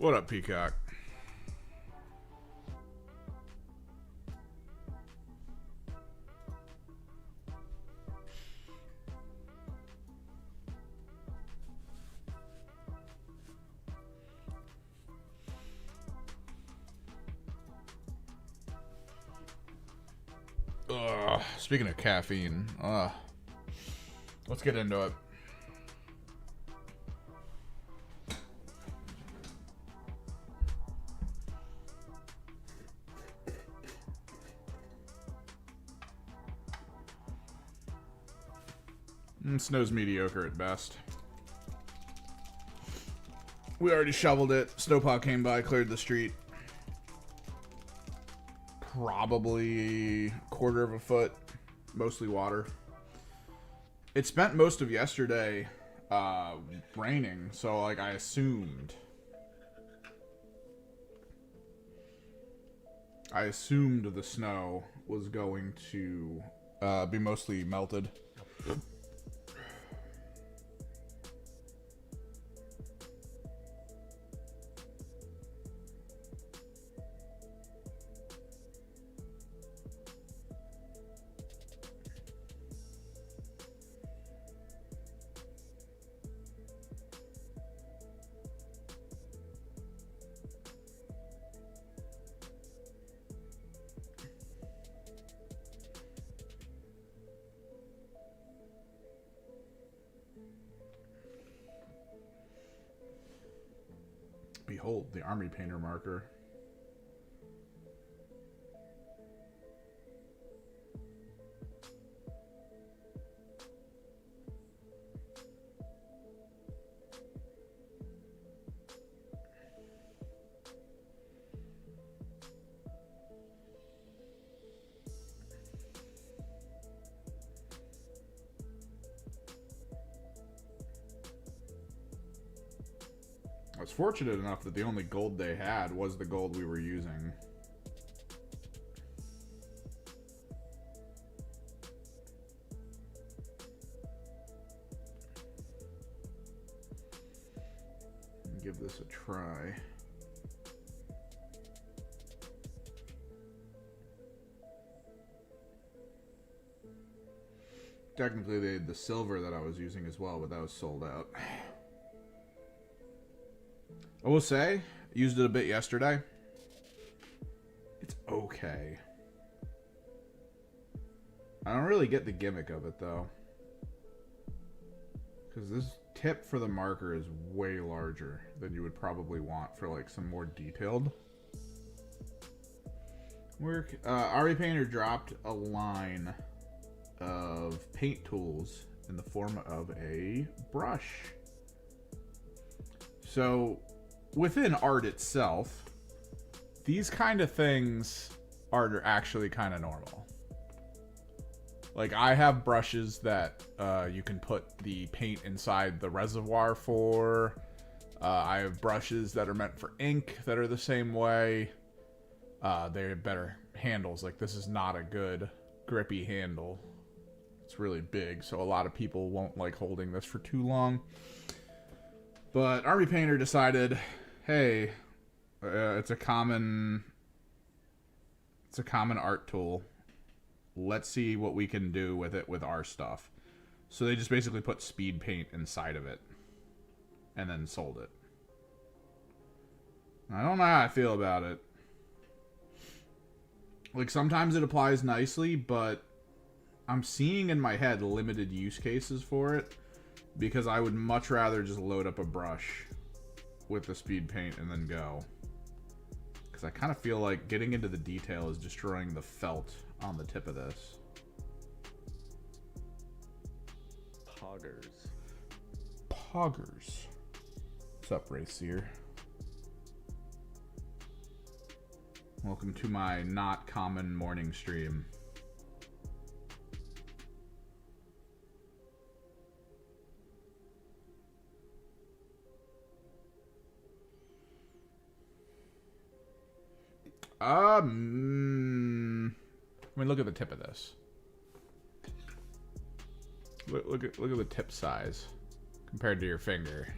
What up, Peacock? Speaking of caffeine, let's get into it. Snow's mediocre at best. We already shoveled it. Snowplow came by, cleared the street. Probably a quarter of a foot. Mostly water. It spent most of yesterday raining, so like I assumed the snow was going to be mostly melted. Behold, the Army Painter marker. I was fortunate enough that the only gold they had was the gold we were using. Give this a try. Technically, they had the silver that I was using as well, but that was sold out. I will say, I used it a bit yesterday. It's okay. I don't really get the gimmick of it, though. Because this tip for the marker is way larger than you would probably want for, like, some more detailed work. Army Painter dropped a line of paint tools in the form of a brush. So within art itself, these kind of things are actually kind of normal. Like, I have brushes that you can put the paint inside the reservoir for. I have brushes that are meant for ink that are the same way. They have better handles. Like, this is not a good grippy handle. It's really big, so a lot of people won't like holding this for too long. But Army Painter decided, hey, it's a common art tool. Let's see what we can do with it with our stuff. So they just basically put speed paint inside of it and then sold it. I don't know how I feel about it. Like, sometimes it applies nicely, but I'm seeing in my head limited use cases for it, because I would much rather just load up a brush with the speed paint and then go. Because I kind of feel like getting into the detail is destroying the felt on the tip of this. Poggers. What's up, Racier? Welcome to my not common morning stream. I mean, look at the tip of this. Look at the tip size compared to your finger.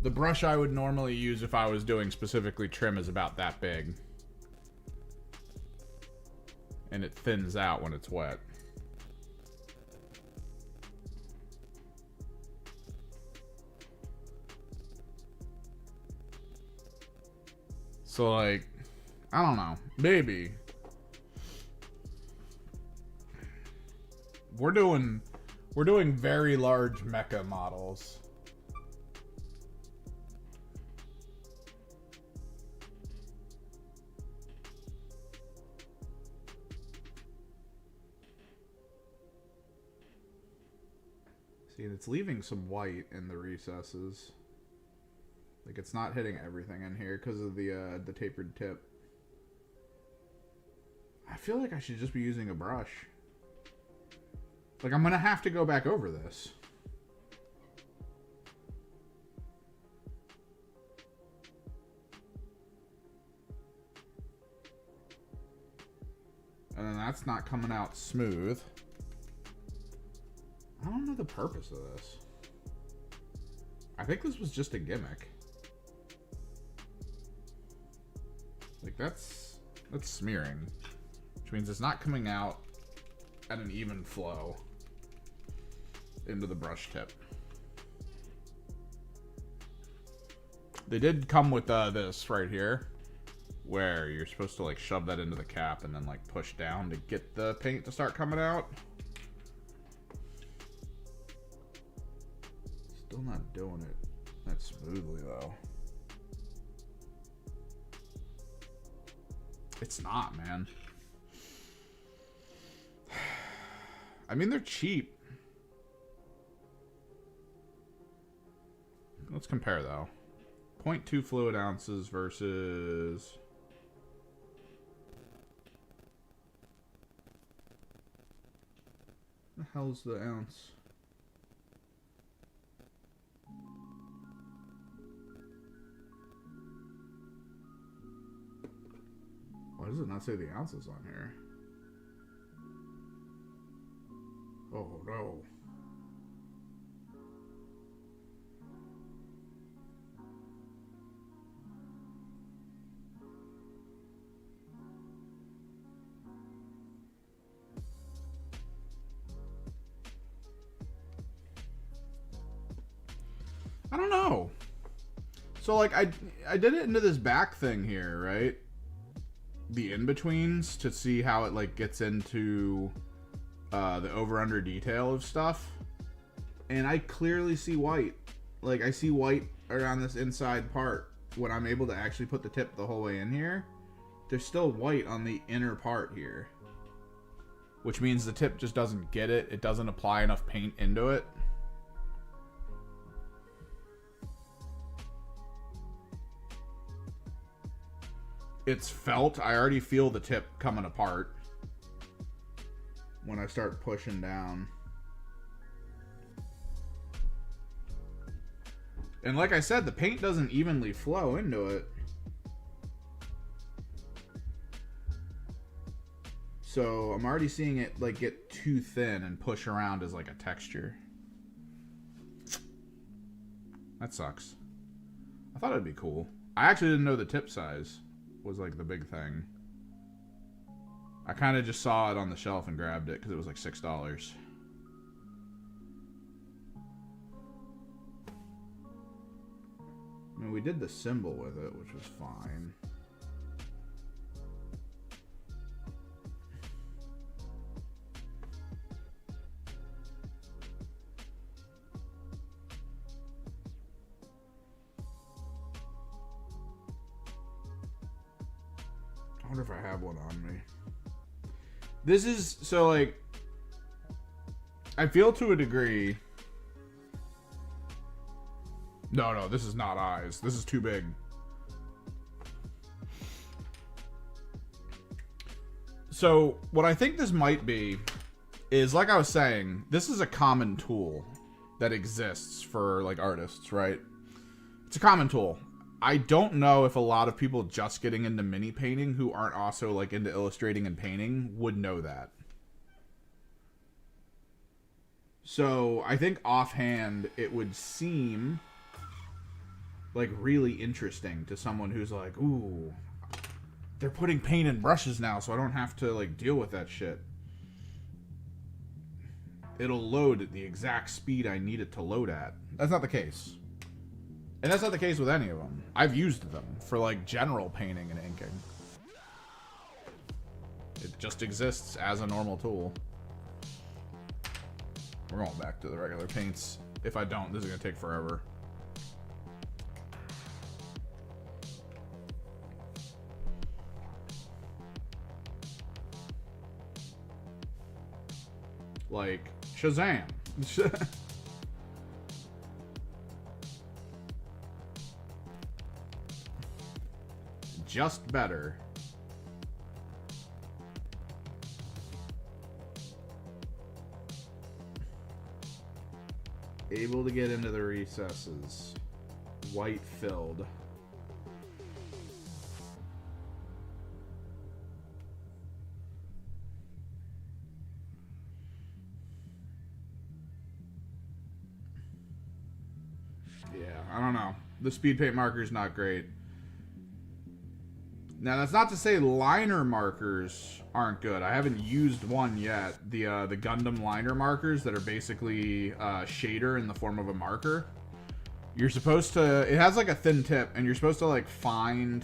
The brush I would normally use if I was doing specifically trim is about that big. And it thins out when it's wet. So, like, I don't know. Maybe. We're doing very large mecha models. See, it's leaving some white in the recesses. Like, it's not hitting everything in here because of the tapered tip. I feel like I should just be using a brush. Like, I'm gonna have to go back over this. And then that's not coming out smooth. I don't know the purpose of this. I think this was just a gimmick. Like, that's smearing. Which means it's not coming out at an even flow into the brush tip. They did come with this right here, where you're supposed to like shove that into the cap and then like push down to get the paint to start coming out. Still not doing it that smoothly though. It's not, man. I mean, they're cheap. Let's compare though. 0.2 fluid ounces versus the hell's the ounce? Why does it not say the ounces on here? Oh no. I don't know. So like I did it into this back thing here, right? The in-betweens to see how it like gets into the over-under detail of stuff. And I clearly see white. Like I see white around this inside part. When I'm able to actually put the tip the whole way in here, there's still white on the inner part here. Which means the tip just doesn't get it. It doesn't apply enough paint into it. It's felt. I already feel the tip coming apart when I start pushing down. And like I said, the paint doesn't evenly flow into it. So I'm already seeing it like get too thin and push around as like a texture. That sucks. I thought it'd be cool. I actually didn't know the tip size was like the big thing. I kind of just saw it on the shelf and grabbed it because it was like $6. I mean, we did the symbol with it, which was fine. I wonder if I have one on me. This is, so like, I feel to a degree. No, this is not eyes. This is too big. So, what I think this might be is, like I was saying, this is a common tool that exists for, like, artists, right? It's a common tool. I don't know if a lot of people just getting into mini painting who aren't also, like, into illustrating and painting would know that. So, I think offhand, it would seem like really interesting to someone who's like, ooh, they're putting paint in brushes now, so I don't have to like deal with that shit. It'll load at the exact speed I need it to load at. That's not the case. And that's not the case with any of them. I've used them for like general painting and inking. It just exists as a normal tool. We're going back to the regular paints. If I don't, this is gonna take forever. Like Shazam. Just better. Able to get into the recesses. White filled. Yeah, I don't know. The speed paint marker is not great. Now, that's not to say liner markers aren't good. I haven't used one yet. The Gundam liner markers that are basically shader in the form of a marker. You're supposed to... It has like a thin tip, and you're supposed to like find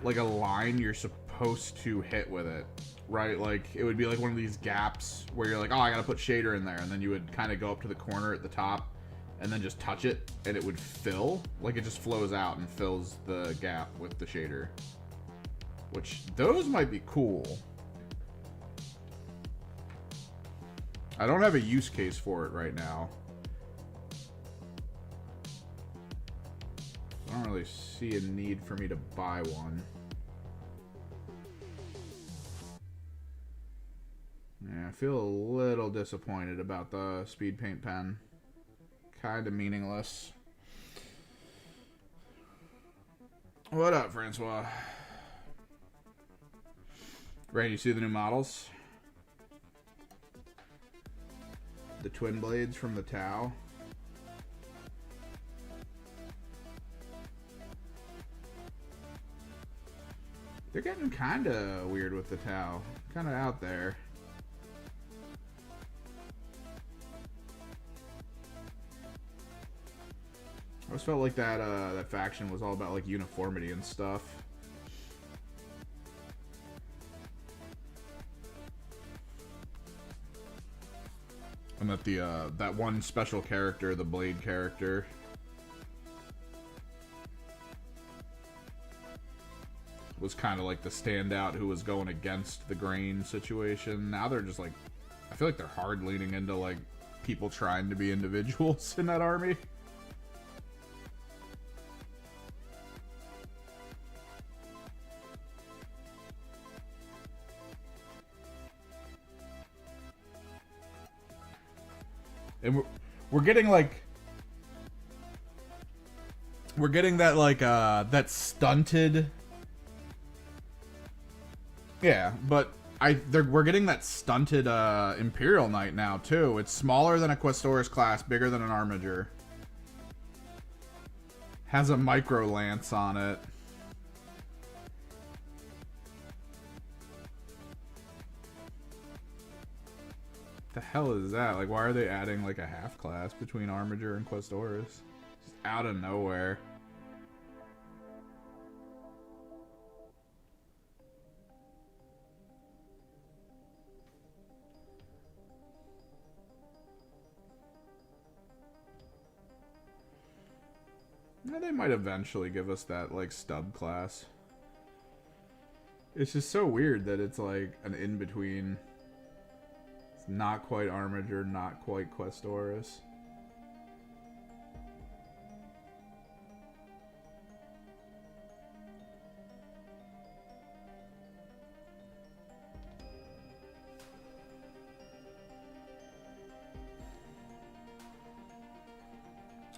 like a line you're supposed to hit with it. Right? Like, it would be like one of these gaps where you're like, oh, I gotta put shader in there. And then you would kind of go up to the corner at the top and then just touch it, and it would fill. Like, it just flows out and fills the gap with the shader. Which, those might be cool. I don't have a use case for it right now. I don't really see a need for me to buy one. Yeah, I feel a little disappointed about the speed paint pen. Kind of meaningless. What up, Francois? Ready to see the new models? The twin blades from the Tau. They're getting kind of weird with the Tau. Kind of out there. I always felt like that faction was all about like uniformity and stuff. And that that one special character, the Blade character, was kind of like the standout who was going against the grain situation. Now they're just like, I feel like they're hard leaning into like people trying to be individuals in that army. And we're getting like, we're getting that like that stunted. Yeah, but we're getting that stunted Imperial Knight now too. It's smaller than a Questoris class, bigger than an Armiger. Has a micro lance on it. The hell is that? Like, why are they adding like a half class between Armiger and Questoris? Just out of nowhere. Yeah, they might eventually give us that like stub class. It's just so weird that it's like an in-between. Not quite Armiger, not quite Questoris.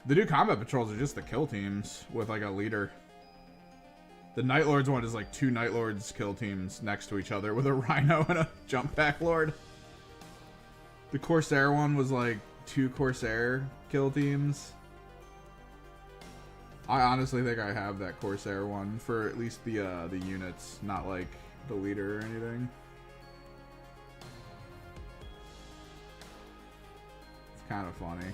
The new combat patrols are just the kill teams with like a leader. The Night Lords one is like 2 Night Lords kill teams next to each other with a Rhino and a Jump Pack Lord. The Corsair one was like 2 Corsair kill teams. I honestly think I have that Corsair one for at least the units, not like the leader or anything. It's kind of funny.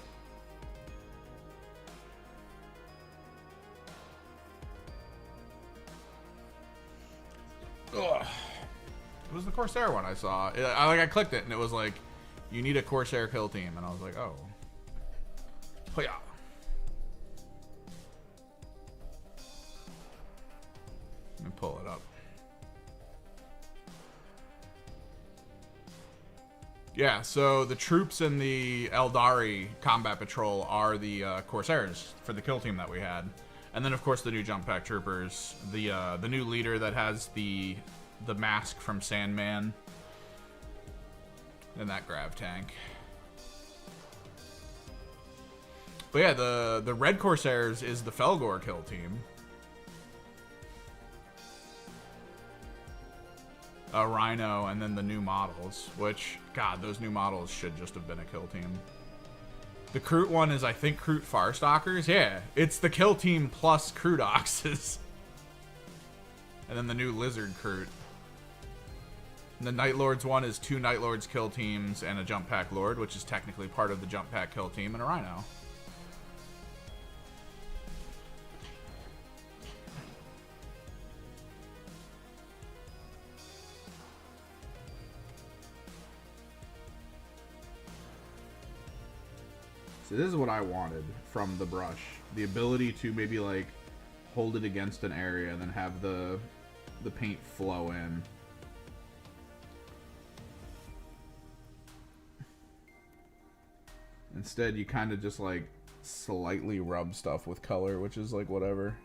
Ugh. It was the Corsair one I saw. I clicked it and it was like, you need a Corsair kill team, and I was like, oh. Oh yeah. Let me pull it up. Yeah, so the troops in the Eldari combat patrol are the Corsairs for the kill team that we had. And then, of course, the new jump pack troopers, the new leader that has the mask from Sandman, and that grav tank. But yeah, the red Corsairs is the Felgor kill team. A Rhino, and then the new models, which, God, those new models should just have been a kill team. The Kroot one is, I think, Kroot Farstalkers. Yeah, it's the kill team plus Kroot Oxes. And then the new Lizard Kroot. And the Night Lords one is 2 Night Lords kill teams and a Jump Pack Lord, which is technically part of the Jump Pack kill team, and a Rhino. So this is what I wanted from the brush. The ability to maybe like hold it against an area and then have the paint flow in. Instead, you kind of just like slightly rub stuff with color, which is like whatever.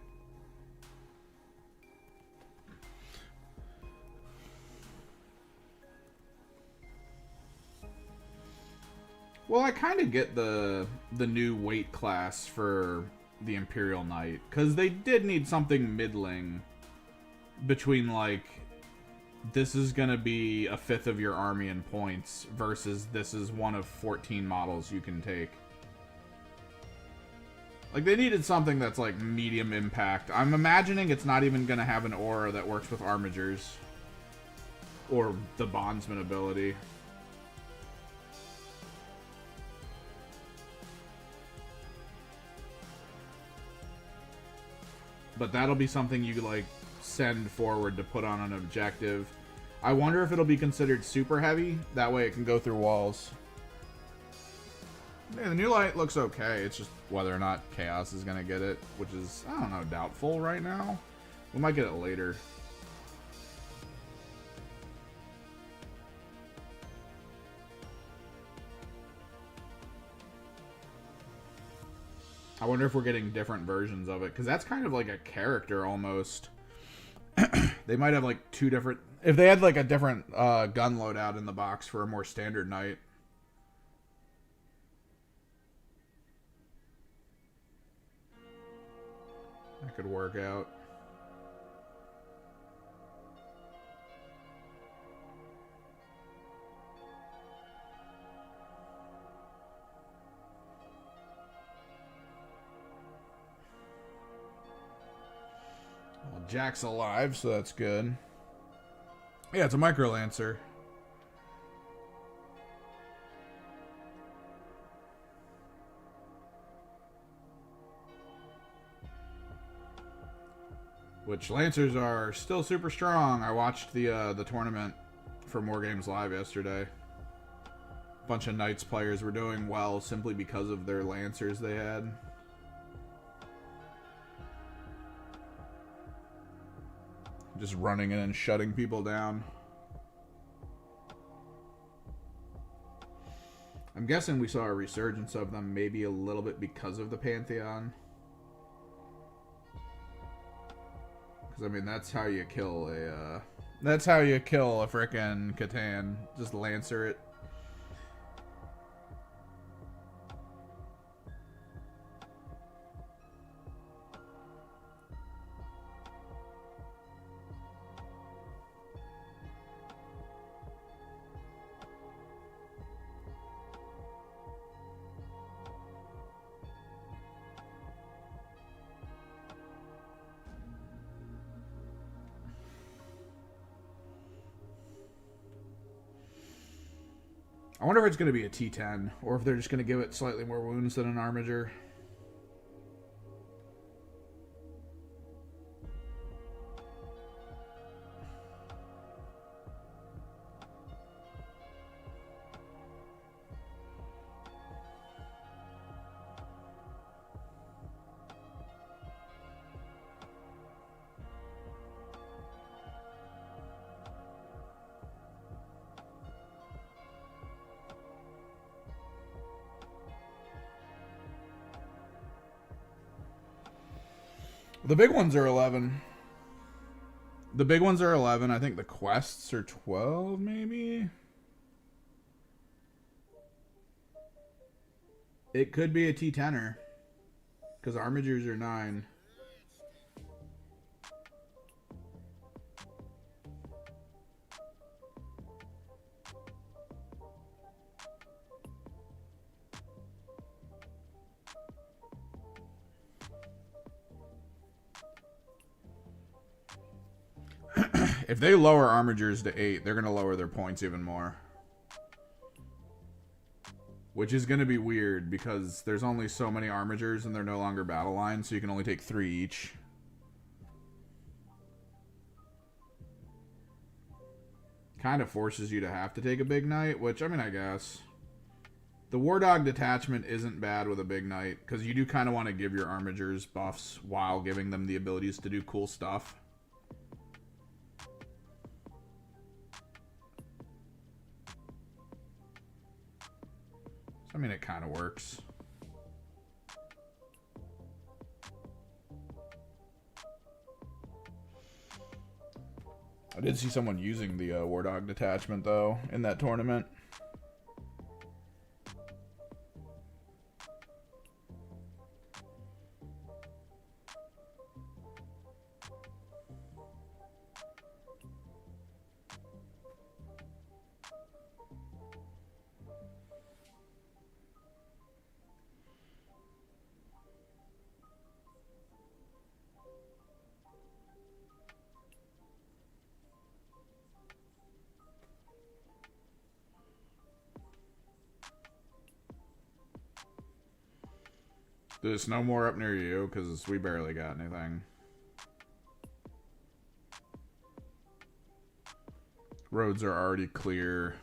Well, I kind of get the new weight class for the Imperial Knight, because they did need something middling between, like, this is going to be a fifth of your army in points versus this is one of 14 models you can take. Like, they needed something that's, like, medium impact. I'm imagining it's not even going to have an aura that works with Armigers or the Bondsman ability. But that'll be something you, like, send forward to put on an objective. I wonder if it'll be considered super heavy. That way it can go through walls. Yeah, the new light looks okay. It's just whether or not Chaos is going to get it, which is, I don't know, doubtful right now. We might get it later. I wonder if we're getting different versions of it, because that's kind of like a character almost. They might have like 2 different... If they had like a different gun loadout in the box for a more standard knight. That could work out. Well, Jack's alive, so that's good. Yeah, it's a Micro Lancer. Which Lancers are still super strong. I watched the tournament for More Games Live yesterday. A bunch of Knights players were doing well simply because of their Lancers they had. Just running in and shutting people down. I'm guessing we saw a resurgence of them maybe a little bit because of the Pantheon. Because, I mean, that's how you kill a... that's how you kill a frickin' Catan. Just Lancer it. I wonder if it's going to be a T10 or if they're just going to give it slightly more wounds than an Armiger. The big ones are 11. The big ones are 11. I think the quests are 12, maybe? It could be a T10er. Because Armigers are 9. If they lower Armigers to 8, they're going to lower their points even more. Which is going to be weird because there's only so many Armigers and they're no longer battle lines, so you can only take 3 each. Kind of forces you to have to take a big knight, which, I mean, I guess. The War Dog detachment isn't bad with a big knight, because you do kind of want to give your Armigers buffs while giving them the abilities to do cool stuff. I mean, it kind of works. I did see someone using the War Dog detachment, though, in that tournament. There's no more up near you, because we barely got anything. Roads are already clear.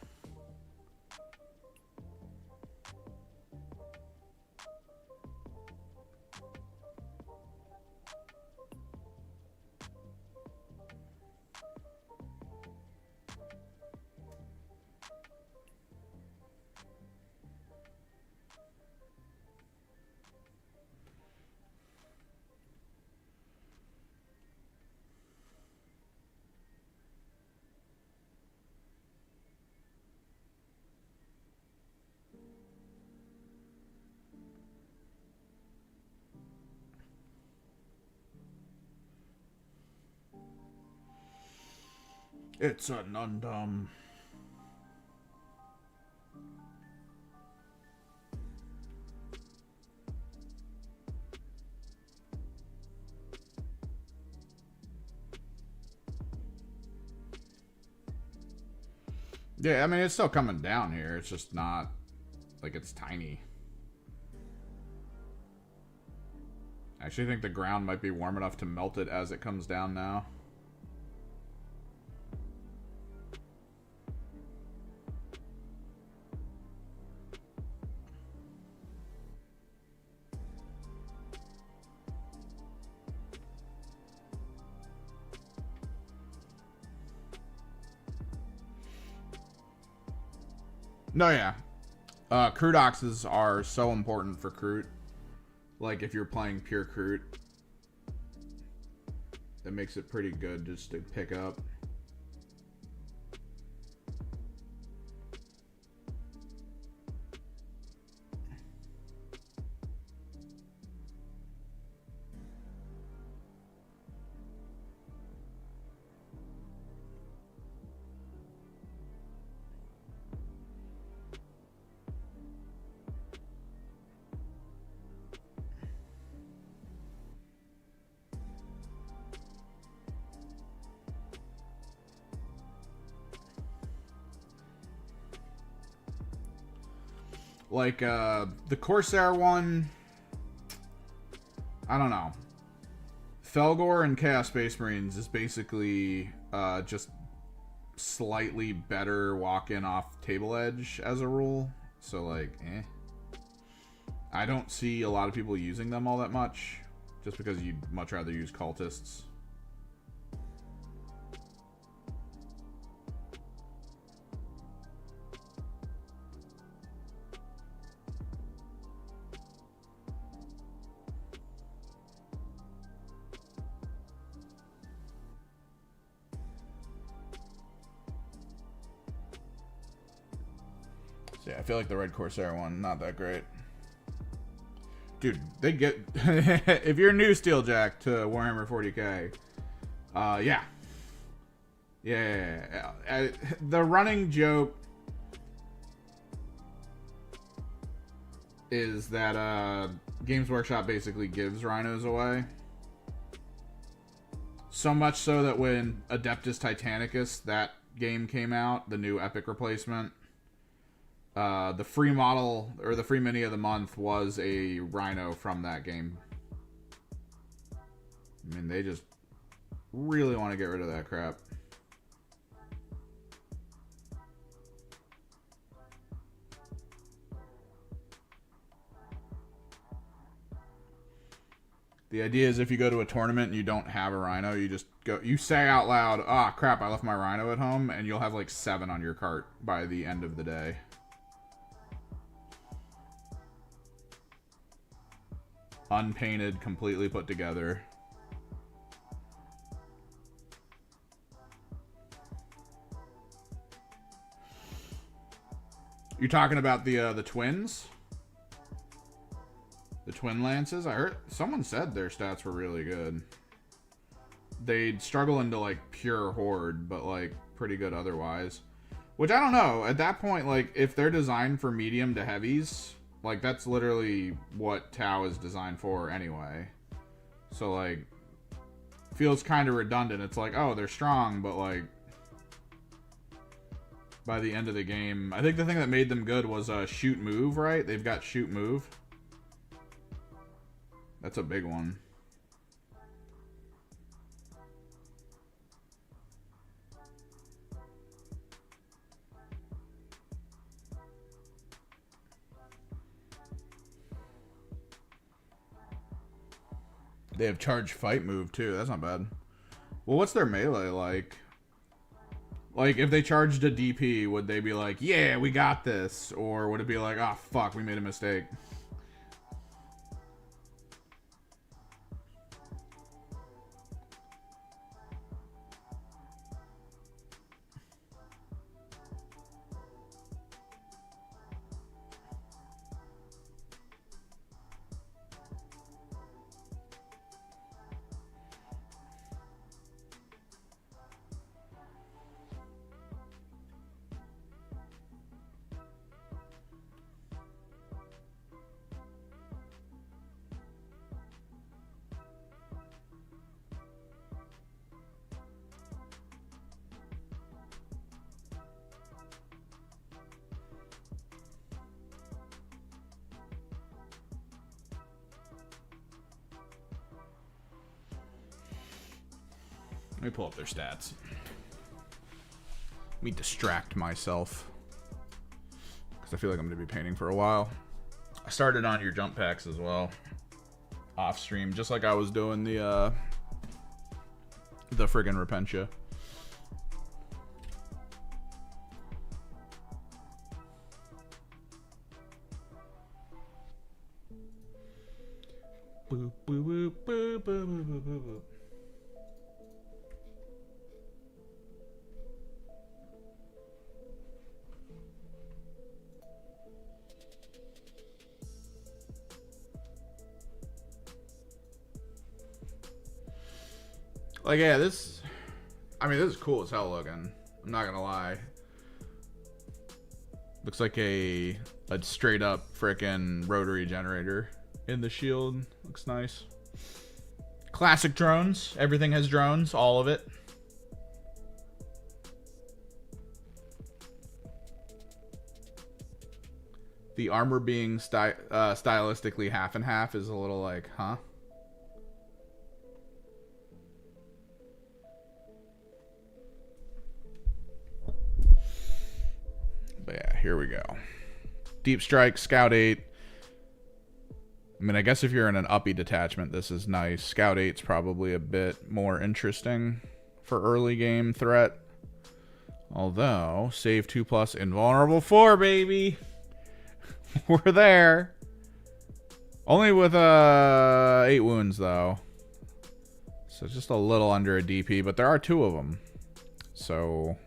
It's a Nundum. Yeah, I mean, it's still coming down here. It's just not, like, it's tiny. I actually think the ground might be warm enough to melt it as it comes down now. No, yeah. Crude oxes are so important for Kroot. Like, if you're playing pure Kroot, that makes it pretty good just to pick up. Like, the Corsair one, I don't know. Felgor and Chaos Space Marines is basically just slightly better walk-in off table edge as a rule. So, like, eh. I don't see a lot of people using them all that much, just because you'd much rather use cultists. So yeah, I feel like the Red Corsair one, not that great. Dude, they get... if you're new Steeljack to Warhammer 40k, yeah. Yeah. The running joke is that Games Workshop basically gives rhinos away. So much so that when Adeptus Titanicus, that game came out, the new Epic replacement, the free model, or the free mini of the month, was a rhino from that game. I mean, they just really want to get rid of that crap. The idea is if you go to a tournament and you don't have a rhino, you just go, you say out loud, "Ah, crap, I left my rhino at home," and you'll have like 7 on your cart by the end of the day. Unpainted, completely put together. You're talking about the twins? The twin lances? I heard someone said their stats were really good. They'd struggle into like pure horde, but like pretty good otherwise. Which I don't know. At that point, like if they're designed for medium to heavies, like, that's literally what Tau is designed for anyway. So, like, feels kind of redundant. It's like, oh, they're strong, but, like, by the end of the game... I think the thing that made them good was shoot move, right? They've got shoot move. That's a big one. They have charge fight move too. That's not bad. Well, what's their melee like? Like, if they charged a DP, would they be like, yeah, we got this? Or would it be like, oh, fuck, we made a mistake? Let me pull up their stats. Let me distract myself, because I feel like I'm going to be painting for a while. I started on your jump packs as well, off stream, just like I was doing the friggin' Repentia. Boop, boop, boop, boop, boop, boop, boop, boop. Like, yeah, this... I mean, this is cool as hell looking. I'm not gonna lie. Looks like a straight-up frickin' rotary generator in the shield. Looks nice. Classic drones. Everything has drones. All of it. the armor being stylistically half and half is a little like, huh? But yeah, here we go. Deep Strike, Scout 8. I mean, I guess if you're in an uppy detachment, this is nice. Scout 8's probably a bit more interesting for early game threat. Although, save 2+, invulnerable 4, baby! We're there. Only with 8 wounds, though. So just a little under a DP, but there are 2 of them. So...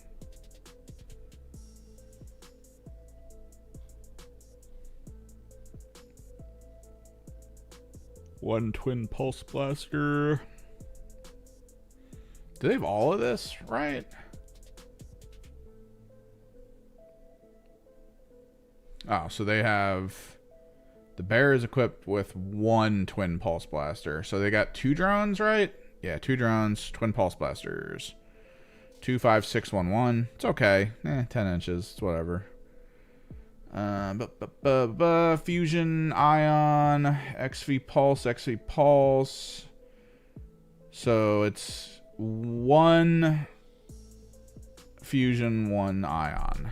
one twin pulse blaster. Do they have all of this, right? Oh, so they have... the bear is equipped with 1 twin pulse blaster. So they got 2 drones, right? Yeah, 2 drones, twin pulse blasters. 2, 5, 6, 1, 1. It's okay. 10 inches. It's whatever. Fusion, Ion, XV Pulse. So it's 1 Fusion, 1 Ion.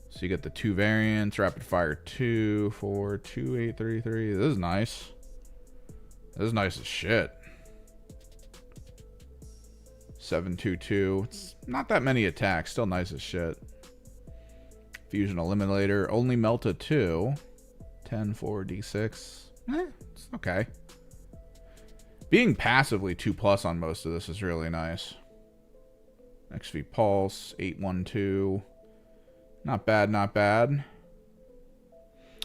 So you get the 2 variants, Rapid Fire 2, 4, 2, 8, 3, 3. This is nice. This is nice as shit. 7, 2, 2. It's not that many attacks. Still nice as shit. Fusion Eliminator. Only Melta 2. 10, 4, D6. It's okay. Being passively 2+ on most of this is really nice. XV Pulse. 8, 1, 2. Not bad, not bad.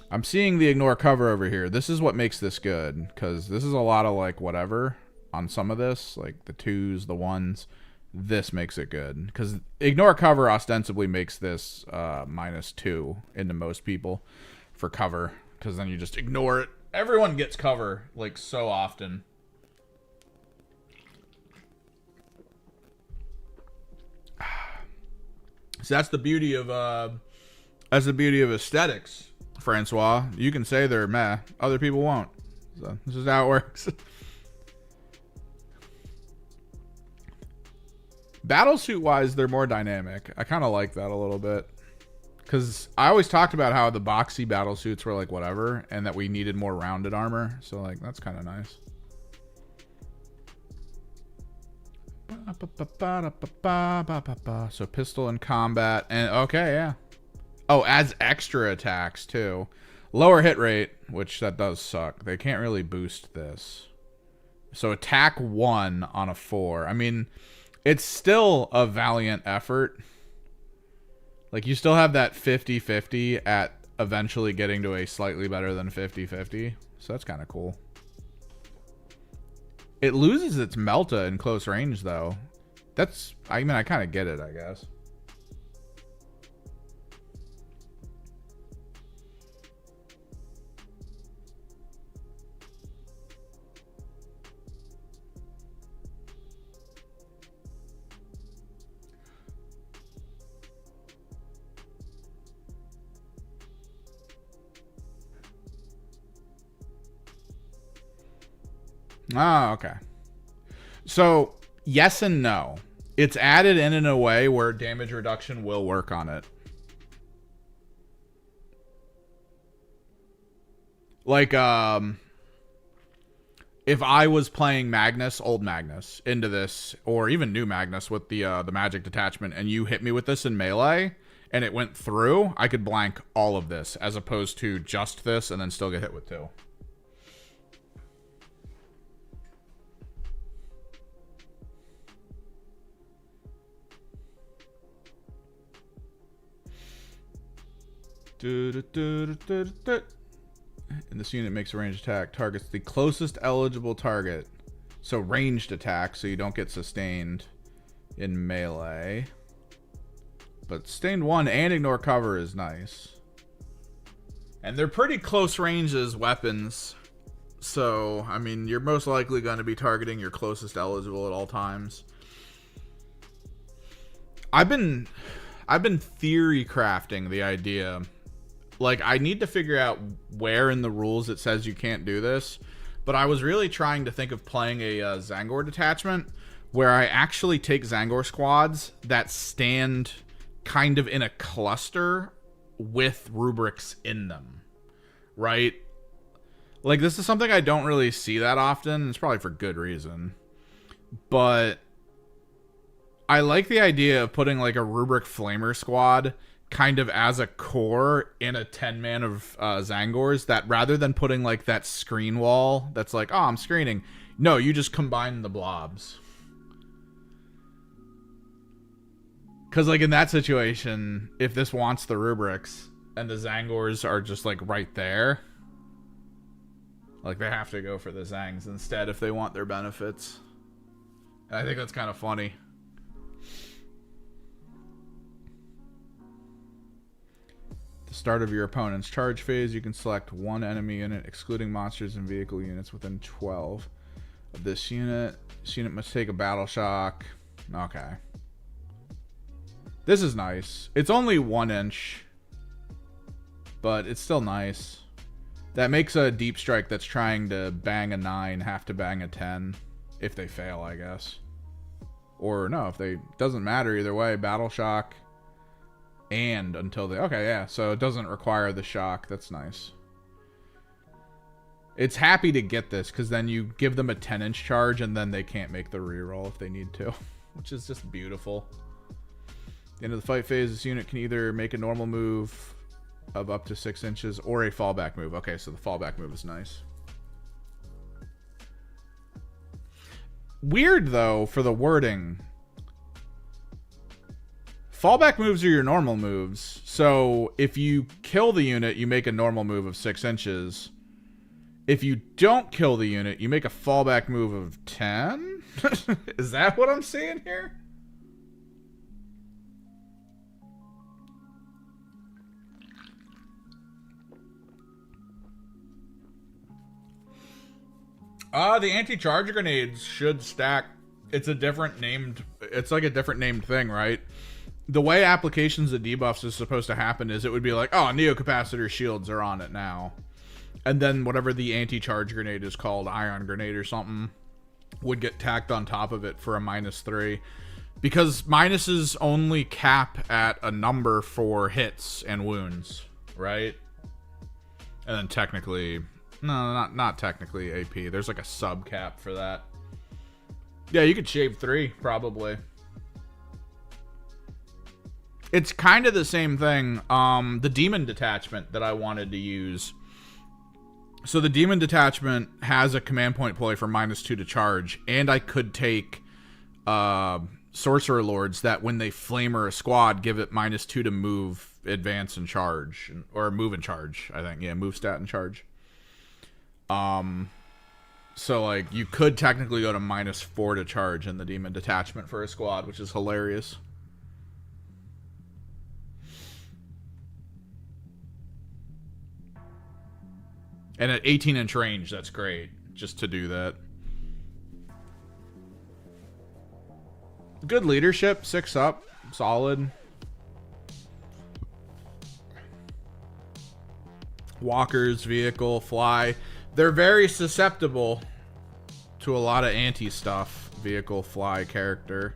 I'm seeing the ignore cover over here. This is what makes this good, because this is a lot of like whatever on some of this, like the 2s, the 1s. This makes it good, because ignore cover ostensibly makes this -2 into most people for cover, because then you just ignore it. Everyone gets cover like so often. So that's the beauty of aesthetics, Francois. You can say they're meh, other people won't. So this is how it works. Battlesuit wise, they're more dynamic. I kind of like that a little bit, because I always talked about how the boxy battlesuits were like whatever, and that we needed more rounded armor. So like that's kind of nice. So pistol in combat, and okay, yeah. Oh, adds extra attacks too. Lower hit rate, which that does suck. They can't really boost this. So attack 1 on a 4. I mean, it's still a valiant effort. Like, you still have that 50-50 at eventually getting to a slightly better than 50-50. So that's kind of cool. It loses its Melta in close range, though. That's, I mean, I kind of get it, I guess. Ah, okay. So, yes and no. It's added in a way where damage reduction will work on it. Like, if I was playing Magnus, old Magnus, into this, or even new Magnus with the magic detachment, and you hit me with this in melee, and it went through, I could blank all of this, as opposed to just this, and then still get hit with 2. And this unit makes a ranged attack. Targets the closest eligible target. So ranged attack, so you don't get sustained in melee. But sustained 1 and ignore cover is nice. And they're pretty close ranges weapons. So, I mean, you're most likely going to be targeting your closest eligible at all times. I've been theory crafting the idea Like, I need to figure out where in the rules it says you can't do this. But I was really trying to think of playing a Zangor detachment where I actually take Zangor squads that stand kind of in a cluster with rubrics in them, right? Like, this is something I don't really see that often. It's probably for good reason. But I like the idea of putting, like, a rubric flamer squad kind of as a core in a 10-man of Zangors, that rather than putting, like, that screen wall that's like, oh, I'm screening. No, you just combine the blobs. Because, like, in that situation, if this wants the rubrics and the Zangors are just, like, right there, like, they have to go for the Zangs instead if they want their benefits. I think that's kind of funny. The start of your opponent's charge phase, you can select one enemy unit, excluding monsters and vehicle units within 12 of this unit. This unit must take a battle shock. Okay. This is nice. It's only 1 inch, but it's still nice. That makes a deep strike that's trying to bang a 9 have to bang a 10 if they fail, I guess. Or no, if they doesn't matter either way. Battle shock and until they okay, yeah. So it doesn't require the shock. That's nice. It's happy to get this because then you give them a 10-inch charge and then they can't make the reroll if they need to, which is just beautiful. At the end of the fight phase, this unit can either make a normal move of up to 6 inches or a fallback move. Okay, so the fallback move is nice. Weird, though, for the wording. Fallback moves are your normal moves. So if you kill the unit, you make a normal move of 6 inches. If you don't kill the unit, you make a fallback move of 10? Is that what I'm seeing here? The anti-charge grenades should stack. It's a different named, it's like a different named thing, right? The way applications of debuffs is supposed to happen is it would be like, oh, neocapacitor shields are on it now. And then whatever the anti-charge grenade is called, ion grenade or something, would get tacked on top of it for a -3. Because minuses only cap at a number for hits and wounds, right? And then technically, no, not technically AP. There's like a sub cap for that. Yeah, you could shave 3, probably. It's kind of the same thing. The demon detachment that I wanted to use. So the demon detachment has a command point play for -2 to charge, and I could take sorcerer lords that when they flamer a squad, give it -2 to move, advance, and charge, or move and charge. I think, yeah, move stat and charge. So like you could technically go to -4 to charge in the demon detachment for a squad, which is hilarious. And at 18-inch range, that's great, just to do that. Good leadership, 6 up, solid. Walkers, vehicle, fly. They're very susceptible to a lot of anti-stuff. Vehicle, fly, character.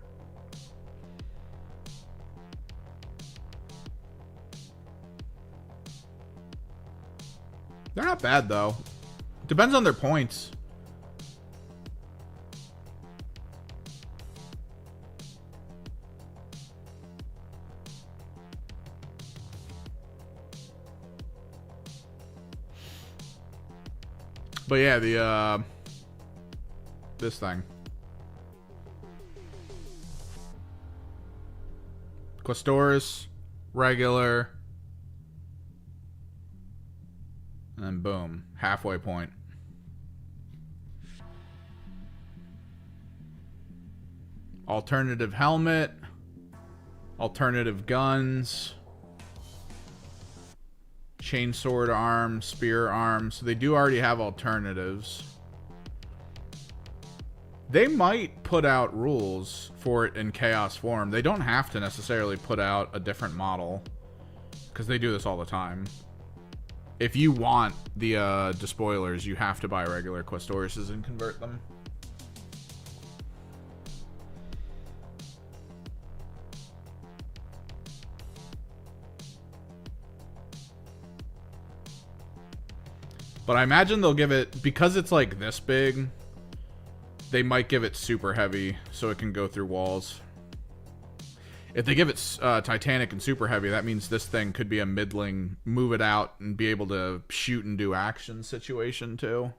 They're not bad, though. Depends on their points. But yeah, the, this thing. Questoris, regular. And then boom, halfway point. Alternative helmet. Alternative guns. Chainsword arm, spear arm. So they do already have alternatives. They might put out rules for it in chaos form. They don't have to necessarily put out a different model, because they do this all the time. if you want the despoilers, you have to buy regular Questoruses and convert them. But I imagine they'll give it, because it's like this big, they might give it super heavy so it can go through walls. If they give it Titanic and super heavy, that means this thing could be a middling, move it out and be able to shoot and do action situation too.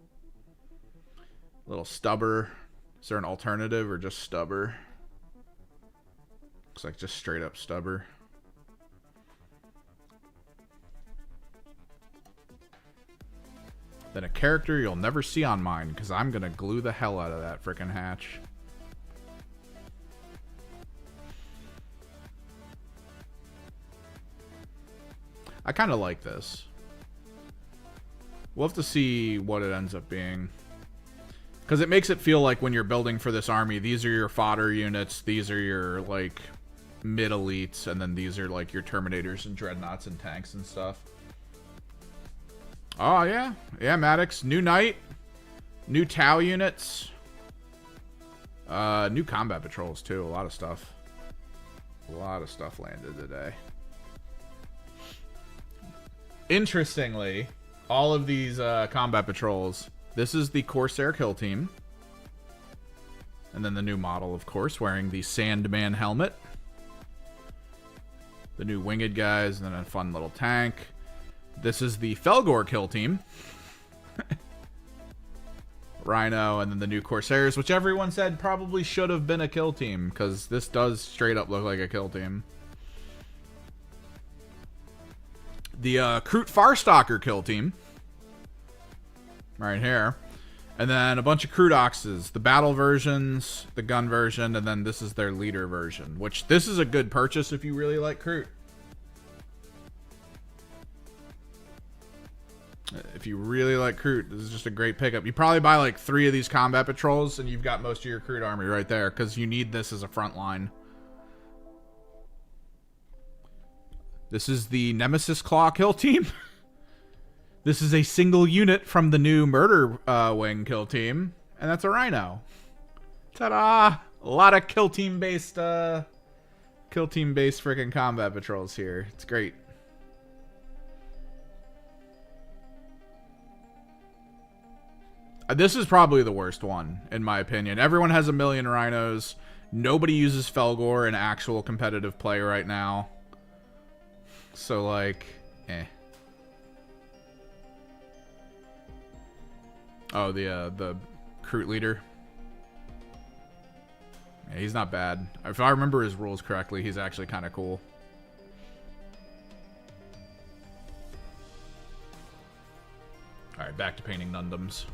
Little stubber. Is there an alternative or just stubber? Looks like just straight up stubber. Then a character you'll never see on mine, because I'm going to glue the hell out of that frickin' hatch. I kind of like this. We'll have to see what it ends up being. Because it makes it feel like when you're building for this army, these are your fodder units, these are your, like, mid-elites, and then these are, like, your Terminators and Dreadnoughts and tanks and stuff. Oh, yeah. Yeah, Maddox. New Knight. New Tau units. New combat patrols, too. A lot of stuff. A lot of stuff landed today. Interestingly, all of these combat patrols, this is the Corsair kill team. And then the new model, of course, wearing the Sandman helmet. The new winged guys, and then a fun little tank. This is the Felgor kill team. Rhino, and then the new Corsairs, which everyone said probably should have been a kill team, because this does straight up look like a kill team. The Kroot Farstalker kill team. Right here. And then a bunch of Kroot Oxes. The battle versions, the gun version, and then this is their leader version. Which, this is a good purchase if you really like Kroot. If you really like Kroot, this is just a great pickup. You probably buy like 3 of these combat patrols, and you've got most of your Kroot army right there, because you need this as a front line. This is the Nemesis Claw kill team. This is a single unit from the new Murder Wing kill team, and that's a Rhino. Ta-da! A lot of kill team based freaking combat patrols here. It's great. This is probably the worst one, in my opinion. Everyone has a million Rhinos. Nobody uses Felgor in actual competitive play right now. So, like, eh. Oh, the Kroot leader. Yeah, he's not bad. If I remember his rules correctly, he's actually kind of cool. Alright, back to painting Nundums.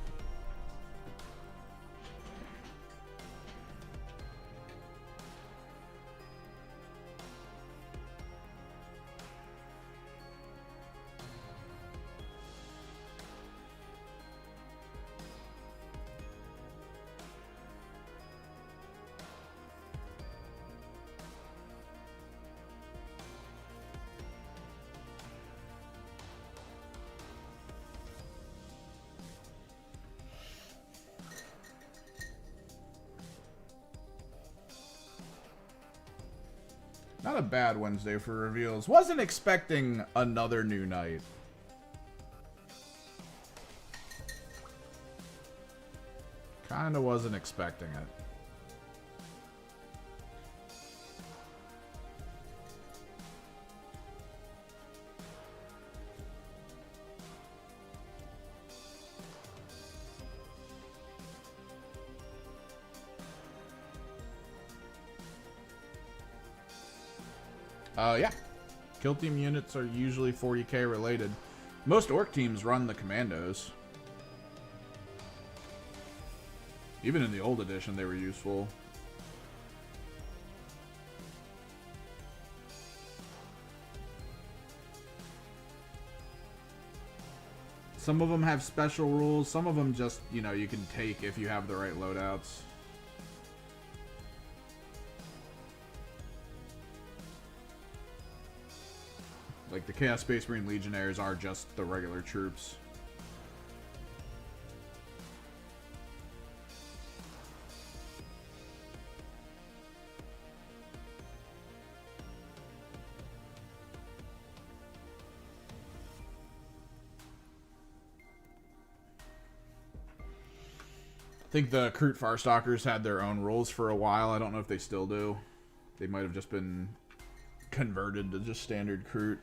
Not a bad Wednesday for reveals. Wasn't expecting another new night. Kinda wasn't expecting it. Yeah. Kill team units are usually 40k related. Most orc teams run the commandos. Even in the old edition, they were useful. Some of them have special rules. Some of them just, you know, you can take if you have the right loadouts. Like, the Chaos Space Marine Legionnaires are just the regular troops. I think the Kroot Farstalkers had their own rules for a while. I don't know if they still do. They might have just been converted to just standard Kroot.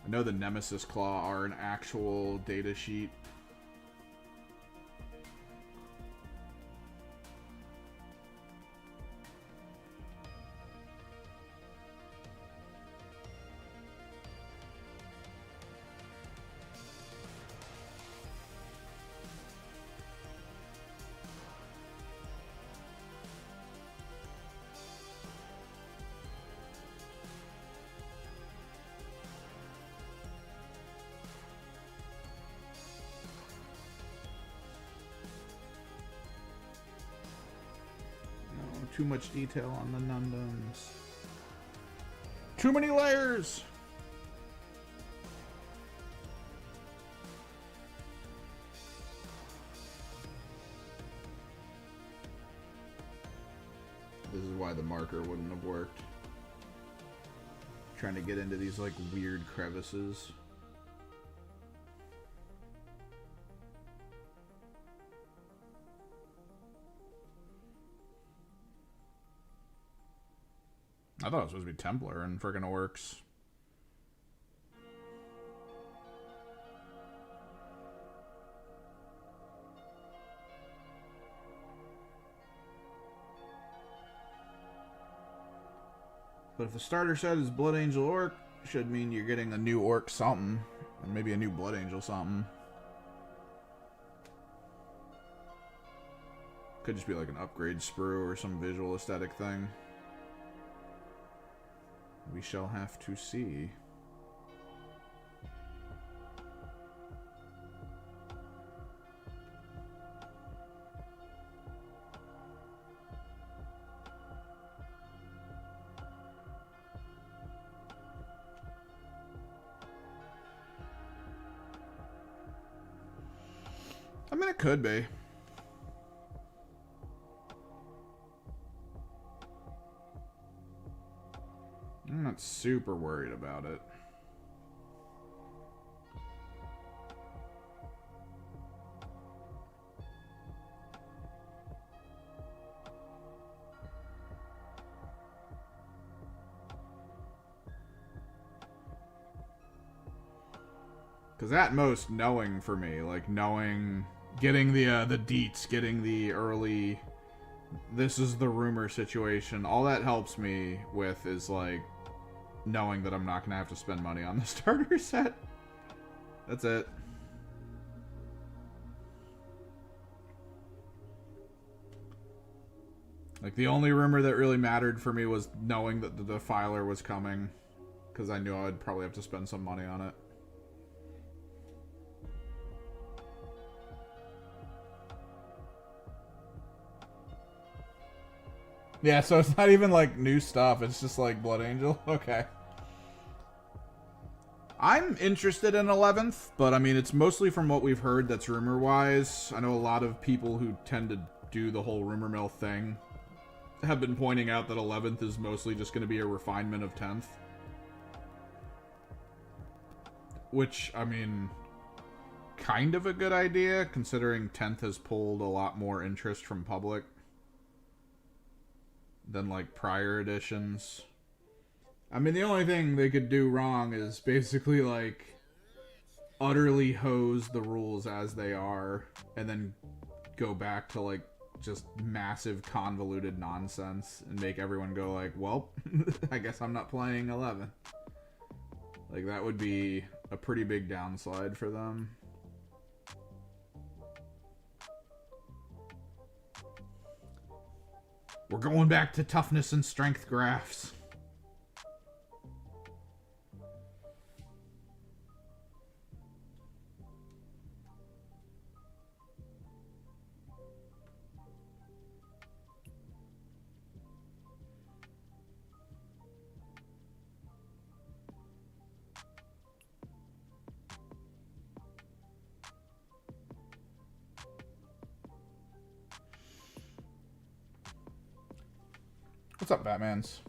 I know the Nemesis Claw are an actual data sheet. Too much detail on the Nundums. Too many layers! This is why the marker wouldn't have worked. Trying to get into these like weird crevices. I thought it was supposed to be Templar and friggin' Orcs. But if the starter set is Blood Angel Orc, should mean you're getting a new Orc something. And maybe a new Blood Angel something. Could just be like an upgrade sprue or some visual aesthetic thing. We shall have to see. I mean, it could be. I'm not super worried about it. Because at most, knowing for me, like knowing, getting the deets, getting the early, this is the rumor situation, all that helps me with is like, knowing that I'm not going to have to spend money on the starter set. That's it. Like, the only rumor that really mattered for me was knowing that the Defiler was coming. Because I knew I'd probably have to spend some money on it. Yeah, so it's not even like new stuff, it's just like Blood Angel. Okay. I'm interested in 11th, but I mean, it's mostly from what we've heard that's rumor-wise. I know a lot of people who tend to do the whole rumor mill thing have been pointing out that 11th is mostly just going to be a refinement of 10th. Which, I mean, kind of a good idea, considering 10th has pulled a lot more interest from public than like prior editions. I mean, the only thing they could do wrong is basically like utterly hose the rules as they are and then go back to like just massive convoluted nonsense and make everyone go like, well, I guess I'm not playing 11. Like, that would be a pretty big downslide for them. We're going back to toughness and strength graphs. What's up, Batmans?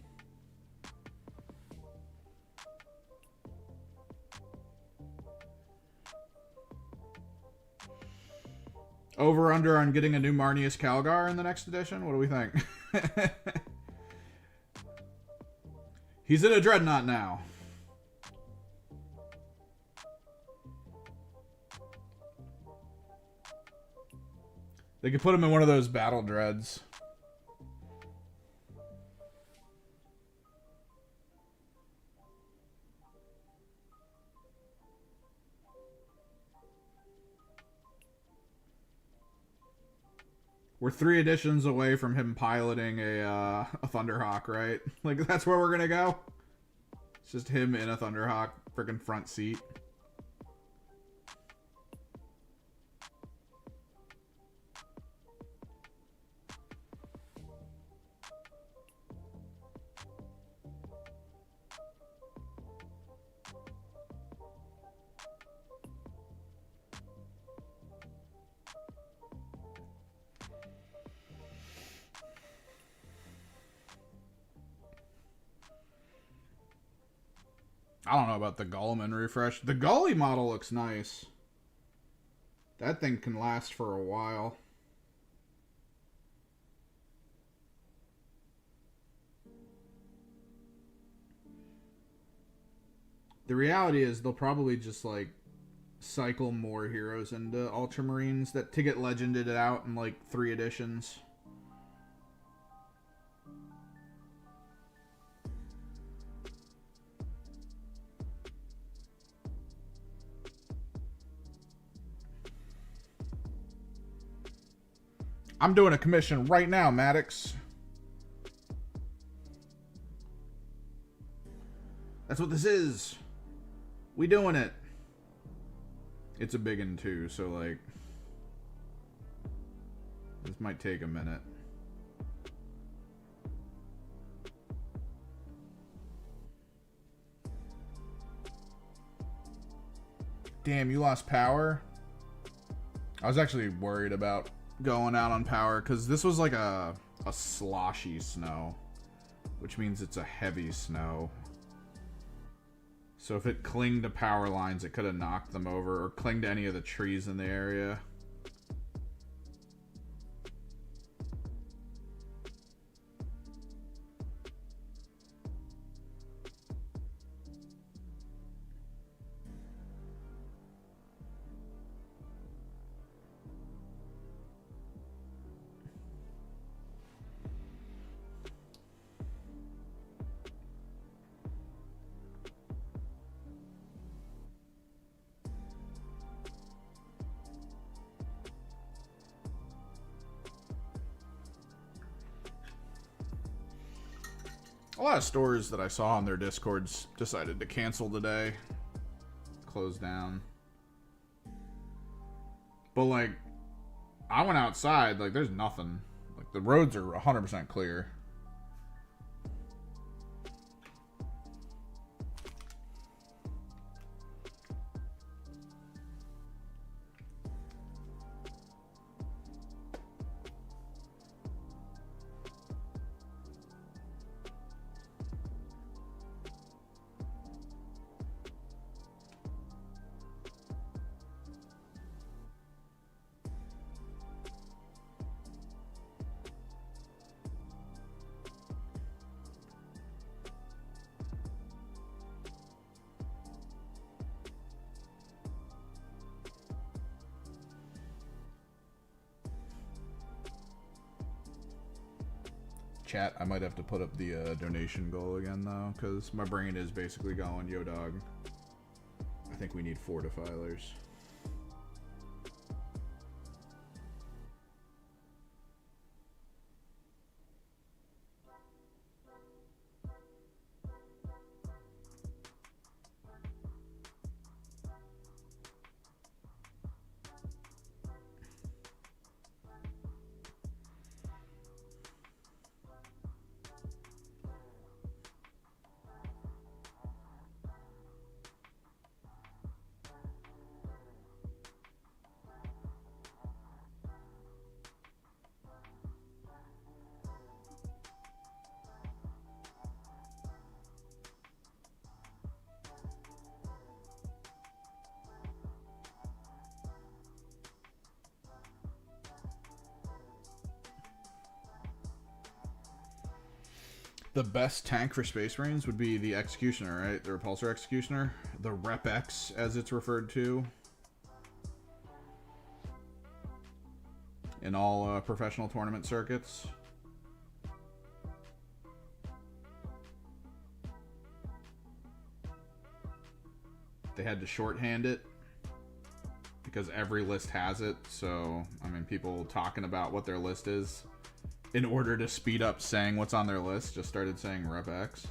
Over under on getting a new Marnius Calgar in the next edition? What do we think? He's in a Dreadnought now. They could put him in one of those battle dreads. We're 3 editions away from him piloting a Thunderhawk, right? Like, that's where we're gonna go? It's just him in a Thunderhawk, freaking front seat. I don't know about the Gullman refresh. The Gully model looks nice. That thing can last for a while. The reality is they'll probably just like cycle more heroes into Ultramarines that to get legended out in like 3 editions. I'm doing a commission right now, Maddox. That's what this is. We doing it. It's a big one too, so like this might take a minute. Damn, you lost power? I was actually worried about going out on power because this was like a sloshy snow, which means it's a heavy snow. So if it clinged to power lines, it could have knocked them over, or clinged to any of the trees in the area. A lot of stores that I saw on their Discords decided to cancel today. Close down. But like, I went outside, like there's nothing. Like the roads are 100% clear. Chat, I might have to put up the donation goal again though, because my brain is basically going, yo dog, I think we need fortifilers. The best tank for Space Marines would be the Executioner, right? The Repulsor Executioner. The Rep X, as it's referred to. In all professional tournament circuits. They had to shorthand it because every list has it. So, I mean, people talking about what their list is in order to speed up saying what's on their list just started saying Rep X.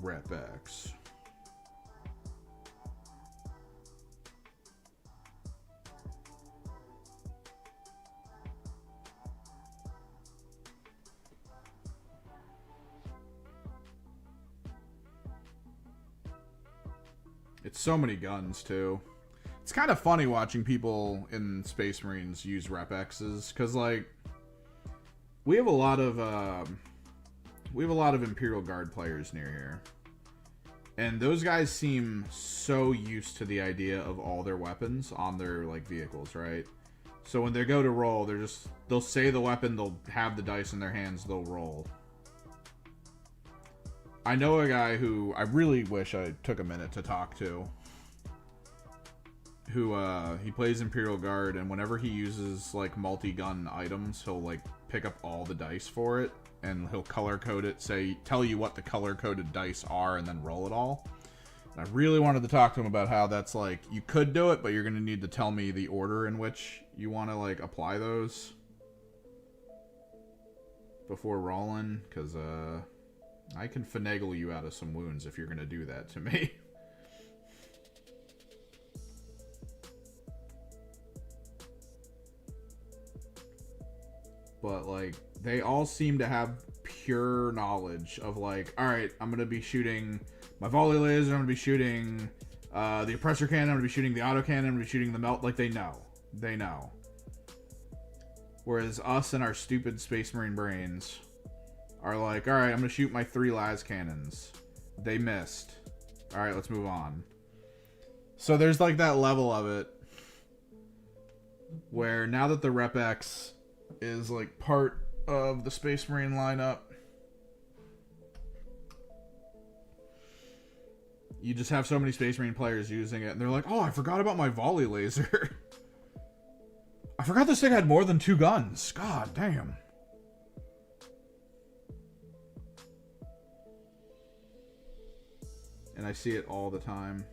Rep X. It's so many guns too. It's kind of funny watching people in Space Marines use Rep X's because, like, we have a lot of Imperial Guard players near here. And those guys seem so used to the idea of all their weapons on their, like, vehicles, right? So when they go to roll, they'll say the weapon, they'll have the dice in their hands, they'll roll. I know a guy who I really wish I took a minute to talk to. Who, he plays Imperial Guard, and whenever he uses, like, multi-gun items, he'll, like, pick up all the dice for it. And he'll color code it, tell you what the color coded dice are, and then roll it all. And I really wanted to talk to him about how that's like, you could do it, but you're going to need to tell me the order in which you want to, like, apply those before rolling, because I can finagle you out of some wounds if you're going to do that to me. But, like, they all seem to have pure knowledge of, like, alright, I'm going to be shooting my volley laser, I'm going to be shooting the oppressor cannon, I'm going to be shooting the auto cannon, I'm going to be shooting the melt. Like, they know. They know. Whereas us and our stupid Space Marine brains are like, alright, I'm going to shoot my 3 las cannons. They missed. Alright, let's move on. So there's, like, that level of it where now that the Rep X is, like, part of the Space Marine lineup, you just have so many Space Marine players using it, and they're like, oh, I forgot about my volley laser. I forgot this thing had more than 2 guns. God damn. And I see it all the time.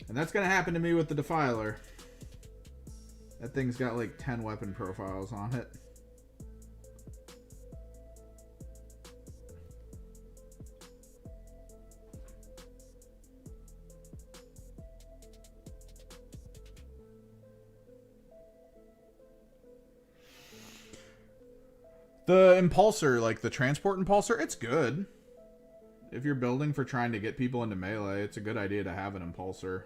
And that's going to happen to me with the Defiler. That thing's got like 10 weapon profiles on it. The Impulsor, like the Transport Impulsor, it's good. If you're building for trying to get people into melee, it's a good idea to have an Impulsor.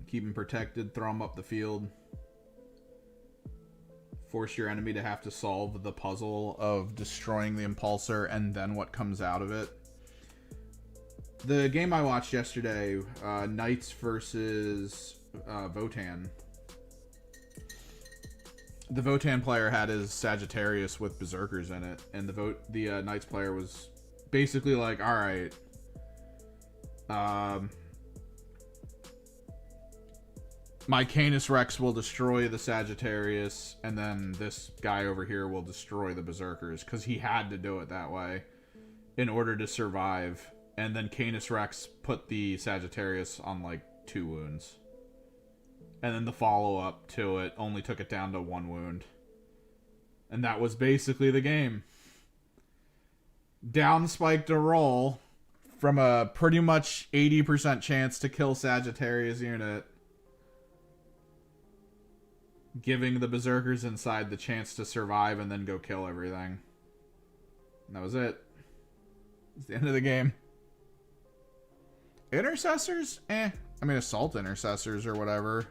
Keep them protected, throw them up the field. Force your enemy to have to solve the puzzle of destroying the Impulsor and then what comes out of it. The game I watched yesterday, Knights versus Votann. The Votann player had his Sagittarius with Berserkers in it, and the Knights player was basically like, all right, my Canis Rex will destroy the Sagittarius, and then this guy over here will destroy the Berserkers, because he had to do it that way in order to survive. and then Canis Rex put the Sagittarius on like 2 wounds. And then the follow-up to it only took it down to 1 wound. And that was basically the game. Down spiked a roll from a pretty much 80% chance to kill Sagittarius unit, giving the Berserkers inside the chance to survive and then go kill everything. And that was it. It's the end of the game. Intercessors? I mean, Assault Intercessors or whatever.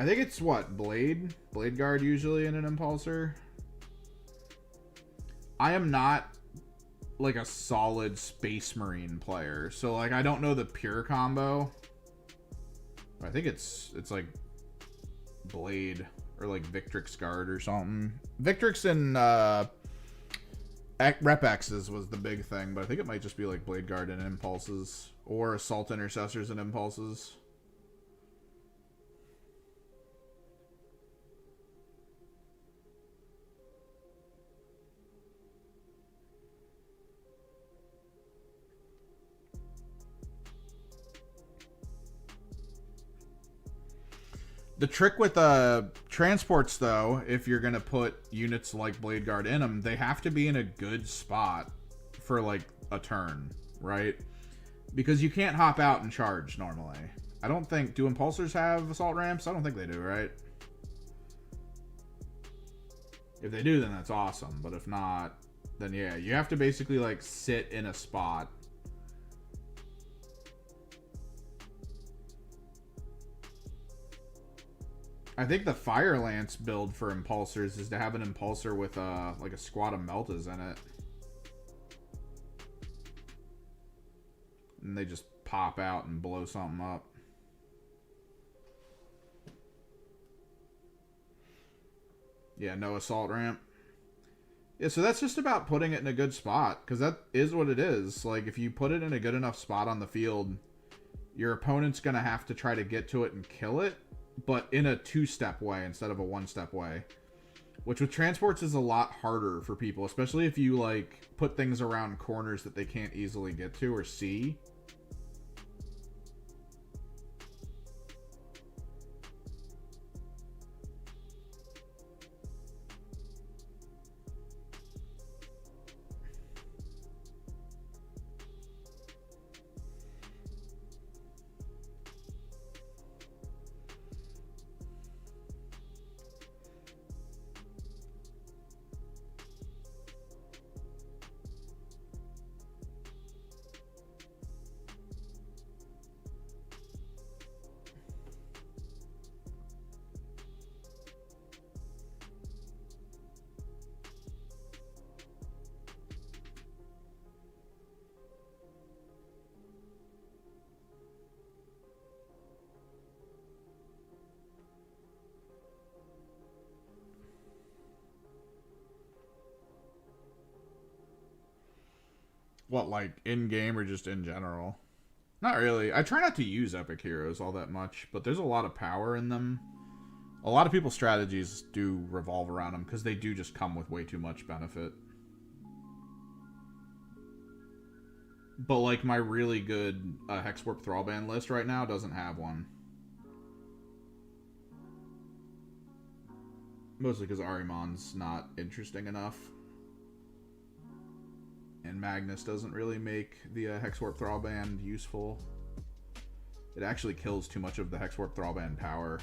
I think it's what? Blade Guard usually in an Impulsor. I am not like a solid Space Marine player, so like I don't know the pure combo. I think it's like Blade or like Victrix Guard or something. Victrix and Rep X's was the big thing, but I think it might just be like Blade Guard and Impulses or Assault Intercessors and Impulses. The trick with transports, though, if you're going to put units like Blade Guard in them, they have to be in a good spot for, like, a turn, right? Because you can't hop out and charge normally. I don't think... Do Impulsors have assault ramps? I don't think they do, right? If they do, then that's awesome. But if not, then yeah, you have to basically, like, sit in a spot. I think the Fire Lance build for Impulsors is to have an Impulsor with like a squad of Meltas in it. And they just pop out and blow something up. Yeah, no assault ramp. Yeah, so that's just about putting it in a good spot, because that is what it is. Like, if you put it in a good enough spot on the field, your opponent's going to have to try to get to it and kill it, but in a 2-step way instead of a 1-step way. Which with transports is a lot harder for people, especially if you, like, put things around corners that they can't easily get to or see. What, like, in-game or just in general? Not really. I try not to use Epic Heroes all that much, but there's a lot of power in them. A lot of people's strategies do revolve around them, because they do just come with way too much benefit. But, like, my really good Hexwarp Thrallband list right now doesn't have one. Mostly because Arimon's not interesting enough. And Magnus doesn't really make the Hexwarp Thrallband useful. It actually kills too much of the Hexwarp Thrallband power.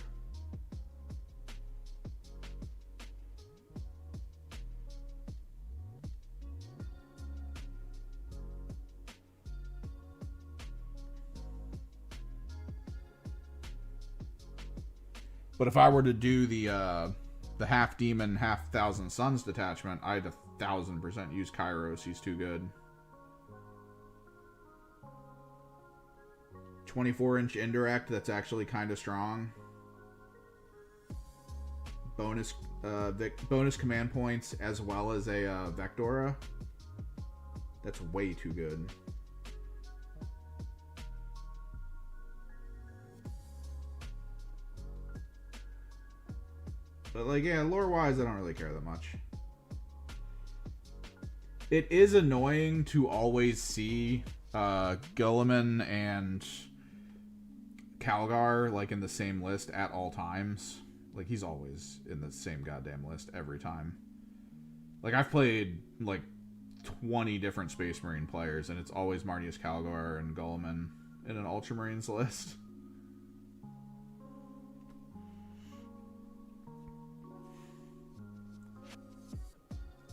But if I were to do the half demon, half Thousand Suns detachment, I'd 1000% use Kairos. He's too good. 24-inch indirect. That's actually kind of strong. Bonus command points as well as a Vectora. That's way too good. But, like, yeah, lore-wise, I don't really care that much. It is annoying to always see Guilliman and Calgar like in the same list at all times. Like he's always in the same goddamn list every time. Like I've played like 20 different Space Marine players, and it's always Marneus Calgar and Guilliman in an Ultramarines list.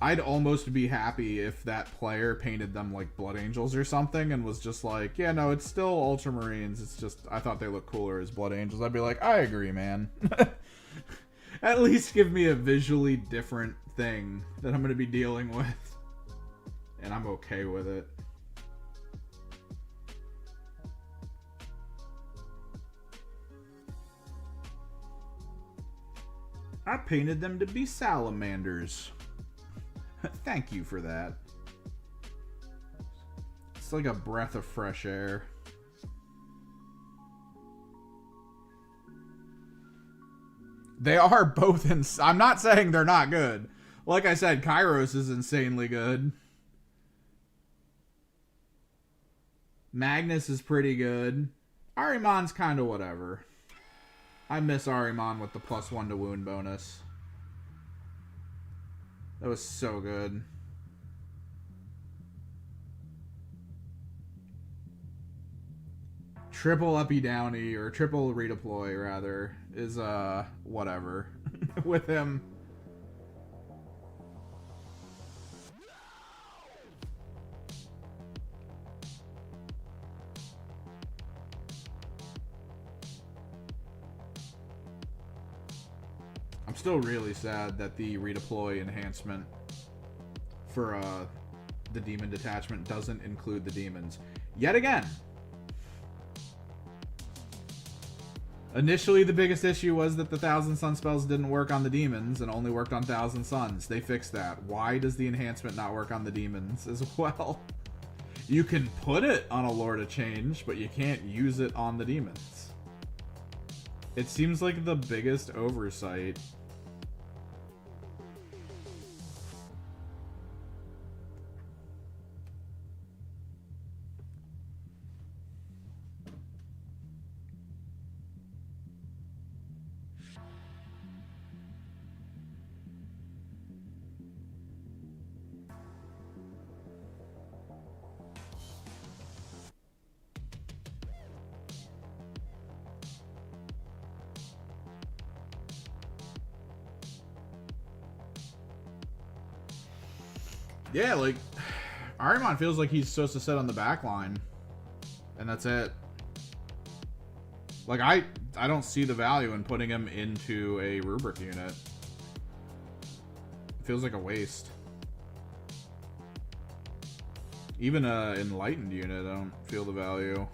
I'd almost be happy if that player painted them like Blood Angels or something and was just like, yeah, no, it's still Ultramarines. It's just, I thought they looked cooler as Blood Angels. I'd be like, I agree, man. At least give me a visually different thing that I'm going to be dealing with. And I'm okay with it. I painted them to be salamanders. Thank you for that. It's like a breath of fresh air. They are both I'm not saying they're not good. Like I said, Kairos is insanely good. Magnus is pretty good. Ahriman's kind of whatever. I miss Ahriman with the +1 to wound bonus. That was so good. Triple uppy downy, or triple redeploy rather, is whatever with him. I'm still really sad that the redeploy enhancement for the demon detachment doesn't include the demons. Yet again. Initially, the biggest issue was that the Thousand Sun spells didn't work on the demons and only worked on Thousand Suns. They fixed that. Why does the enhancement not work on the demons as well? You can put it on a Lord of Change, but you can't use it on the demons. It seems like the biggest oversight. Yeah, like, Ahriman feels like he's supposed to sit on the back line. And that's it. Like, I don't see the value in putting him into a Rubric unit. It feels like a waste. Even a Enlightened unit, I don't feel the value.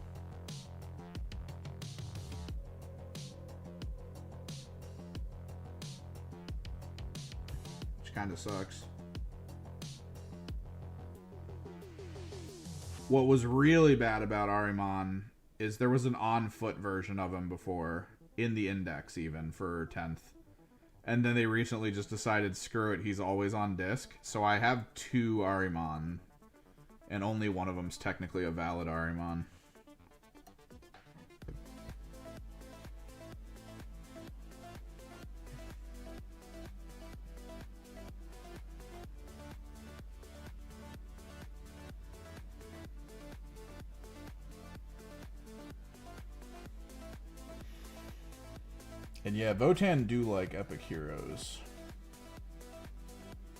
Which kind of sucks. What was really bad about Ahriman is there was an on-foot version of him before, in the index even, for 10th. And then they recently just decided, screw it, he's always on disc. So I have 2 Ahriman, and only one of them's technically a valid Ahriman. And yeah, Votann do like epic heroes.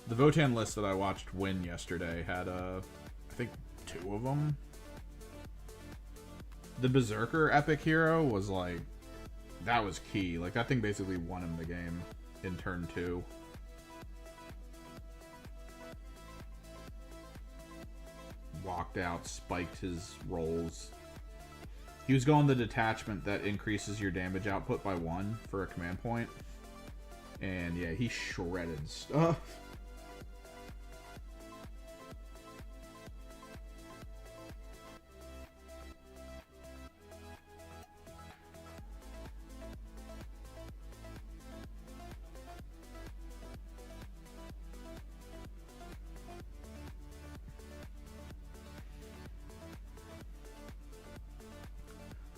The Votann list that I watched win yesterday had, I think 2 of them. The Berserker epic hero was like, that was key. Like, that thing basically won him the game in turn 2. Walked out, spiked his rolls. He was going the detachment that increases your damage output by 1 for a command point. And yeah, he shredded stuff.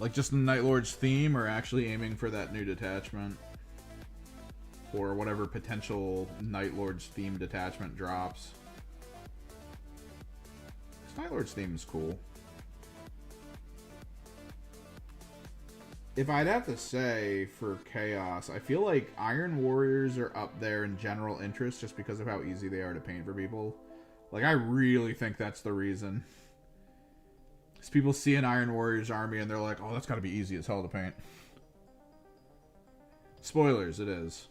Like just the Night Lord's theme, or actually aiming for that new detachment? Or whatever potential Night Lord's theme detachment drops. This Night Lord's theme is cool. If I'd have to say for Chaos, I feel like Iron Warriors are up there in general interest just because of how easy they are to paint for people. Like, I really think that's the reason. Because people see an Iron Warriors army and they're like, oh, that's gotta be easy as hell to paint. Spoilers, it is.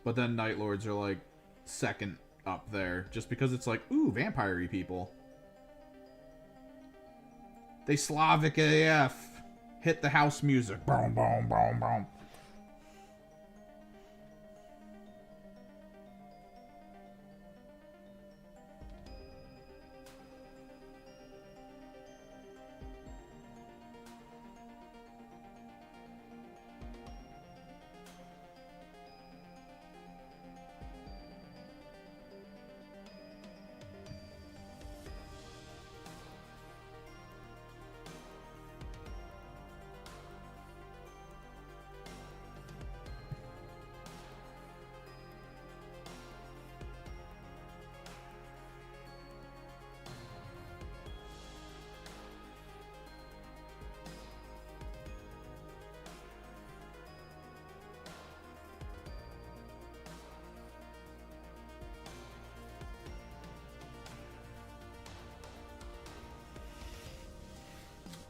But then Night Lords are like second up there just because it's like, ooh, vampire-y people. They Slavic AF. Hit the house music. Boom, boom, boom, boom.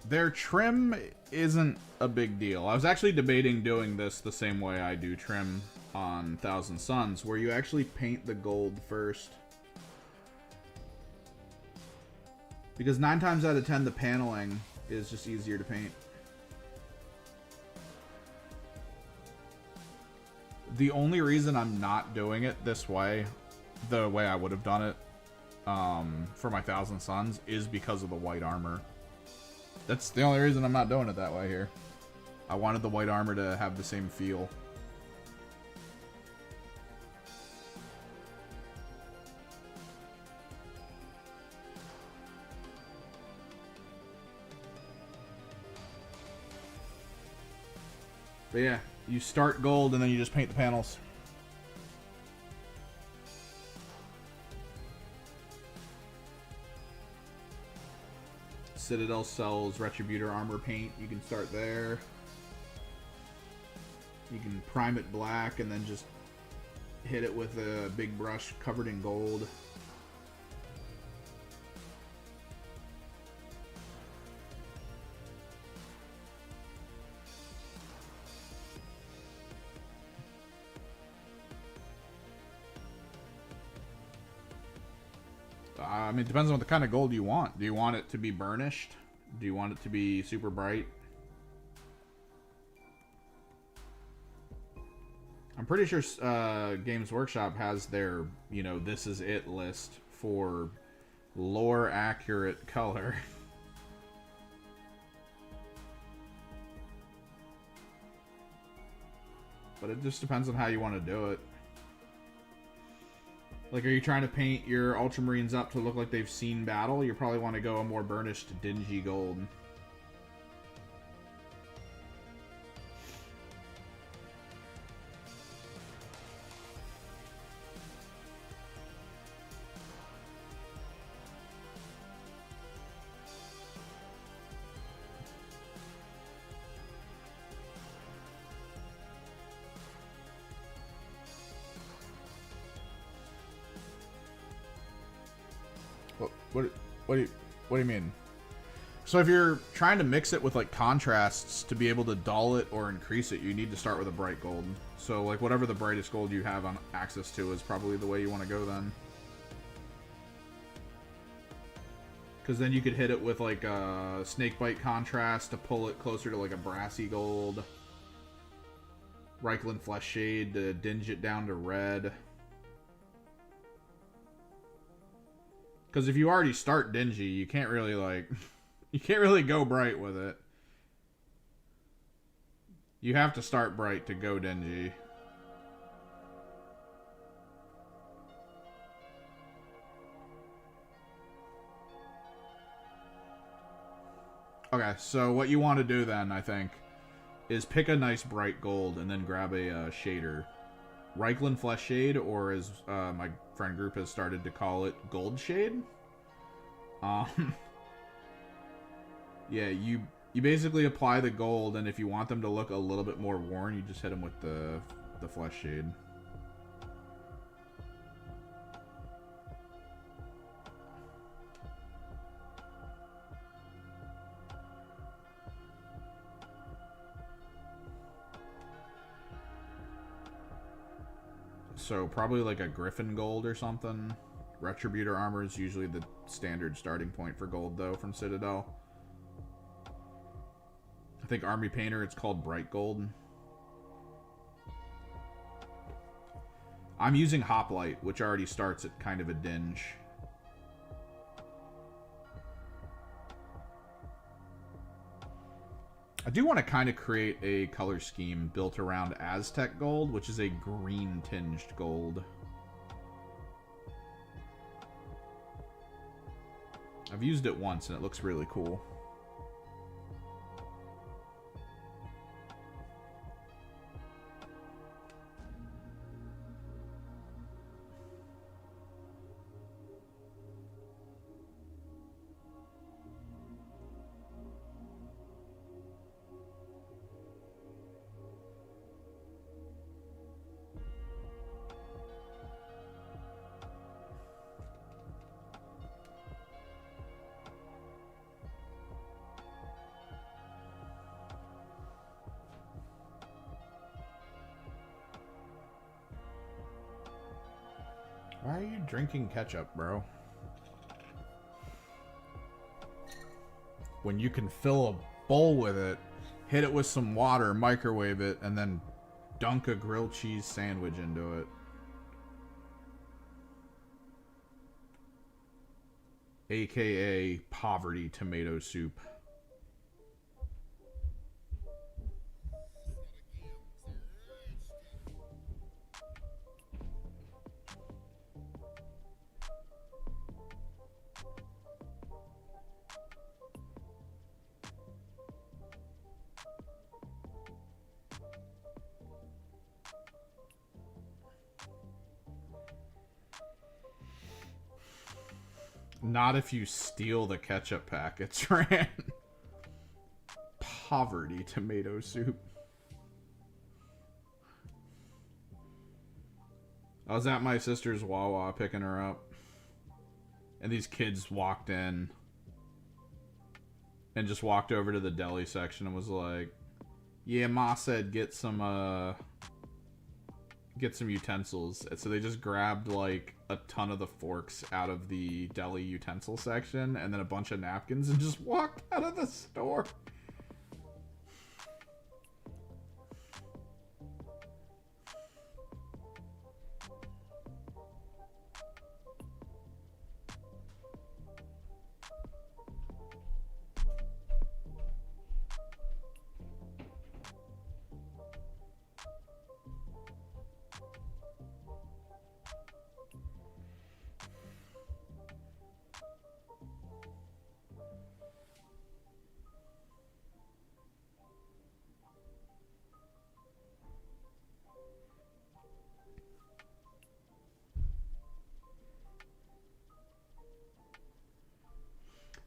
Their trim isn't a big deal. I was actually debating doing this the same way I do trim on Thousand Suns, where you actually paint the gold first. Because 9 times out of 10, the paneling is just easier to paint. The only reason I'm not doing it this way, the way I would have done it for my Thousand Suns, is because of the white armor. That's the only reason I'm not doing it that way here. I wanted the white armor to have the same feel. But yeah, you start gold and then you just paint the panels. Citadel sells Retributor armor paint. You can start there. You can prime it black and then just hit it with a big brush covered in gold. I mean, it depends on what the kind of gold you want. Do you want it to be burnished? Do you want it to be super bright? I'm pretty sure Games Workshop has their, you know, this is it list for lore accurate color. But it just depends on how you want to do it. Like, are you trying to paint your Ultramarines up to look like they've seen battle? You probably want to go a more burnished, dingy gold. What do you mean? So if you're trying to mix it with like contrasts to be able to dull it or increase it, you need to start with a bright gold. So like whatever the brightest gold you have on access to is probably the way you want to go then. Because then you could hit it with like a snakebite contrast to pull it closer to like a brassy gold. Reikland Flesh Shade to dinge it down to red. Because if you already start dingy, you can't really like, you can't really go bright with it. You have to start bright to go dingy. Okay, so what you want to do then, I think, is pick a nice bright gold and then grab a shader. Reikland Flesh Shade, or as my friend group has started to call it, Gold Shade. Yeah, you basically apply the gold, and if you want them to look a little bit more worn, you just hit them with the Flesh Shade. So probably like a Griffin Gold or something. Retributor armor is usually the standard starting point for gold, though, from Citadel. I think Army Painter, it's called Bright Gold. I'm using Hoplite, which already starts at kind of a dinge. I do want to kind of create a color scheme built around Aztec Gold, which is a green tinged gold. I've used it once and it looks really cool. Why are you drinking ketchup, bro? When you can fill a bowl with it, hit it with some water, microwave it, and then dunk a grilled cheese sandwich into it. AKA poverty tomato soup. Not if you steal the ketchup packets, Rand. Poverty tomato soup. I was at my sister's Wawa picking her up, and these kids walked in and just walked over to the deli section and was like, yeah, Ma said get some utensils. And so they just grabbed like a ton of the forks out of the deli utensil section and then a bunch of napkins and just walked out of the store.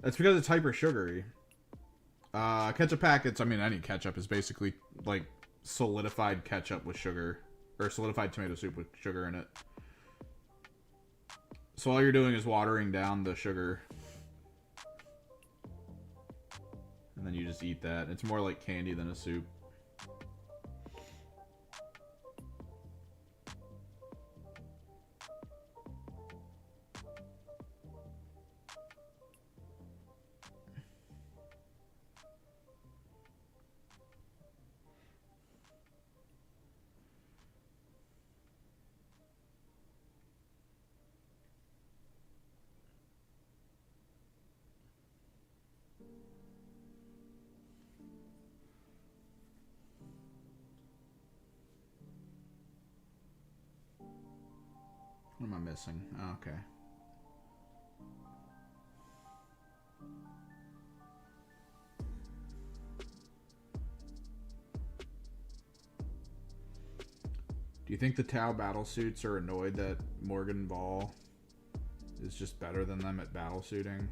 That's because it's hyper sugary. Ketchup packets, I mean, any ketchup is basically like solidified ketchup with sugar, or solidified tomato soup with sugar in it. So all you're doing is watering down the sugar, and then you just eat that. It's more like candy than a soup. What am I missing? Oh, okay. Do you think the Tau battlesuits are annoyed that Morgan Ball is just better than them at battlesuiting?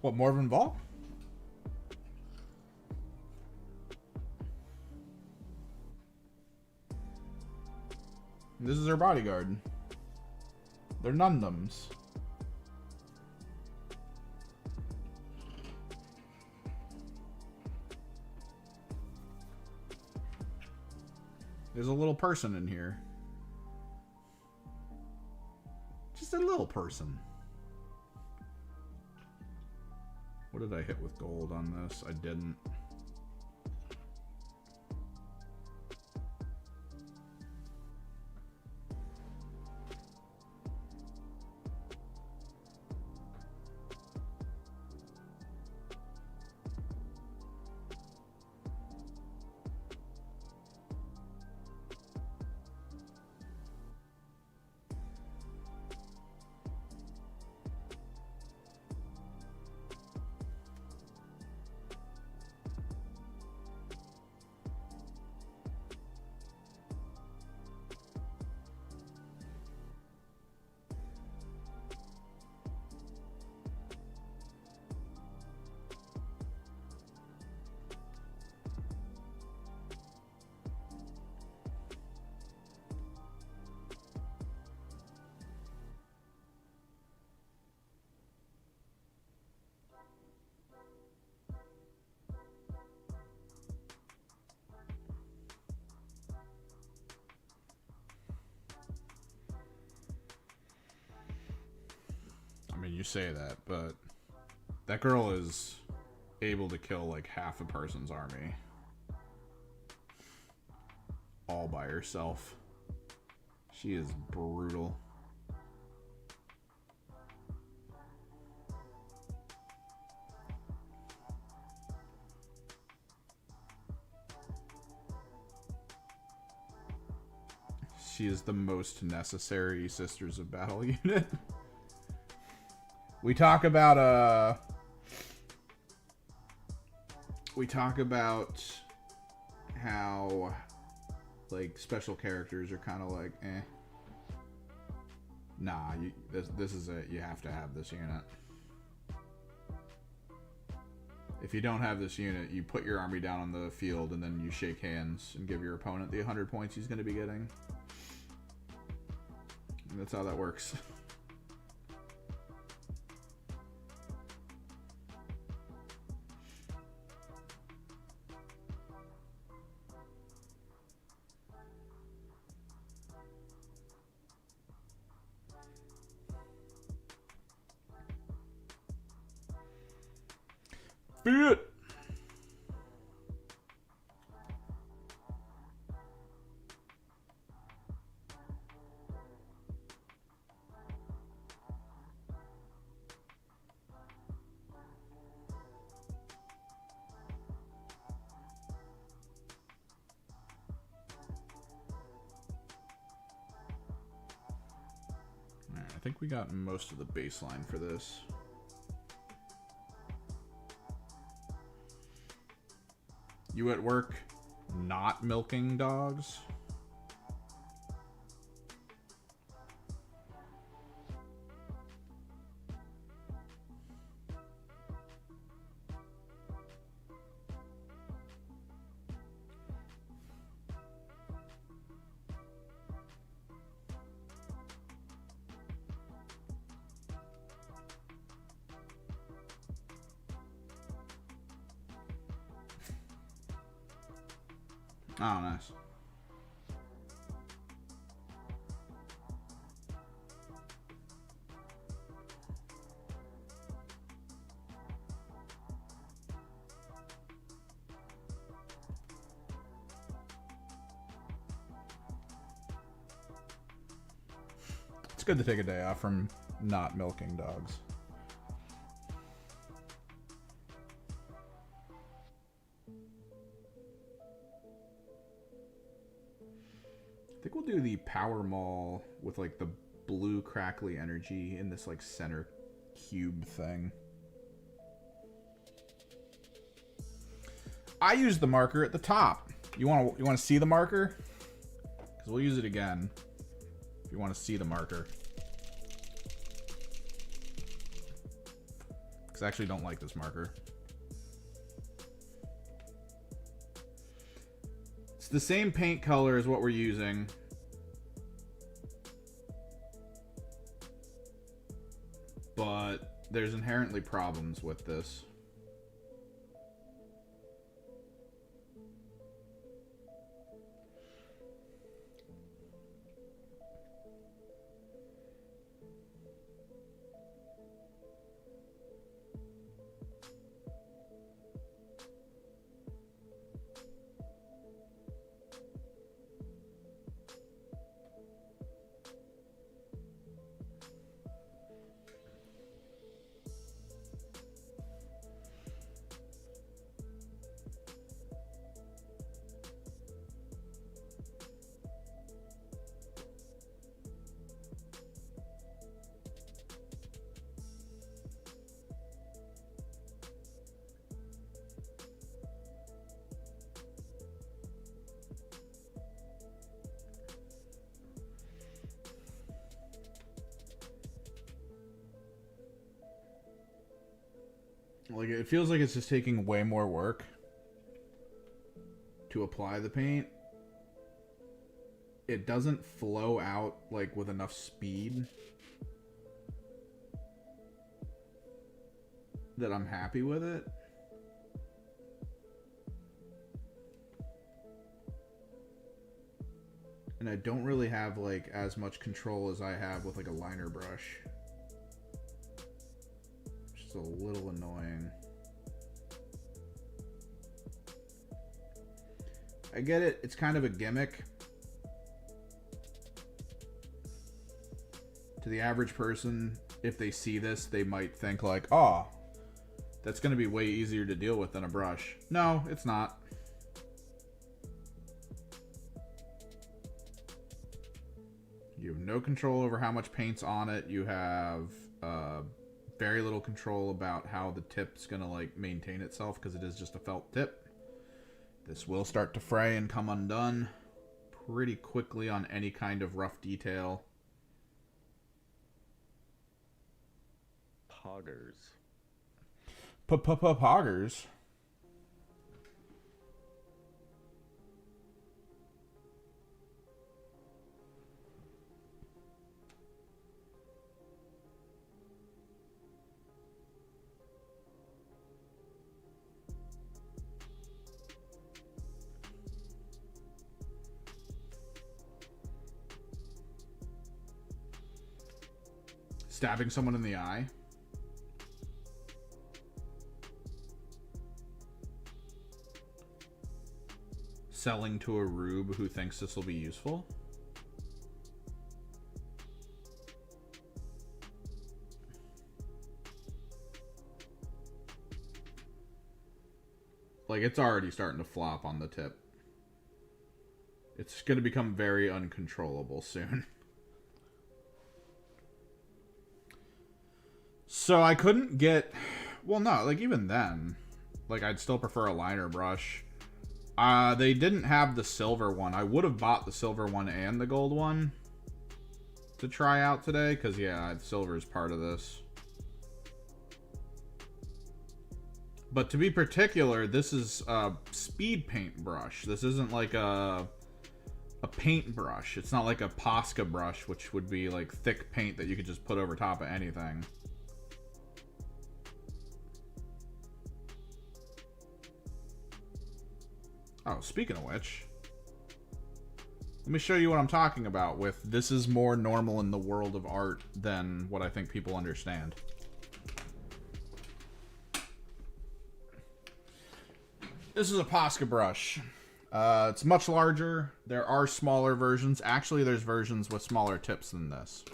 What, Morgan Ball? This is her bodyguard. They're Nundums. There's a little person in here. Just a little person. What did I hit with gold on this? I didn't. I mean, you say that, but that girl is able to kill like half a person's army all by herself. She is brutal. She is the most necessary Sisters of Battle unit. We talk about how like special characters are kind of like eh. Nah, this is it. You have to have this unit. If you don't have this unit, you put your army down on the field and then you shake hands and give your opponent the 100 points he's going to be getting. And that's how that works. Fit. I think we got most of the baseline for this. You at work not milking dogs? Oh, nice. It's good to take a day off from not milking dogs. I think we'll do the Power Mall with like the blue crackly energy in this like center cube thing. I use the marker at the top. You want to see the marker? Because we'll use it again. If you want to see the marker. Because I actually don't like this marker. It's the same paint color as what we're using. But there's inherently problems with this. Like, it feels like it's just taking way more work to apply the paint. It doesn't flow out, like, with enough speed that I'm happy with it. And I don't really have, like, as much control as I have with, like, a liner brush. A little annoying. I get it. It's kind of a gimmick. To the average person, if they see this, they might think like, oh, that's going to be way easier to deal with than a brush. No, it's not. You have no control over how much paint's on it. You have very little control about how the tip's gonna like maintain itself because it is just a felt tip. This will start to fray and come undone pretty quickly on any kind of rough detail. Poggers. Poggers? Stabbing someone in the eye. Selling to a rube who thinks this will be useful. Like, it's already starting to flop on the tip. It's going to become very uncontrollable soon. So I couldn't get... Well, no, like, even then, like, I'd still prefer a liner brush. They didn't have the silver one. I would have bought the silver one and the gold one to try out today, because, yeah, silver is part of this. But to be particular, this is a speed paint brush. This isn't like a paint brush. It's not like a Posca brush, which would be like thick paint that you could just put over top of anything. Oh, speaking of which, Let me show you what I'm talking about with this is more normal in the world of art than what I think people understand. This is a Posca brush. It's much larger. There are smaller versions. Actually, there's versions with smaller tips than this.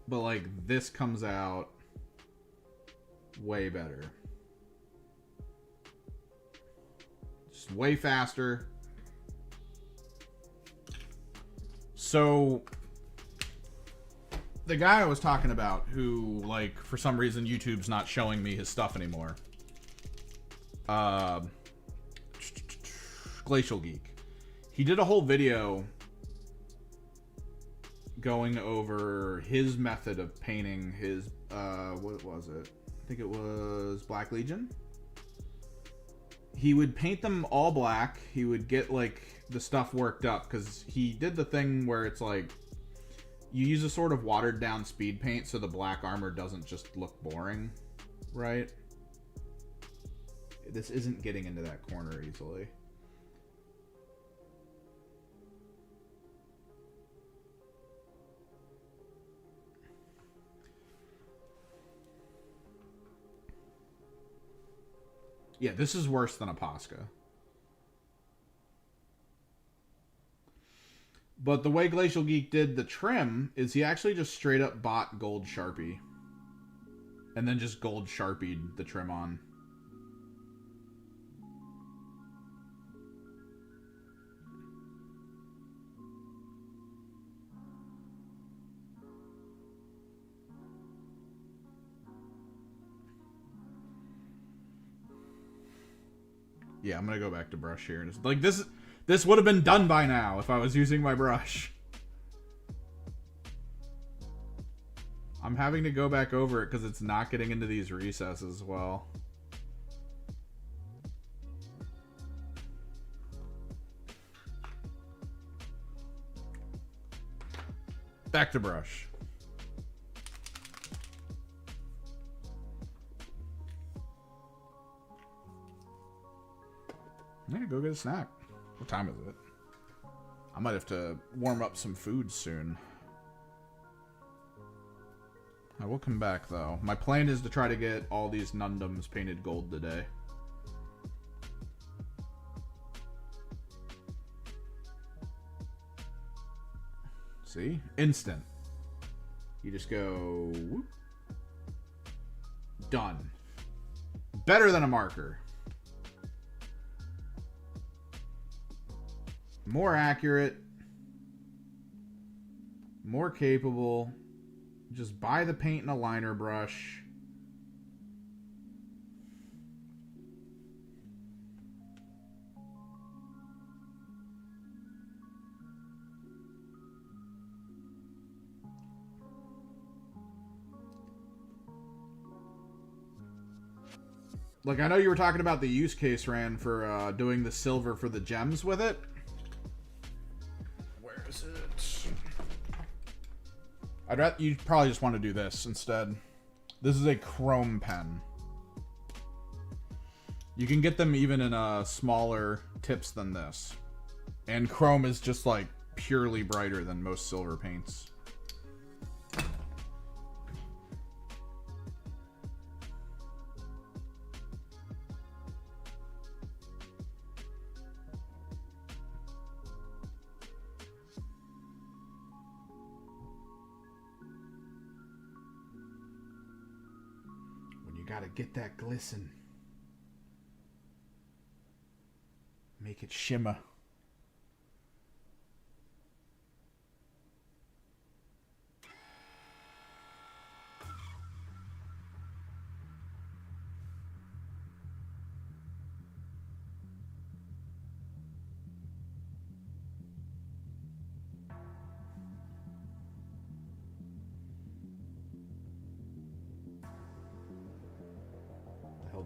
But like this comes out way better. Just way faster. So the guy I was talking about who, like, for some reason YouTube's not showing me his stuff anymore. Glacial Geek. He did a whole video going over his method of painting his, what was it? I think it was Black Legion. He would paint them all black. He would get, like, the stuff worked up, because he did the thing where it's, like, you use a sort of watered down speed paint so the black armor doesn't just look boring, right? This isn't getting into that corner easily. Yeah, this is worse than a Posca. But the way Glacial Geek did the trim is he actually just straight up bought gold Sharpie. And then just gold Sharpied the trim on. Yeah, I'm gonna go back to brush here. Just, like, this would have been done by now if I was using my brush. I'm having to go back over it because it's not getting into these recesses well. Back to brush. Yeah, go get a snack. What time is it? I might have to warm up some food soon. I will come back, though. My plan is to try to get all these Nundums painted gold today. See? Instant. You just go... whoop. Done. Better than a marker. More accurate. More capable. Just buy the paint and a liner brush. Like, I know you were talking about the use case, Ran, for doing the silver for the gems with it. Where is it? You'd probably just want to do this instead. This is a chrome pen. You can get them even in smaller tips than this. And chrome is just like purely brighter than most silver paints. Gotta get that glisten. Make it shimmer.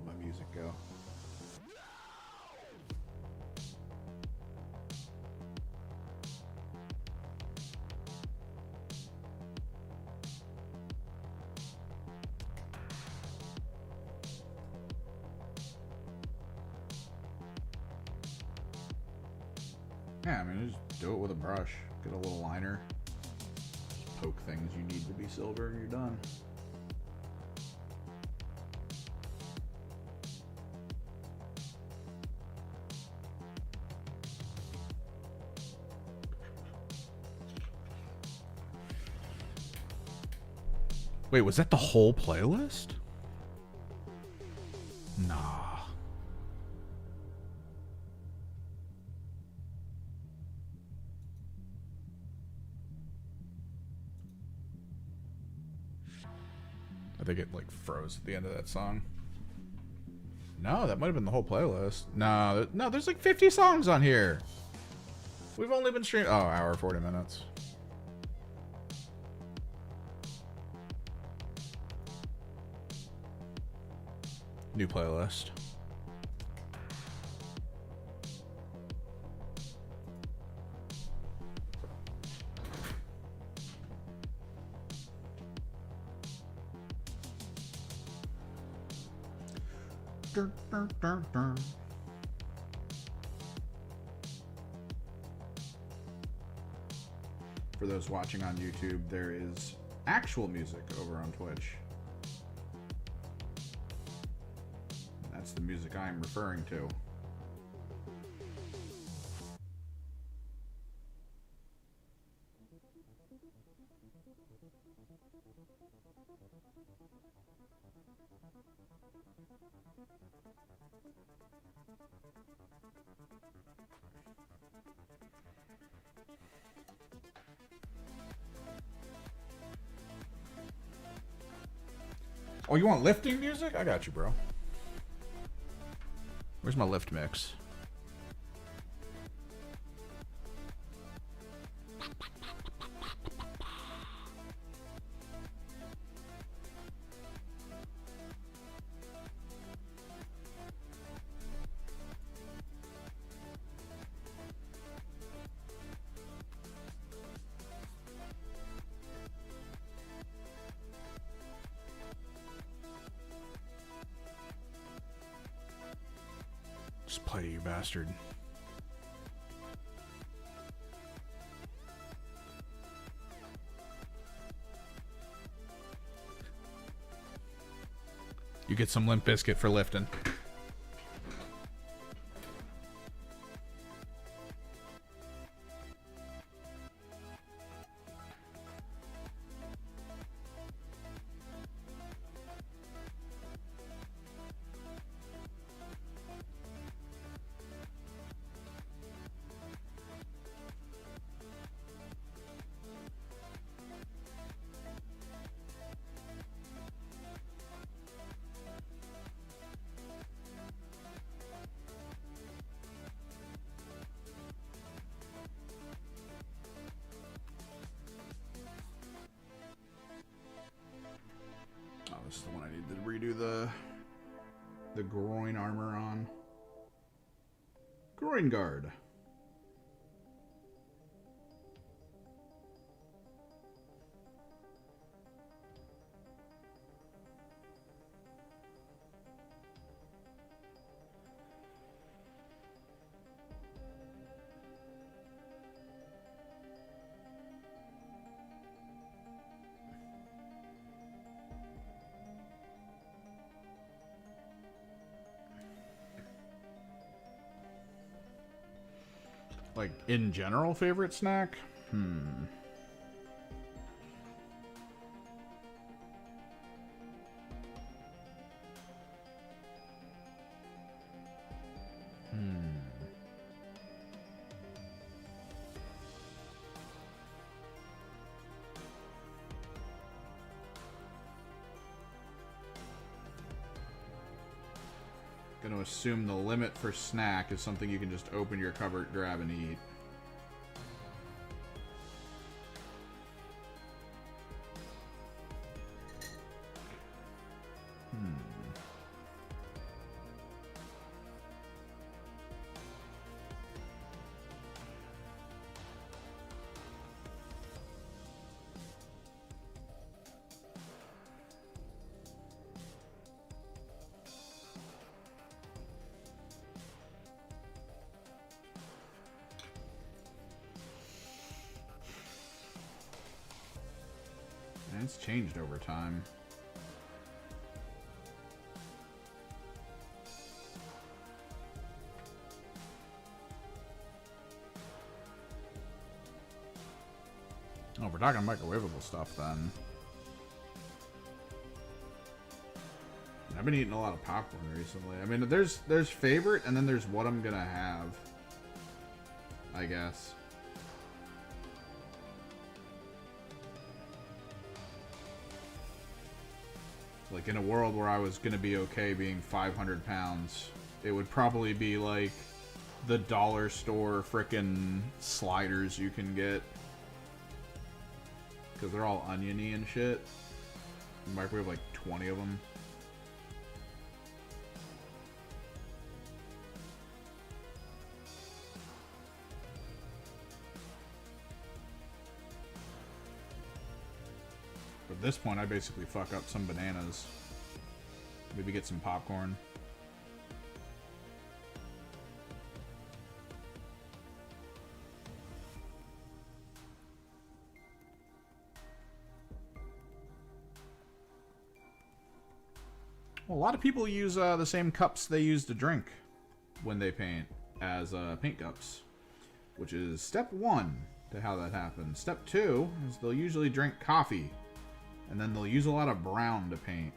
My music go. Yeah, I mean, just do it with a brush. Get a little liner. Just poke things you need to be silver and you're done. Wait, was that the whole playlist? Nah. I think it like froze at the end of that song. No, that might have been the whole playlist. No, there's like 50 songs on here. We've only been streaming. Oh, hour 40 minutes. New playlist. Dun, dun, dun, dun. For those watching on YouTube, there is actual music over on Twitch. That's the music I'm referring to. Oh, you want lifting music? I got you, bro. Where's my lift mix? Just play, you bastard. You get some Limp Bizkit for lifting. This is the one I need to redo the groin armor on. Groin guard. Like, in general, favorite snack? Gonna assume the limit for snack is something you can just open your cupboard, grab, and eat. it's changed over time. Oh, we're talking microwavable stuff then. I've been eating a lot of popcorn recently. I mean, there's favorite, and then there's what I'm gonna have, I guess. Like, in a world where I was gonna be okay being 500 pounds, it would probably be like the dollar store frickin' sliders you can get. Because they're all oniony and shit. You microwave like 20 of them. At this point, I basically fuck up some bananas. Maybe get some popcorn. Well, a lot of people use the same cups they use to drink when they paint as paint cups, which is step 1 to how that happens. Step 2 is they'll usually drink coffee, and then they'll use a lot of brown to paint.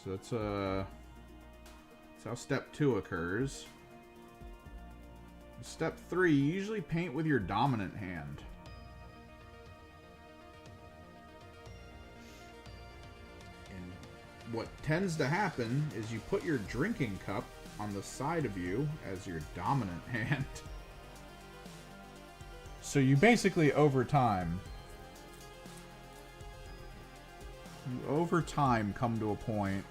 So that's how step 2 occurs. Step 3, you usually paint with your dominant hand. What tends to happen is you put your drinking cup on the side of you as your dominant hand. So you basically, over time, come to a point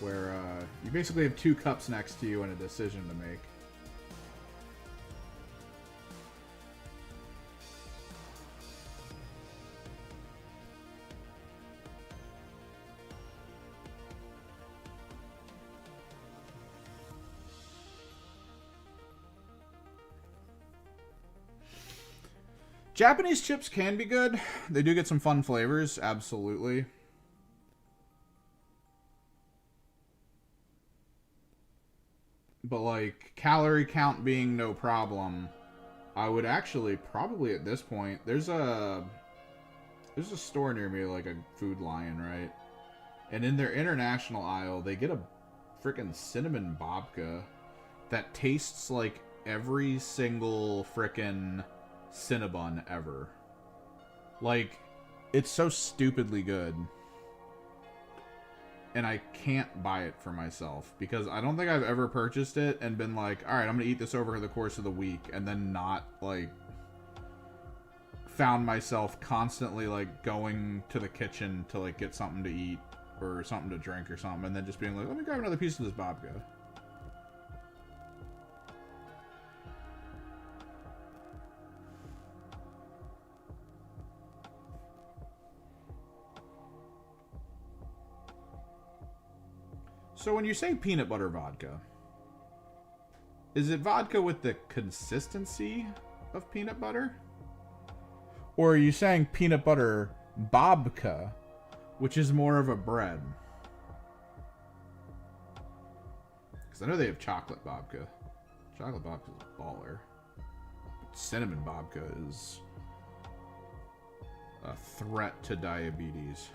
where you basically have 2 cups next to you and a decision to make. Japanese chips can be good. They do get some fun flavors, absolutely. But like, calorie count being no problem, I would actually probably at this point, there's a store near me, like a Food Lion, right? And in their international aisle, they get a freaking cinnamon babka that tastes like every single freaking Cinnabon ever. Like, it's so stupidly good. And I can't buy it for myself because I don't think I've ever purchased it and been like, alright, I'm gonna eat this over the course of the week, and then not, like, found myself constantly, like, going to the kitchen to, like, get something to eat or something to drink or something, and then just being like, let me grab another piece of this babka. So when you say peanut butter vodka, is it vodka with the consistency of peanut butter? Or are you saying peanut butter babka, which is more of a bread? Because I know they have chocolate babka. Chocolate babka is a baller. Cinnamon babka is a threat to diabetes.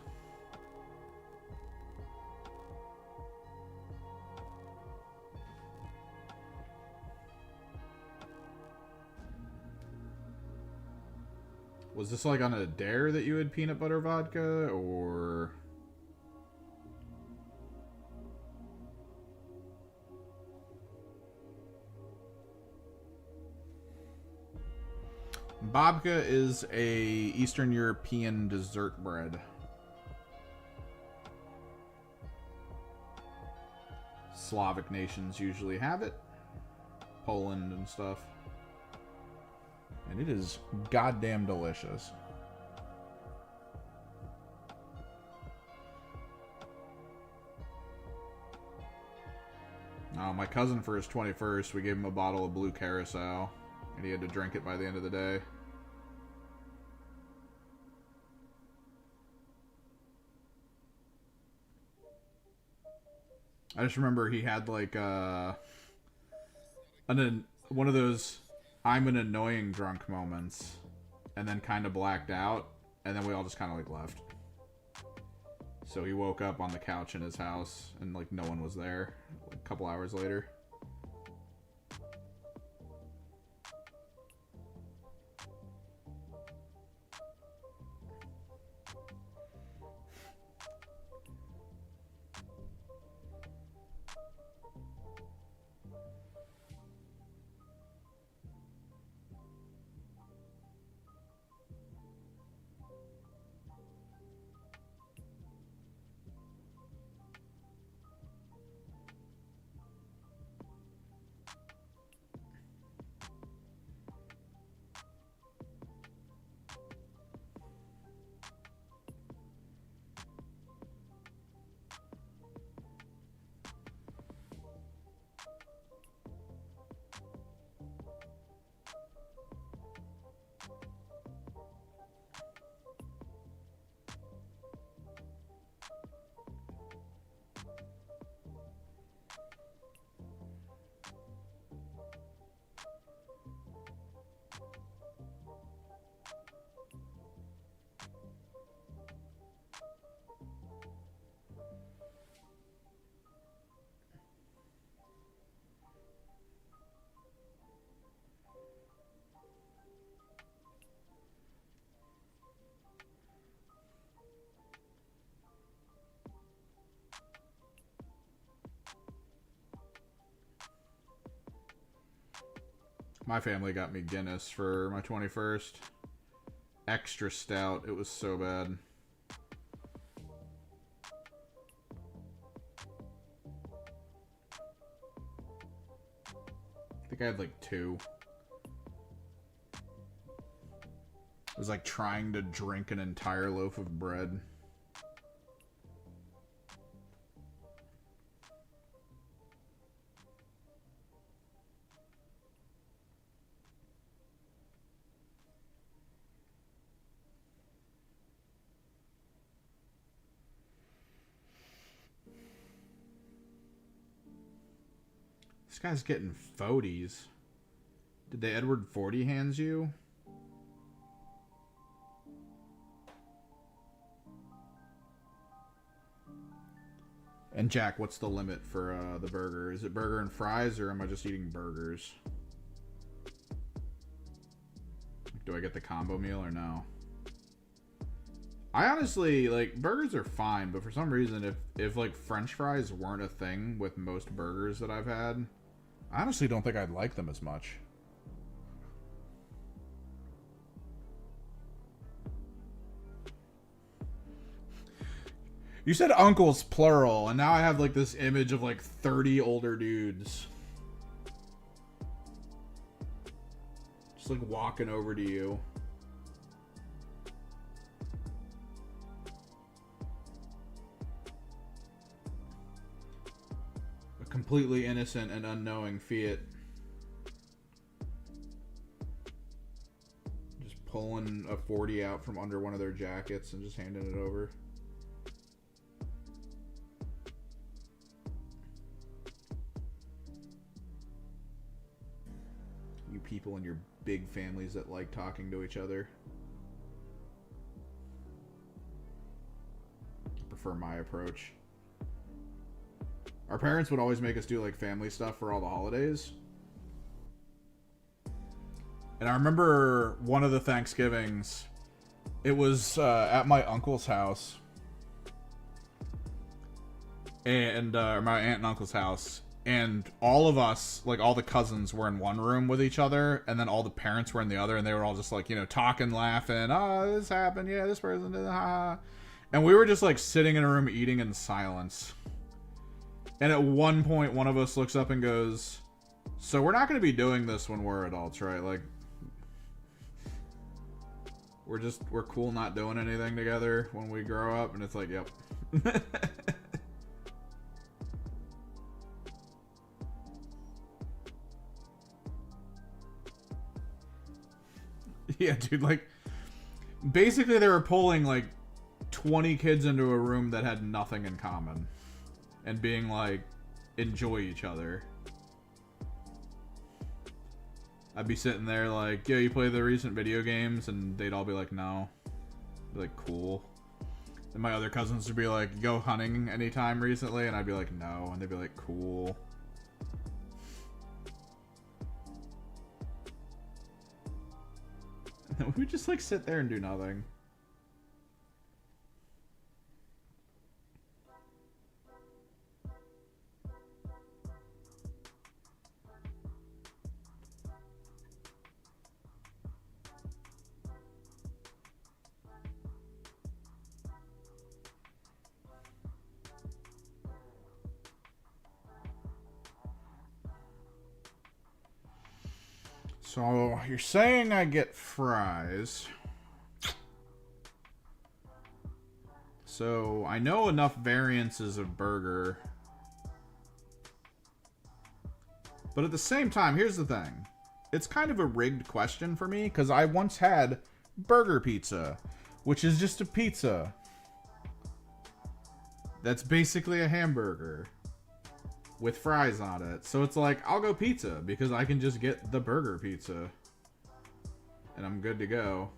Was this like on a dare that you had peanut butter vodka, or... Babka is a Eastern European dessert bread. Slavic nations usually have it. Poland and stuff. And it is goddamn delicious. My cousin for his 21st, we gave him a bottle of Blue Carousel, and he had to drink it by the end of the day. I just remember he had like one of those I'm an annoying drunk moments, and then kind of blacked out, and then we all just kind of like left. So he woke up on the couch in his house, and like no one was there. Like, a couple hours later. My family got me Guinness for my 21st. Extra stout. It was so bad. I think I had like 2. It was like trying to drink an entire loaf of bread. This guy's getting 40s. Did they Edward 40 hands you? And Jack, what's the limit for the burger? Is it burger and fries, or am I just eating burgers? Do I get the combo meal or no? I honestly, like, burgers are fine, but for some reason, if like French fries weren't a thing with most burgers that I've had, I honestly don't think I'd like them as much. You said uncles plural, and now I have like this image of like 30 older dudes. Just like walking over to you. A completely innocent and unknowing Fiat. Just pulling a 40 out from under one of their jackets and just handing it over. You people and your big families that like talking to each other. I prefer my approach. Our parents would always make us do like family stuff for all the holidays. And I remember one of the Thanksgivings, it was at my uncle's house. And my aunt and uncle's house. And all of us, like all the cousins, were in one room with each other, and then all the parents were in the other, and they were all just like, you know, talking, laughing. Oh, this happened. Yeah, this person did. Ha. And we were just like sitting in a room eating in silence. And at one point, one of us looks up and goes, "So we're not going to be doing this when we're adults, right? Like, we're cool not doing anything together when we grow up." And it's like, yep. Yeah, dude, like, basically they were pulling, like, 20 kids into a room that had nothing in common. And being like, enjoy each other. I'd be sitting there like, yo, you play the recent video games? And they'd all be like, no. I'd be like, cool. And my other cousins would be like, you go hunting anytime recently? And I'd be like, no. And they'd be like, cool. And then we would just like sit there and do nothing. So, you're saying I get fries. So, I know enough variances of burger. But at the same time, here's the thing. It's kind of a rigged question for me, because I once had burger pizza, which is just a pizza. That's basically a hamburger with fries on it. So it's like, I'll go pizza because I can just get the burger pizza and I'm good to go.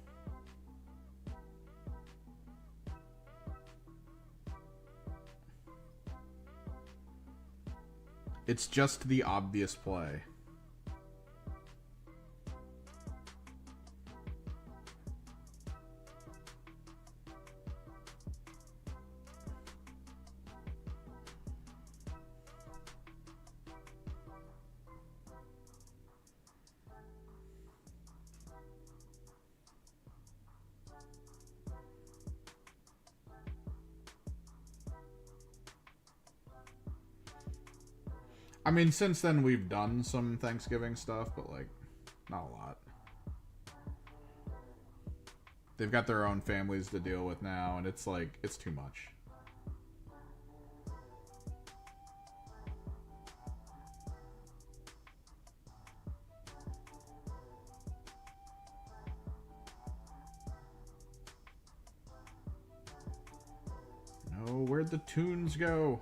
It's just the obvious play. I mean, since then we've done some Thanksgiving stuff, but like, not a lot. They've got their own families to deal with now, and it's like, it's too much. No, where'd the tunes go?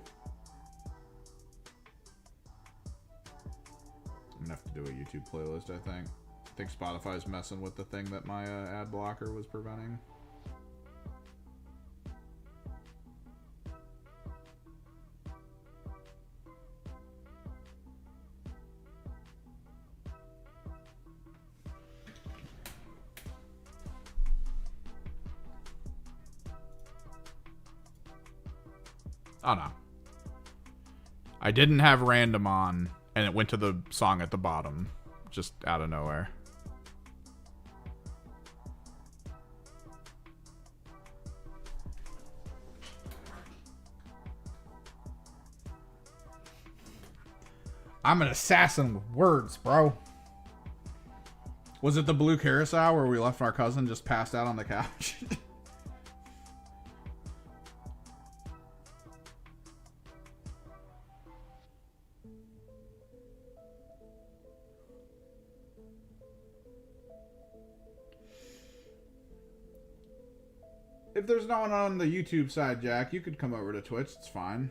I'm gonna have to do a YouTube playlist, I think. I think Spotify's messing with the thing that my ad blocker was preventing. Oh no. I didn't have random on, and it went to the song at the bottom, just out of nowhere. I'm an assassin with words, bro. Was it the blue carousel where we left our cousin just passed out on the couch? If there's no one on the YouTube side, Jack, you could come over to Twitch. It's fine.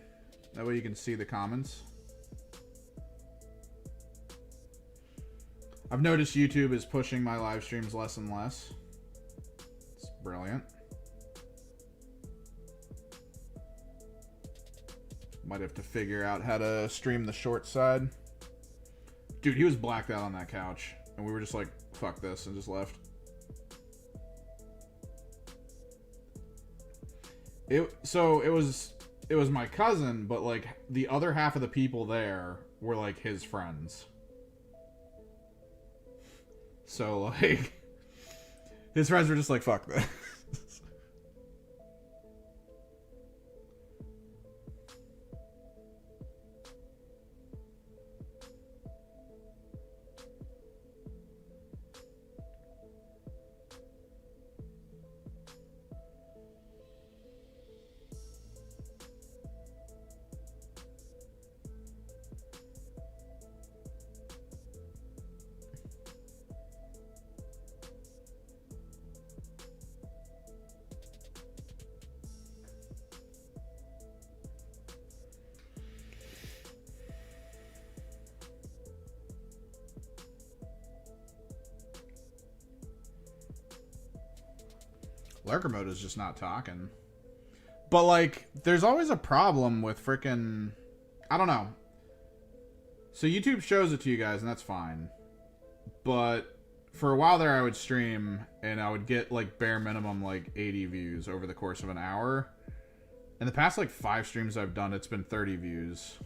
That way you can see the comments. I've noticed YouTube is pushing my live streams less and less. It's brilliant. Might have to figure out how to stream the short side. Dude, he was blacked out on that couch. And we were just like, fuck this, and just left. So it was my cousin, but like the other half of the people there were like his friends. So like his friends were just like, fuck this. Lurker mode is just not talking. But, like, there's always a problem with frickin'... I don't know. So YouTube shows it to you guys, and that's fine. But for a while there, I would stream, and I would get, like, bare minimum, like, 80 views over the course of an hour. In the past, like, 5 streams I've done, it's been 30 views.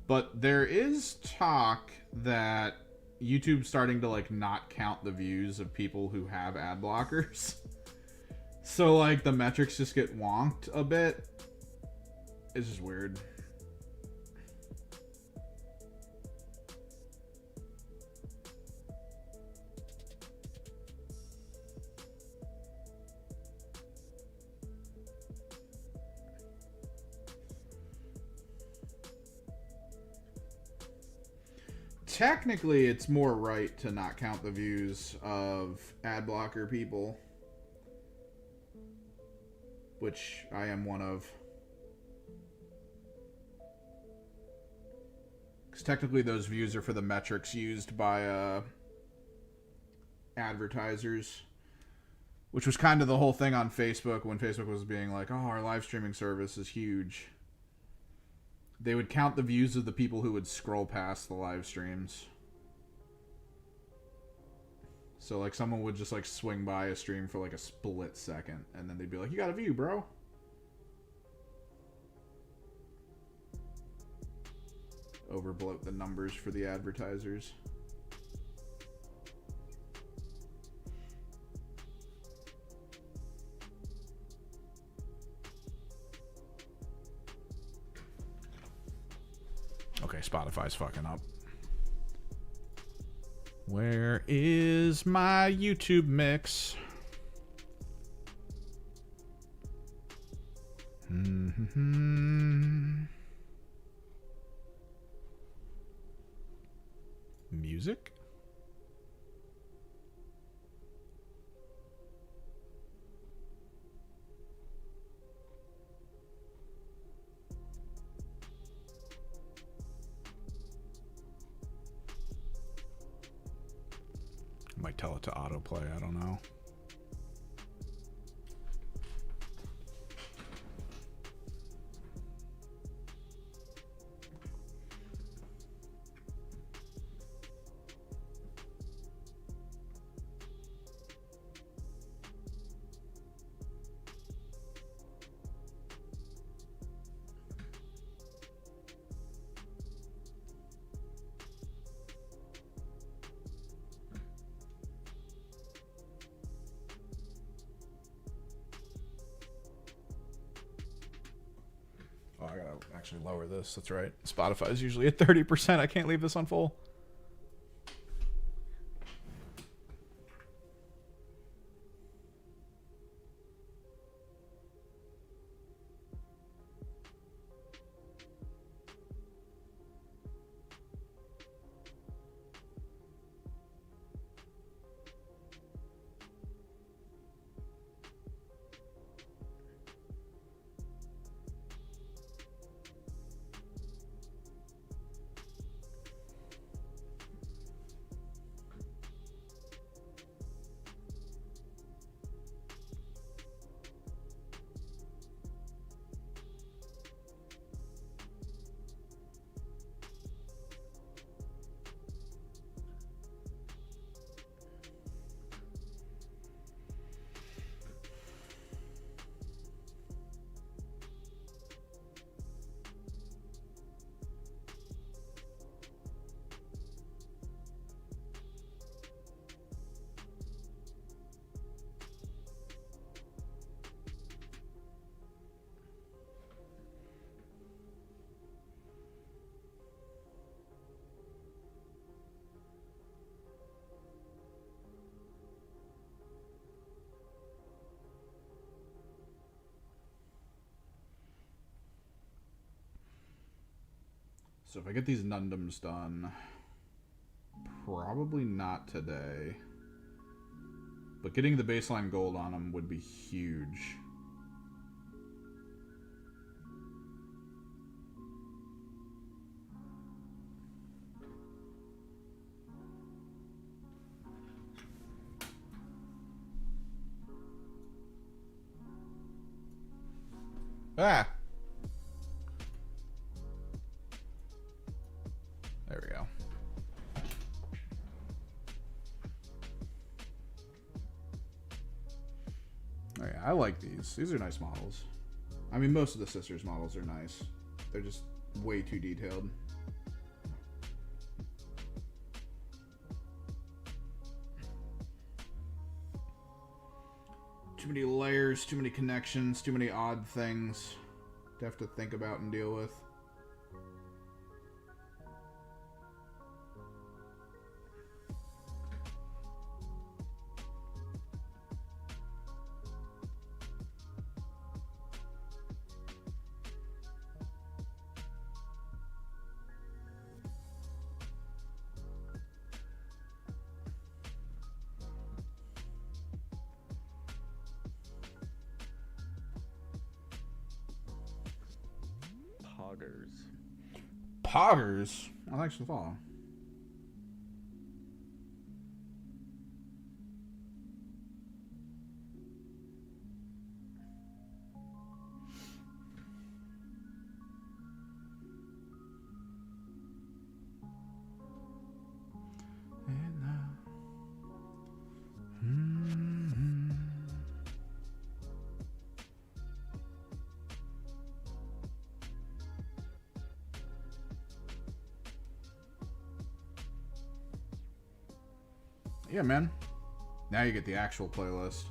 But there is talk that YouTube's starting to, like, not count the views of people who have ad blockers. So, like, the metrics just get wonked a bit. It's just weird. Technically, it's more right to not count the views of ad blocker people, which I am one of. Because technically those views are for the metrics used by advertisers, which was kind of the whole thing on Facebook when Facebook was being like, oh, our live streaming service is huge. They would count the views of the people who would scroll past the live streams. So, like, someone would just, like, swing by a stream for, like, a split second. And then they'd be like, you got a view, bro. Overbloat the numbers for the advertisers. Okay, Spotify's fucking up. Where is my YouTube mix? Music? Might tell it to autoplay, I don't know. Oh, I gotta actually lower this. That's right. Spotify is usually at 30%. I can't leave this on full. So if I get these Nundums done, probably not today. But getting the baseline gold on them would be huge. Ah! There we go. Oh yeah, I like these. These are nice models. I mean, most of the Sisters models are nice. They're just way too detailed. Too many layers, too many connections, too many odd things to have to think about and deal with. Poggers? Oh, thanks for the follow. Yeah, man. Now you get the actual playlist.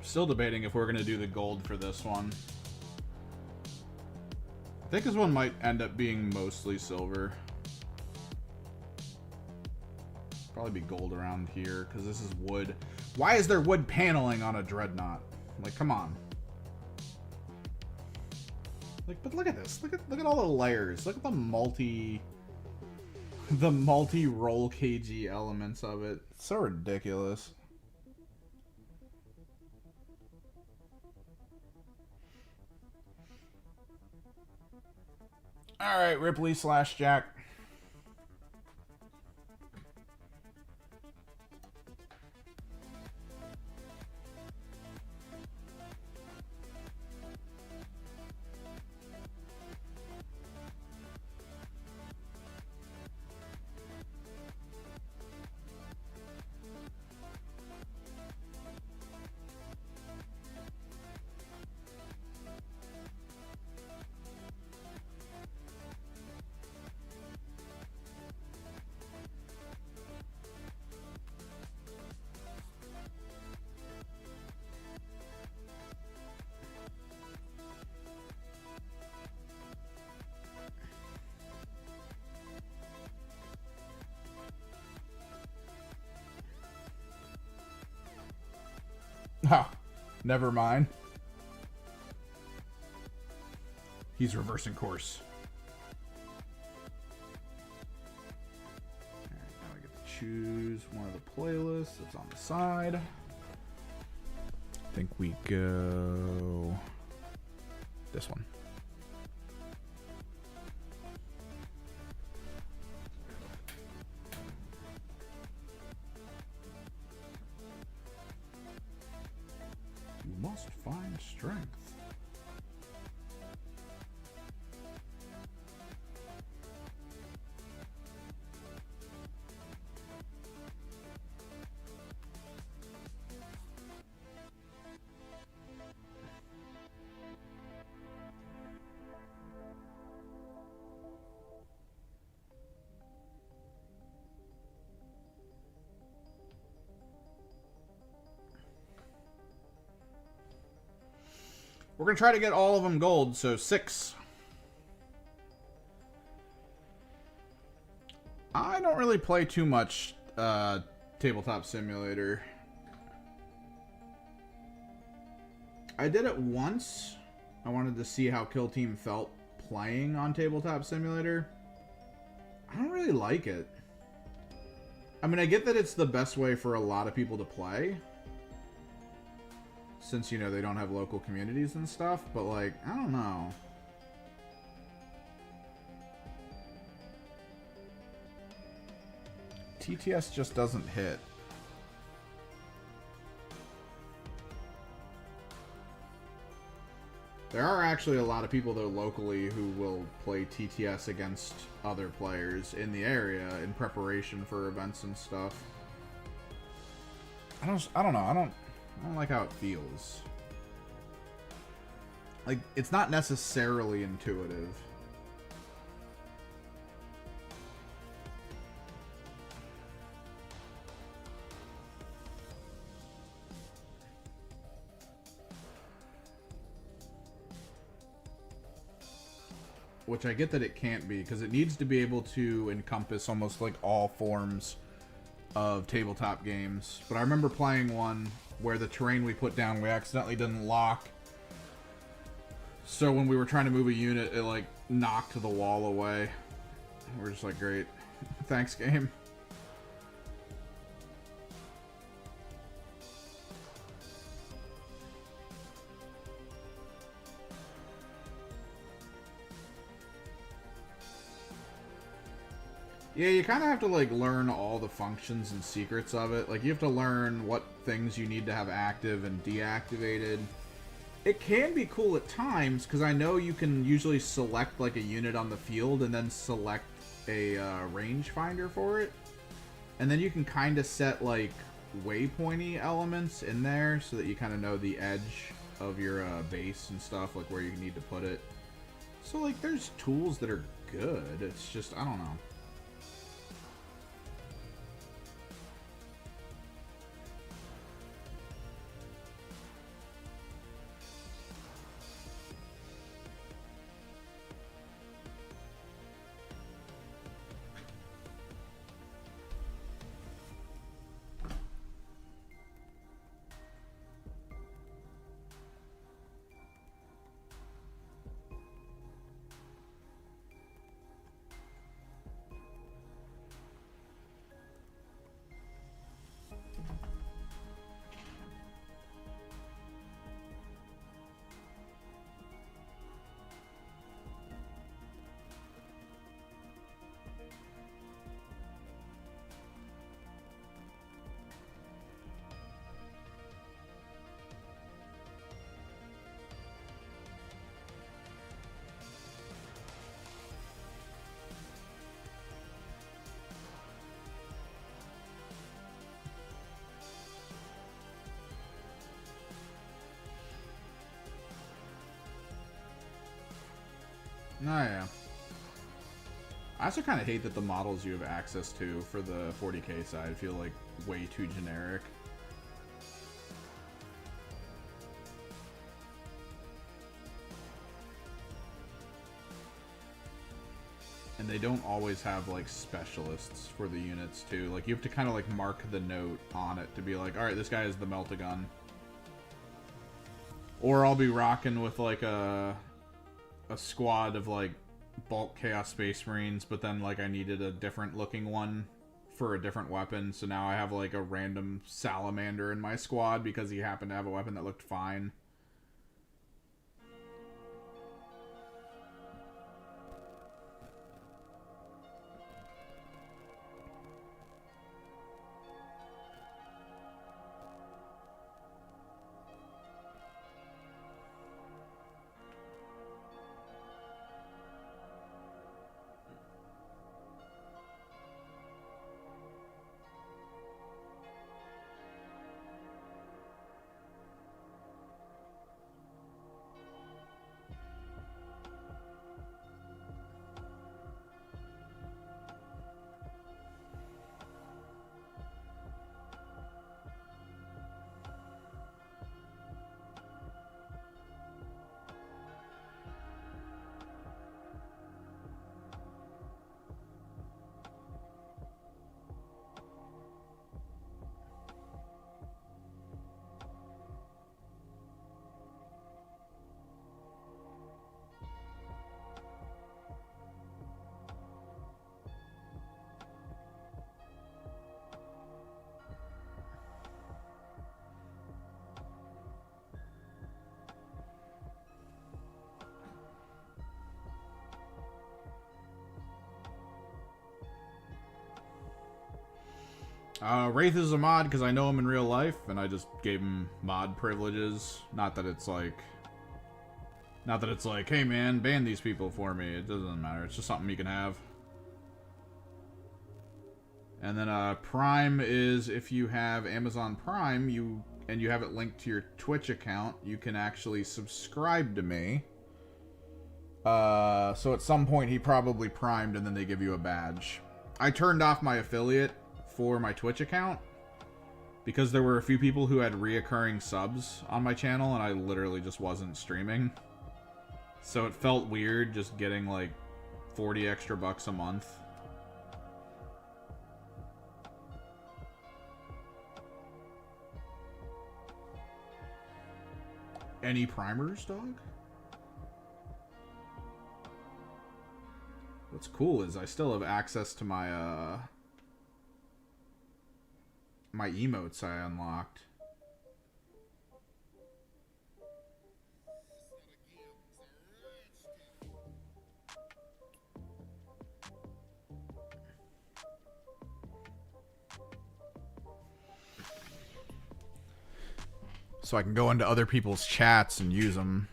Still debating if we're going to do the gold for this one. I think this one might end up being mostly silver. Probably be gold around here, because this is wood. Why is there wood paneling on a Dreadnought? Like, come on. Like, but look at this. Look at all the layers. Look at the multi-roll KG elements of it. It's so ridiculous. Alright, Ripley / Jack. Oh, never mind. He's reversing course. Alright, now I get to choose one of the playlists that's on the side. I think we go this one. You must find strength. We're going to try to get all of them gold, so 6. I don't really play too much Tabletop Simulator. I did it once. I wanted to see how Kill Team felt playing on Tabletop Simulator. I don't really like it. I mean, I get that it's the best way for a lot of people to play, since, you know, they don't have local communities and stuff, but, like, I don't know. TTS just doesn't hit. There are actually a lot of people, though, locally who will play TTS against other players in the area in preparation for events and stuff. I don't know. I don't like how it feels. Like, it's not necessarily intuitive. Which I get that it can't be, because it needs to be able to encompass almost like all forms of tabletop games. But I remember playing one where the terrain we put down, we accidentally didn't lock. So when we were trying to move a unit, it like knocked the wall away. We're just like, great. Thanks, game. Yeah, you kind of have to, like, learn all the functions and secrets of it. Like, you have to learn what things you need to have active and deactivated. It can be cool at times, because I know you can usually select, like, a unit on the field and then select a rangefinder for it. And then you can kind of set, like, waypointy elements in there so that you kind of know the edge of your base and stuff, like where you need to put it. So, like, there's tools that are good. It's just, I don't know. Oh, yeah. I also kind of hate that the models you have access to for the 40k side feel like way too generic. And they don't always have, like, specialists for the units, too. Like, you have to kind of, like, mark the note on it to be like, alright, this guy is the Meltagun. Or I'll be rocking with like a squad of like bulk Chaos Space Marines, but then like I needed a different looking one for a different weapon, so now I have like a random Salamander in my squad because he happened to have a weapon that looked fine. Wraith is a mod because I know him in real life, and I just gave him mod privileges. Not that it's like, hey man, ban these people for me. It doesn't matter. It's just something you can have. And then Prime is if you have Amazon Prime, you have it linked to your Twitch account, you can actually subscribe to me. So at some point he probably primed, and then they give you a badge. I turned off my affiliate for my Twitch account because there were a few people who had reoccurring subs on my channel, and I literally just wasn't streaming. So it felt weird just getting like 40 extra bucks a month. Any primers, dog? What's cool is I still have access to my my emotes I unlocked. So I can go into other people's chats and use them.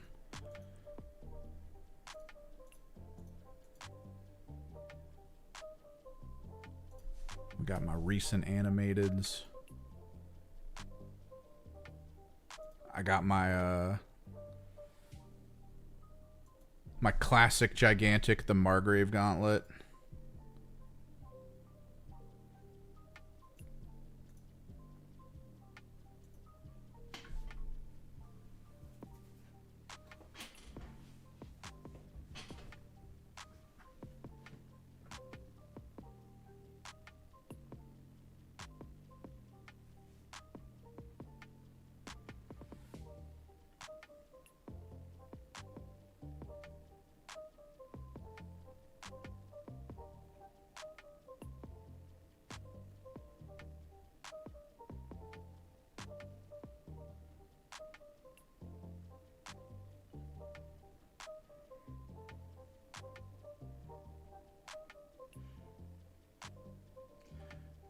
We got my recent animateds. I got my my classic gigantic, the Margrave Gauntlet.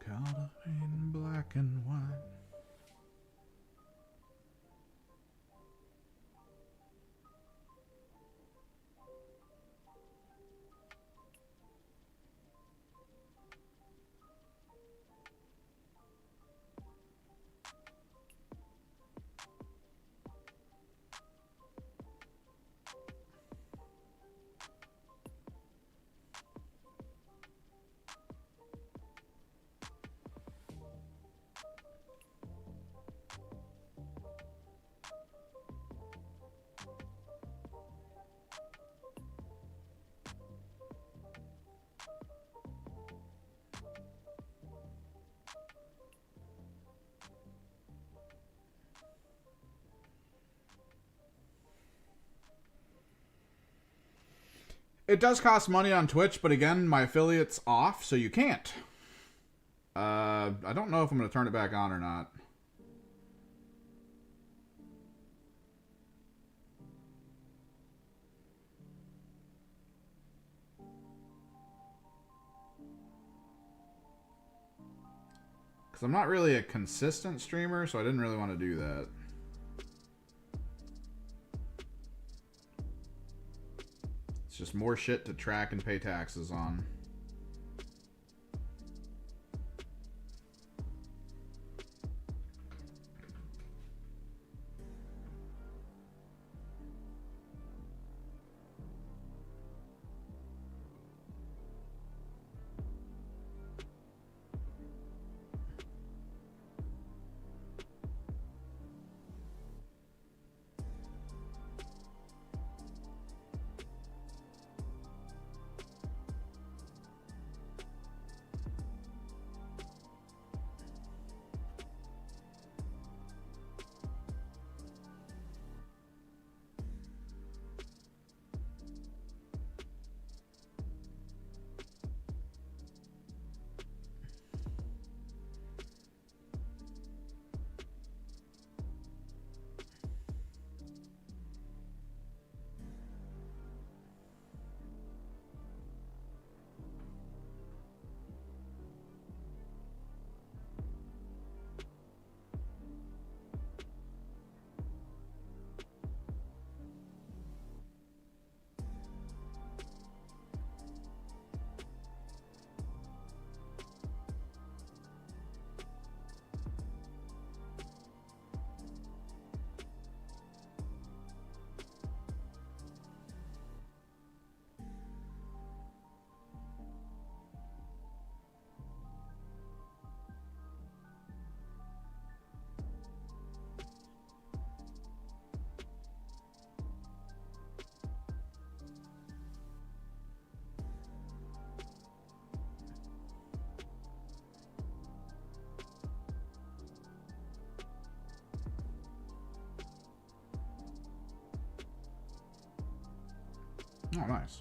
Caught up in black and white. It does cost money on Twitch, but again, my affiliate's off, so you can't. I don't know if I'm going to turn it back on or not. Because I'm not really a consistent streamer, so I didn't really want to do that. It's just more shit to track and pay taxes on. Oh, nice.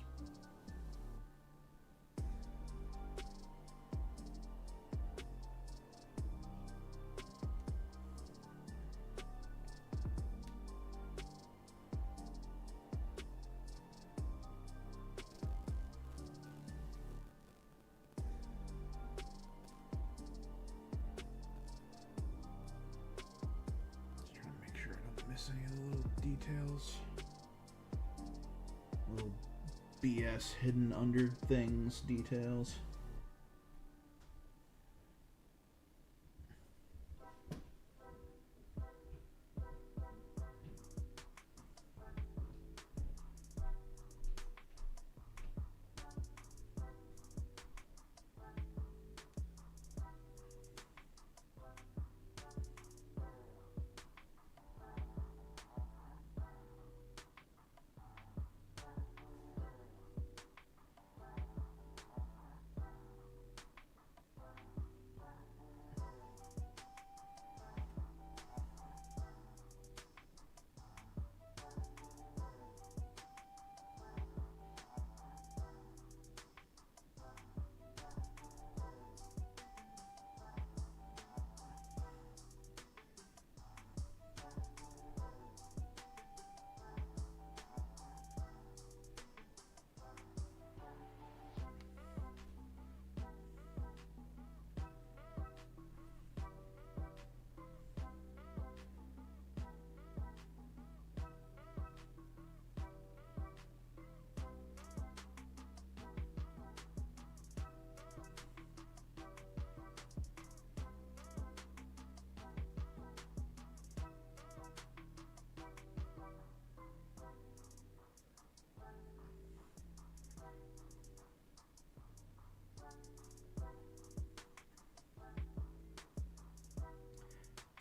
Just trying to make sure I don't miss any of the little details. Little BS hidden under things details.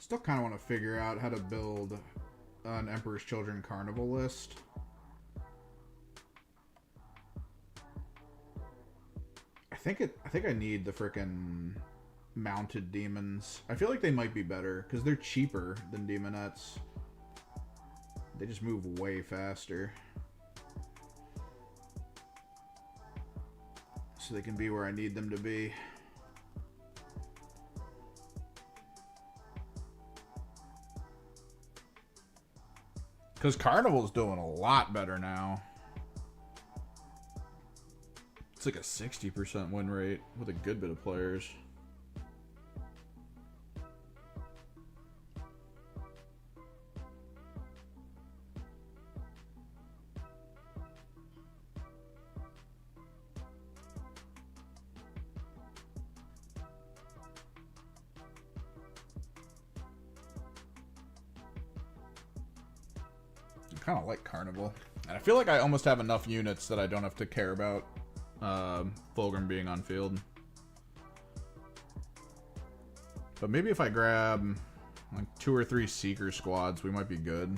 Still kind of want to figure out how to build an Emperor's Children Carnival list. I think I need the frickin' mounted demons. I feel like they might be better because they're cheaper than demonettes. They just move way faster. so they can be where I need them to be. Because Carnival's doing a lot better now. It's like a 60% win rate with a good bit of players. I kind of like Carnival. And I feel like I almost have enough units that I don't have to care about Fulgrim being on field. But maybe if I grab like 2 or 3 Seeker squads, we might be good.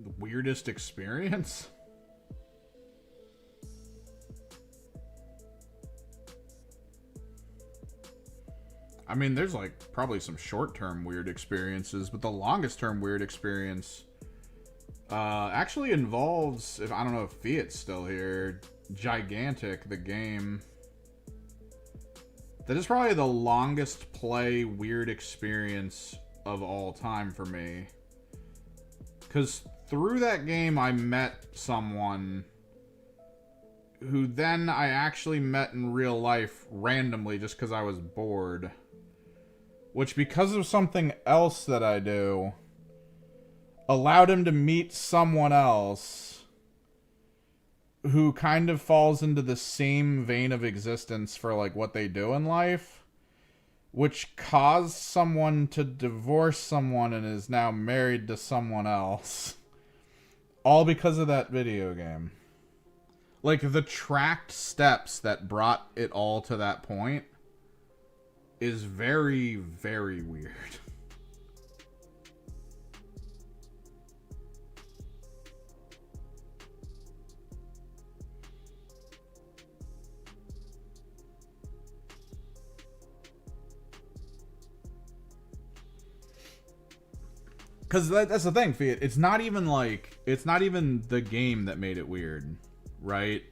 The weirdest experience? I mean, there's like probably some short-term weird experiences, but the longest-term weird experience actually involves, if I don't know if Fiat's still here, Gigantic, the game. That is probably the longest play weird experience of all time for me. Because through that game, I met someone who then I actually met in real life randomly just because I was bored. Which, because of something else that I do, allowed him to meet someone else who kind of falls into the same vein of existence for like what they do in life, which caused someone to divorce someone and is now married to someone else. All because of that video game. Like, the tracked steps that brought it all to that point is very, very weird. Because that's the thing, Fiat. It's not even the game that made it weird, right?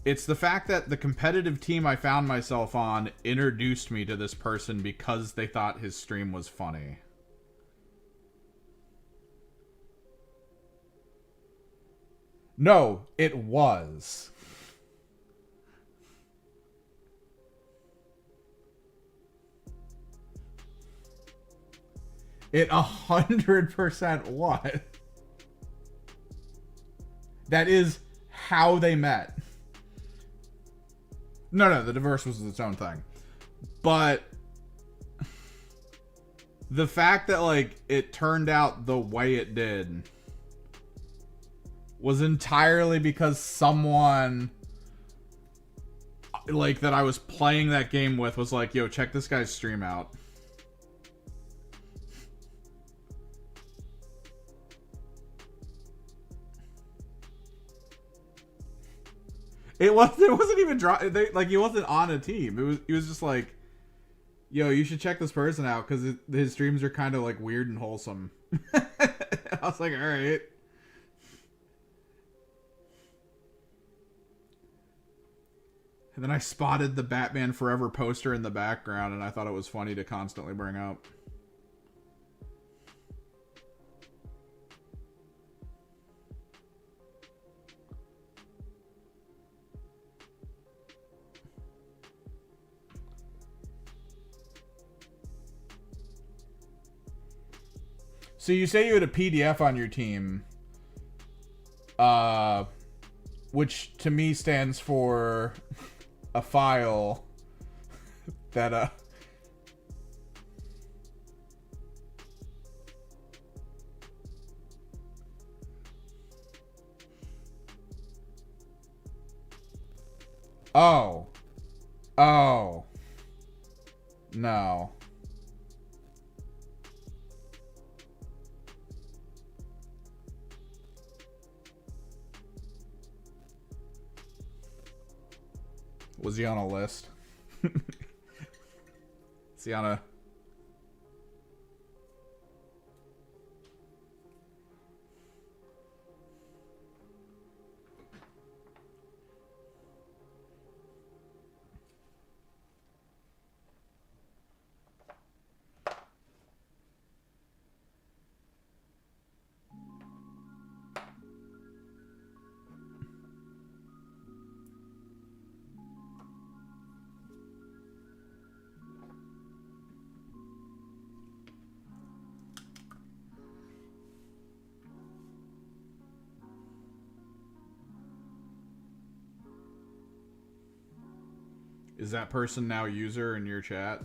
It's the fact that the competitive team I found myself on introduced me to this person because they thought his stream was funny. No, it was. It 100% was. That is how they met. No, the divorce was its own thing. But the fact that, like, it turned out the way it did was entirely because someone, like, that I was playing that game with was like, yo, check this guy's stream out. It wasn't even like, he wasn't on a team. He was just like, yo, you should check this person out because his streams are kind of like weird and wholesome. I was like, all right. And then I spotted the Batman Forever poster in the background, and I thought it was funny to constantly bring up. So you say you had a PDF on your team, which to me stands for a file that oh no. Was he on a list? Is he on a... Is that person now user in your chat?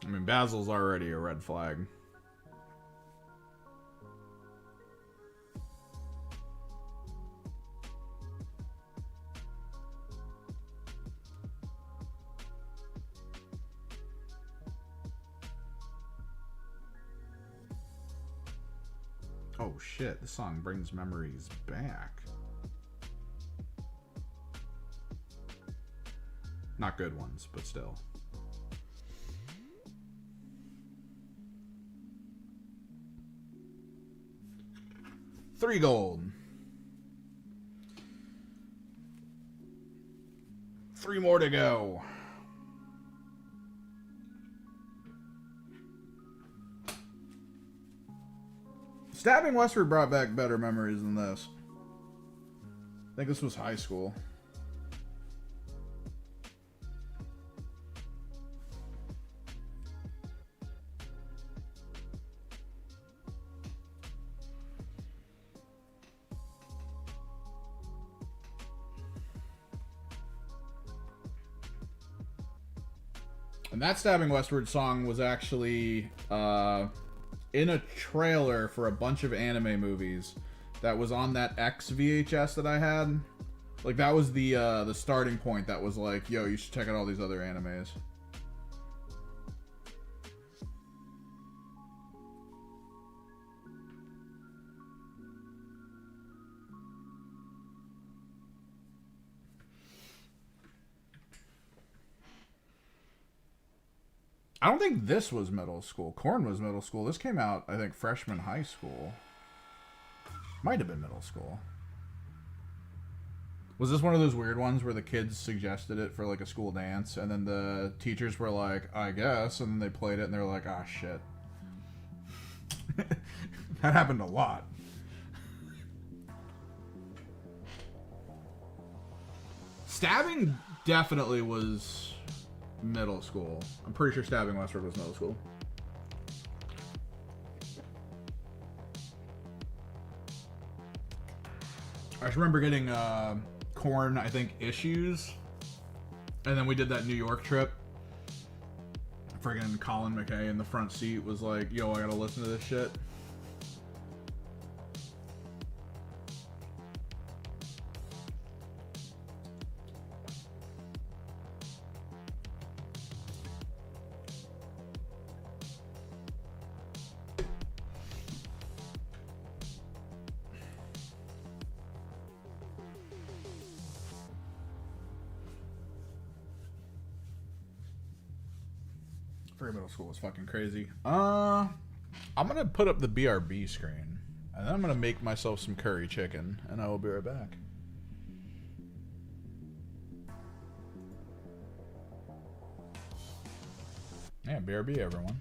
I mean, Basil's already a red flag. Oh shit, this song brings memories back. Not good ones, but still. Three gold. 3 more to go. Stabbing Westward brought back better memories than this. I think this was high school. And that Stabbing Westward song was actually in a trailer for a bunch of anime movies that was on that X VHS that I had. Like, that was the starting point that was like, yo, you should check out all these other animes. I don't think this was middle school. Corn was middle school. This came out, I think, freshman high school. Might have been middle school. Was this one of those weird ones where the kids suggested it for like a school dance, and then the teachers were like, I guess, and then they played it and they were like, ah, shit. That happened a lot. Stabbing definitely was middle school. I'm pretty sure Stabbing Westward was middle school. I just remember getting Corn, I think, issues. And then we did that New York trip. Friggin' Colin McKay in the front seat was like, yo, I gotta listen to this shit. Middle school was fucking crazy. I'm gonna put up the BRB screen, and then I'm gonna make myself some curry chicken, and I will be right back. Yeah, BRB, everyone.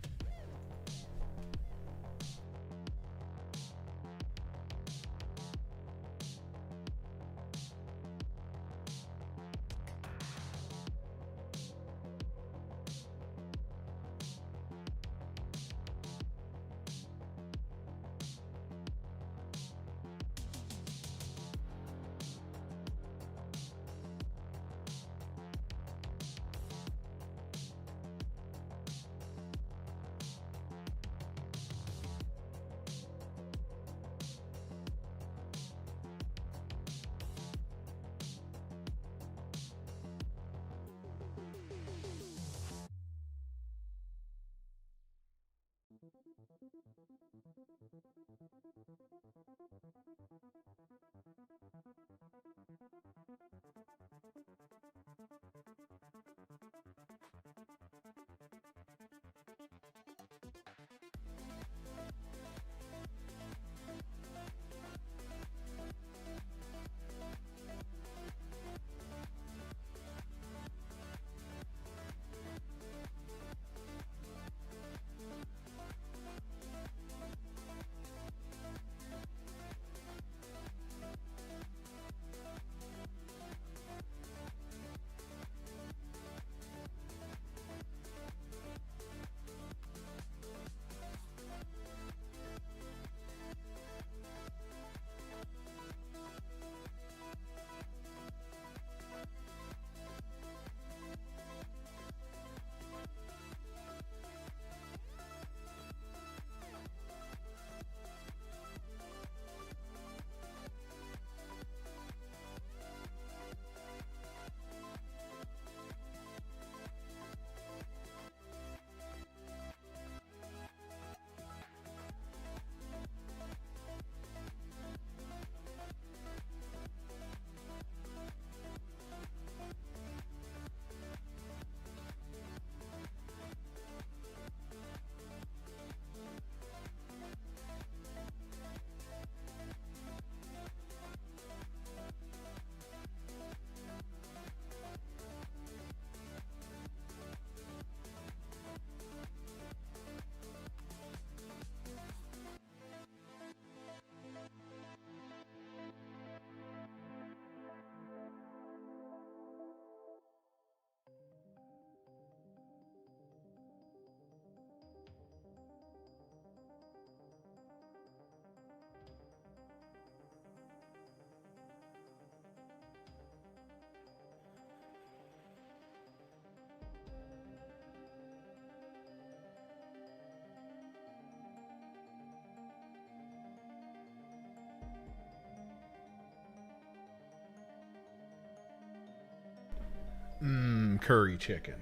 Curry chicken.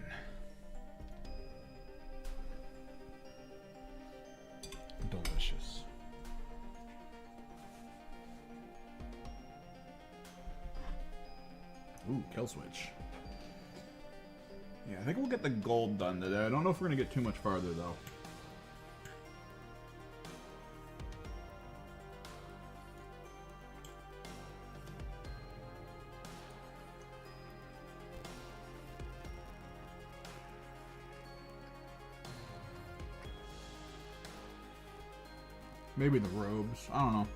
Delicious. Ooh, kill switch. Yeah, I think we'll get the gold done today. I don't know if we're going to get too much farther, though. Maybe the robes. I don't know.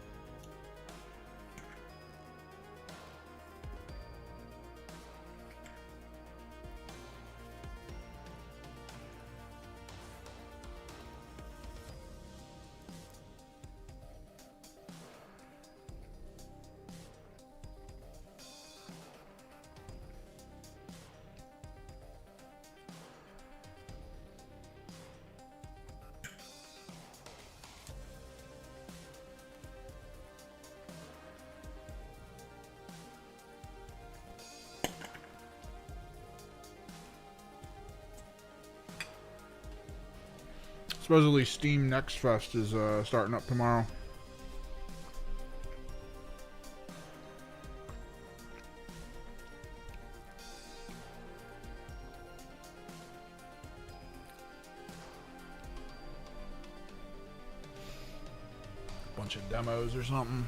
Supposedly Steam Next Fest is starting up tomorrow. Bunch of demos or something.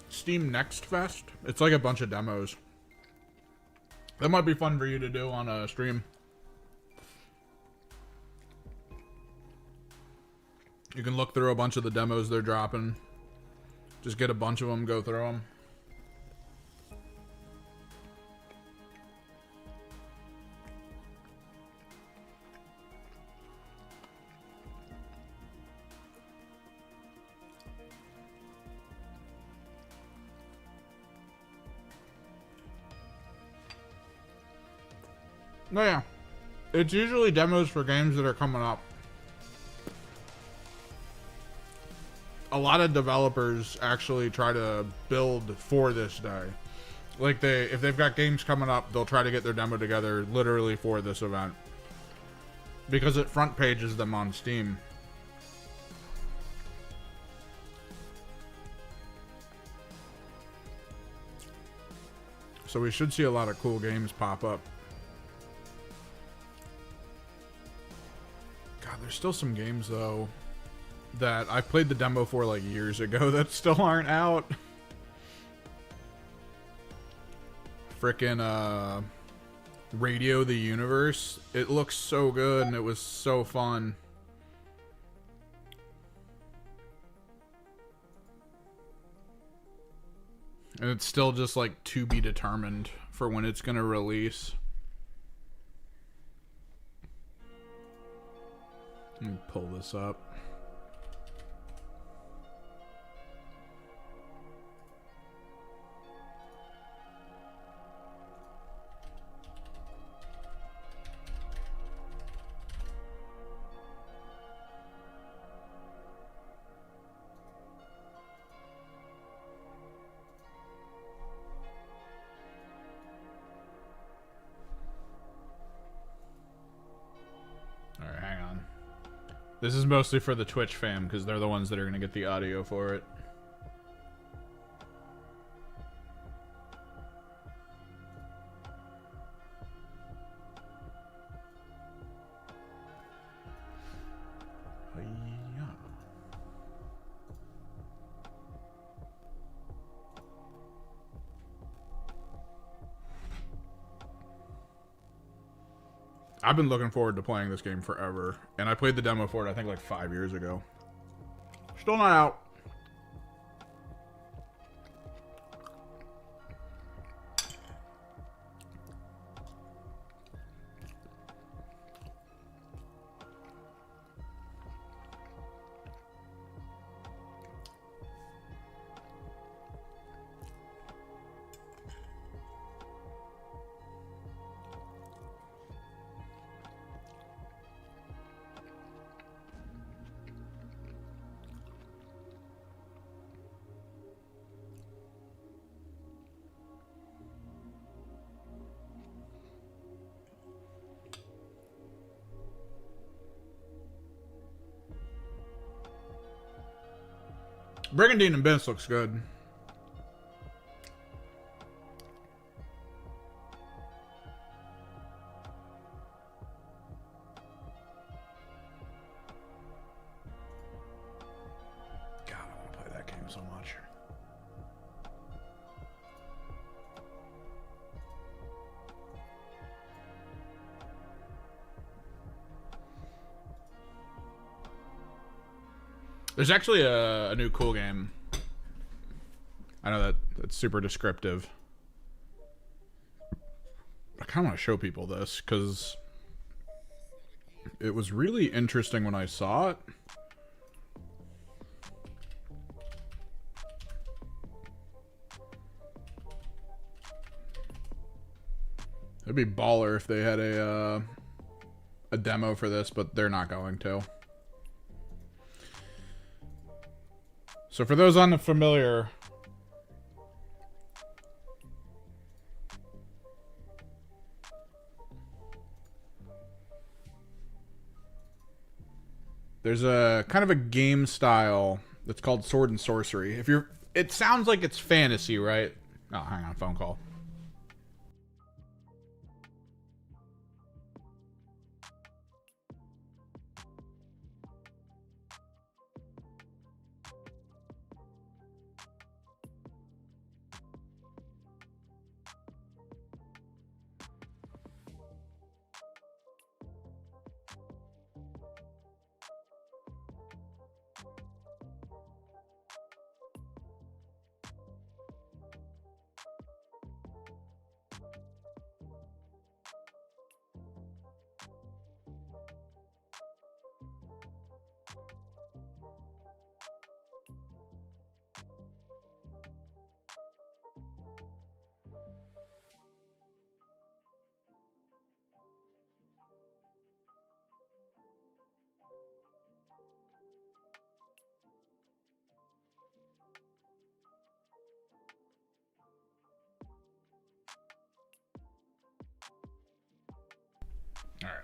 Steam Next Fest. It's like a bunch of demos. That might be fun for you to do on a stream. You can look through a bunch of the demos they're dropping. Just get a bunch of them, go through them. No, yeah. It's usually demos for games that are coming up. A lot of developers actually try to build for this day. Like if they've got games coming up, they'll try to get their demo together literally for this event. Because it front pages them on Steam. So we should see a lot of cool games pop up. God, there's still some games though that I played the demo for like years ago that still aren't out. Frickin' Radio the Universe. It looks so good and it was so fun. And it's still just like to be determined for when it's gonna release. Let me pull this up. This is mostly for the Twitch fam, because they're the ones that are going to get the audio for it. I've been looking forward to playing this game forever, and I played the demo for it, I think, like 5 years ago. Still not out. Brigandine and Bince looks good. God, I want to play that game so much. There's actually a new cool game. I know that's super descriptive. I kind of want to show people this because it was really interesting when I saw it. It'd be baller if they had a demo for this, but they're not going to. So for those unfamiliar, there's a kind of a game style that's called Sword and Sorcery. It sounds like it's fantasy, right? Oh, hang on, phone call. All right.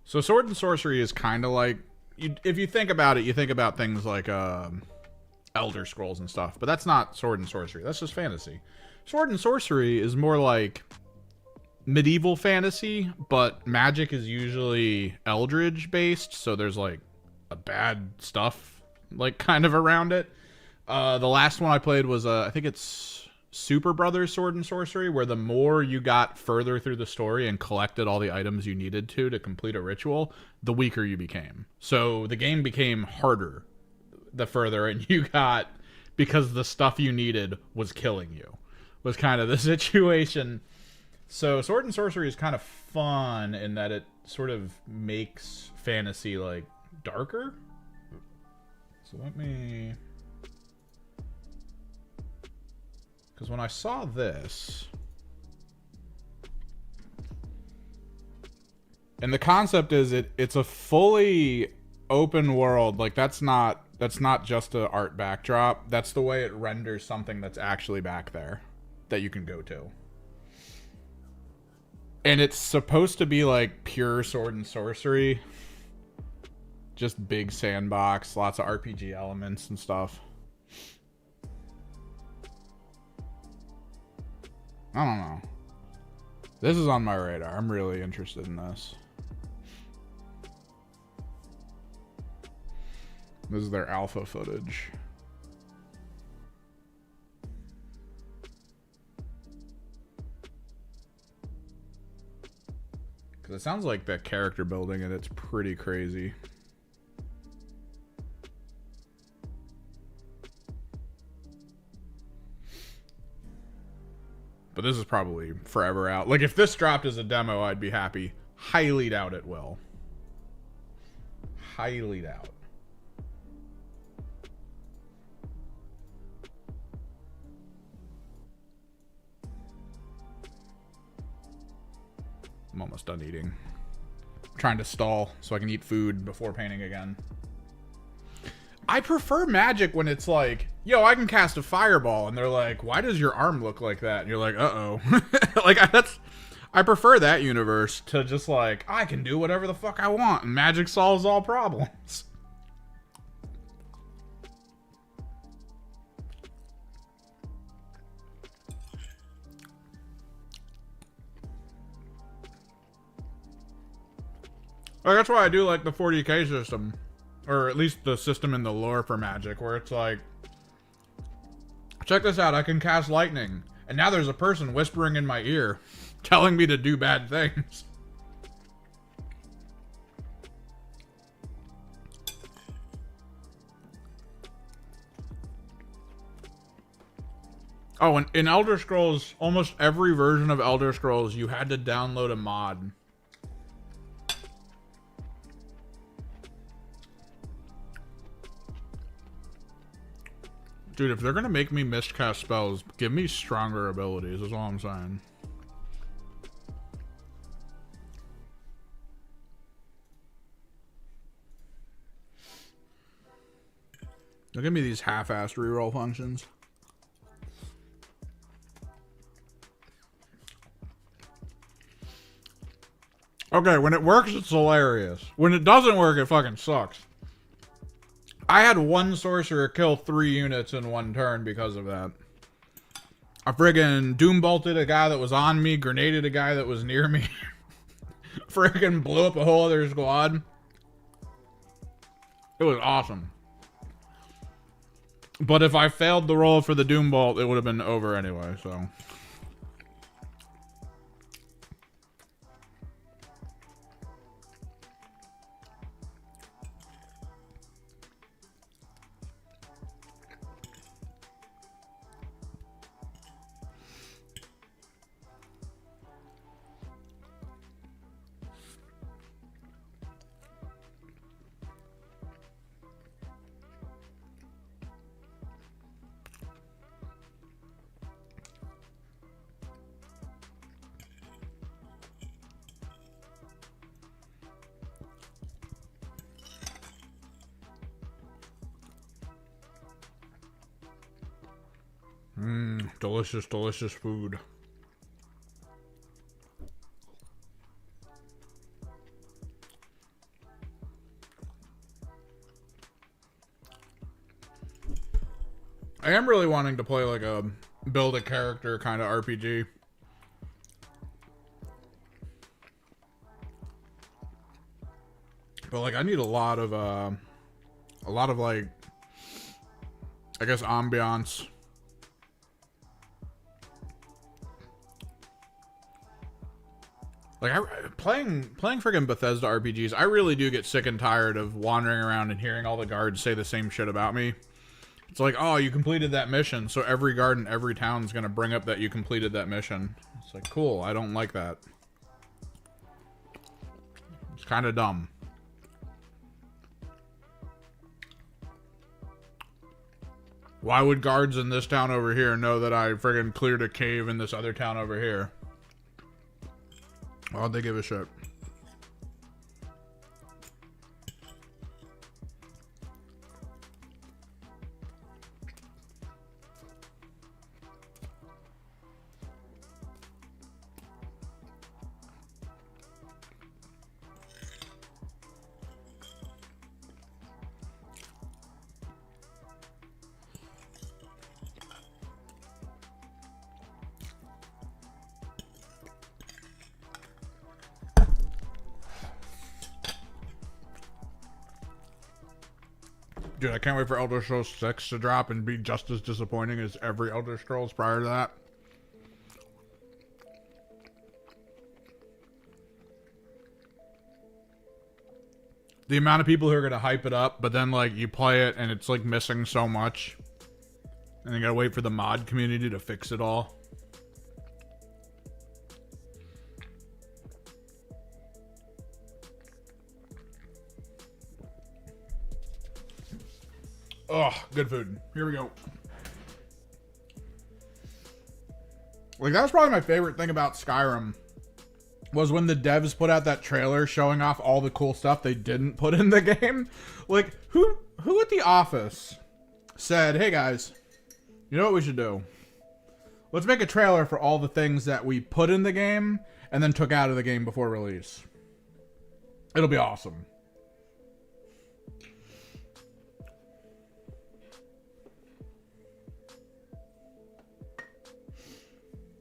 So Sword and Sorcery is kind of like, if you think about it, you think about things like Elder Scrolls and stuff, but that's not Sword and Sorcery. That's just fantasy. Sword and Sorcery is more like medieval fantasy, but magic is usually Eldritch based, so there's like a bad stuff like kind of around it. The last one I played was I think it's Super Brothers Sword and Sorcery, where the more you got further through the story and collected all the items you needed to complete a ritual, the weaker you became. So the game became harder the further and you got, because the stuff you needed was killing you, was kind of the situation. So Sword and Sorcery is kind of fun in that it sort of makes fantasy like darker. So let me... Because when I saw this, and the concept is it's a fully open world. Like that's not just an art backdrop. That's the way it renders something that's actually back there that you can go to. And it's supposed to be like pure Sword and Sorcery. Just big sandbox, lots of RPG elements and stuff. I don't know. This is on my radar. I'm really interested in this. This is their alpha footage. Because it sounds like the character building and it's pretty crazy. But this is probably forever out. Like, if this dropped as a demo, I'd be happy. Highly doubt it will. Highly doubt. I'm almost done eating. I'm trying to stall so I can eat food before painting again. I prefer Magic when it's like, yo, I can cast a fireball, and they're like, why does your arm look like that? And you're like, uh-oh. Like, I prefer that universe to just like, I can do whatever the fuck I want and magic solves all problems. Like, that's why I do like the 40k system. Or at least the system in the lore for magic, where it's like, check this out, I can cast lightning. And now there's a person whispering in my ear, telling me to do bad things. Oh, and in Elder Scrolls, almost every version of Elder Scrolls, you had to download a mod. Dude, if they're gonna make me miscast spells, give me stronger abilities, is all I'm saying. Don't give me these half-assed reroll functions. Okay, when it works, it's hilarious. When it doesn't work, it fucking sucks. I had one sorcerer kill 3 units in one turn because of that. I friggin' doom bolted a guy that was on me, grenaded a guy that was near me. Friggin' blew up a whole other squad. It was awesome. But if I failed the roll for the doom bolt, it would have been over anyway, so. Delicious, delicious food. I am really wanting to play like a build a character kind of RPG. But like I need a lot of like, I guess, ambiance. Like, playing friggin' Bethesda RPGs, I really do get sick and tired of wandering around and hearing all the guards say the same shit about me. It's like, oh, you completed that mission, so every guard in every town is going to bring up that you completed that mission. It's like, cool, I don't like that. It's kind of dumb. Why would guards in this town over here know that I friggin' cleared a cave in this other town over here? Why'd they give a shit? Dude, I can't wait for Elder Scrolls 6 to drop and be just as disappointing as every Elder Scrolls prior to that. The amount of people who are going to hype it up, but then, like, you play it and it's, like, missing so much. And you gotta wait for the mod community to fix it all. Oh, good food. Here we go. Like, that was probably my favorite thing about Skyrim. Was when the devs put out that trailer showing off all the cool stuff they didn't put in the game. Like, who at the office said, hey guys, you know what we should do? Let's make a trailer for all the things that we put in the game, and then took out of the game before release. It'll be awesome.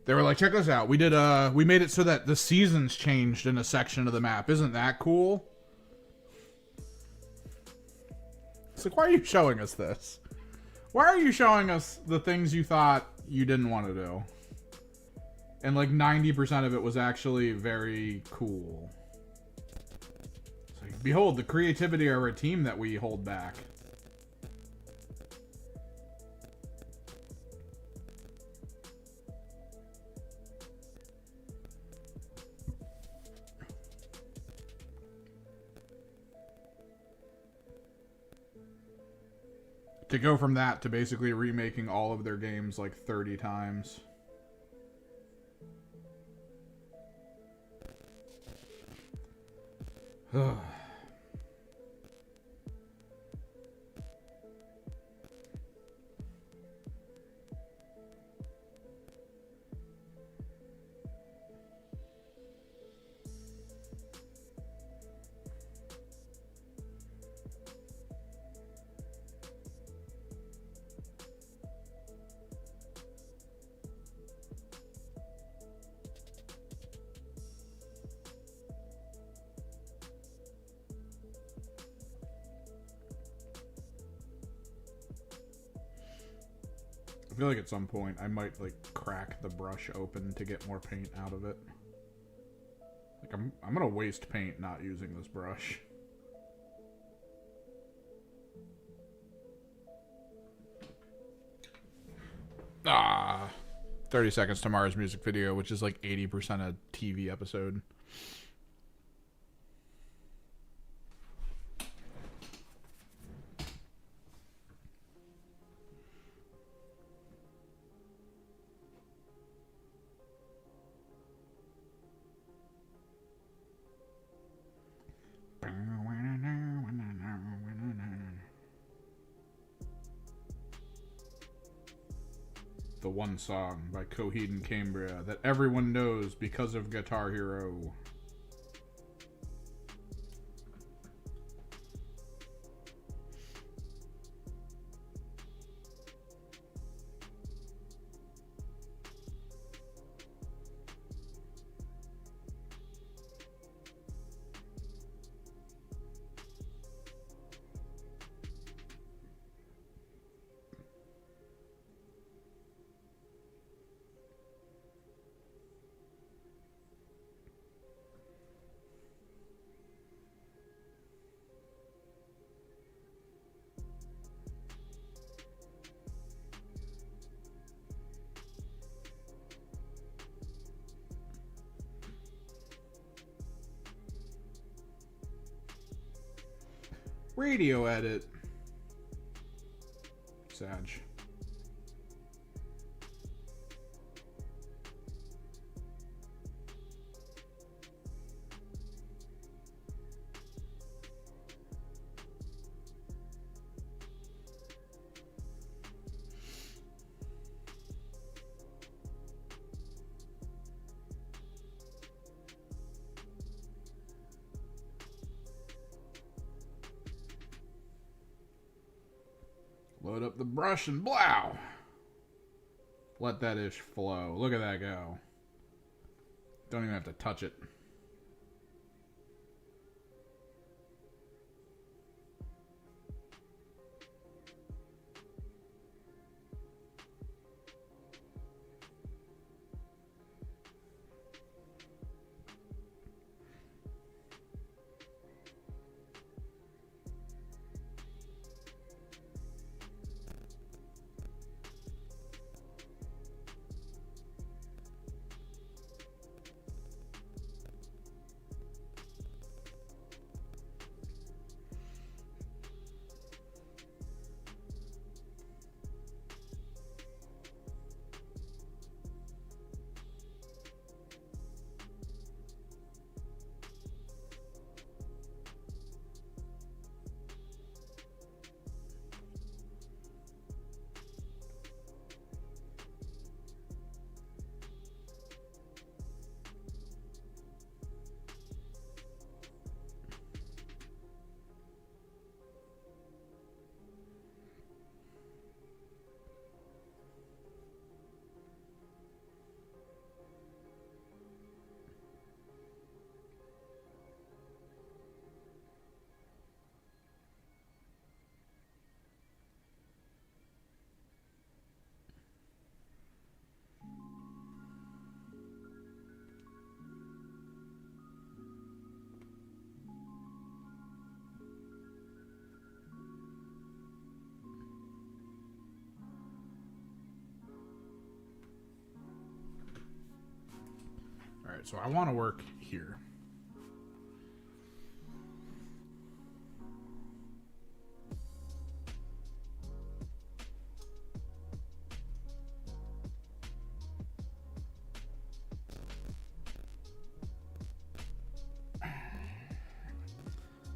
They were like, check this out. We made it so that the seasons changed in a section of the map. Isn't that cool? It's like, why are you showing us this? Why are you showing us the things you thought you didn't want to do? And like 90% of it was actually very cool. It's like, behold, the creativity of our team that we hold back. To go from that to basically remaking all of their games like 30 times. I feel like at some point I might like crack the brush open to get more paint out of it. Like I'm gonna waste paint not using this brush. Ah, 30 seconds to Mars music video, which is like 80% a TV episode. The one song by Coheed and Cambria that everyone knows because of Guitar Hero. Radio edit. Sag. Load up the brush and blow. Let that ish flow. Look at that go. Don't even have to touch it. right, so I want to work here.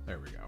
There we go.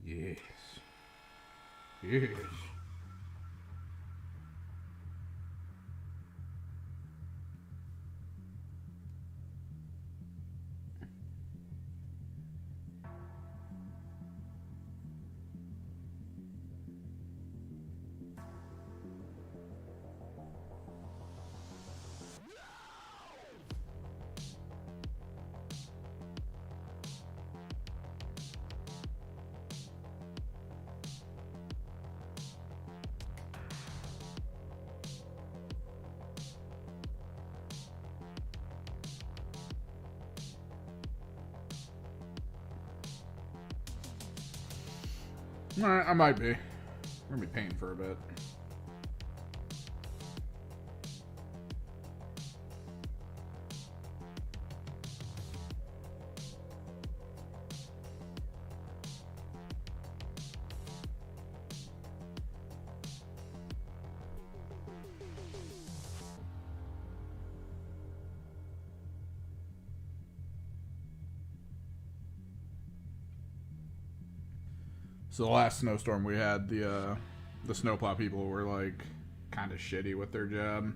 Yes. Yes. Alright, I might be. We're gonna be paying for a bit. So the last snowstorm we had, the snowplow people were like kind of shitty with their job.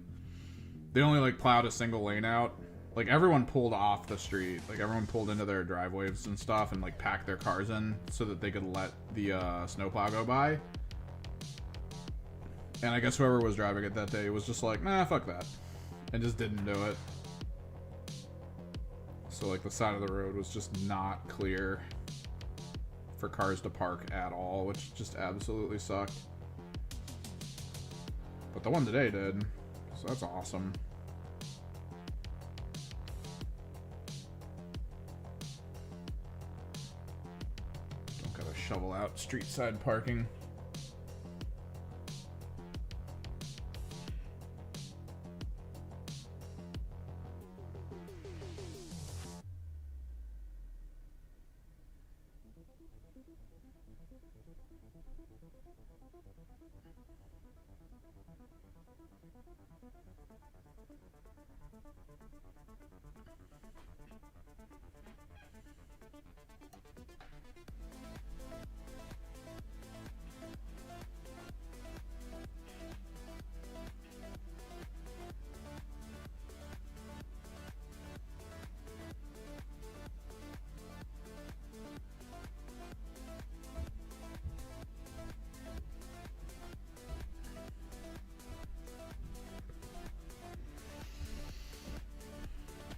They only like plowed a single lane out. Like everyone pulled off the street. Like everyone pulled into their driveways and stuff and like packed their cars in so that they could let the snowplow go by. And I guess whoever was driving it that day was just like, nah, fuck that. And just didn't do it. So like the side of the road was just not clear for cars to park at all, which just absolutely sucked. But the one today did, so that's awesome. Don't gotta shovel out street side parking.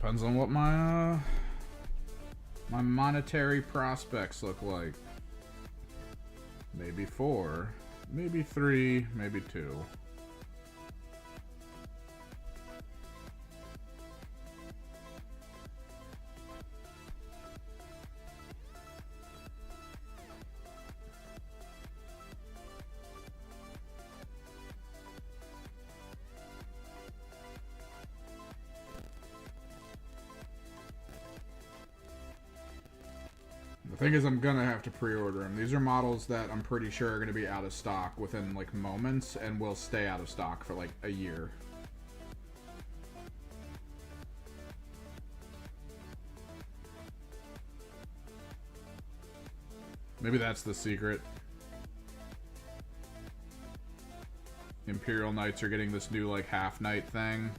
Depends on what my my monetary prospects look like. Maybe 4, maybe 3, maybe 2. The thing is, I'm gonna have to pre-order them. These are models that I'm pretty sure are gonna be out of stock within like moments and will stay out of stock for like a year. Maybe that's the secret. Imperial Knights are getting this new like half night thing.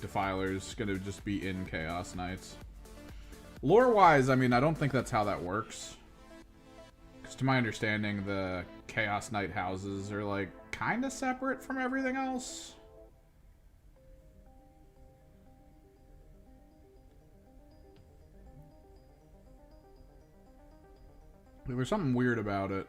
Defiler's gonna just be in Chaos Knights. Lore-wise, I mean, I don't think that's how that works. Because to my understanding, the Chaos Knight houses are, like, kind of separate from everything else. There's something weird about it.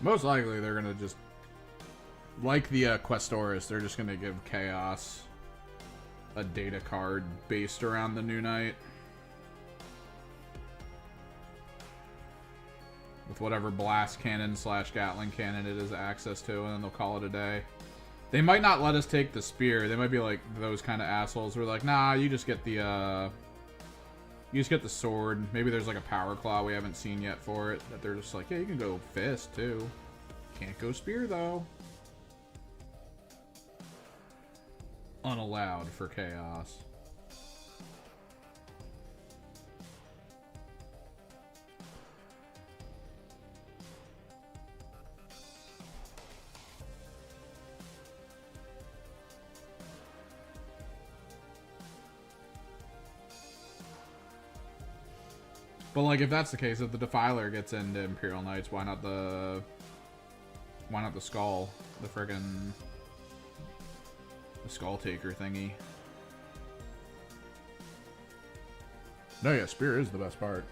Most likely they're gonna just, like the Questoris, they're just gonna give Chaos a data card based around the new knight. With whatever blast cannon / Gatling cannon it has access to, and then they'll call it a day. They might not let us take the spear. They might be like those kind of assholes who are like, nah, you just get the sword. Maybe there's like a power claw we haven't seen yet for it. That they're just like, yeah, you can go fist too. Can't go spear though. Unallowed for Chaos. But like, if that's the case, if the Defiler gets into Imperial Knights, why not the Skull, the friggin' Skull Taker thingy? No, yeah, spear is the best part.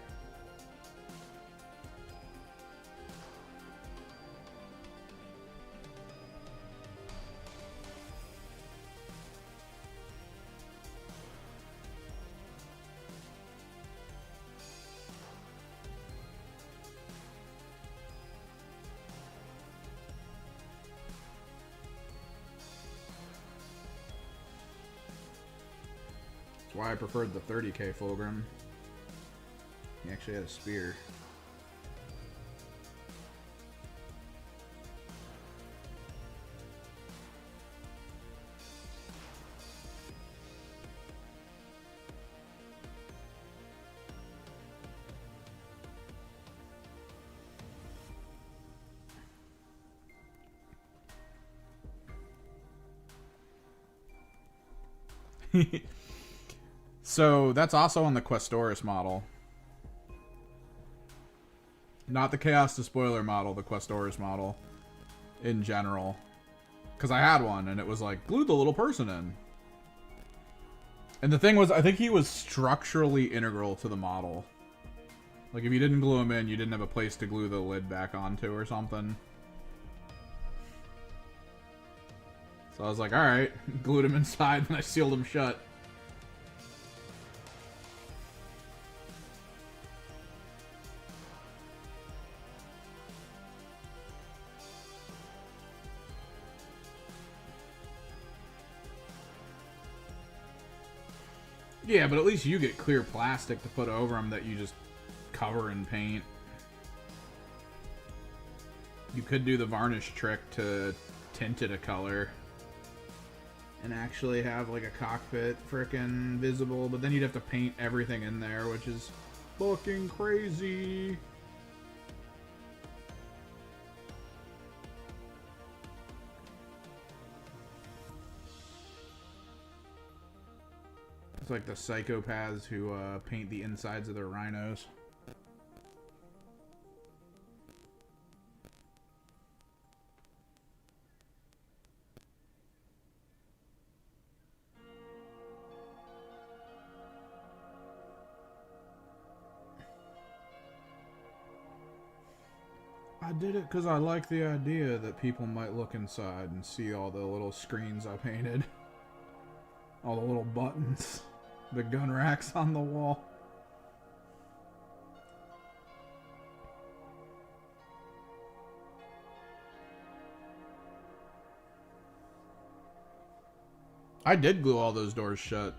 Why I preferred the 30k Fulgrim. He actually had a spear. So that's also on the Questoris model. Not the Chaos to Spoiler model, the Questoris model. In general. Because I had one, and it was like, glue the little person in. And the thing was, I think he was structurally integral to the model. Like, if you didn't glue him in, you didn't have a place to glue the lid back onto or something. So I was like, alright. Glued him inside, and I sealed him shut. Yeah, but at least you get clear plastic to put over them that you just cover in paint. You could do the varnish trick to tint it a color and actually have like a cockpit frickin' visible, but then you'd have to paint everything in there, which is fucking crazy. It's like the psychopaths who paint the insides of their rhinos. I did it because I like the idea that people might look inside and see all the little screens I painted. All the little buttons. The gun racks on the wall. I did glue all those doors shut.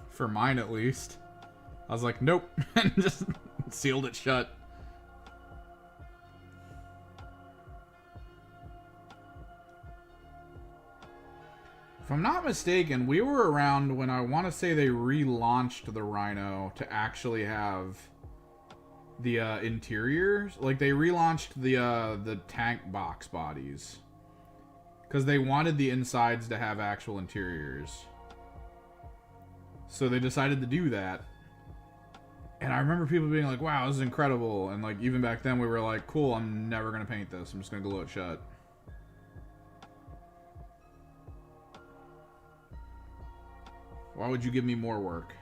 For mine, at least. I was like, nope. And just sealed it shut. If I'm not mistaken, we were around when I want to say they relaunched the Rhino to actually have the interiors. Like, they relaunched the tank box bodies. Because they wanted the insides to have actual interiors. So they decided to do that. And I remember people being like, wow, this is incredible. And like, even back then we were like, cool, I'm never going to paint this. I'm just going to glue it shut. Why would you give me more work?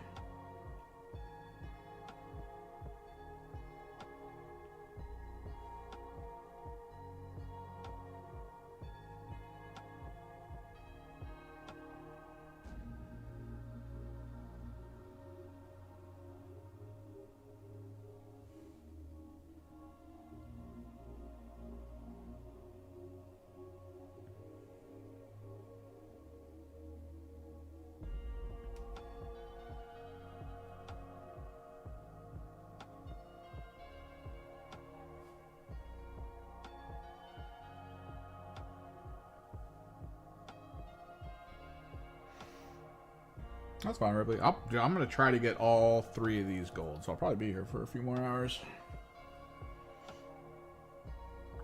That's fine, Ripley. I'm going to try to get all 3 of these gold, so I'll probably be here for a few more hours.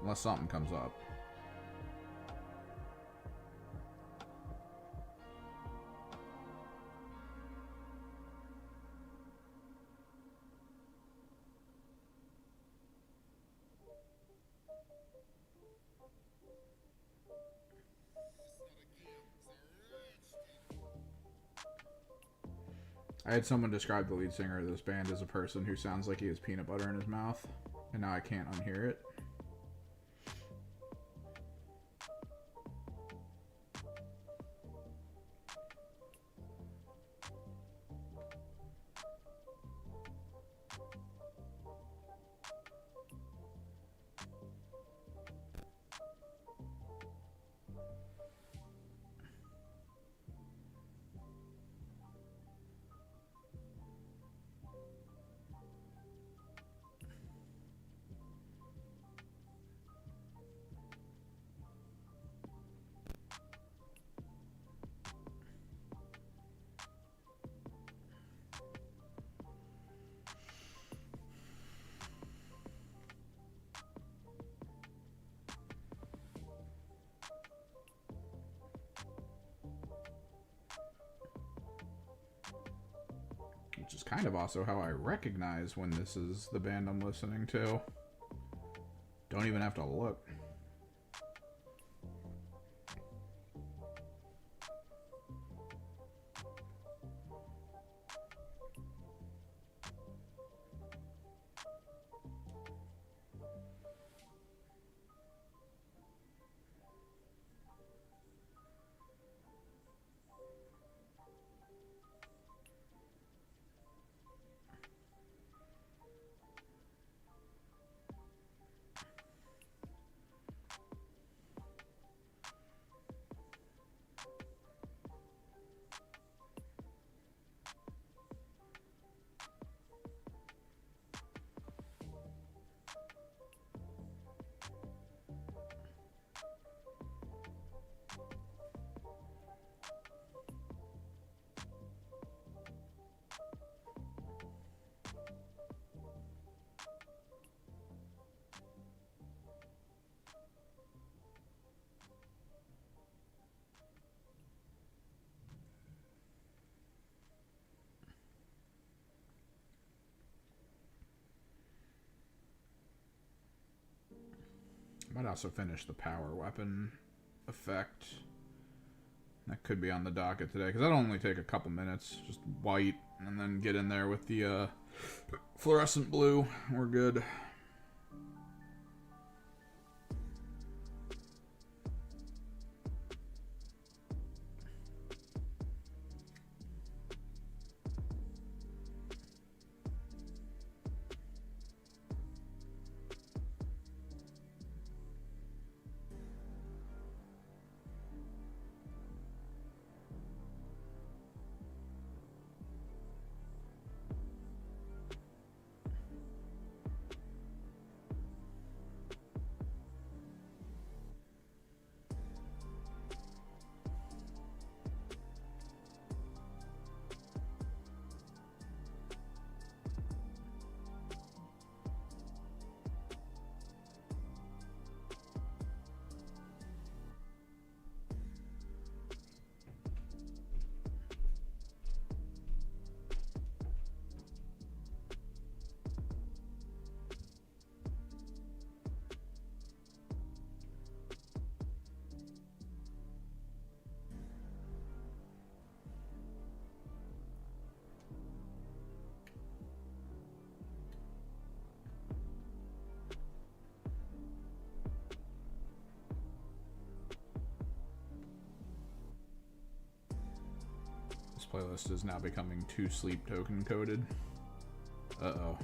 Unless something comes up. I had someone describe the lead singer of this band as a person who sounds like he has peanut butter in his mouth, and now I can't unhear it. Which is kind of also how I recognize when this is the band I'm listening to. Don't even have to look. Might also finish the power weapon effect. That could be on the docket today, because that'll only take a couple minutes. Just white, and then get in there with the fluorescent blue. We're good. This playlist is now becoming too sleep token coded. Uh-oh.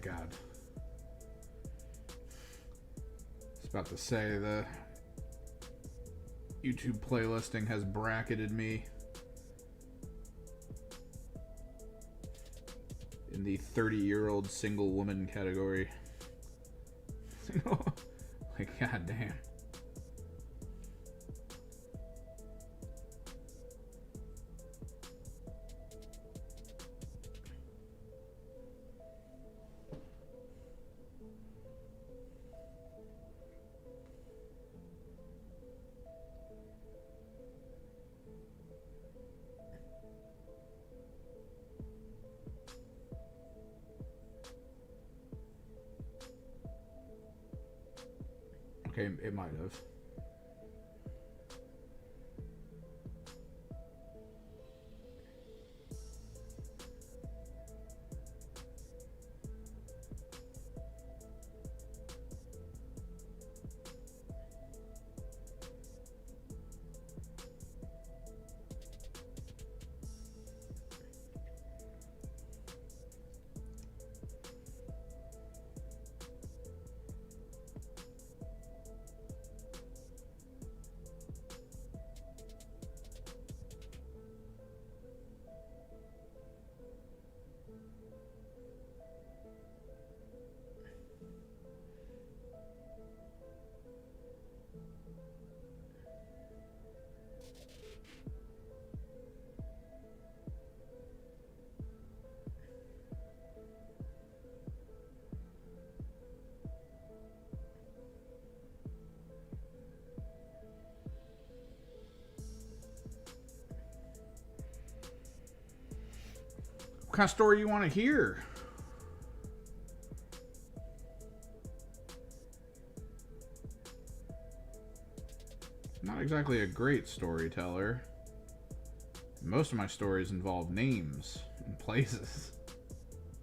God. I was about to say the YouTube playlisting has bracketed me in the 30-year-old single woman category. Like, goddamn. Okay, it might have. What kind of story you want to hear? Not exactly a great storyteller. Most of my stories involve names and places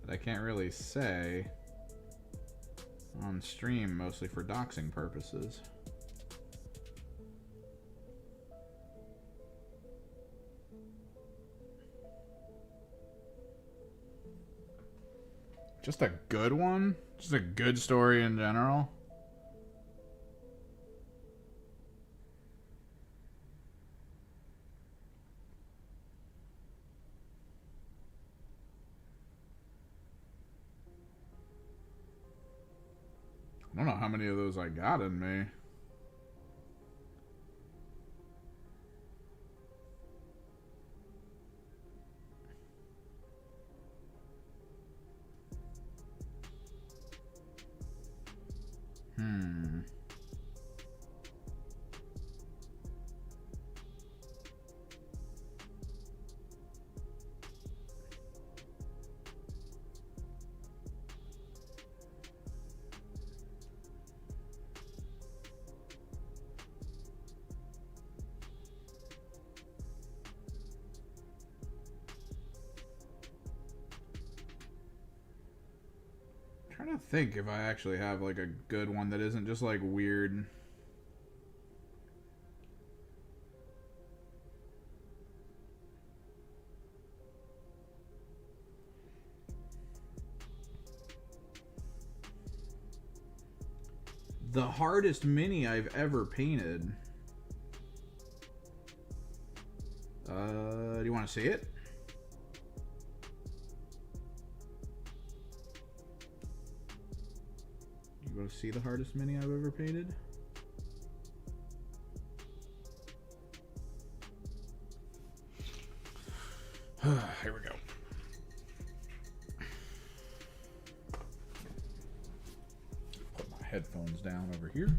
that I can't really say on stream, mostly for doxing purposes. Just a good one? Just a good story in general? I don't know how many of those I got in me. Trying to think if I actually have like a good one that isn't just like weird. The hardest mini I've ever painted. Do you want to see it? You want to see the hardest mini I've ever painted? Here we go. Put my headphones down over here.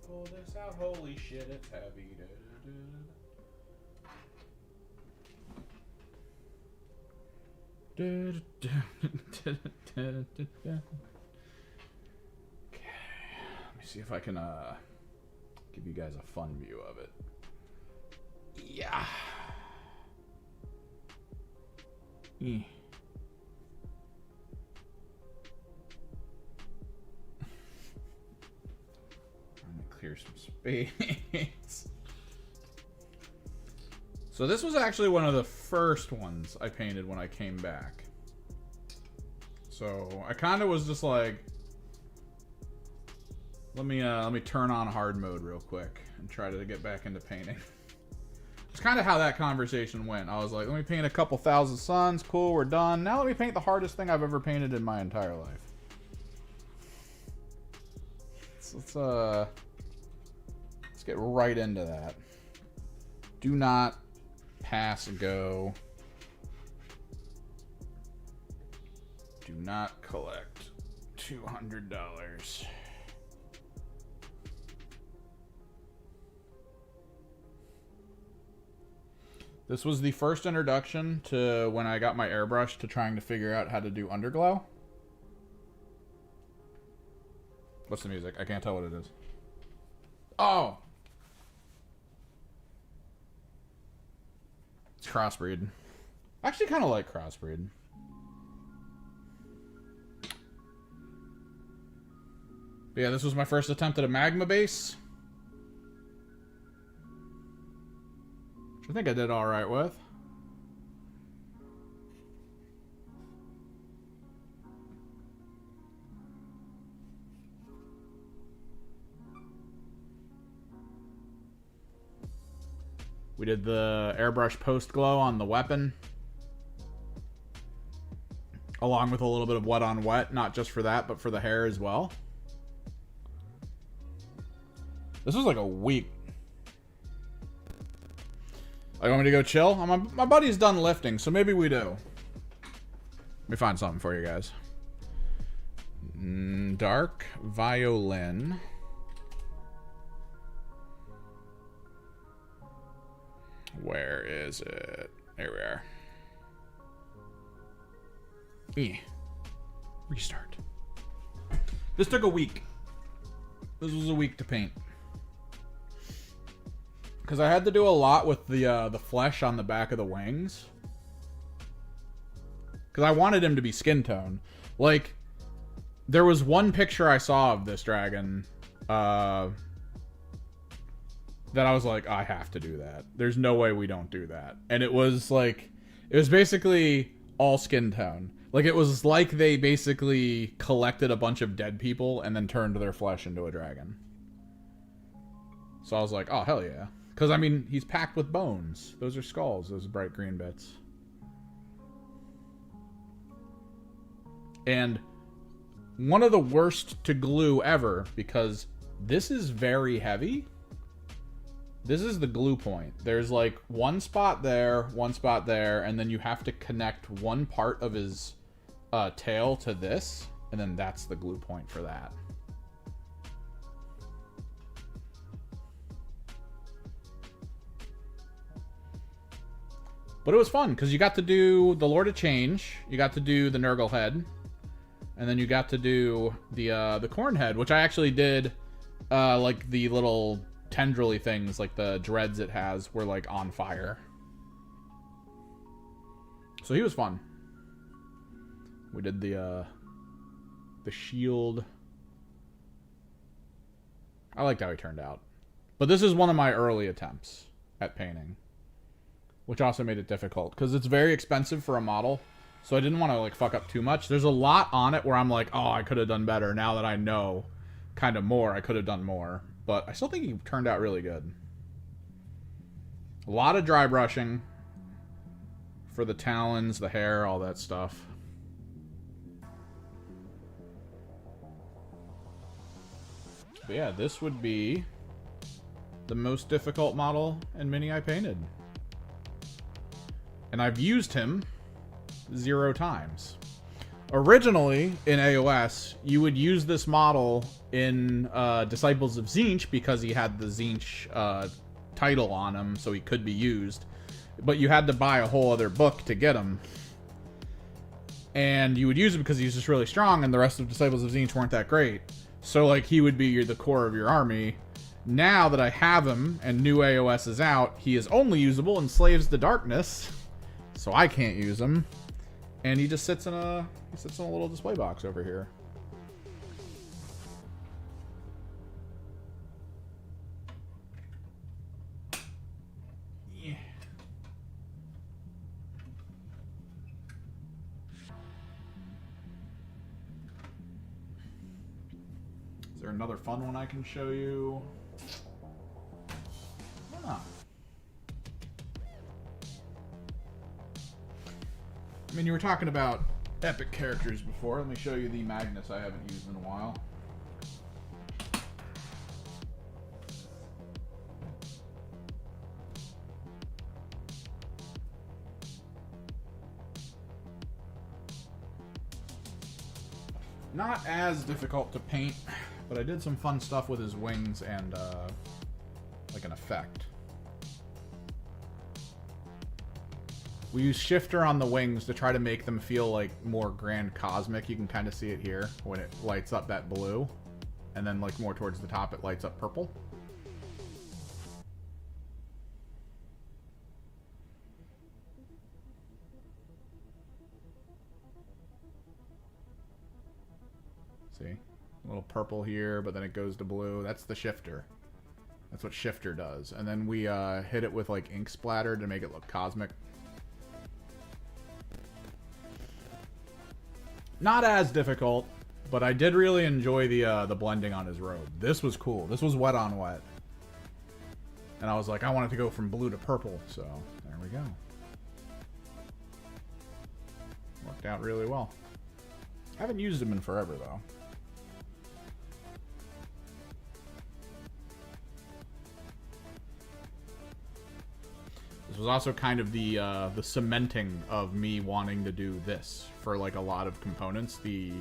Pull this out. Holy shit, it's heavy. Okay, let me see if I can give you guys a fun view of it. Yeah. Let me clear some space. So this was actually one of the first ones I painted when I came back. So I kind of was just like, let me turn on hard mode real quick and try to get back into painting. It's kind of how that conversation went. I was like, let me paint a couple thousand suns. Cool, we're done. Now let me paint the hardest thing I've ever painted in my entire life. Let's get right into that. Do not pass go. Do not collect $200. This was the first introduction to when I got my airbrush to trying to figure out how to do underglow. What's the music? I can't tell what it is. Oh! It's Crossbreed. I actually kind of like Crossbreed. But yeah, this was my first attempt at a magma base. Which I think I did alright with. We did the airbrush post glow on the weapon. Along with a little bit of wet on wet, not just for that, but for the hair as well. This was like a week. You want me to go chill? My buddy's done lifting, so maybe we do. Let me find something for you guys. Dark Violin. Where is it? There we are. Restart. This took a week. This was a week to paint. Because I had to do a lot with the flesh on the back of the wings. Because I wanted him to be skin tone. Like, there was one picture I saw of this dragon that I was like, I have to do that. There's no way we don't do that. And it was like, it was basically all skin tone. Like, it was like they basically collected a bunch of dead people and then turned their flesh into a dragon. So I was like, oh, hell yeah. Because, I mean, he's packed with bones. Those are skulls, those bright green bits. And one of the worst to glue ever, because this is very heavy. This is the glue point. There's like one spot there, and then you have to connect one part of his tail to this, and then that's the glue point for that. But it was fun, because you got to do the Lord of Change, you got to do the Nurgle head, and then you got to do the Corn head, which I actually did, like the little tendrily things, like the dreads it has, were like on fire. So he was fun. We did the shield. I liked how he turned out. But this is one of my early attempts at painting, which also made it difficult because it's very expensive for a model. So I didn't want to like fuck up too much. There's a lot on it where I'm like, oh, I could have done better. Now that I know kind of more, I could have done more. But I still think he turned out really good. A lot of dry brushing for the talons, the hair, all that stuff. But yeah, this would be the most difficult model and mini I painted. And I've used him 0 times. Originally, in AOS, you would use this model in Disciples of Tzeentch because he had the Tzeentch title on him, so he could be used. But you had to buy a whole other book to get him. And you would use him because he was just really strong, and the rest of Disciples of Tzeentch weren't that great. So, like, he would be the core of your army. Now that I have him, and new AOS is out, he is only usable in Slaves to Darkness, so I can't use him. And he just sits in a little display box over here. Yeah. there another fun one I can show you? Huh. I mean, you were talking about epic characters before. Let me show you the Magnus I haven't used in a while. Not as difficult to paint, but I did some fun stuff with his wings and like an effect. We use shifter on the wings to try to make them feel like more grand cosmic. You can kind of see it here when it lights up that blue, and then like more towards the top it lights up purple. See? A little purple here, but then it goes to blue. That's the shifter. That's what shifter does. And then we hit it with like ink splatter to make it look cosmic. Not as difficult, but I did really enjoy the blending on his robe. This was cool. This was wet on wet. And I was like, I want it to go from blue to purple, so there we go. Worked out really well. Haven't used him in forever, though. This was also kind of the cementing of me wanting to do this for like a lot of components. The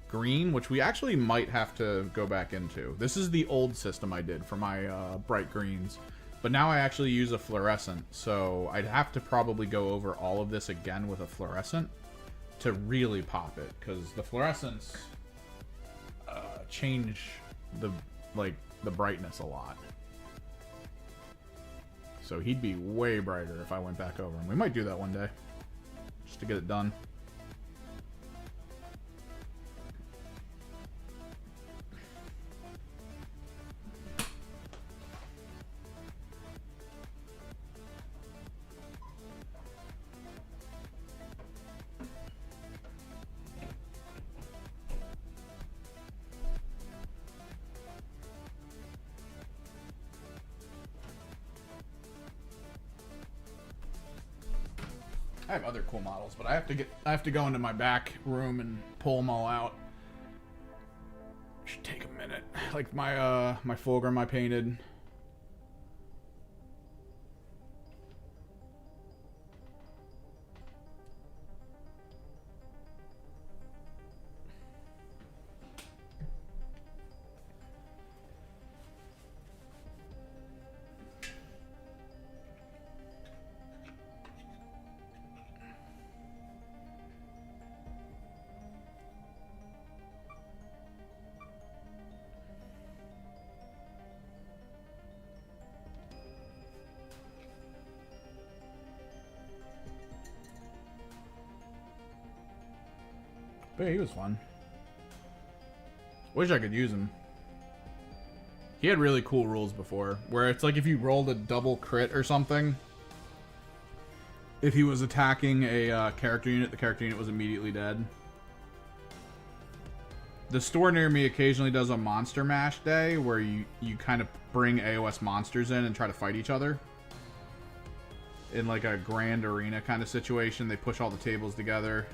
green, which we actually might have to go back into. This is the old system I did for my bright greens, but now I actually use a fluorescent, so I'd have to probably go over all of this again with a fluorescent to really pop it, because the fluorescents change the brightness a lot. So he'd be way brighter if I went back over him. We might do that one day, just to get it done. I have other cool models, but I have to go into my back room and pull them all out. Should take a minute. Like my my Fulgrim I painted. But yeah, he was fun. Wish I could use him. He had really cool rules before, where it's like if you rolled a double crit or something, if he was attacking a character unit, the character unit was immediately dead. The store near me occasionally does a monster mash day, where you kind of bring AOS monsters in and try to fight each other. In like a grand arena kind of situation, they push all the tables together.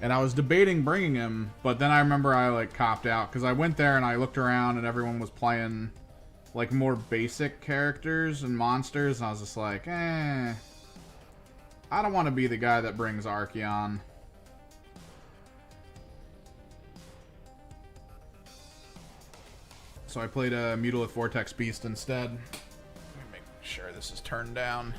And I was debating bringing him, but then I remember I like copped out because I went there and I looked around and everyone was playing like more basic characters and monsters, and I was just like, I don't want to be the guy that brings Archeon. So I played a Mutalith Vortex Beast instead. Let me make sure this is turned down.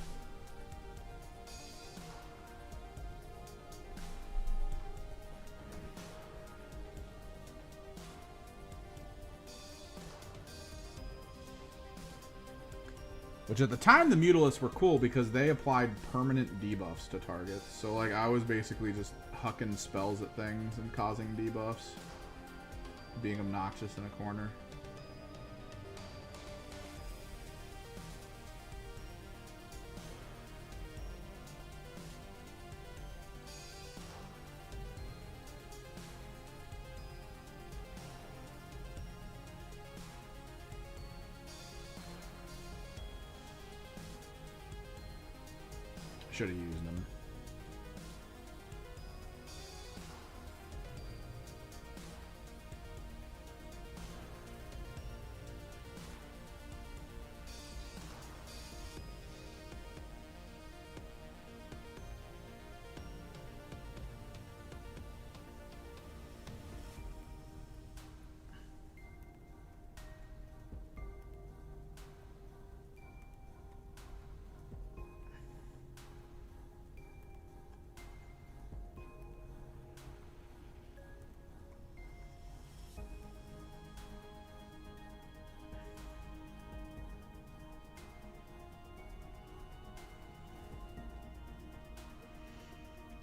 Which at the time, the Mutaliths were cool because they applied permanent debuffs to targets. So like I was basically just hucking spells at things and causing debuffs. Being obnoxious in a corner. Should have used them.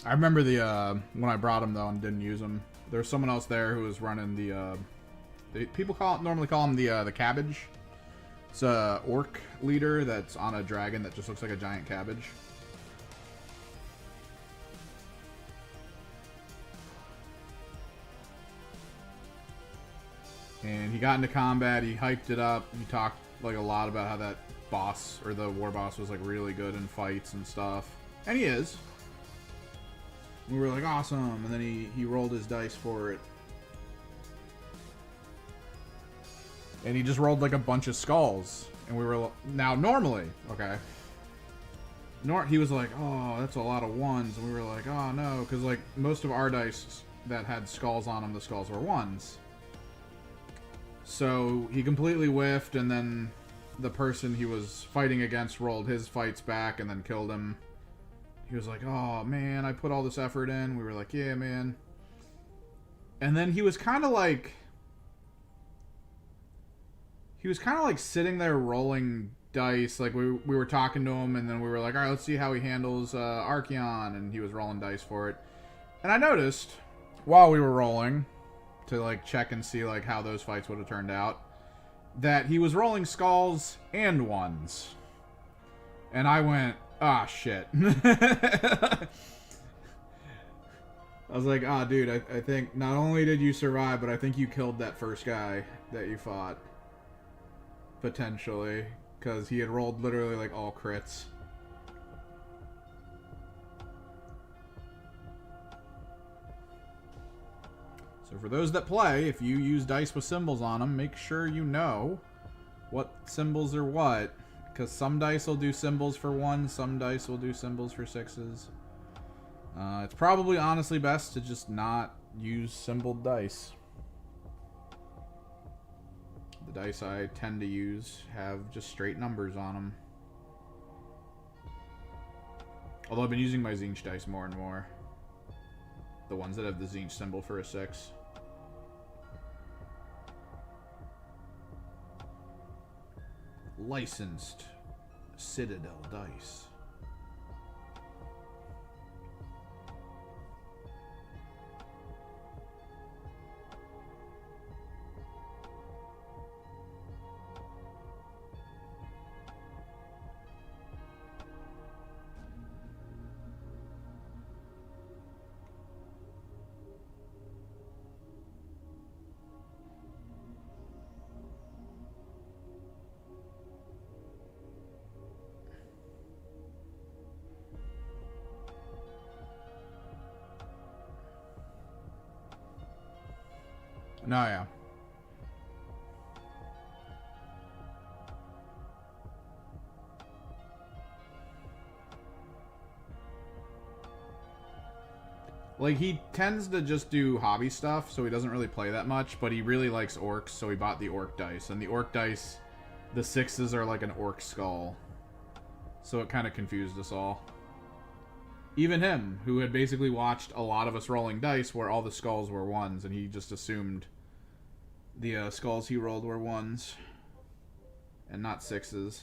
I remember the when I brought him though and didn't use him. There was someone else there who was running the people normally call him the cabbage. It's a orc leader that's on a dragon that just looks like a giant cabbage. And he got into combat, he hyped it up, he talked like a lot about how that boss or the war boss was like really good in fights and stuff. And he is. We were like, awesome, and then he rolled his dice for it. And he just rolled like a bunch of skulls. And we were, now normally, okay. He was like, oh, that's a lot of ones. And we were like, oh no, because like most of our dice that had skulls on them, the skulls were ones. So he completely whiffed, and then the person he was fighting against rolled his fights back and then killed him. He was like, oh man, I put all this effort in. We were like, yeah, man. And then he was kind of like sitting there rolling dice. Like we were talking to him, and then we were like, all right, let's see how he handles Archeon. And he was rolling dice for it. And I noticed while we were rolling to like check and see like how those fights would have turned out that he was rolling skulls and ones. And I went, ah, shit. I was like, ah, dude, I think not only did you survive, but I think you killed that first guy that you fought. Potentially. Because he had rolled literally like all crits. So for those that play, if you use dice with symbols on them, make sure you know what symbols are what. Because some dice will do symbols for 1, some dice will do symbols for 6s. It's probably honestly best to just not use symboled dice. The dice I tend to use have just straight numbers on them. Although I've been using my Tzeentch dice more and more. The ones that have the Tzeentch symbol for a 6. Licensed Citadel dice. No, yeah. Like, he tends to just do hobby stuff, so he doesn't really play that much, but he really likes orcs, so he bought the orc dice. And the orc dice, the 6s are like an orc skull. So it kind of confused us all. Even him, who had basically watched a lot of us rolling dice where all the skulls were 1s, and he just assumed the skulls he rolled were 1s and not 6s.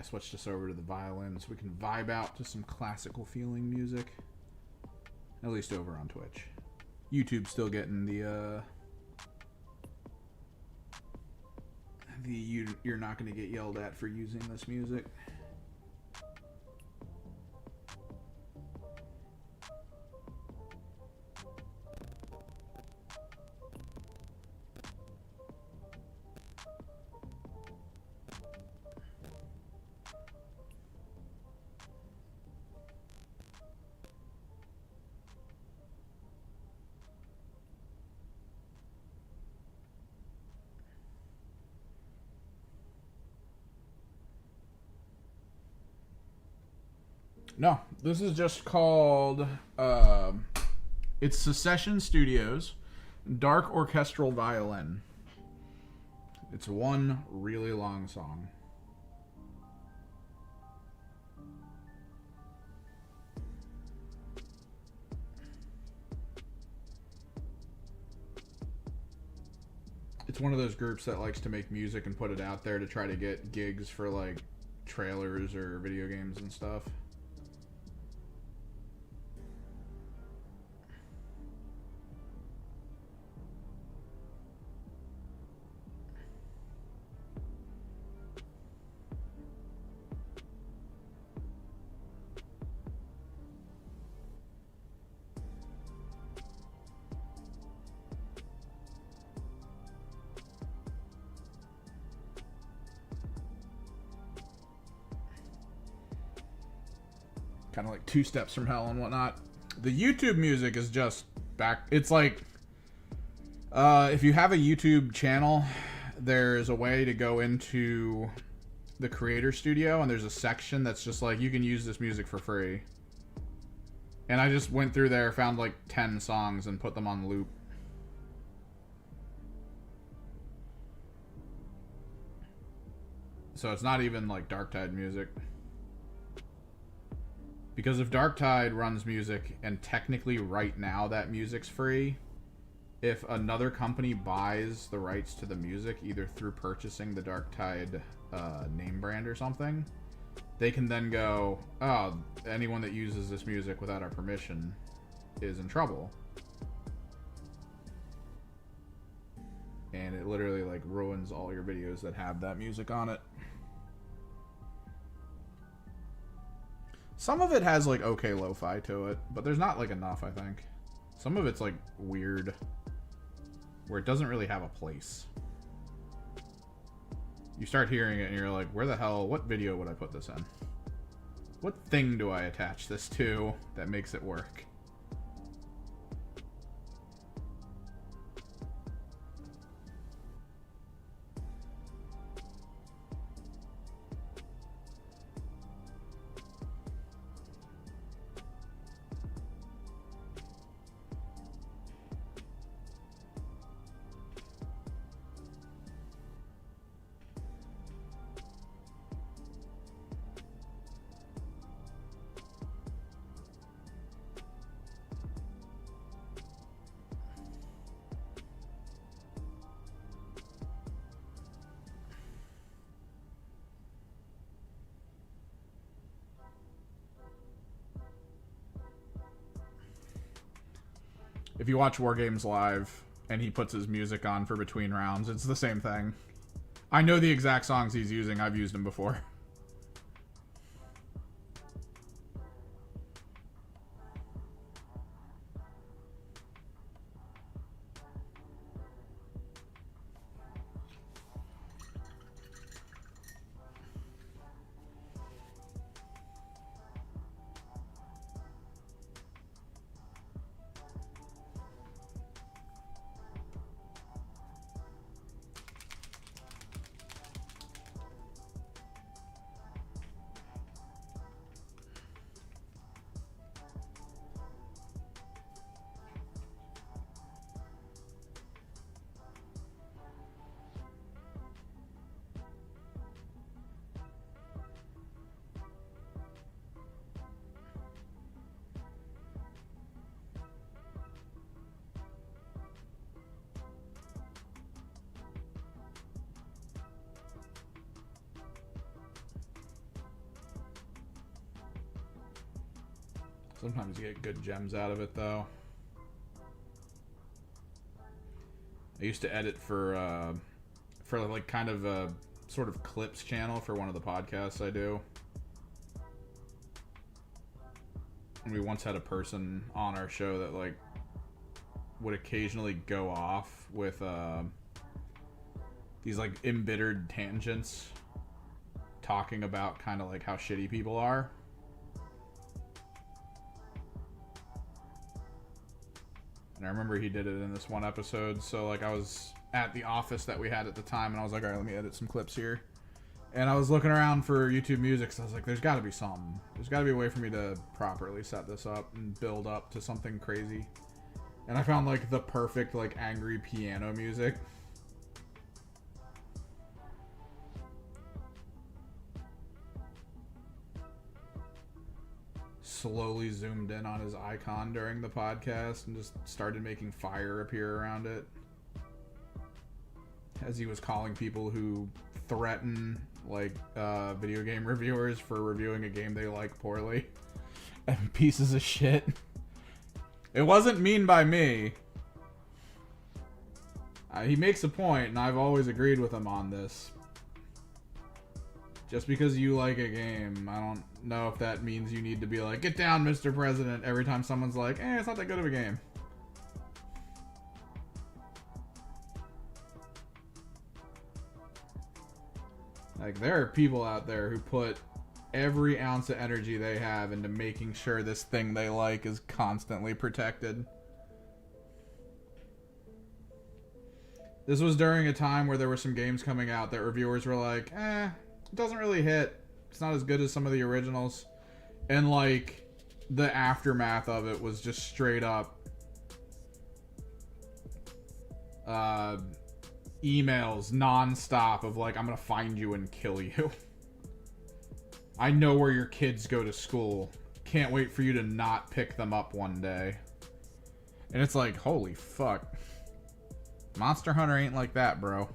I switched us over to the violin so we can vibe out to some classical feeling music. At least over on Twitch. YouTube's still getting the you're not going to get yelled at for using this music. No, this is just called, it's Secession Studios, Dark Orchestral Violin. It's one really long song. It's one of those groups that likes to make music and put it out there to try to get gigs for, like, trailers or video games and stuff. Kind of like Two Steps from Hell and whatnot. The YouTube music is just back. It's like, if you have a YouTube channel, there's a way to go into the creator studio, and there's a section that's just like, you can use this music for free. And I just went through there, found like 10 songs, and put them on loop. So it's not even like Darktide music. Because if Darktide runs music, and technically right now that music's free, if another company buys the rights to the music, either through purchasing the Darktide name brand or something, they can then go, oh, anyone that uses this music without our permission is in trouble. And it literally like ruins all your videos that have that music on it. Some of it has like okay lo-fi to it, but there's not like enough, I think. Some of it's like weird, where it doesn't really have a place. You start hearing it and you're like, where the hell, what video would I put this in? What thing do I attach this to that makes it work? If you watch War Games Live and he puts his music on for between rounds, it's the same thing. I know the exact songs he's using. I've used them before. Sometimes you get good gems out of it, though. I used to edit for like kind of a sort of clips channel for one of the podcasts I do. And we once had a person on our show that like would occasionally go off with these like embittered tangents talking about kind of like how shitty people are. And I remember he did it in this one episode. So like I was at the office that we had at the time, and I was like, all right, let me edit some clips here. And I was looking around for YouTube music, so I was like, there's got to be something. There's got to be a way for me to properly set this up and build up to something crazy. And I found like the perfect like angry piano music. Slowly zoomed in on his icon during the podcast and just started making fire appear around it. As he was calling people who threaten like video game reviewers for reviewing a game they like poorly and pieces of shit. It wasn't mean by me. He makes a point, and I've always agreed with him on this. Just because you like a game, I don't know if that means you need to be like, get down, Mr. President, every time someone's like, it's not that good of a game. Like, there are people out there who put every ounce of energy they have into making sure this thing they like is constantly protected. This was during a time where there were some games coming out that reviewers were like, it doesn't really hit. It's not as good as some of the originals. And like, the aftermath of it was just straight up emails nonstop of like, I'm gonna find you and kill you. I know where your kids go to school. Can't wait for you to not pick them up one day. And it's like, holy fuck. Monster Hunter ain't like that, bro.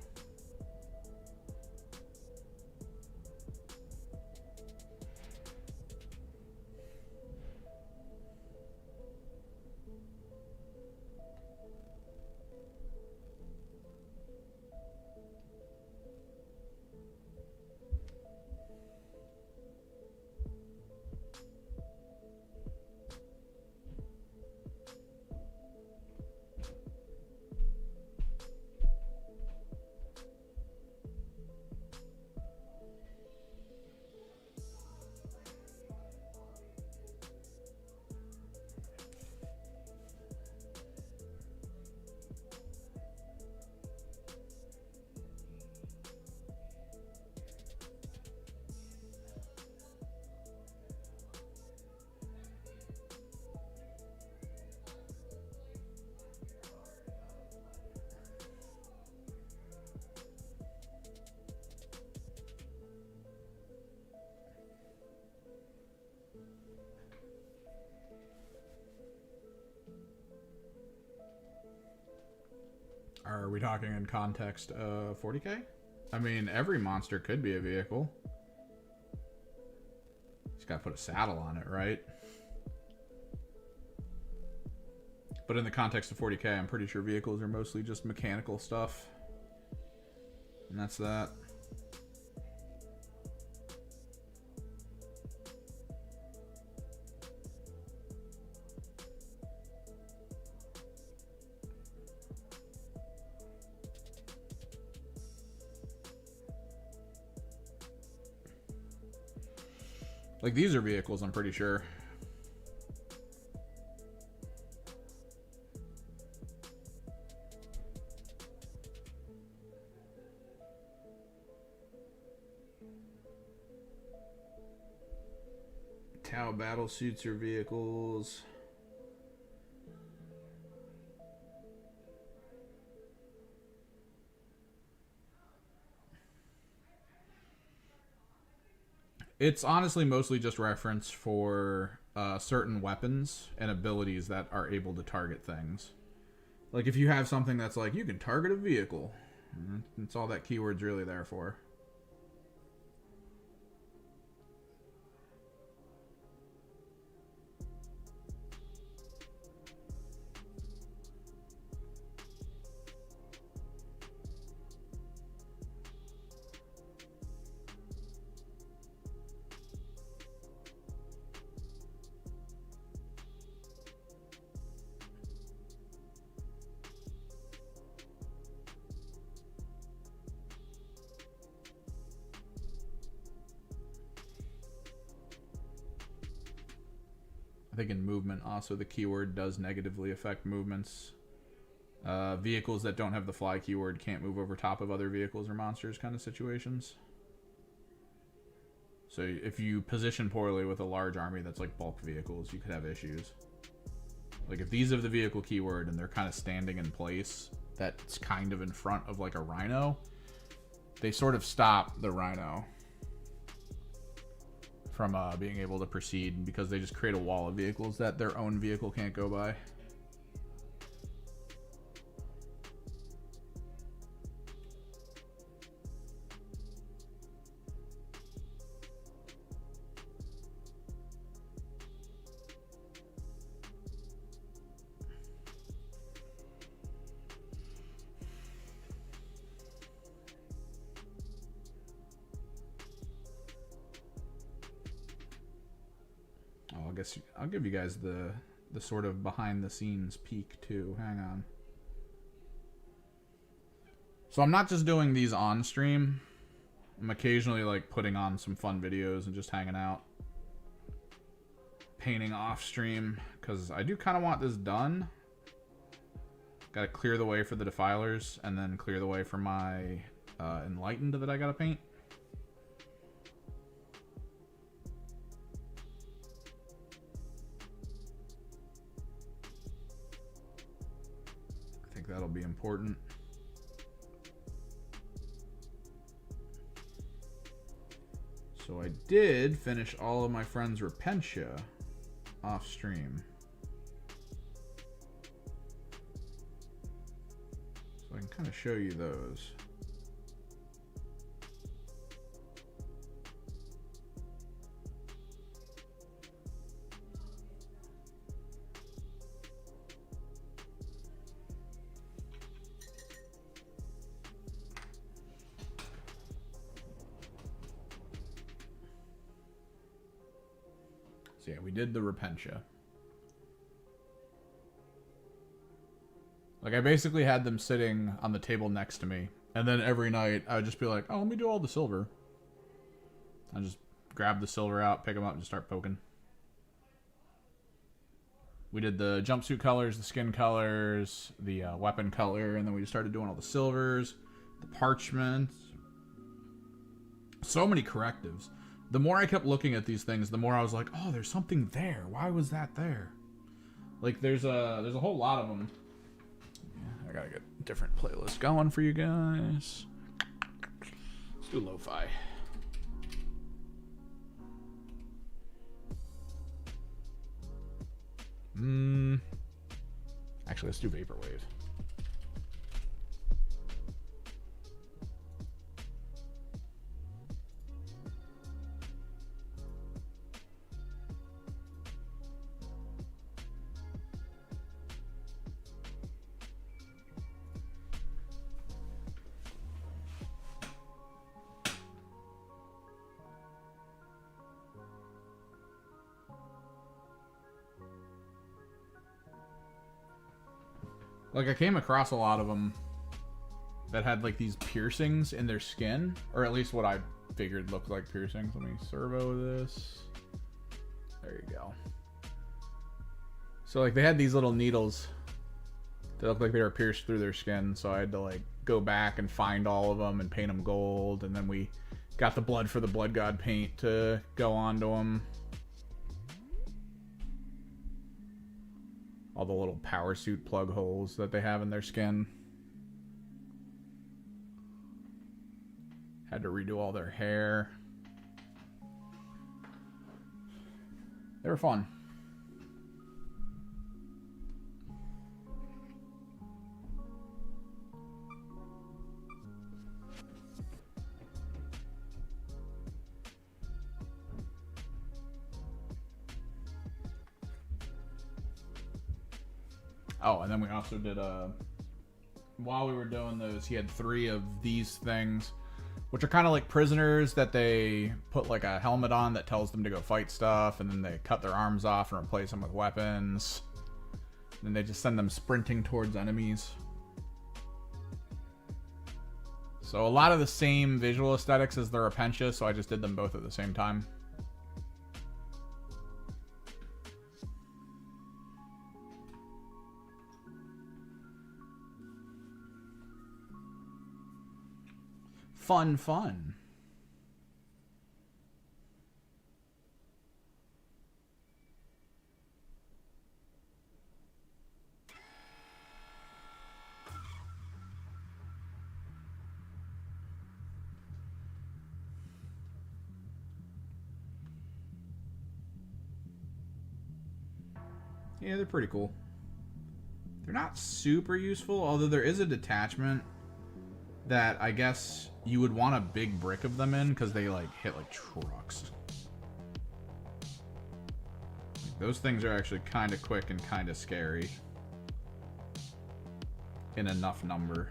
Are we talking in context of 40K? I mean, every monster could be a vehicle. Just gotta put a saddle on it, right? But in the context of 40K, I'm pretty sure vehicles are mostly just mechanical stuff. And that's that. Like, these are vehicles, I'm pretty sure. Tau battle suits are vehicles. It's honestly mostly just reference for certain weapons and abilities that are able to target things. Like if you have something that's like, you can target a vehicle. That's all that keyword's really there for. I think in movement also the keyword does negatively affect movements. Vehicles that don't have the fly keyword can't move over top of other vehicles or monsters kind of situations. So if you position poorly with a large army that's like bulk vehicles, you could have issues. Like if these have the vehicle keyword and they're kind of standing in place, that's kind of in front of like a rhino, they sort of stop the rhino from being able to proceed because they just create a wall of vehicles that their own vehicle can't go by. I'll give you guys the sort of behind the scenes peek too. Hang on. So I'm not just doing these on stream. I'm occasionally like putting on some fun videos and just hanging out. Painting off stream because I do kind of want this done. Got to clear the way for the defilers and then clear the way for my enlightened that I got to paint. That'll be important. So I did finish all of my friends' Repentia off stream. So I can kind of show you those. So yeah, we did the Repentia. Like I basically had them sitting on the table next to me, and then every night I would just be like, "Oh, let me do all the silver." I just grab the silver out, pick them up, and just start poking. We did the jumpsuit colors, the skin colors, the weapon color, and then we just started doing all the silvers, the parchment. So many correctives. The more I kept looking at these things, the more I was like, "Oh, there's something there. Why was that there?" Like there's a whole lot of them. Yeah, I gotta get a different playlist going for you guys. Let's do lo-fi. Actually, let's do vaporwave. Like, I came across a lot of them that had, like, these piercings in their skin. Or at least what I figured looked like piercings. Let me servo this. There you go. So, like, they had these little needles that looked like they were pierced through their skin. So I had to, like, go back and find all of them and paint them gold. And then we got the blood for the blood god paint to go onto them. All the little power suit plug holes that they have in their skin. Had to redo all their hair. They were fun. Oh, and then we also did while we were doing those, he had 3 of these things, which are kind of like prisoners that they put like a helmet on that tells them to go fight stuff, and then they cut their arms off and replace them with weapons. And then they just send them sprinting towards enemies. So a lot of the same visual aesthetics as the Repentia, so I just did them both at the same time. Fun. Yeah, they're pretty cool. They're not super useful, although there is a detachment that I guess you would want a big brick of them in because they like hit like trucks. Those things are actually kind of quick and kind of scary in enough number.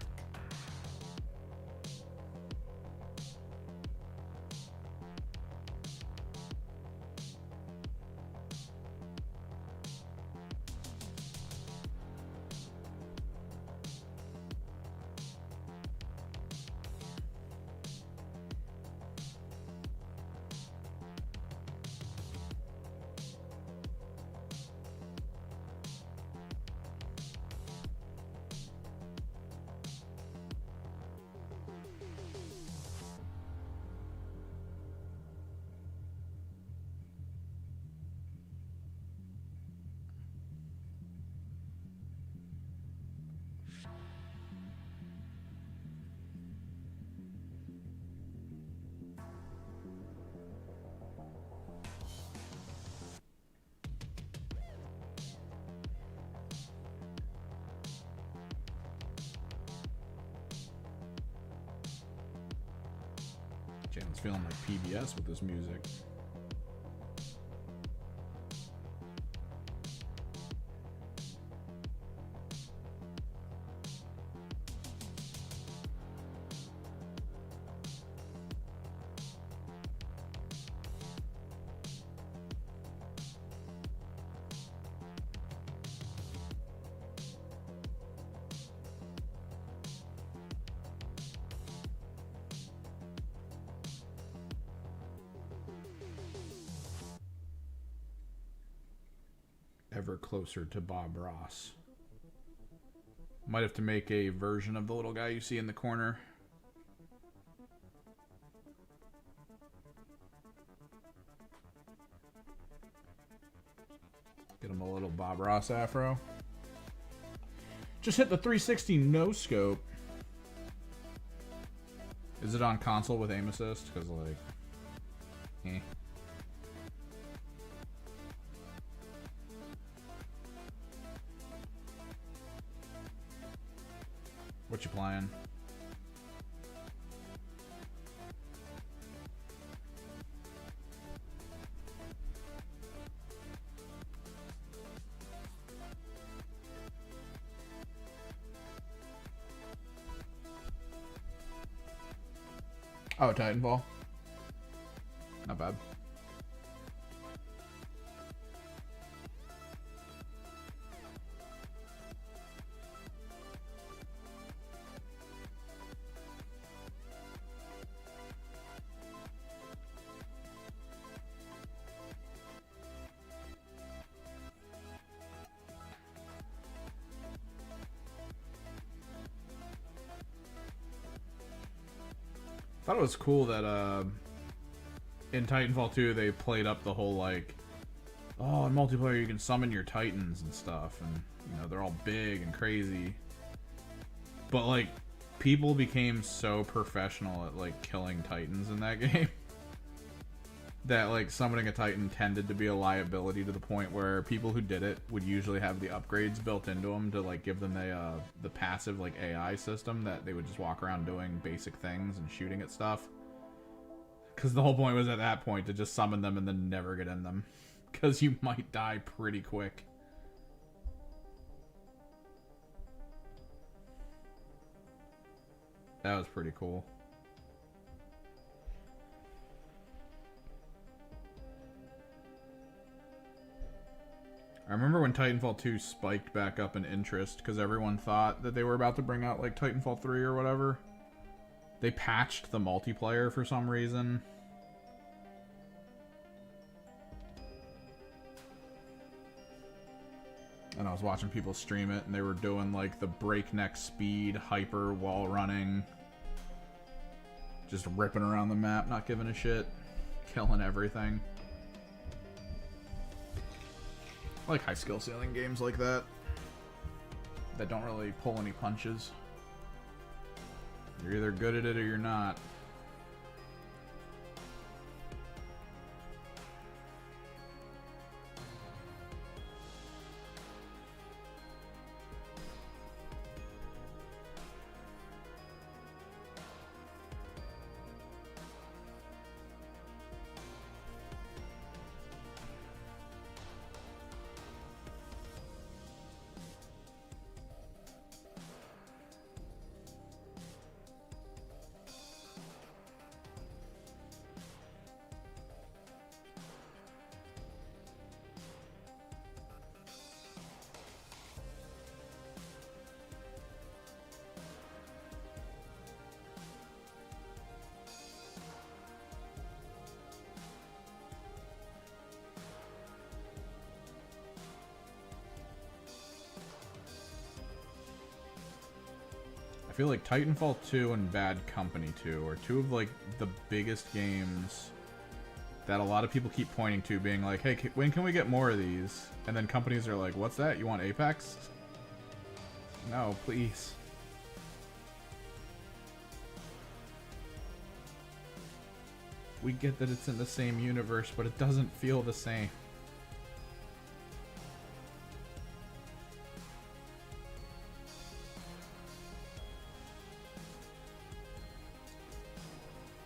Jalen's feeling like PBS with this music. Ever closer to Bob Ross. Might have to make a version of the little guy you see in the corner. Get him a little Bob Ross afro. Just hit the 360 no scope. Is it on console with aim assist? Because like, eh. What you playing? Oh, Titanfall. Not bad. Thought it was cool that in Titanfall 2 they played up the whole like, oh, in multiplayer you can summon your titans and stuff, and you know they're all big and crazy. But like, people became so professional at like killing titans in that game that like summoning a titan tended to be a liability, to the point where people who did it would usually have the upgrades built into them to like give them the passive like AI system that they would just walk around doing basic things and shooting at stuff. Because the whole point was at that point to just summon them and then never get in them, because you might die pretty quick. That was pretty cool. I remember when Titanfall 2 spiked back up in interest because everyone thought that they were about to bring out like Titanfall 3 or whatever. They patched the multiplayer for some reason. And I was watching people stream it, and they were doing like the breakneck speed, hyper wall running. Just ripping around the map, not giving a shit. Killing everything. I like high skill ceiling games like that. That don't really pull any punches. You're either good at it or you're not. I feel like Titanfall 2 and Bad Company 2 are two of like the biggest games that a lot of people keep pointing to, being like, hey, when can we get more of these? And then companies are like, what's that? You want Apex? No, please. We get that it's in the same universe, but it doesn't feel the same.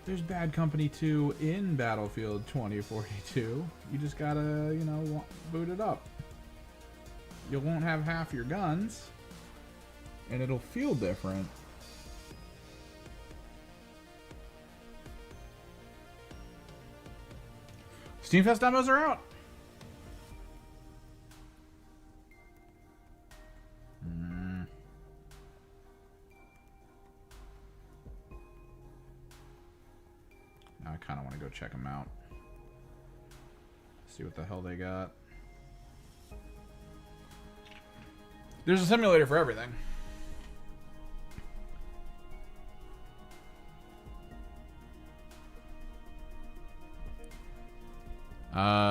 There's Bad Company 2 in Battlefield 2042. You just gotta, you know, boot it up. You won't have half your guns, and it'll feel different. Steamfest demos are out. I kind of want to go check them out. See what the hell they got. There's a simulator for everything.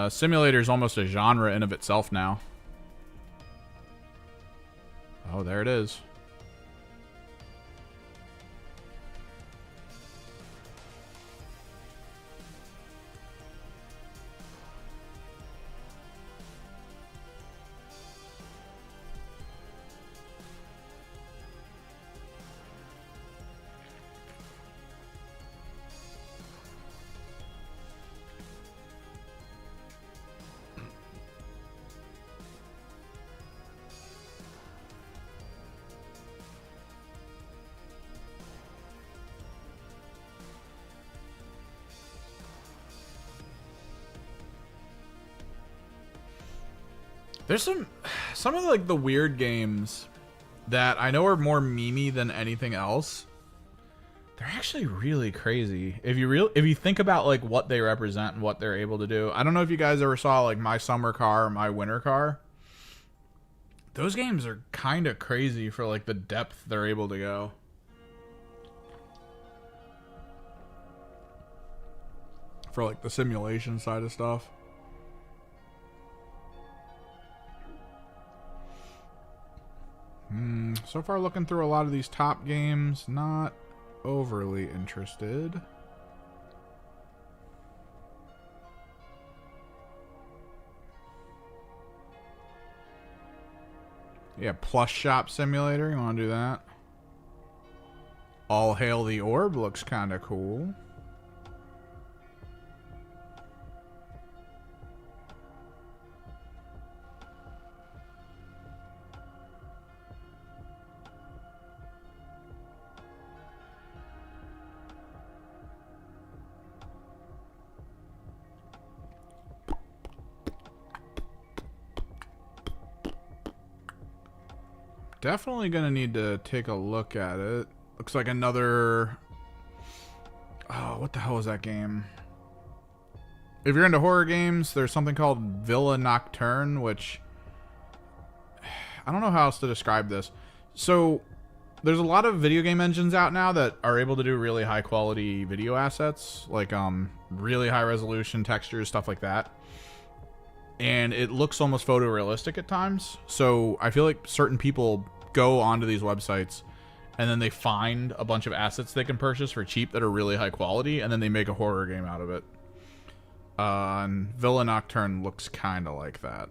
Simulator is almost a genre in of itself now. Oh, there it is. There's some of like the weird games that I know are more memey than anything else. They're actually really crazy. If you think about like what they represent and what they're able to do. I don't know if you guys ever saw like My Summer Car or My Winter Car. Those games are kind of crazy for like the depth they're able to go. For like the simulation side of stuff. So far looking through a lot of these top games, not overly interested. Yeah, Plush Shop Simulator, you want to do that? All Hail the Orb looks kind of cool. Definitely gonna need to take a look at it. Looks like another... Oh, what the hell is that game? If you're into horror games, there's something called Villa Nocturne, which... I don't know how else to describe this. So, there's a lot of video game engines out now that are able to do really high quality video assets, like really high resolution textures, stuff like that. And it looks almost photorealistic at times. So I feel like certain people go onto these websites and then they find a bunch of assets they can purchase for cheap that are really high quality, and then they make a horror game out of it. And Villa Nocturne looks kind of like that.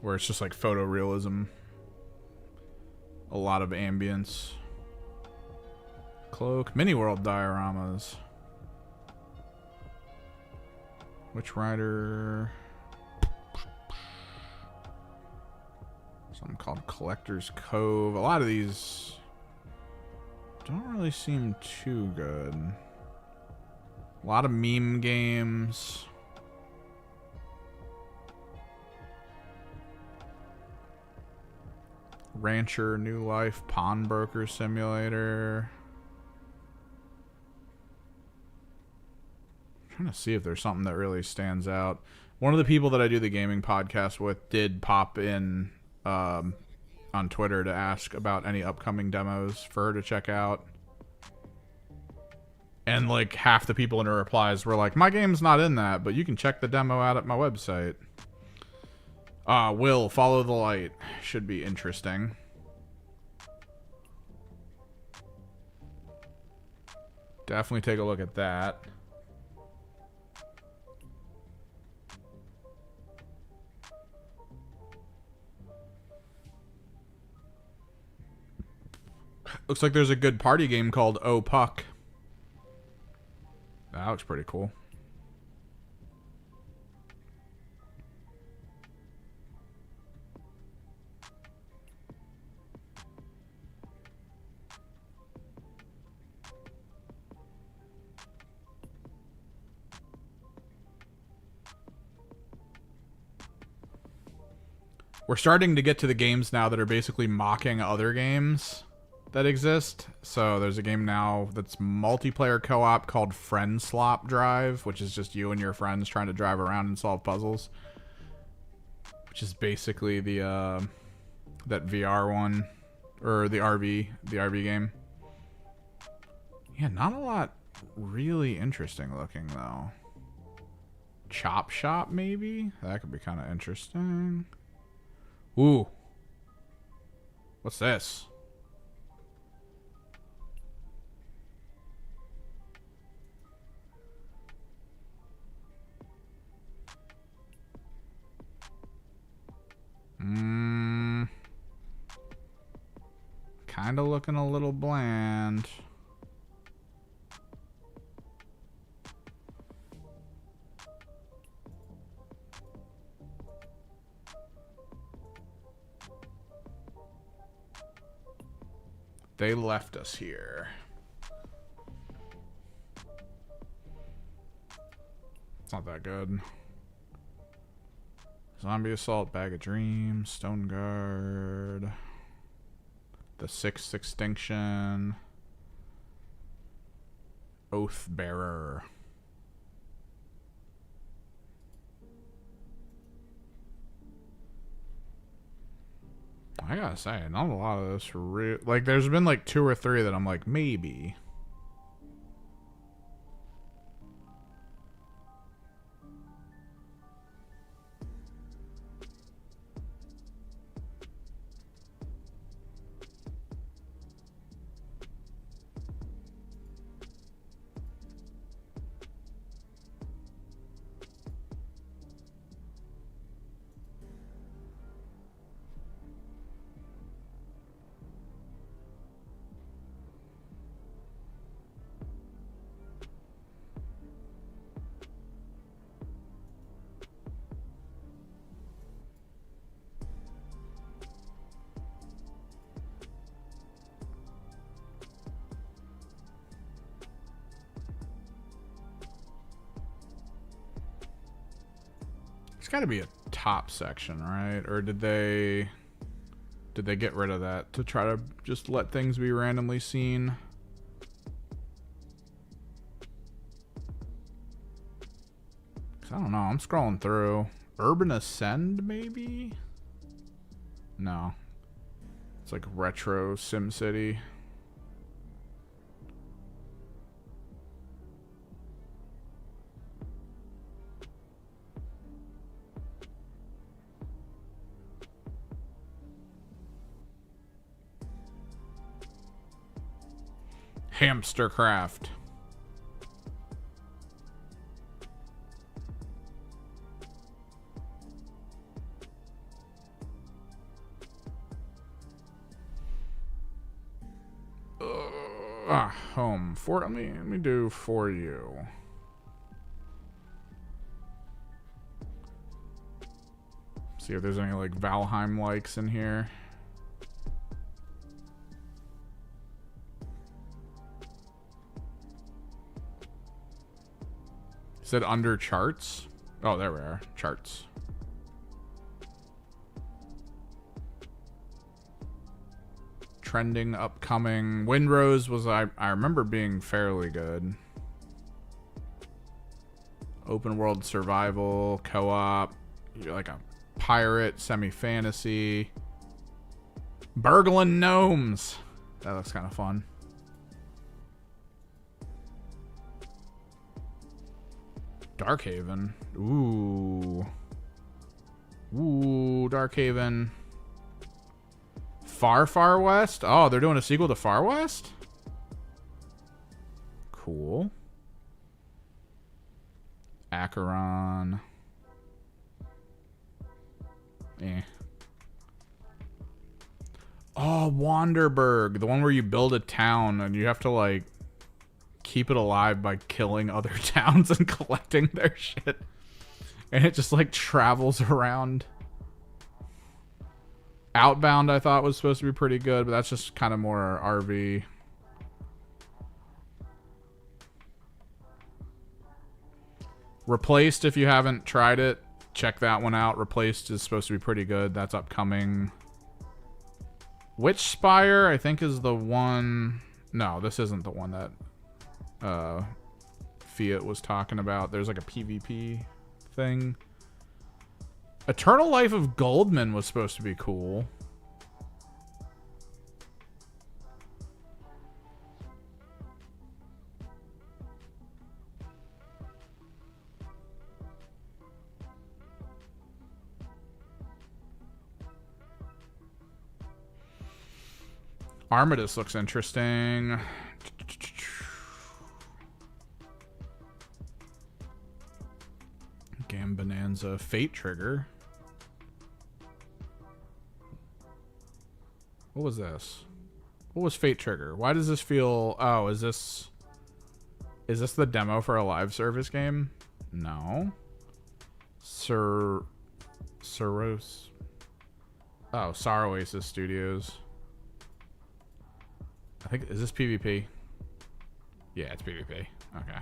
Where it's just like photorealism. A lot of ambience. Cloak. Mini World dioramas. Witch Rider. Something called Collector's Cove. A lot of these don't really seem too good. A lot of meme games. Rancher New Life, Pawnbroker Simulator. I'm trying to see if there's something that really stands out. One of the people that I do the gaming podcast with did pop in on Twitter to ask about any upcoming demos for her to check out. And like half the people in her replies were like, my game's not in that, but you can check the demo out at my website. Will, Follow the Light. Should be interesting. Definitely take a look at that. Looks like there's a good party game called Oh Puck. That looks pretty cool. We're starting to get to the games now that are basically mocking other games that exist. So there's a game now that's multiplayer co-op called Friend Slop Drive, which is just you and your friends trying to drive around and solve puzzles. Which is basically the that VR one, or the RV game. Yeah, not a lot really interesting looking though. Chop Shop maybe? That could be kind of interesting. Ooh. What's this? Kind of looking a little bland. They left us here. It's not that good. Zombie Assault, Bag of Dreams, Stone Guard, The Sixth Extinction, Oath Bearer. I gotta say, not a lot of this like, there's been like 2 or 3 that I'm like, maybe. It's got to be a top section, right? Or did they get rid of that to try to just let things be randomly seen? I don't know. I'm scrolling through. Urban Ascend, maybe? No. It's like retro SimCity. Hamstercraft. Home. Let me do for you. See if there's any like Valheim likes in here. Said under charts. Oh, there we are. Charts. Trending, upcoming. Windrose was, I remember being fairly good. Open world survival, co-op. You're like a pirate, semi-fantasy. Burgling gnomes. That looks kind of fun. Darkhaven. Ooh. Ooh, Darkhaven. Far West? Oh, they're doing a sequel to Far West? Cool. Acheron. Eh. Oh, Wanderberg. The one where you build a town and you have to, like, keep it alive by killing other towns and collecting their shit. And it just, like, travels around. Outbound, I thought, was supposed to be pretty good, but that's just kind of more RV. Replaced, if you haven't tried it, check that one out. Replaced is supposed to be pretty good. That's upcoming. Witchspire, I think, is the one... No, this isn't the one that Fiat was talking about. There's like a PvP thing. Eternal Life of Goldman was supposed to be cool. Armistice looks interesting. Game Bonanza. Fate Trigger. What was this? What was Fate Trigger? Why does this feel... Oh, is this the demo for a live service game? No. Soros. Oh, Star Oasis Studios. I think... Is this PvP? Yeah, it's PvP. Okay.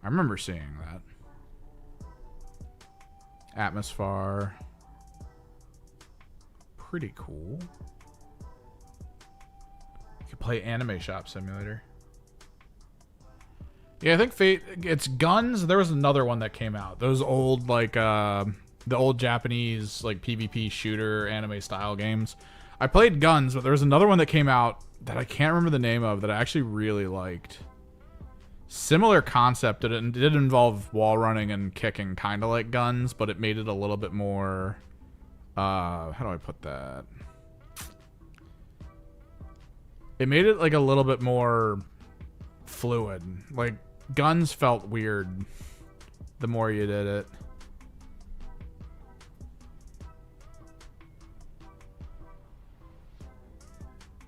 I remember seeing that. Atmosphere. Pretty cool. You could play Anime Shop Simulator. Yeah, I think Fate... It's Guns. There was another one that came out. Those old, like, the old Japanese, like, PvP shooter anime style games. I played Guns, but there was another one that came out that I can't remember the name of that I actually really liked. Similar concept. It did involve wall running and kicking, kind of like Guns, but it made it a little bit more... how do I put that? It made it like a little bit more fluid. Like, Guns felt weird the more you did it.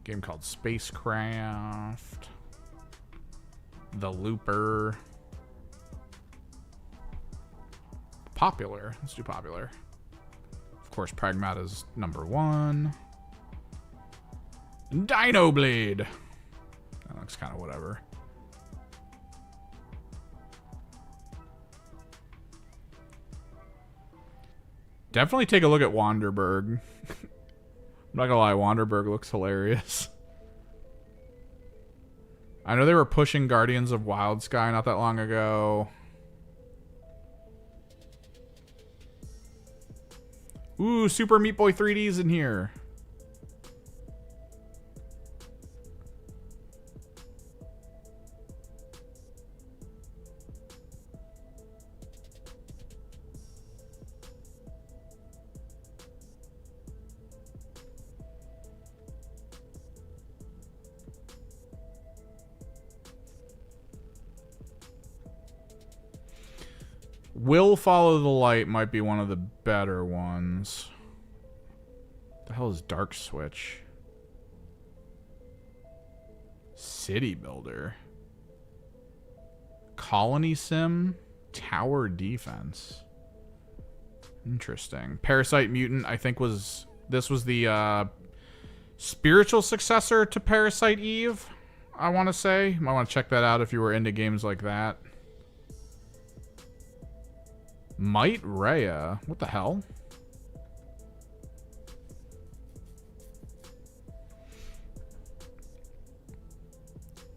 Game called Spacecraft. The Looper. Popular. Let's do popular. Of course, Pragmata's number 1. Dino Blade. That looks kind of whatever. Definitely take a look at Wanderberg. I'm not gonna lie, Wanderberg looks hilarious. I know they were pushing Guardians of Wild Sky not that long ago. Ooh, Super Meat Boy 3D's in here. Will Follow the Light might be one of the better ones. What the hell is Dark Switch? City Builder. Colony Sim. Tower Defense. Interesting. Parasite Mutant, I think this was the spiritual successor to Parasite Eve, I want to say. Might want to check that out if you were into games like that. Might Rhea. What the hell?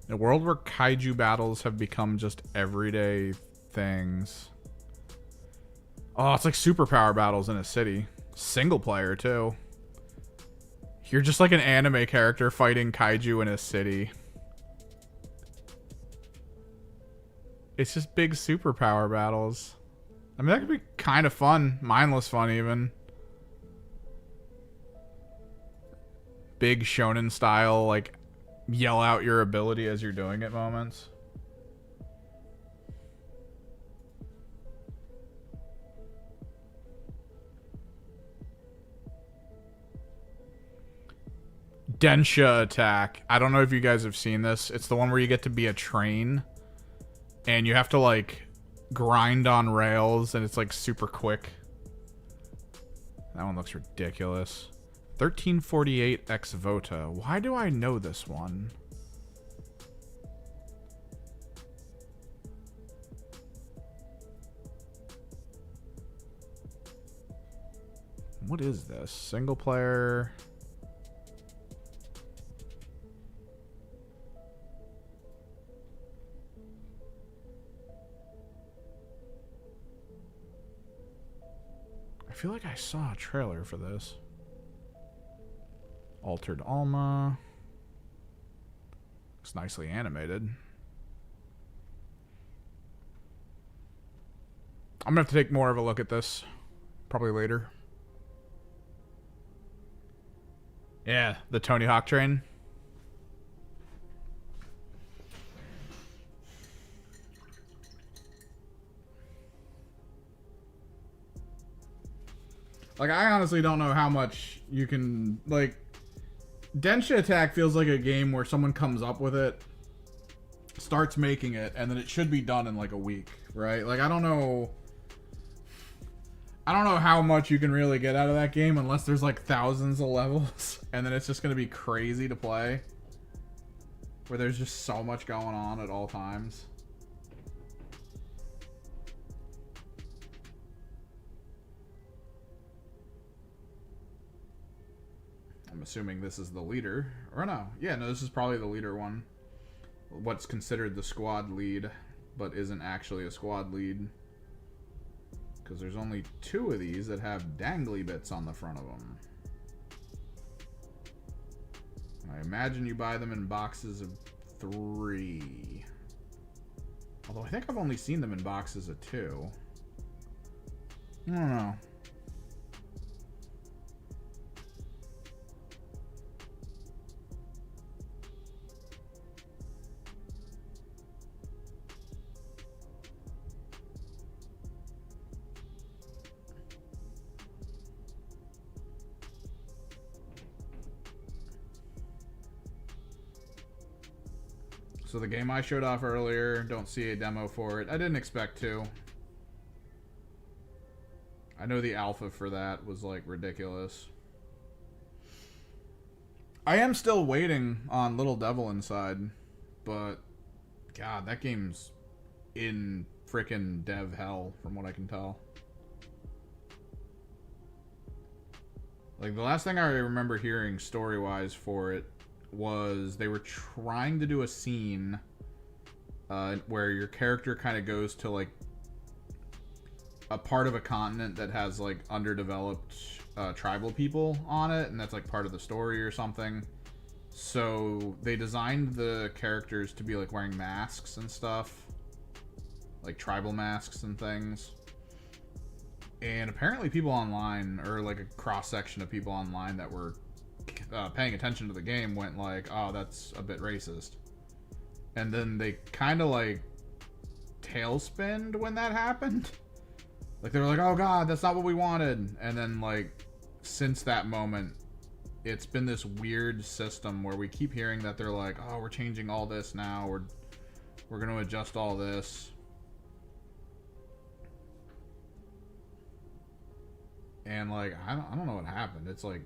A world where kaiju battles have become just everyday things. Oh, it's like superpower battles in a city. Single player, too. You're just like an anime character fighting kaiju in a city. It's just big superpower battles. I mean, that could be kind of fun. Mindless fun, even. Big shonen style, like, yell out your ability as you're doing it moments. Densha Attack. I don't know if you guys have seen this. It's the one where you get to be a train. And you have to, like, grind on rails, and it's like super quick. That one looks ridiculous. 1348 Ex Vota. Why do I know this one? What is this? Single player. I feel like I saw a trailer for this. Altered Alma. Looks nicely animated. I'm gonna have to take more of a look at this. Probably later. Yeah, the Tony Hawk train. Like, I honestly don't know how much you can, like, Densha Attack feels like a game where someone comes up with it, starts making it, and then it should be done in, like, a week, right? Like, I don't know how much you can really get out of that game unless there's, like, thousands of levels, and then it's just going to be crazy to play, where there's just so much going on at all times. I'm assuming this is the leader. Or no. Yeah, no, this is probably the leader one. What's considered the squad lead, but isn't actually a squad lead. Because there's only 2 of these that have dangly bits on the front of them. I imagine you buy them in boxes of 3. Although I think I've only seen them in boxes of 2. I don't know. So the game I showed off earlier, don't see a demo for it. I didn't expect to. I know the alpha for that was like ridiculous. I am still waiting on Little Devil Inside, but God, that game's in frickin' dev hell from what I can tell. Like, the last thing I remember hearing story-wise for it was they were trying to do a scene where your character kind of goes to, like, a part of a continent that has like underdeveloped tribal people on it, and that's like part of the story or something. So they designed the characters to be like wearing masks and stuff, like tribal masks and things. And apparently people online, or like a cross section of people online that were paying attention to the game, went like, oh, that's a bit racist. And then they kind of like tailspinned when that happened. Like they were like, oh god, that's not what we wanted. And then like since that moment, it's been this weird system where we keep hearing that they're like, oh, we're changing all this now, we're going to adjust all this. And like I don't know what happened. It's like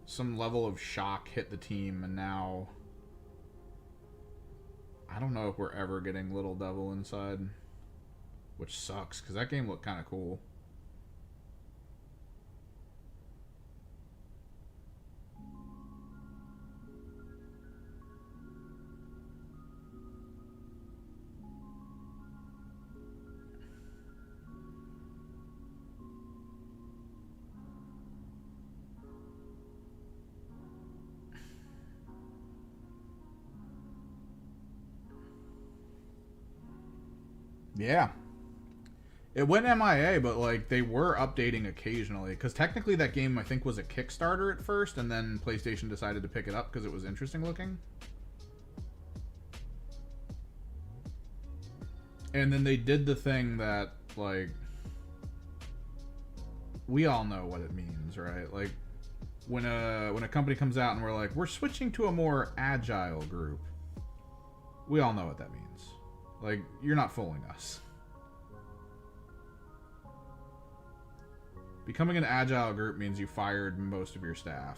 some level of shock hit the team, and now I don't know if we're ever getting Little Devil Inside, which sucks because that game looked kind of cool. Yeah. It went MIA, but like they were updating occasionally because technically that game I think was a Kickstarter at first, and then PlayStation decided to pick it up because it was interesting looking. And then they did the thing that like we all know what it means, right? Like when a company comes out and we're like, we're switching to a more agile group. We all know what that means. Like, you're not fooling us. Becoming an agile group means you fired most of your staff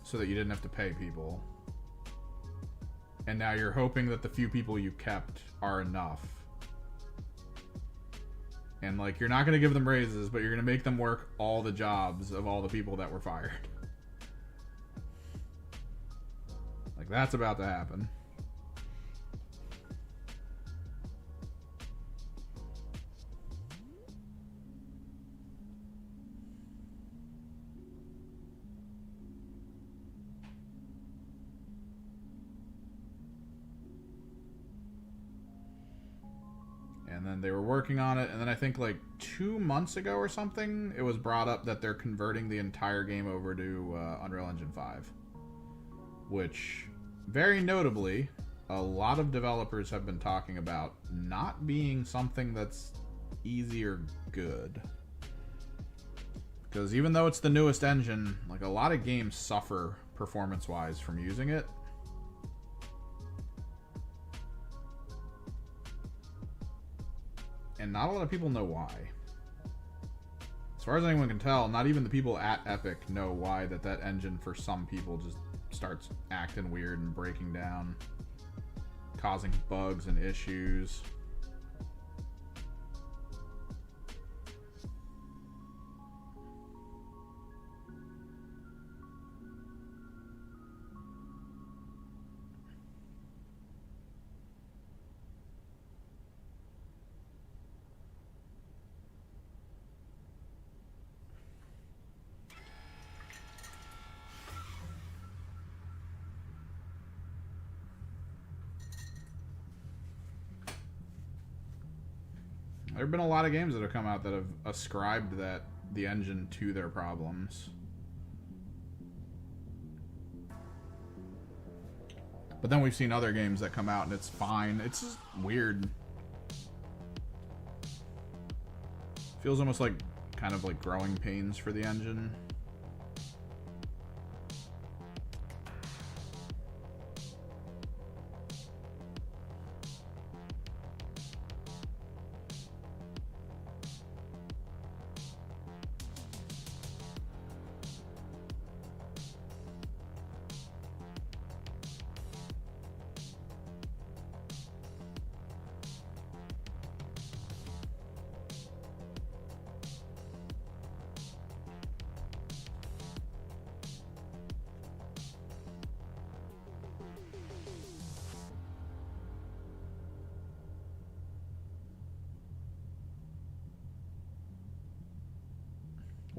so that you didn't have to pay people. And now you're hoping that the few people you kept are enough. And like, you're not going to give them raises, but you're going to make them work all the jobs of all the people that were fired. Like, that's about to happen. And then they were working on it, and then I think like 2 months ago or something, it was brought up that they're converting the entire game over to Unreal Engine 5. Which, very notably, a lot of developers have been talking about not being something that's easy or good. Because even though it's the newest engine, like a lot of games suffer performance-wise from using it. And not a lot of people know why. As far as anyone can tell, not even the people at Epic know why that engine for some people just starts acting weird and breaking down, causing bugs and issues. There have been a lot of games that have come out that have ascribed the engine to their problems. But then we've seen other games that come out and it's fine. It's just weird. Feels almost like kind of like growing pains for the engine.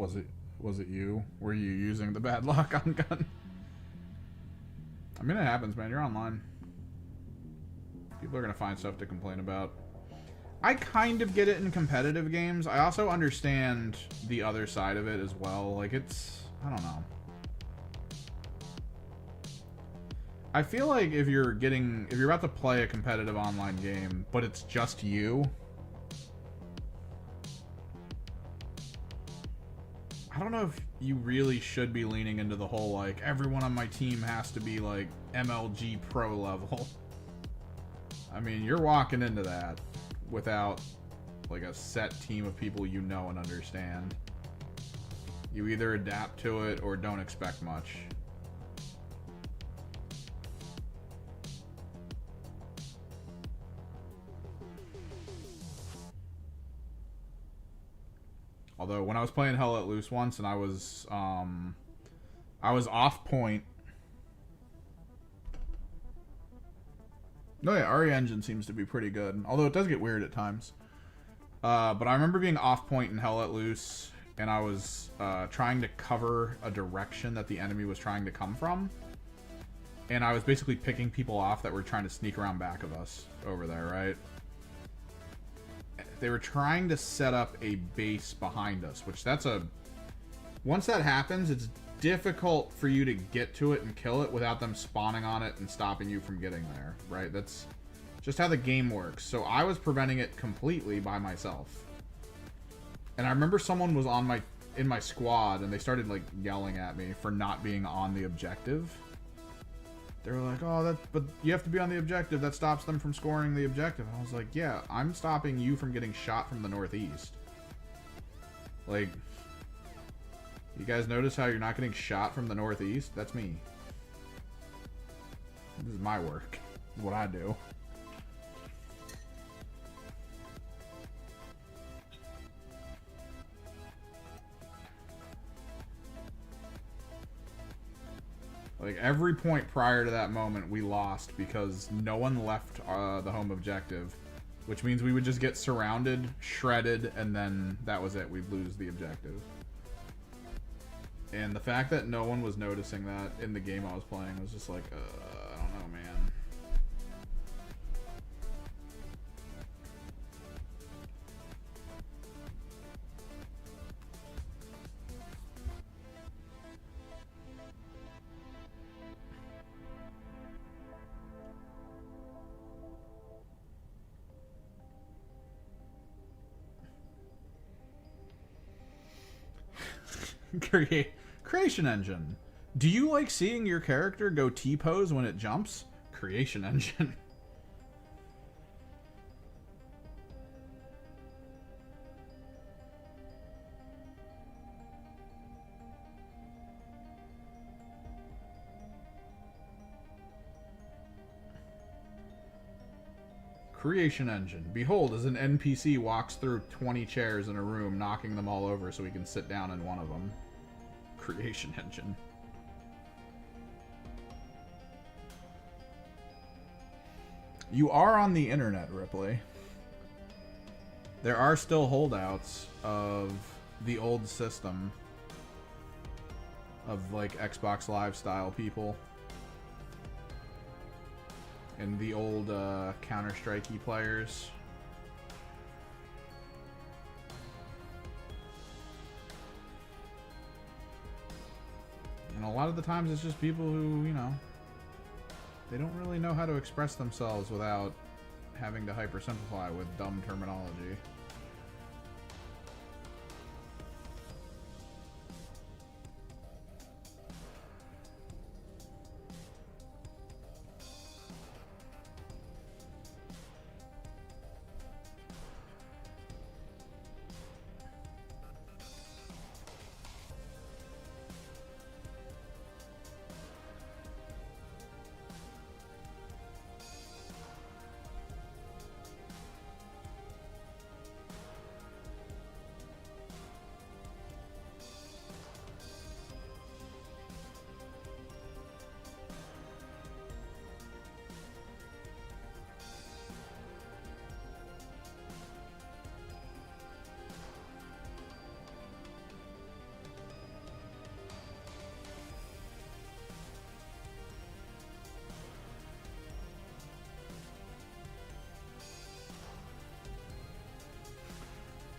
Was it you? Were you using the bad lock on gun? I mean, it happens, man. You're online. People are gonna find stuff to complain about. I kind of get it in competitive games. I also understand the other side of it as well. Like, it's... I don't know. I feel like if you're about to play a competitive online game, but it's just you... I don't know if you really should be leaning into the whole, like, everyone on my team has to be, like, MLG Pro level. I mean, you're walking into that without, like, a set team of people you know and understand. You either adapt to it or don't expect much. Although, when I was playing Hell Let Loose once and I was off point. No, yeah, RE Engine seems to be pretty good. Although it does get weird at times. But I remember being off point in Hell Let Loose, and I was trying to cover a direction that the enemy was trying to come from. And I was basically picking people off that were trying to sneak around back of us over there, right? They were trying to set up a base behind us, which that's a... Once that happens, it's difficult for you to get to it and kill it without them spawning on it and stopping you from getting there, right? That's just how the game works. So I was preventing it completely by myself. And I remember someone was in my squad and they started like yelling at me for not being on the objective. They were like, oh, but you have to be on the objective. That stops them from scoring the objective. And I was like, yeah, I'm stopping you from getting shot from the northeast. Like, you guys notice how you're not getting shot from the northeast? That's me. This is my work. This is what I do. Like, every point prior to that moment, we lost because no one left the home objective. Which means we would just get surrounded, shredded, and then that was it. We'd lose the objective. And the fact that no one was noticing that in the game I was playing was just like, I don't know, man. Creation Engine. Do you like seeing your character go T-pose when it jumps? Creation Engine. Creation Engine. Behold, as an NPC walks through 20 chairs in a room, knocking them all over so he can sit down in one of them. Creation Engine. You are on the internet, Ripley. There are still holdouts of the old system of, like, Xbox Live style people. And the old Counter-Strike-y players. And a lot of the times it's just people who, you know, they don't really know how to express themselves without having to hypersimplify with dumb terminology.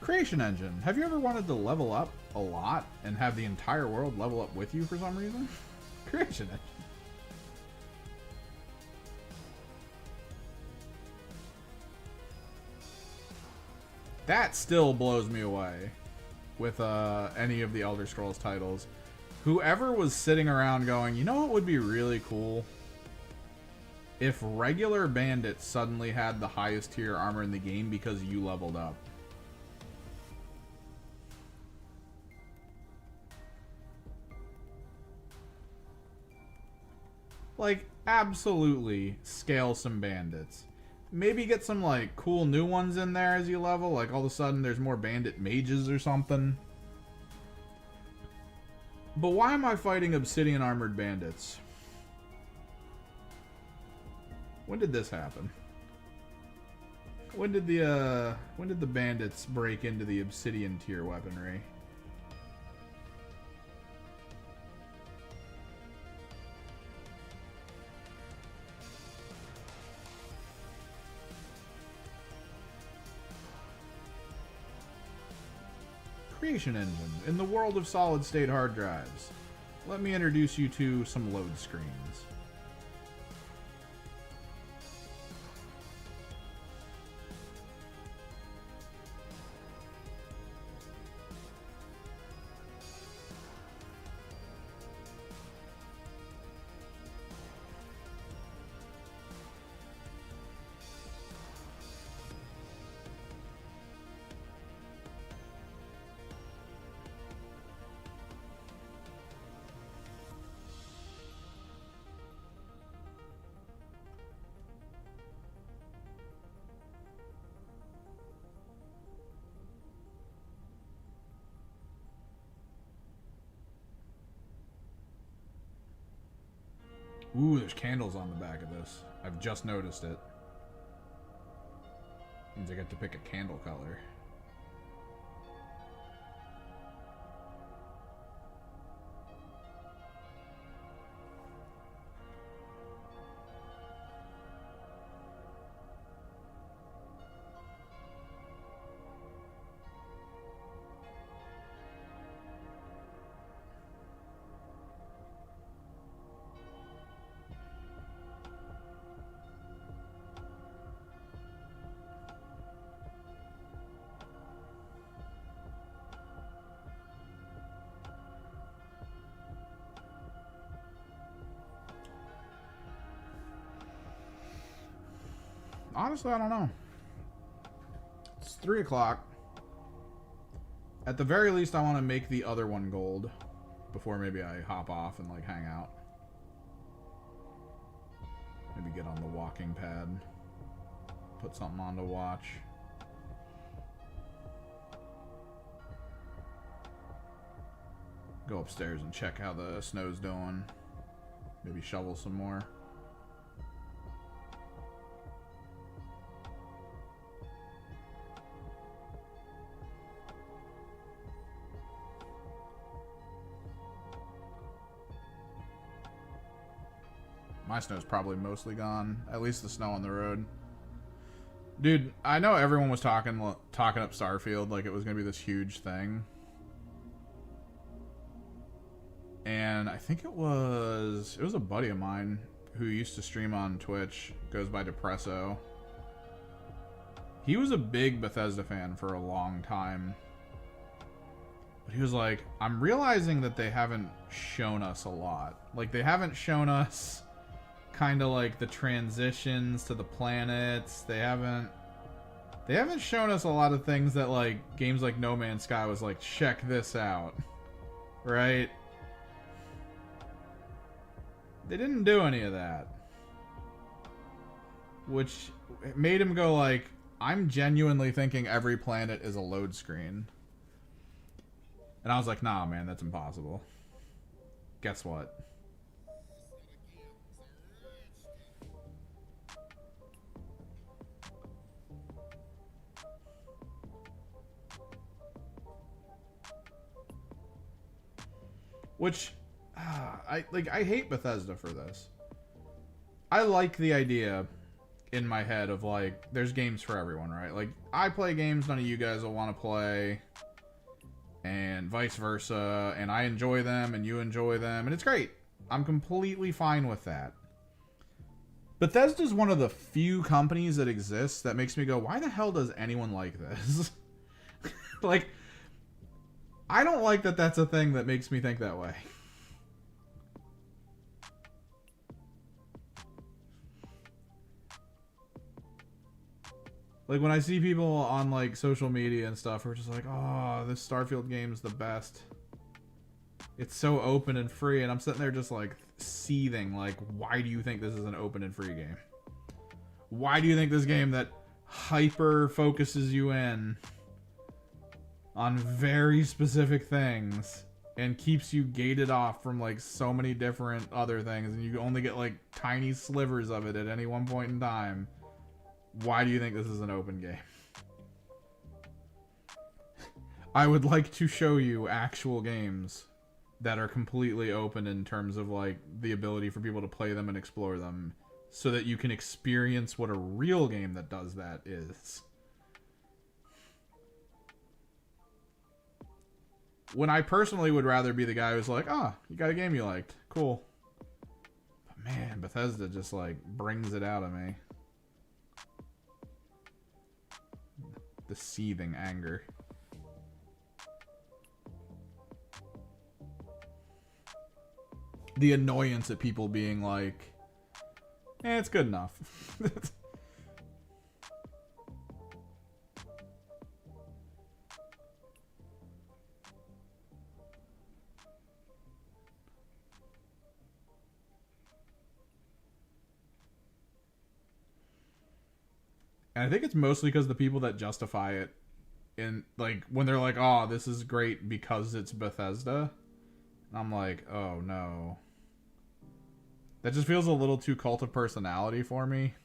Creation Engine. Have you ever wanted to level up a lot and have the entire world level up with you for some reason? Creation Engine. That still blows me away with any of the Elder Scrolls titles. Whoever was sitting around going, you know what would be really cool? If regular bandits suddenly had the highest tier armor in the game because you leveled up. Like, absolutely scale some bandits. Maybe get some, like, cool new ones in there as you level. Like, all of a sudden there's more bandit mages or something. But why am I fighting obsidian armored bandits? When did this happen? When did the bandits break into the obsidian tier weaponry? Creation Engine. In the world of solid-state hard drives, let me introduce you to some load screens. Ooh, there's candles on the back of this. I've just noticed it. Means I get to pick a candle color. Honestly, I don't know. It's 3 o'clock. At the very least, I want to make the other one gold before maybe I hop off and like hang out. Maybe get on the walking pad. Put something on to watch. Go upstairs and check how the snow's doing. Maybe shovel some more. My snow's probably mostly gone. At least the snow on the road. Dude, I know everyone was talking up Starfield like it was going to be this huge thing. And I think it was a buddy of mine who used to stream on Twitch, goes by Depresso. He was a big Bethesda fan for a long time. But he was like, I'm realizing that they haven't shown us a lot. Like, they haven't shown us kind of like the transitions to the planets. They haven't shown us a lot of things that like games like No Man's Sky was like, check this out. Right? They didn't do any of that. Which made him go like, I'm genuinely thinking every planet is a load screen. And I was like, nah, man, that's impossible. Guess what? Which, I hate Bethesda for this. I like the idea in my head of like, there's games for everyone, right? Like, I play games none of you guys will want to play, and vice versa, and I enjoy them and you enjoy them, and it's great. I'm completely fine with that. Bethesda's one of the few companies that exists that makes me go, why the hell does anyone like this? Like, I don't like that that's a thing that makes me think that way. Like, when I see people on, like, social media and stuff who are just like, oh, this Starfield game's the best. It's so open and free, and I'm sitting there just, like, seething. Like, why do you think this is an open and free game? Why do you think this game that hyper focuses you in on very specific things and keeps you gated off from, like, so many different other things, and you only get, like, tiny slivers of it at any one point in time? Why do you think this is an open game? I would like to show you actual games that are completely open in terms of, like, the ability for people to play them and explore them, so that you can experience what a real game that does that is. When I personally would rather be the guy who's like, oh, you got a game you liked. Cool. But man, Bethesda just, like, brings it out of me. The seething anger. The annoyance at people being like, it's good enough. And I think it's mostly because the people that justify it in, like, when they're like, oh, this is great because it's Bethesda, I'm like, oh no. That just feels a little too cult of personality for me.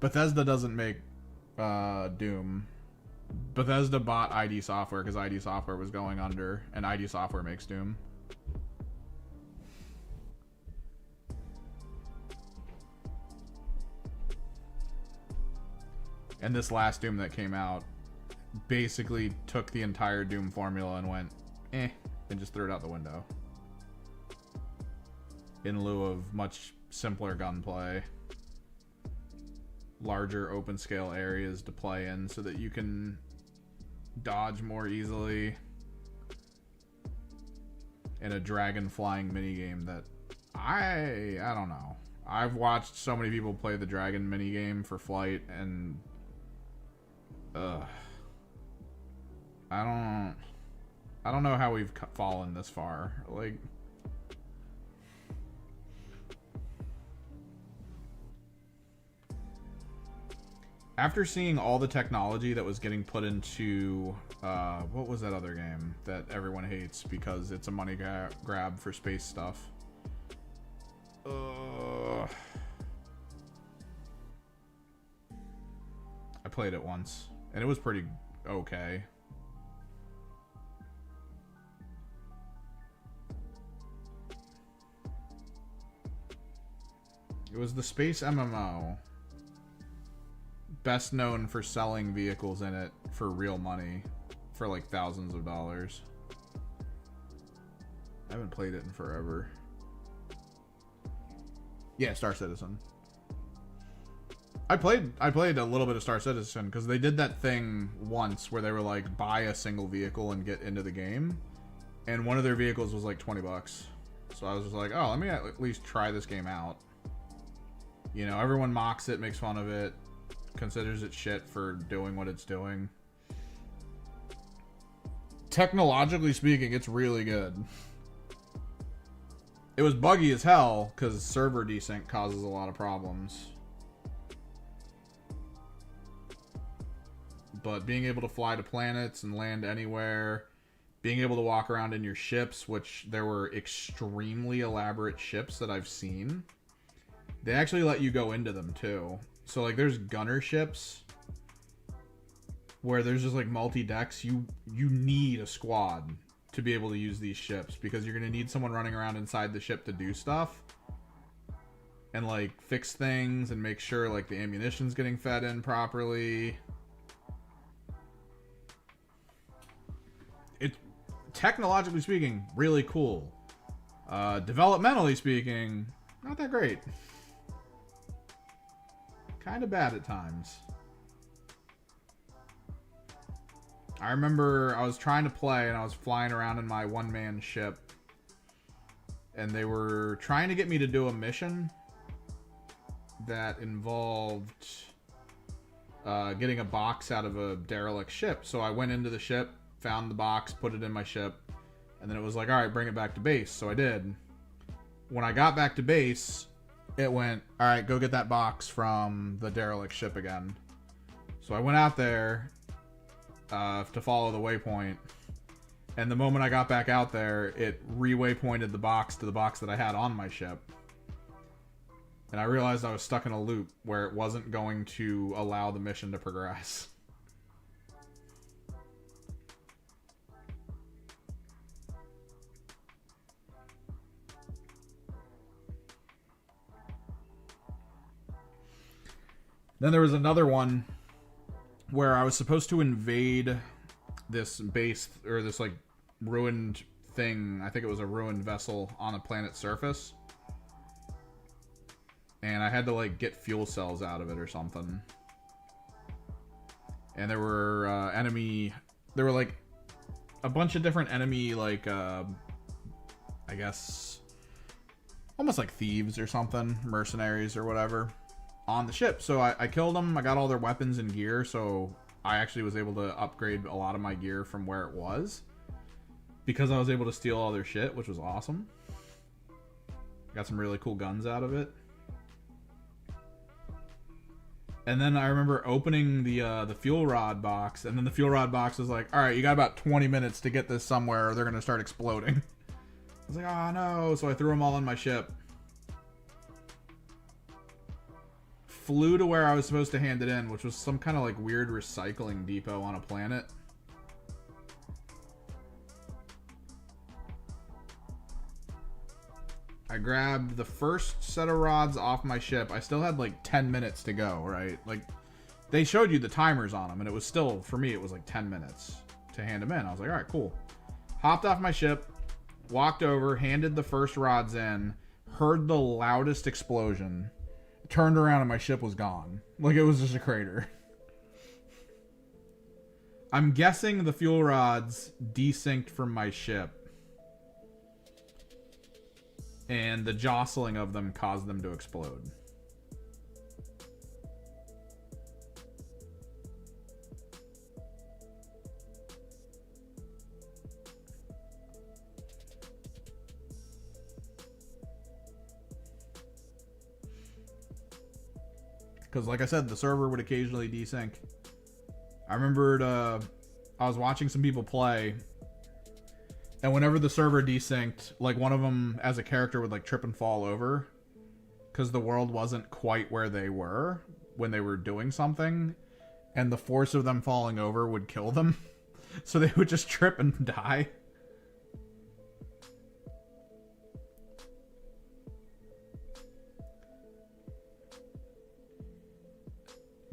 Bethesda doesn't make Doom. Bethesda bought ID Software because ID Software was going under, and ID Software makes Doom. And this last Doom that came out basically took the entire Doom formula and went, and just threw it out the window. In lieu of much simpler gunplay. Larger open scale areas to play in so that you can dodge more easily, and a dragon flying minigame that I don't know. I've watched so many people play the dragon minigame for Flight, and I don't know how we've fallen this far. Like, after seeing all the technology that was getting put into, what was that other game that everyone hates because it's a money grab for space stuff? I played it once, and it was pretty okay. It was the space MMO. Best known for selling vehicles in it for real money for like thousands of dollars. I haven't played it in forever. Yeah, Star Citizen. I played a little bit of Star Citizen because they did that thing once where they were like, buy a single vehicle and get into the game, and one of their vehicles was like $20. So I was just like, oh, let me at least try this game out. You know, everyone mocks it, makes fun of it, considers it shit for doing what it's doing. Technologically speaking, it's really good. It was buggy as hell because server desync causes a lot of problems. but being able to fly to planets and land anywhere, being able to walk around in your ships, which there were extremely elaborate ships that I've seen. They actually let you go into them too. So like there's gunner ships where there's just like multi-decks. You need a squad to be able to use these ships because you're going to need someone running around inside the ship to do stuff and like fix things and make sure like the ammunition's getting fed in properly. It's technologically speaking really cool. Developmentally speaking, not that great. Kind of bad at times. I remember I was trying to play and I was flying around in my one-man ship and they were trying to get me to do a mission that involved getting a box out of a derelict ship. So I went into the ship, found the box, put it in my ship, and then it was like, all right, bring it back to base. So I did. When I got back to base, it went, all right, go get that box from the derelict ship again. So I went out there to follow the waypoint. And the moment I got back out there, it re-waypointed the box to the box that I had on my ship. And I realized I was stuck in a loop where it wasn't going to allow the mission to progress. Then there was another one where I was supposed to invade this base, or this like ruined thing. I think it was a ruined vessel on a planet's surface. And I had to like get fuel cells out of it or something. And there were there were like a bunch of different enemy, like I guess almost like thieves or something, mercenaries or whatever, on the ship. So I killed them. I got all their weapons and gear, so I actually was able to upgrade a lot of my gear from where it was because I was able to steal all their shit, which was awesome. Got some really cool guns out of it. And then I remember opening the fuel rod box, and then the fuel rod box was like, all right, you got about 20 minutes to get this somewhere or they're going to start exploding. I was like, oh no. So I threw them all in my ship. Flew to where I was supposed to hand it in, which was some kind of like weird recycling depot on a planet. I grabbed the first set of rods off my ship. I still had like 10 minutes to go, right? Like, they showed you the timers on them, and it was still, for me, it was like 10 minutes to hand them in. I was like, all right, cool. Hopped off my ship, walked over, handed the first rods in, heard the loudest explosion, turned around, and my ship was gone. Like, it was just a crater. I'm guessing the fuel rods desynced from my ship, and the jostling of them caused them to explode. Because, like I said, the server would occasionally desync. I remembered I was watching some people play, and whenever the server desynced, like one of them as a character would like trip and fall over because the world wasn't quite where they were when they were doing something, and the force of them falling over would kill them. So they would just trip and die.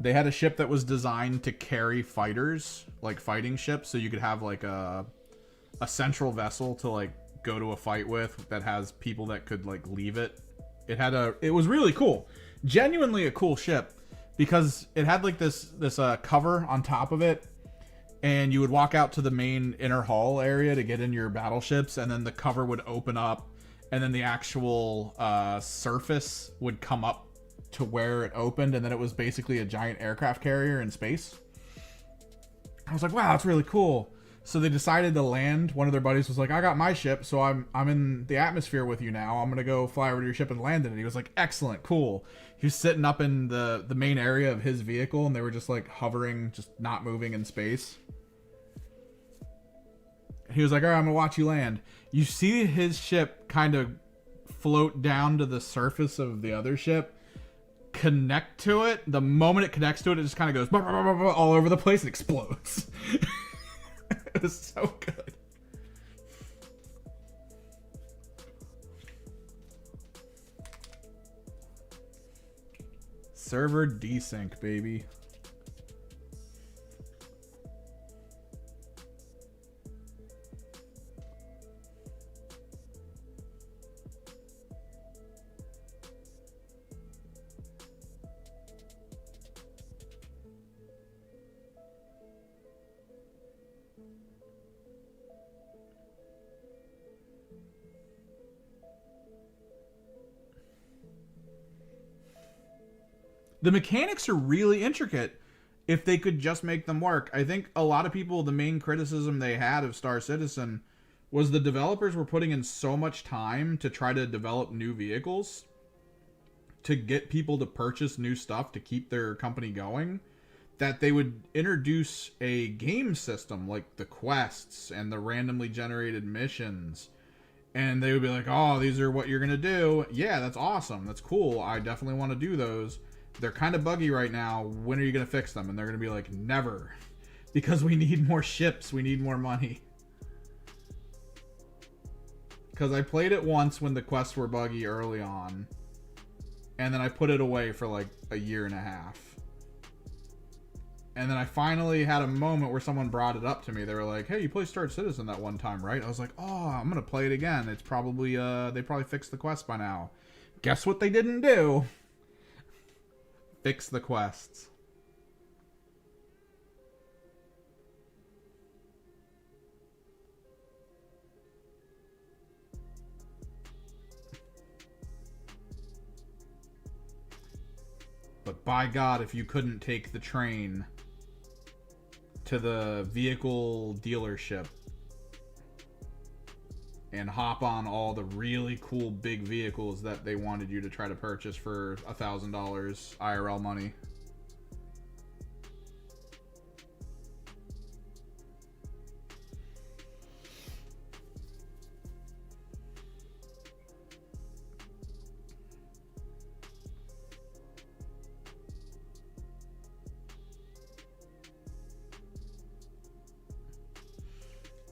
They had a ship that was designed to carry fighters, like fighting ships, so you could have like a central vessel to like go to a fight with that has people that could like leave it. It was really cool. Genuinely a cool ship because it had like this cover on top of it, and you would walk out to the main inner hull area to get in your battleships, and then the cover would open up, and then the actual surface would come up to where it opened, and then it was basically a giant aircraft carrier in space. I was like, wow, that's really cool. So they decided to land. One of their buddies was like, "I got my ship, so I'm in the atmosphere with you now. I'm gonna go fly over to your ship and land it." And he was like, "Excellent, cool." He was sitting up in the main area of his vehicle, and they were just like hovering, just not moving in space. He was like, "All right, I'm gonna watch you land." You see his ship kind of float down to the surface of the other ship, connect to it. The moment it connects to it, it just kind of goes all over the place and explodes. It was so good. Server desync, baby. The mechanics are really intricate if they could just make them work. I think a lot of people, the main criticism they had of Star Citizen was the developers were putting in so much time to try to develop new vehicles to get people to purchase new stuff to keep their company going, that they would introduce a game system like the quests and the randomly generated missions, and they would be like, "Oh, these are what you're gonna do. Yeah, that's awesome. That's cool. I definitely want to do those. They're kind of buggy right now. When are you gonna fix them?" And they're gonna be like, "Never, because we need more ships. We need more money." Because I played it once when the quests were buggy early on, and then I put it away for like a year and a half. And then I finally had a moment where someone brought it up to me. They were like, "Hey, you played Star Citizen that one time, right?" I was like, "Oh, I'm gonna play it again. It's probably they probably fixed the quest by now." Guess what they didn't do? Fix the quests. But by God, if you couldn't take the train to the vehicle dealership and hop on all the really cool big vehicles that they wanted you to try to purchase for $1,000 IRL money.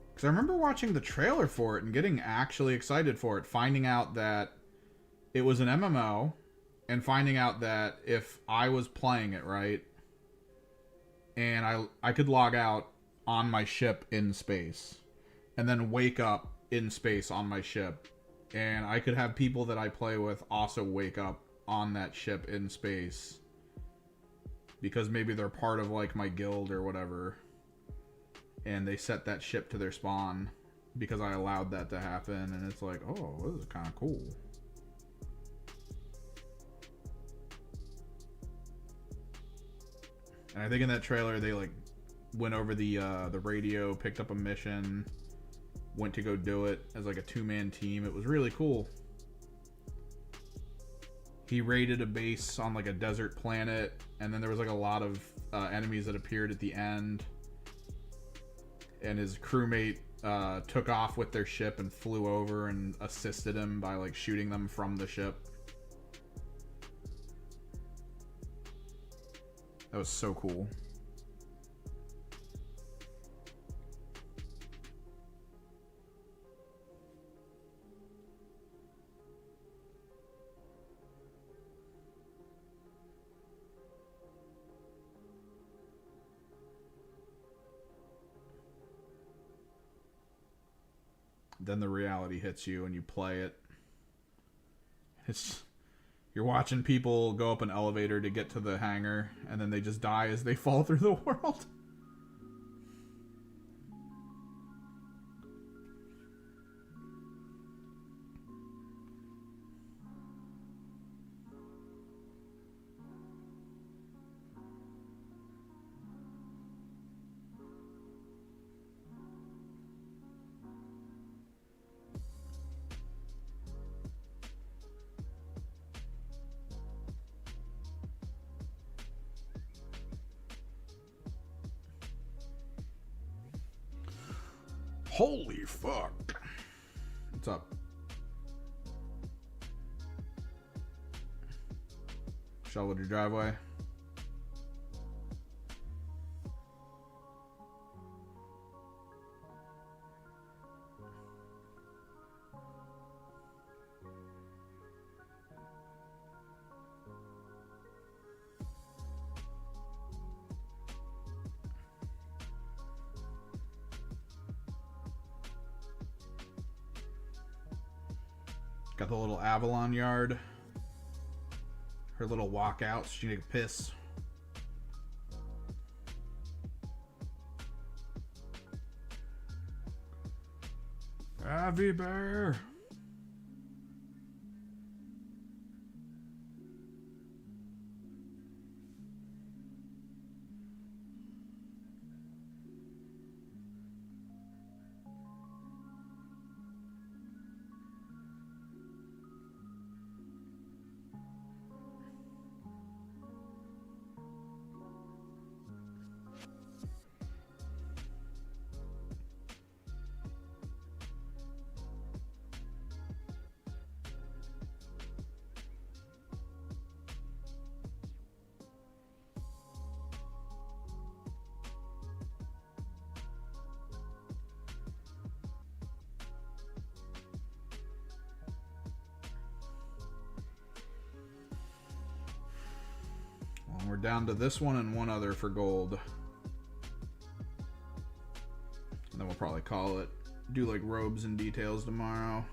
Because I remember watching the trailer for it and getting actually excited for it, finding out that it was an MMO, and finding out that if I was playing it right, and I could log out on my ship in space, and then wake up in space on my ship, and I could have people that I play with also wake up on that ship in space, because maybe they're part of like my guild or whatever, and they set that ship to their spawn because I allowed that to happen, and it's like, oh, this is kind of cool. And I think in that trailer they like went over the radio, picked up a mission, went to go do it as like a 2-man team. It was really cool. He raided a base on like a desert planet, and then there was like a lot of enemies that appeared at the end. And his crewmate took off with their ship and flew over and assisted him by like shooting them from the ship. That was so cool. Then the reality hits you and you play it. You're watching people go up an elevator to get to the hangar, and then they just die as they fall through the world. Holy fuck. What's up? Shoveled your driveway? Got the little Avalon yard. Her little walkout so she can take a piss. Avi Bear. We're down to this one and one other for gold. And then we'll probably call it. Do like robes and details tomorrow.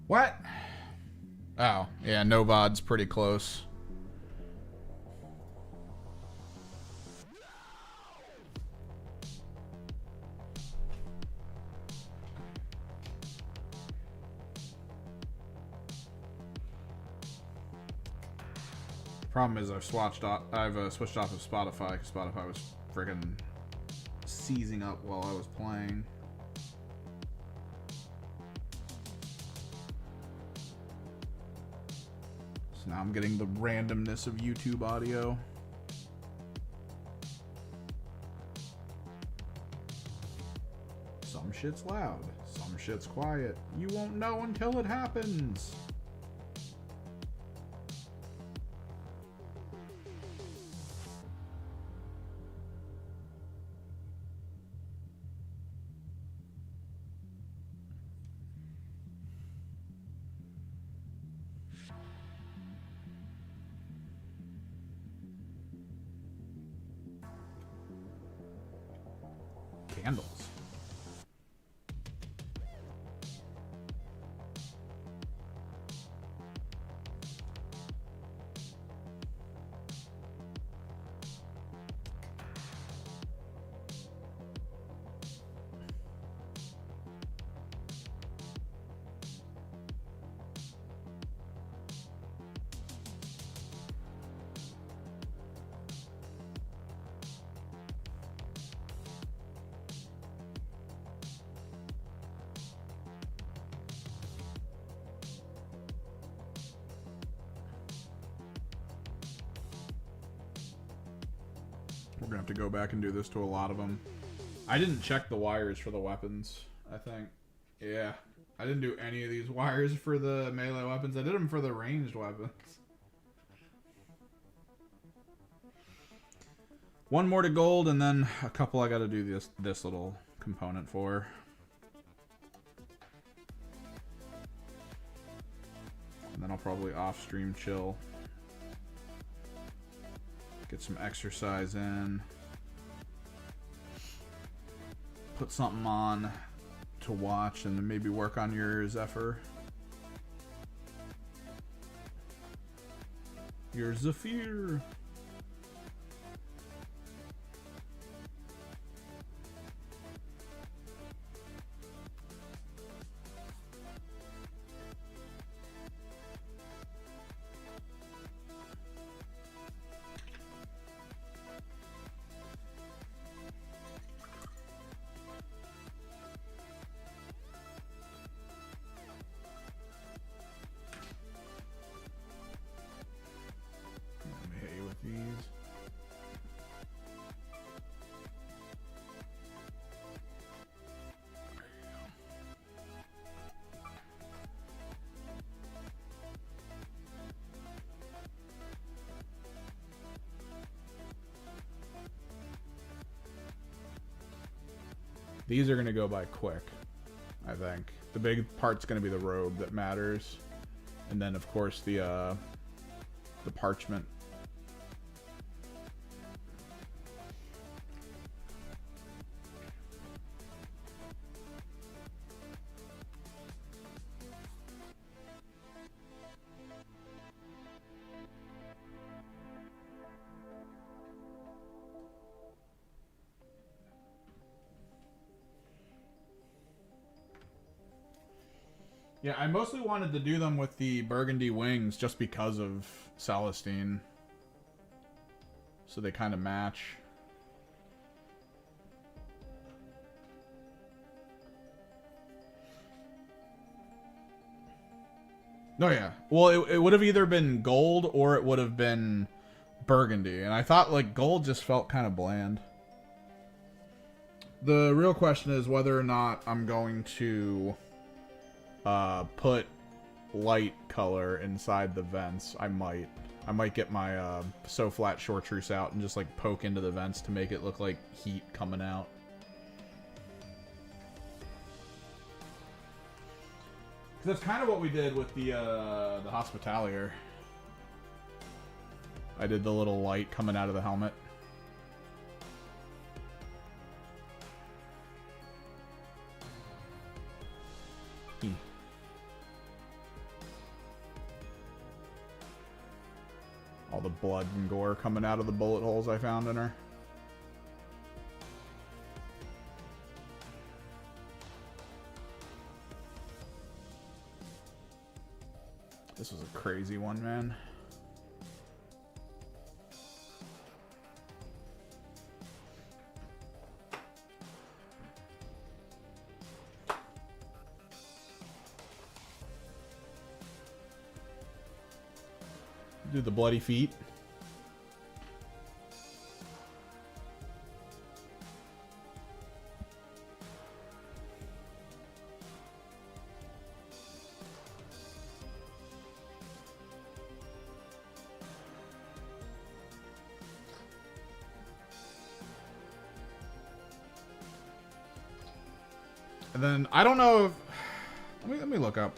What? Oh, yeah, Novod's pretty close. Problem is I've switched off of Spotify because Spotify was friggin' seizing up while I was playing. Now I'm getting the randomness of YouTube audio. Some shit's loud, some shit's quiet. You won't know until it happens. Candles. We're gonna have to go back and do this to a lot of them. I didn't check the wires for the weapons, I think. Yeah. I didn't do any of these wires for the melee weapons. I did them for the ranged weapons. One more to gold, and then a couple I gotta do this little component for. And then I'll probably off-stream chill. Get some exercise in. Put something on to watch and then maybe work on your Zephyr. Your Zephyr. These are going to go by quick, I think. The big part's going to be the robe that matters. And then, of course, the parchment. Yeah, I mostly wanted to do them with the burgundy wings just because of Celestine. So they kind of match. Oh yeah. Well, it would have either been gold or it would have been burgundy. And I thought like gold just felt kind of bland. The real question is whether or not I'm going to put light color inside the vents. I might get my so flat chartreuse out and just like poke into the vents to make it look like heat coming out. That's kind of what we did with the Hospitalier. I did the little light coming out of the helmet. All the blood and gore coming out of the bullet holes I found in her. This was a crazy one, man. Do the bloody feet. And then I don't know if let me look up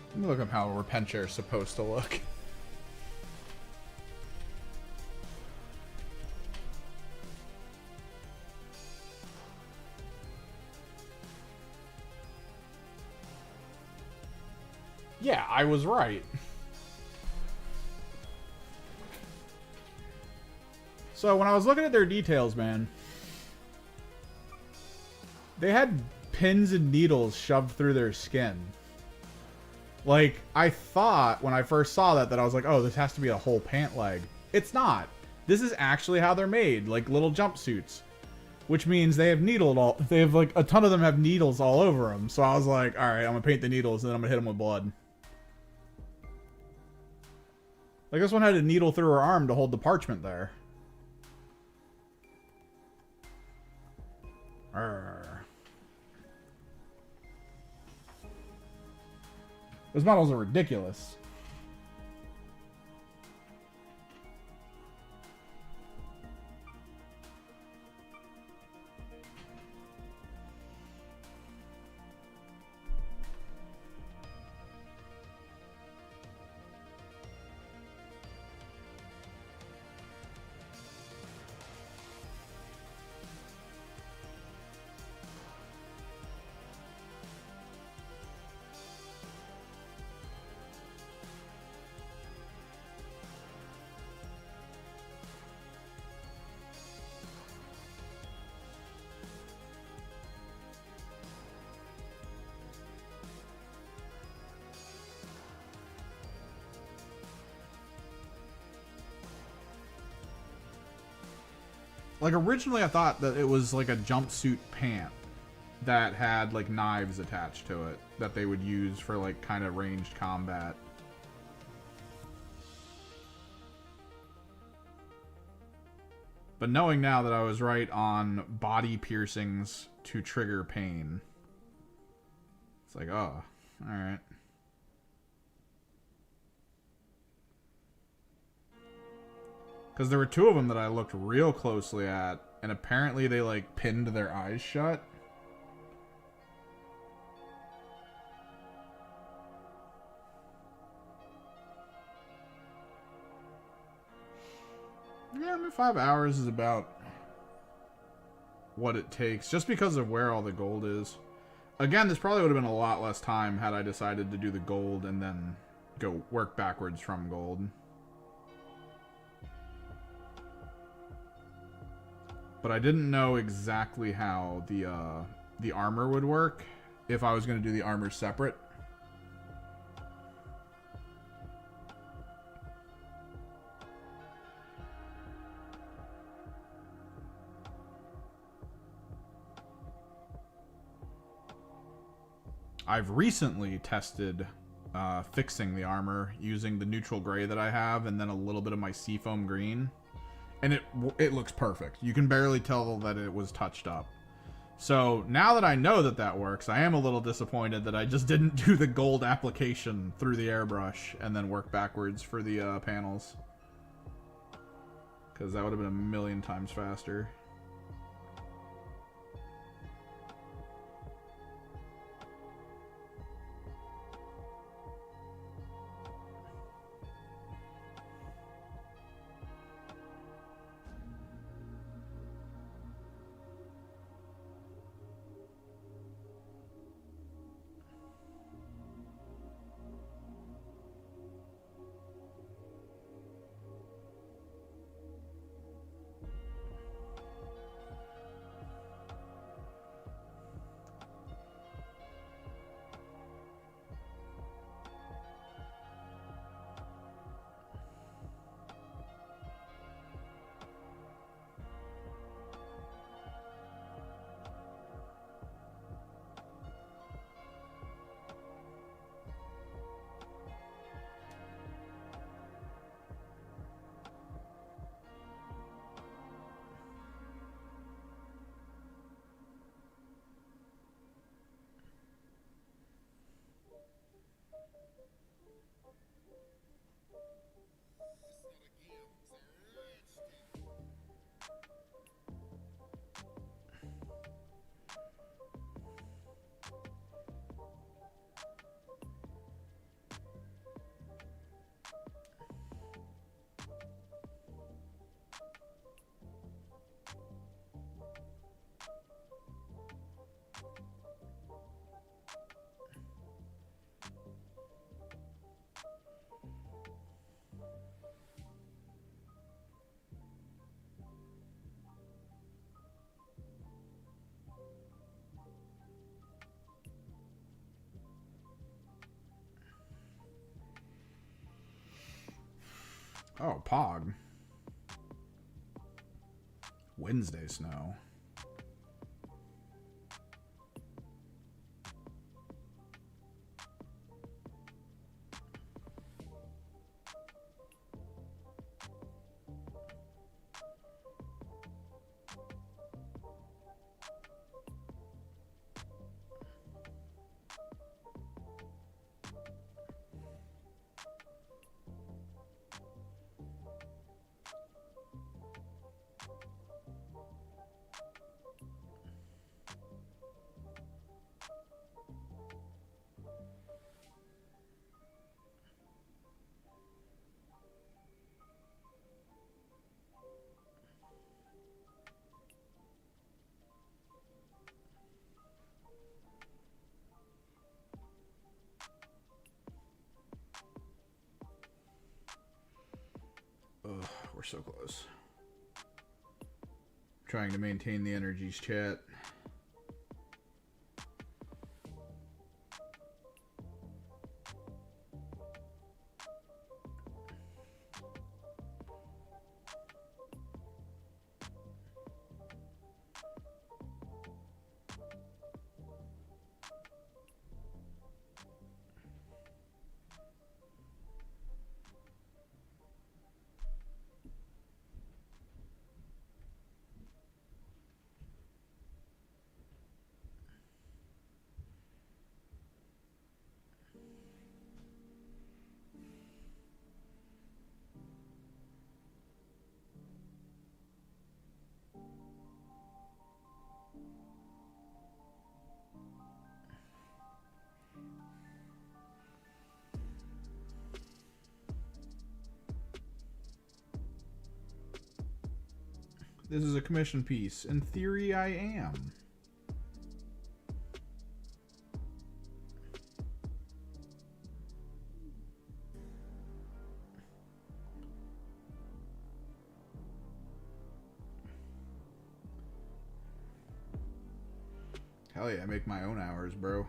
how Repentia is supposed to look. Yeah, I was right. So when I was looking at their details, man, they had pins and needles shoved through their skin. Like, I thought when I first saw that I was like, oh, this has to be a whole pant leg. It's not. This is actually how they're made, like little jumpsuits. Which means they have they have like a ton of them have needles all over them. So I was like, all right, I'm gonna paint the needles and then I'm gonna hit them with blood. Like this one had a needle through her arm to hold the parchment there. Arrgh. Those models are ridiculous. Like, originally I thought that it was like a jumpsuit pant that had like knives attached to it that they would use for like kind of ranged combat. But knowing now that I was right on body piercings to trigger pain, it's like, oh, alright. Because there were two of them that I looked real closely at, and apparently they like pinned their eyes shut. Yeah, I mean, 5 hours is about what it takes, just because of where all the gold is. Again, this probably would have been a lot less time had I decided to do the gold and then go work backwards from gold. But I didn't know exactly how the armor would work if I was going to do the armor separate. I've recently tested fixing the armor using the neutral gray that I have and then a little bit of my seafoam green. And it looks perfect. You can barely tell that it was touched up. So now that I know that that works, I am a little disappointed that I just didn't do the gold application through the airbrush and then work backwards for the panels. Because that would have been a million times faster. Oh, Pog. Wednesday snow. Ugh, we're so close. Trying to maintain the energies, chat. This is a commission piece. In theory, I am. Hell yeah, I make my own hours, bro.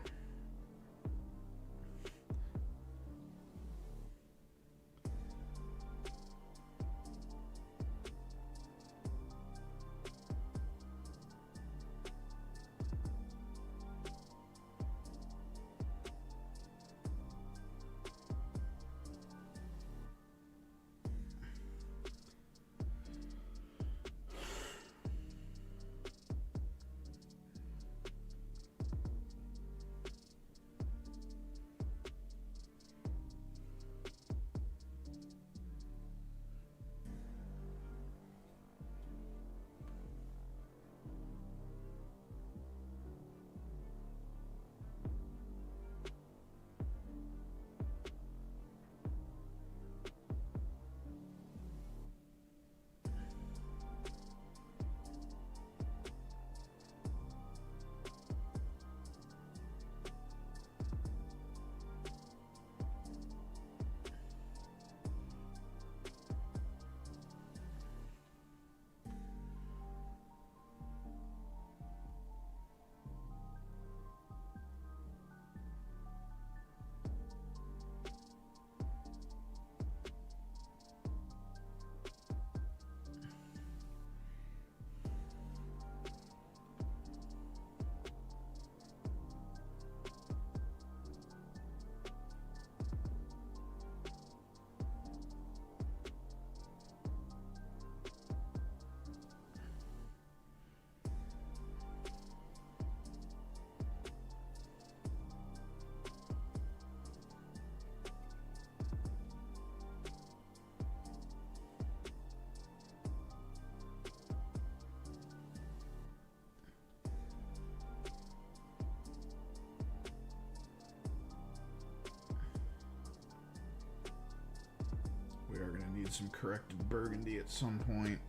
We are going to need some corrected burgundy at some point.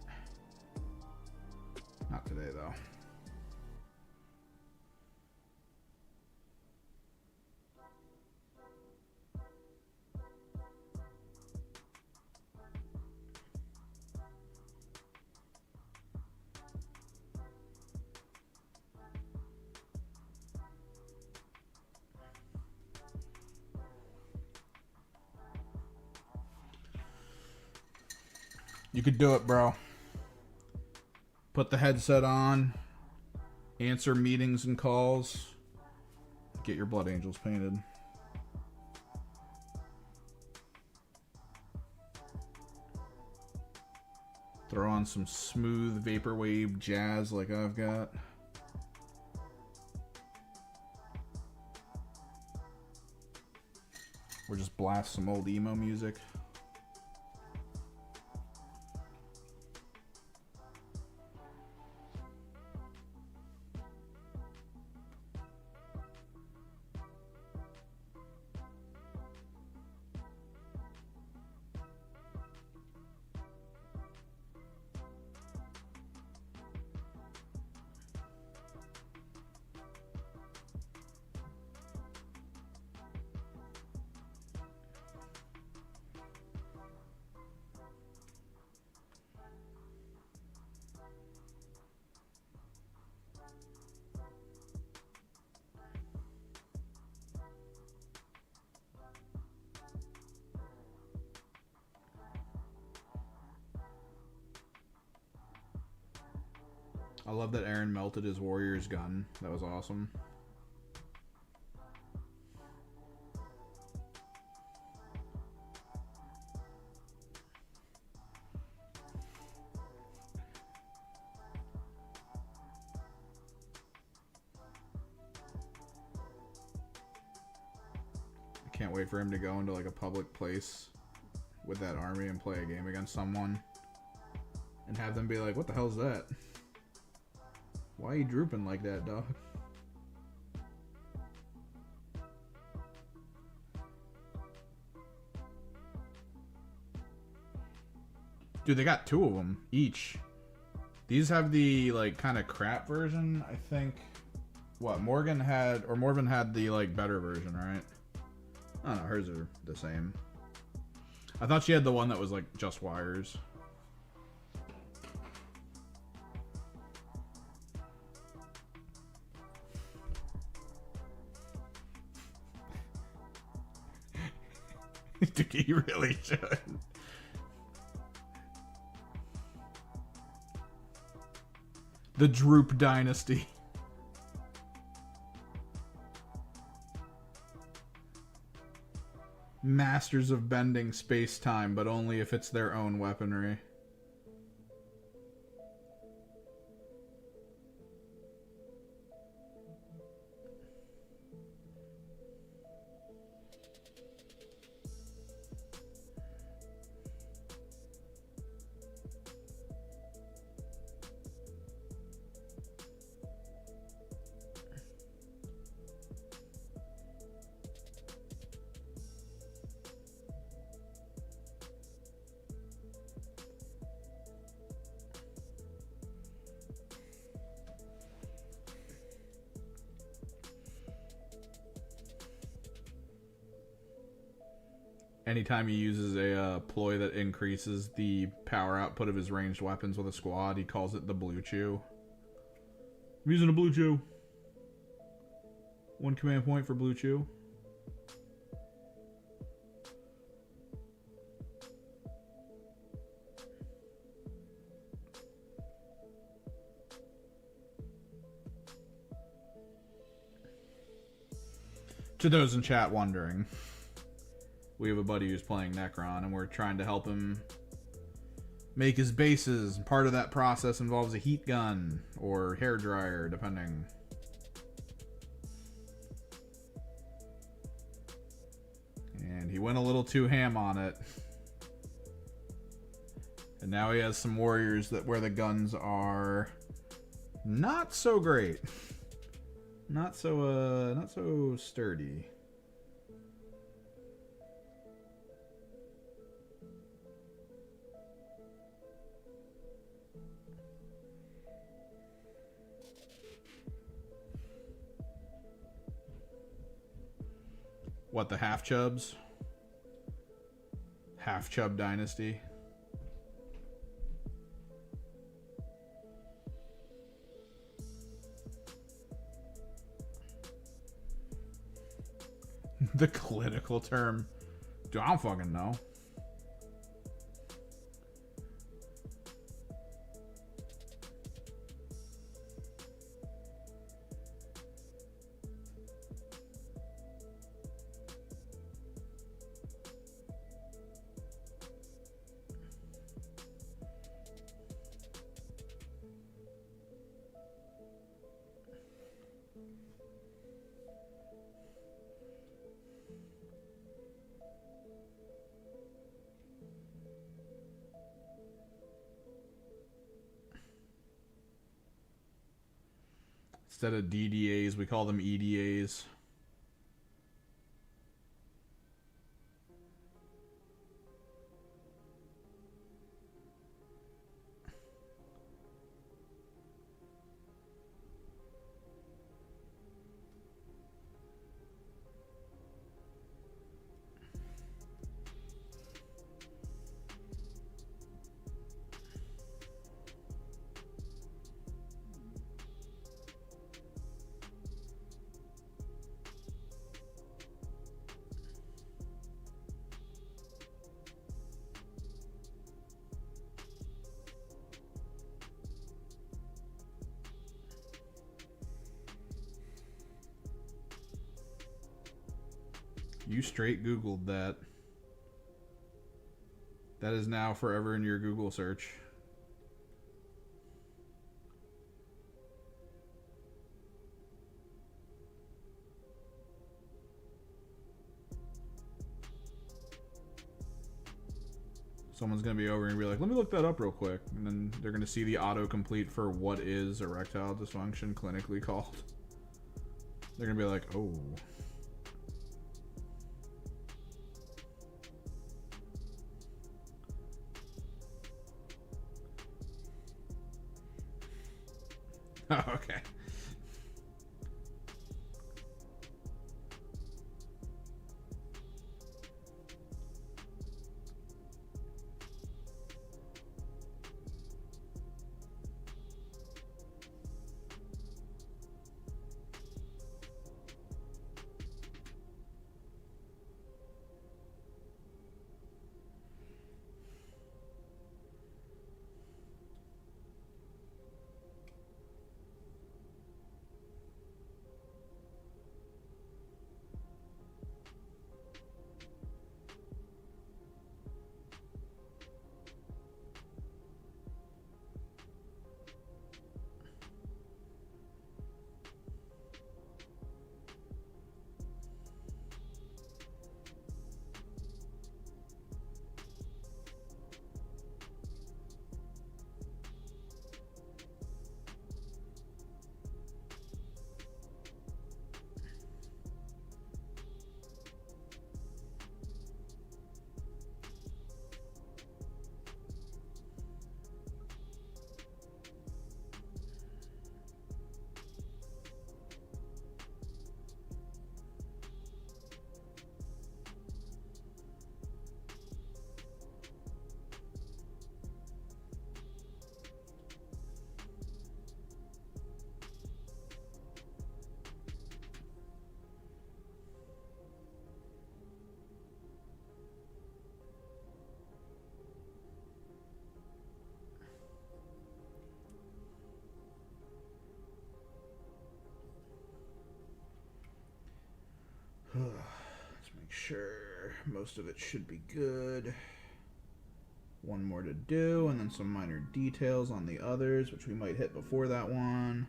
Not today, though. You could do it, bro. Put the headset on, answer meetings and calls, get your Blood Angels painted. Throw on some smooth vaporwave jazz like I've got. Or just blast some old emo music. I love that Aaron melted his warrior's gun. That was awesome. I can't wait for him to go into like a public place with that army and play a game against someone and have them be like, what the hell is that? Why are you drooping like that, dog? Dude, they got two of them each. These have the like kind of crap version, I think. What Morgan had, or Morven had the like better version, right? I don't know. Hers are the same. I thought she had the one that was like just wires. Dude, you really should. The Droop Dynasty. Masters of bending space-time, but only if it's their own weaponry. Anytime he uses a ploy that increases the power output of his ranged weapons with a squad, he calls it the Blue Chew. I'm using a Blue Chew. 1 command point for Blue Chew. To those in chat wondering, we have a buddy who's playing Necron, and we're trying to help him make his bases. Part of that process involves a heat gun or hair dryer, depending. And he went a little too ham on it. And now he has some warriors that where the guns are not so great. Not so sturdy. What, the half chubs? Half chub dynasty. The clinical term. Dude, I don't fucking know. Instead of DDAs, we call them EDAs. You straight Googled that. That is now forever in your Google search. Someone's going to be over and be like, let me look that up real quick. And then they're going to see the autocomplete for what is erectile dysfunction clinically called. They're going to be like, oh. Okay. Let's make sure most of it should be good. One more to do, and then some minor details on the others, which we might hit before that one.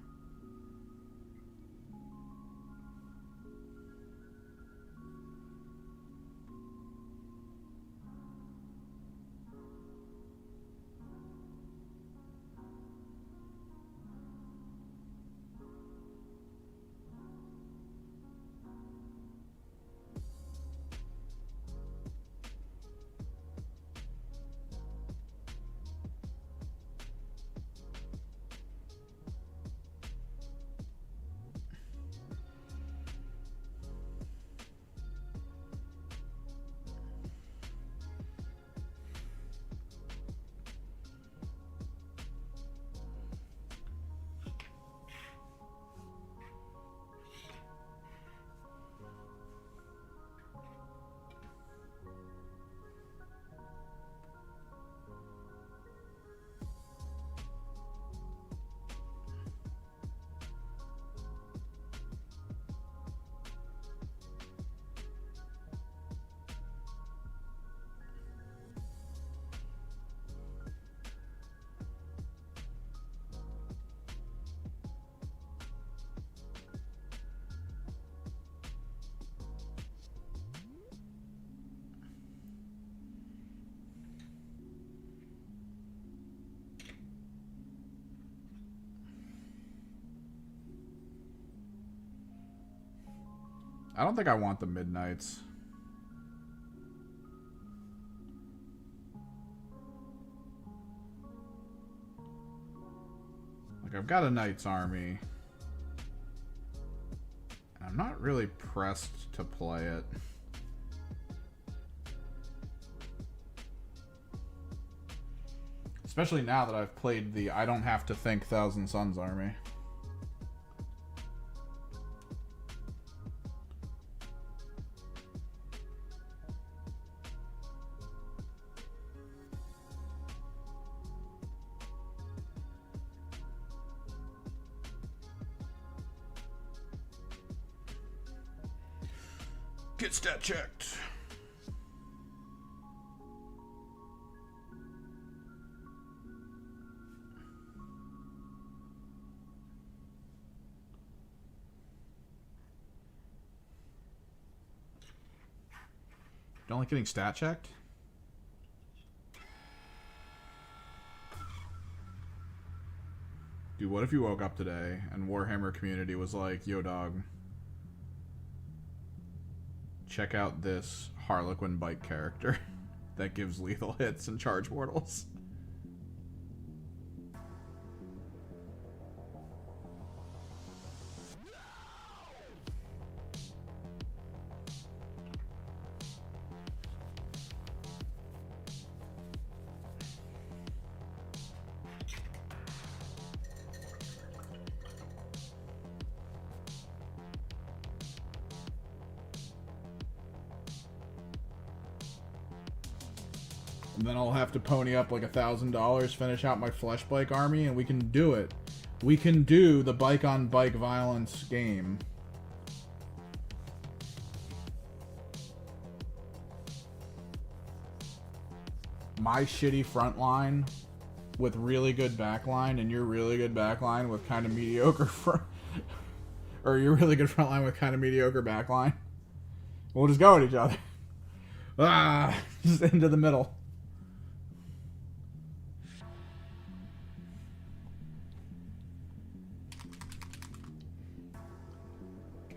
I don't think I want the Midnights. Like, I've got a Knight's Army. And I'm not really pressed to play it. Especially now that I've played the I don't have to think Thousand Suns army. Get stat checked. Don't like getting stat checked? Dude, what if you woke up today and Warhammer Community was like, yo dog, check out this Harlequin bike character that gives lethal hits and charge mortals. And then I'll have to pony up like $1,000, finish out my Flesh Bike army, and we can do it. We can do the bike-on-bike violence game. My shitty front line with really good backline, and your really good backline with kind of mediocre front, or your really good front line with kind of mediocre backline. We'll just go at each other. Just into the middle.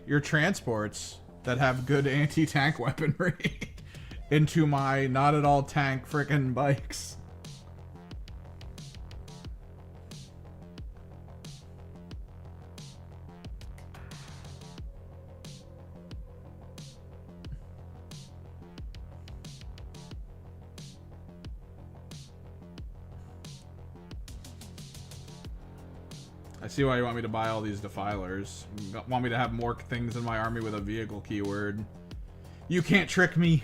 Your transports that have good anti-tank weaponry into my not at all tank frickin' bikes. I see why you want me to buy all these defilers. You want me to have more things in my army with a vehicle keyword. You can't trick me.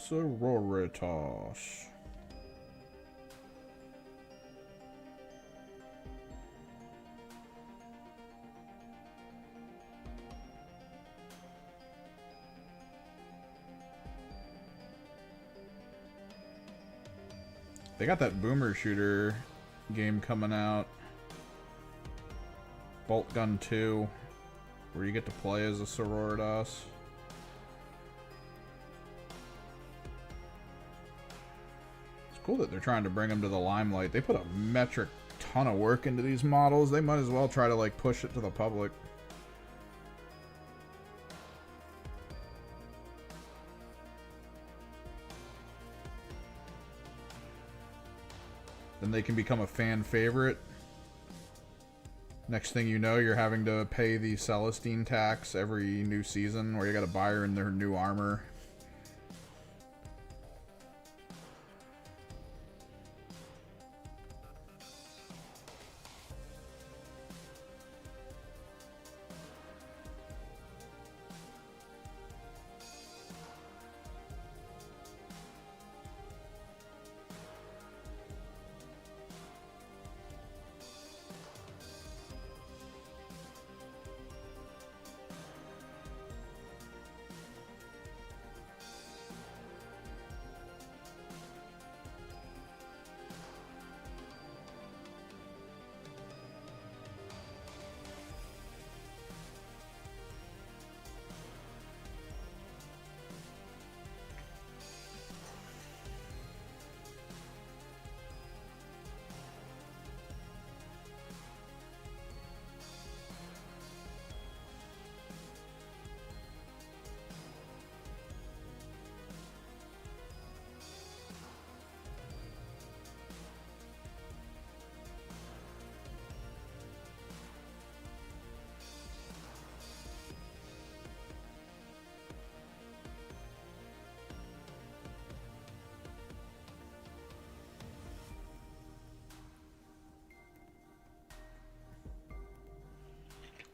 Sororitas. They got that boomer shooter game coming out. Bolt Gun 2, where you get to play as a Sororitas. Cool that they're trying to bring them to the limelight. They put a metric ton of work into these models. They might as well try to like push it to the public. Then they can become a fan favorite. Next thing you know, you're having to pay the Celestine tax every new season, where you got to buy her in their new armor.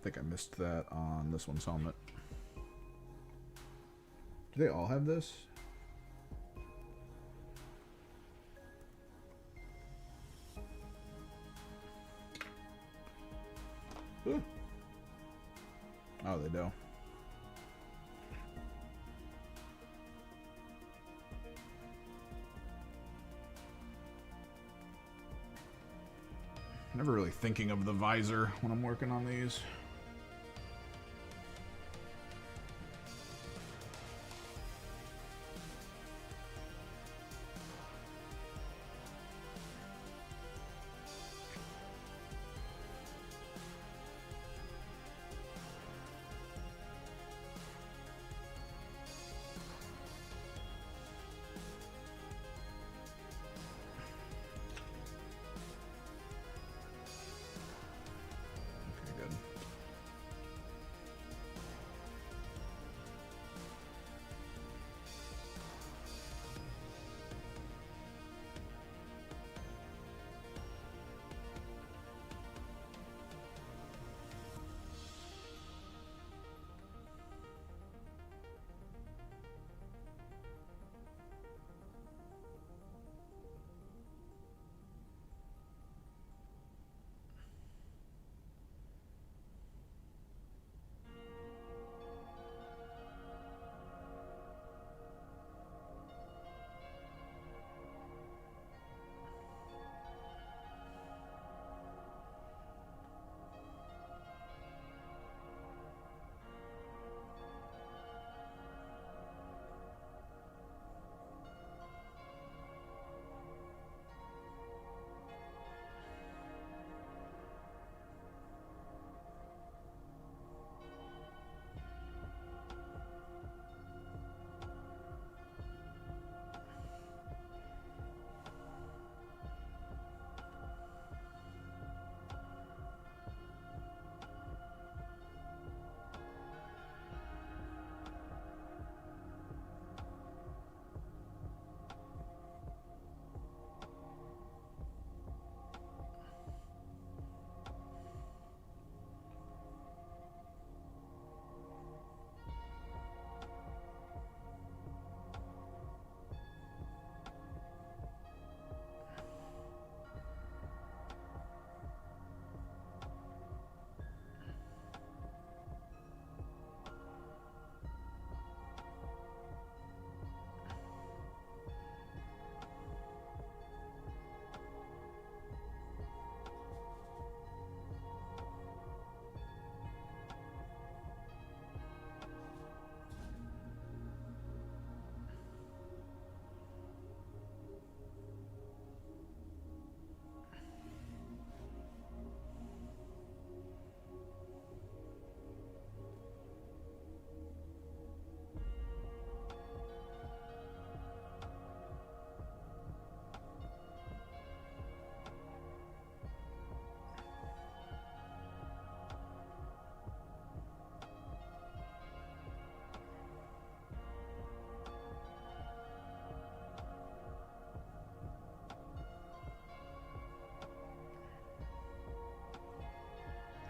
think I missed that on this one's helmet. Do they all have this? Ooh. Oh, they do. Never really thinking of the visor when I'm working on these.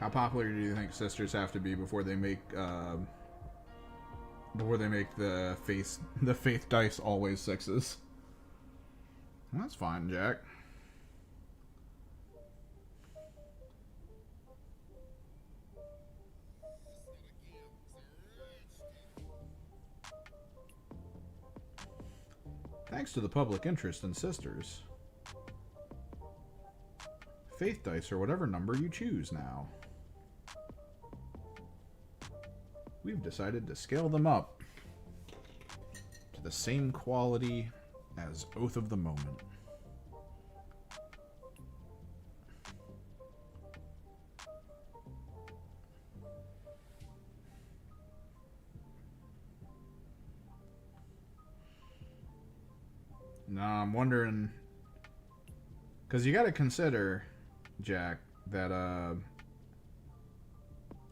How popular do you think sisters have to be before they make the faith dice always sixes? That's fine, Jack. Thanks to the public interest in sisters, faith dice are whatever number you choose now. We've decided to scale them up to the same quality as Oath of the Moment. Now I'm wondering, because you got to consider, Jack, that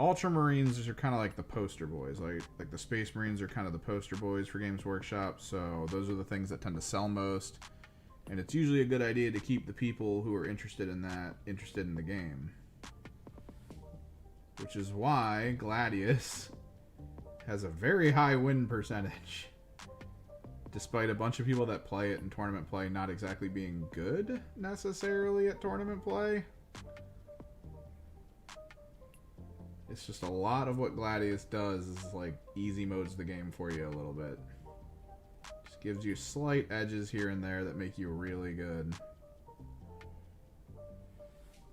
Ultramarines are kind of like the poster boys. Like the Space Marines are kind of the poster boys for Games Workshop, so those are the things that tend to sell most. And it's usually a good idea to keep the people who are interested in that interested in the game. Which is why Gladius has a very high win percentage. Despite a bunch of people that play it in tournament play not exactly being good necessarily at tournament play. It's just a lot of what Gladius does is like easy modes the game for you a little bit. Just gives you slight edges here and there that make you really good.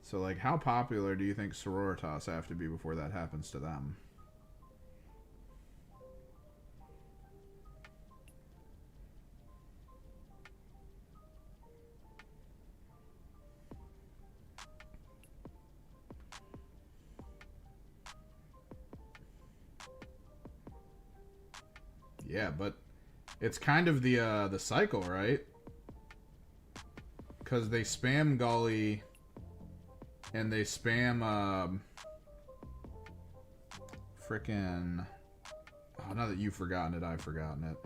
So like how popular do you think Sororitas have to be before that happens to them? Yeah, but it's kind of the cycle, right? Because they spam Gully and they spam frickin'. Oh, now that you've forgotten it, I've forgotten it.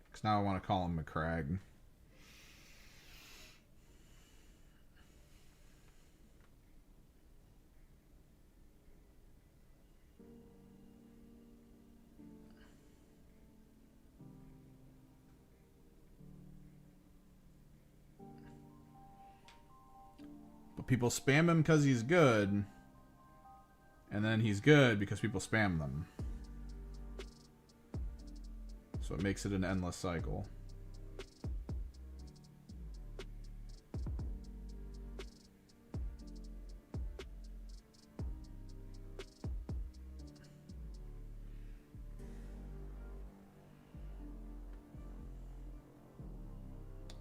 Because now I want to call him McCrag. People spam him because he's good, and then he's good because people spam them. So it makes it an endless cycle.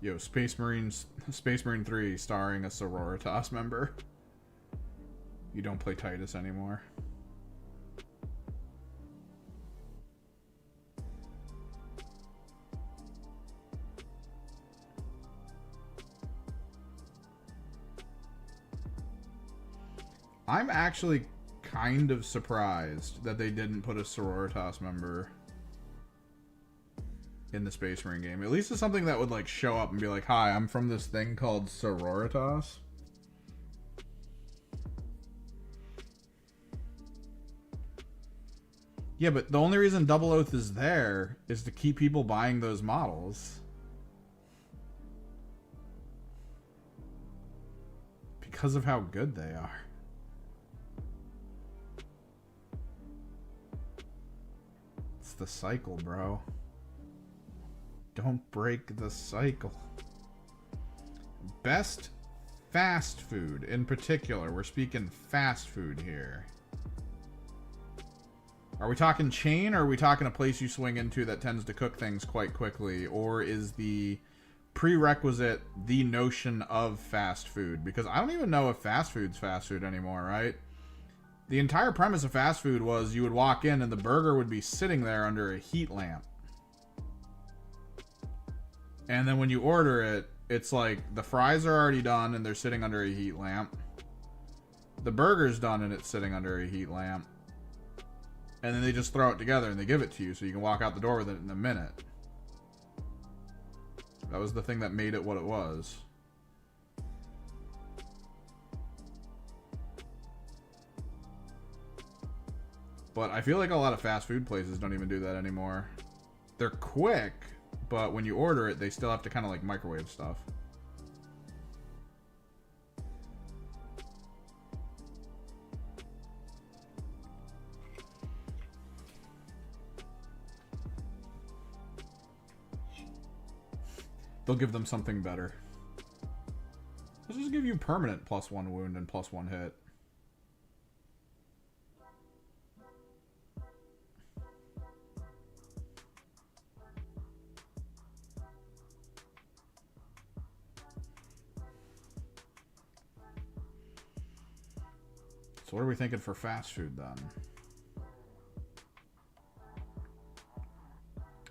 Yo, Space Marine 3 starring a Sororitas member. You don't play Titus anymore. I'm actually kind of surprised that they didn't put a Sororitas member in the Space Marine game. At least it's something that would like show up and be like, hi, I'm from this thing called Sororitas. Yeah, but the only reason Double Oath is there is to keep people buying those models. Because of how good they are. It's the cycle, bro. Don't break the cycle. Best fast food in particular. We're speaking fast food here. Are we talking chain, or are we talking a place you swing into that tends to cook things quite quickly? Or is the prerequisite the notion of fast food? Because I don't even know if fast food's fast food anymore, right? The entire premise of fast food was you would walk in and the burger would be sitting there under a heat lamp. And then when you order it, it's like the fries are already done and they're sitting under a heat lamp. The burger's done and it's sitting under a heat lamp. And then they just throw it together and they give it to you so you can walk out the door with it in a minute. That was the thing that made it what it was. But I feel like a lot of fast food places don't even do that anymore. They're quick, but when you order it, they still have to kind of like microwave stuff. They'll give them something better. Let's just give you permanent +1 wound and +1 hit. So what are we thinking for fast food then?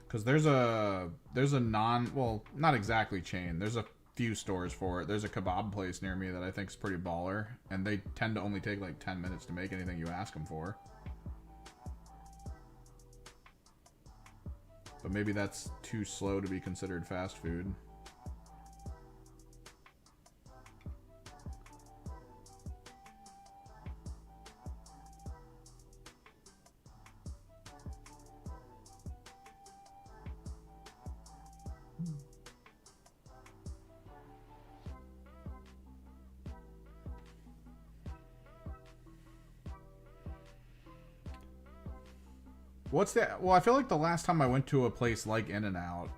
Because there's a well, not exactly chain. There's a few stores for it. There's a kebab place near me that I think is pretty baller, and they tend to only take like 10 minutes to make anything you ask them for. But maybe that's too slow to be considered fast food. What's that? Well, I feel like the last time I went to a place like In-N-Out,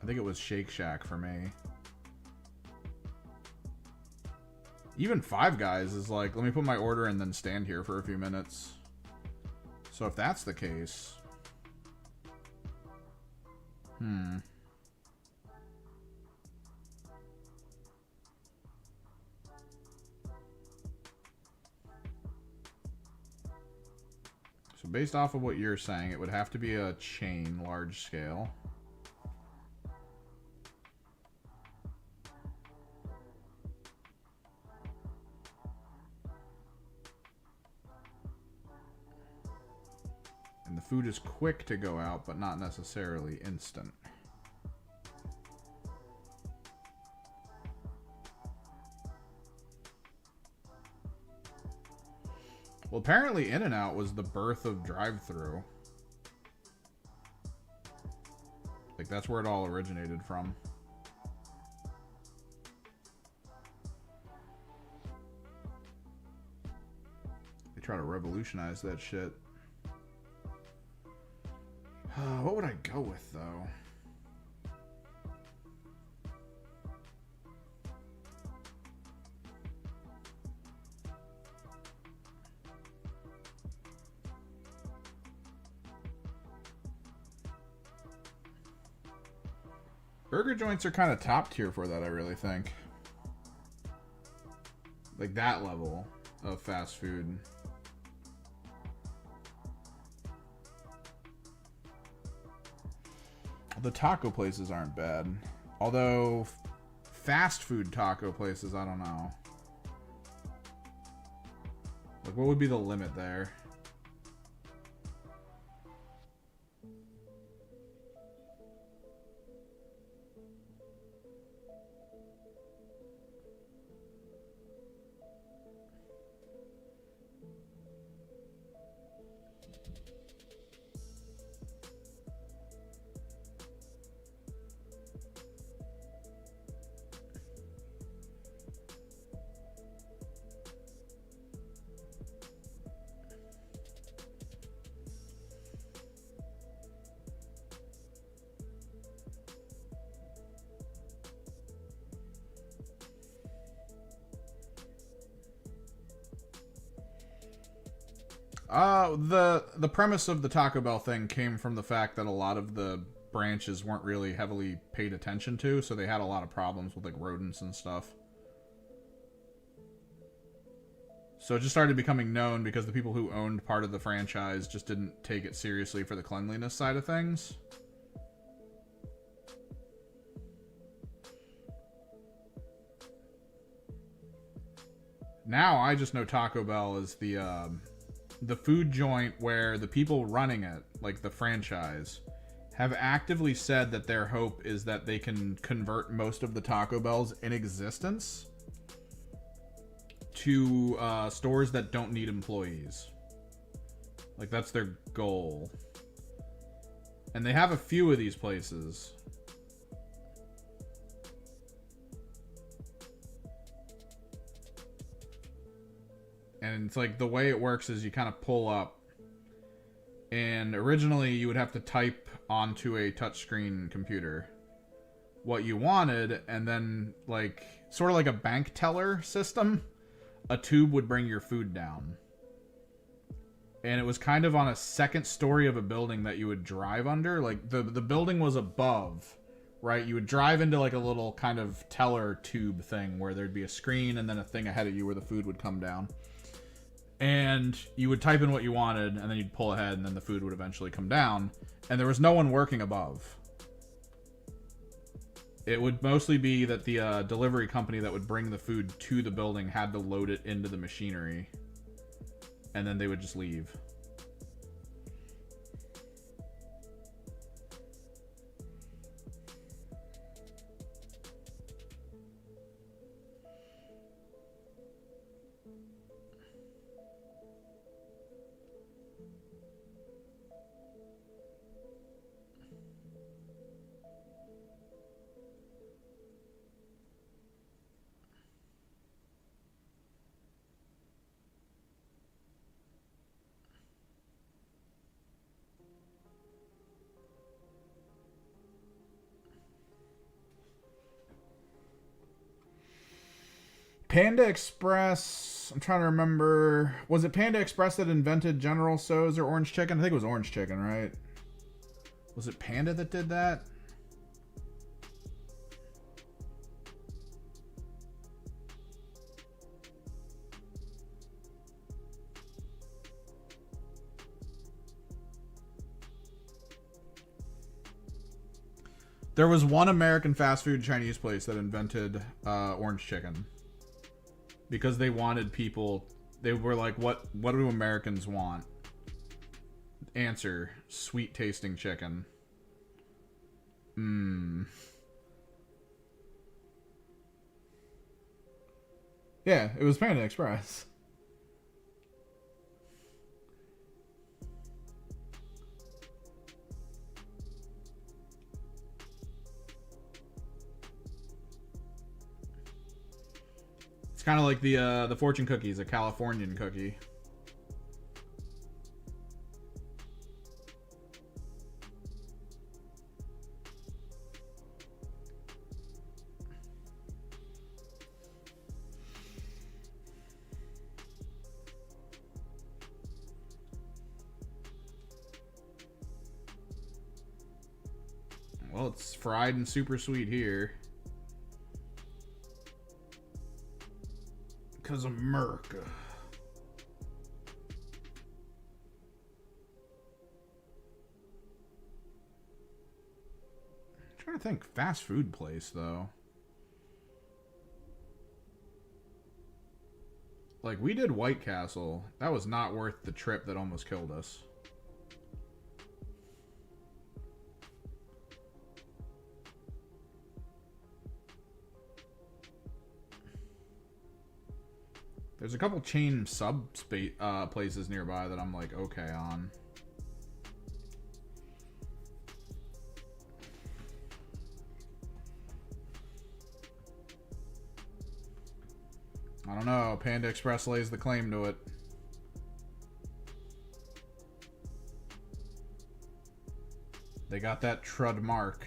I think it was Shake Shack for me. Even Five Guys is like, let me put my order and then stand here for a few minutes. So if that's the case... So based off of what you're saying, it would have to be a chain, large scale. And the food is quick to go out, but not necessarily instant. Well, apparently In-N-Out was the birth of drive-thru. Like, that's where it all originated from. They try to revolutionize that shit. What would I go with, though? Burger joints are kind of top tier for that, I really think. Like that level of fast food. The taco places aren't bad. Although, fast food taco places, I don't know. Like, what would be the limit there? The premise of the Taco Bell thing came from the fact that a lot of the branches weren't really heavily paid attention to, so they had a lot of problems with like rodents and stuff. So it just started becoming known because the people who owned part of the franchise just didn't take it seriously for the cleanliness side of things. Now I just know Taco Bell is the food joint where the people running it, like the franchise, have actively said that their hope is that they can convert most of the Taco Bells in existence to stores that don't need employees. Like, that's their goal. And they have a few of these places. And it's like the way it works is you kind of pull up, and originally you would have to type onto a touchscreen computer what you wanted, and then, like, sort of like a bank teller system, a tube would bring your food down. And it was kind of on a second story of a building that you would drive under. Like, the building was above, right? You would drive into like a little kind of teller tube thing where there'd be a screen and then a thing ahead of you where the food would come down. And you would type in what you wanted, and then you'd pull ahead, and then the food would eventually come down. And there was no one working above. It would mostly be that the delivery company that would bring the food to the building had to load it into the machinery. And then they would just leave. Panda Express. I'm trying to remember. Was it Panda Express that invented General Tso's or Orange Chicken? I think it was Orange Chicken, right? Was it Panda that did that? There was one American fast food Chinese place that invented orange chicken because they wanted people. They were like, "What do Americans want?" Answer: sweet tasting chicken. Yeah, it was Panda Express. It's kind of like the fortune cookies, a Californian cookie. Well, it's fried and super sweet here. Because America. I'm trying to think. Fast food place, though. Like, we did White Castle. That was not worth the trip that almost killed us. There's a couple chain places nearby that I'm like okay on. I don't know. Panda Express lays the claim to it. They got that trud mark.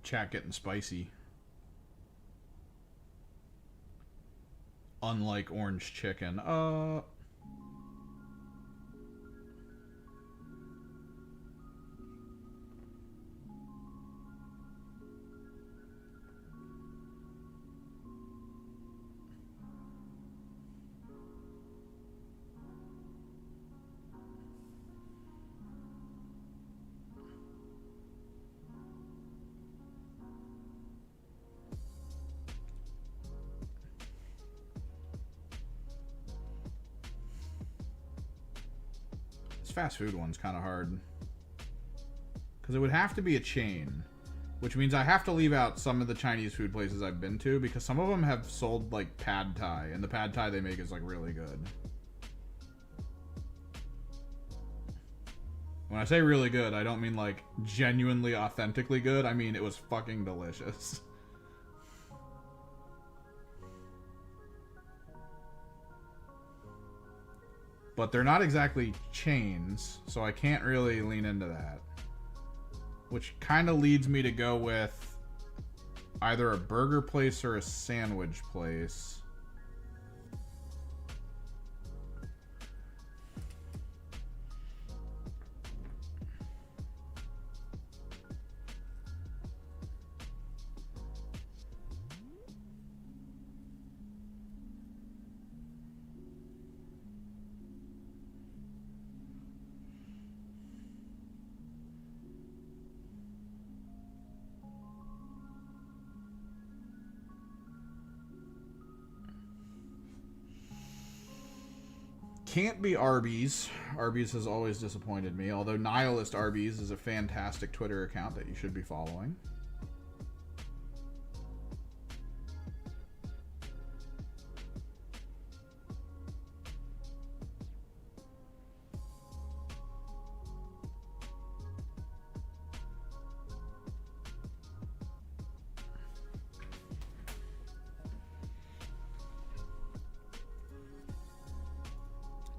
Chat getting spicy. Unlike orange chicken. Fast food one's kind of hard because it would have to be a chain, which means I have to leave out some of the Chinese food places I've been to because some of them have sold like pad thai, and the pad thai they make is like really good. When I say really good, I don't mean like genuinely authentically good. I mean it was fucking delicious. But they're not exactly chains, so I can't really lean into that. Which kind of leads me to go with either a burger place or a sandwich place. Can't be Arby's. Arby's has always disappointed me, although Nihilist Arby's is a fantastic Twitter account that you should be following.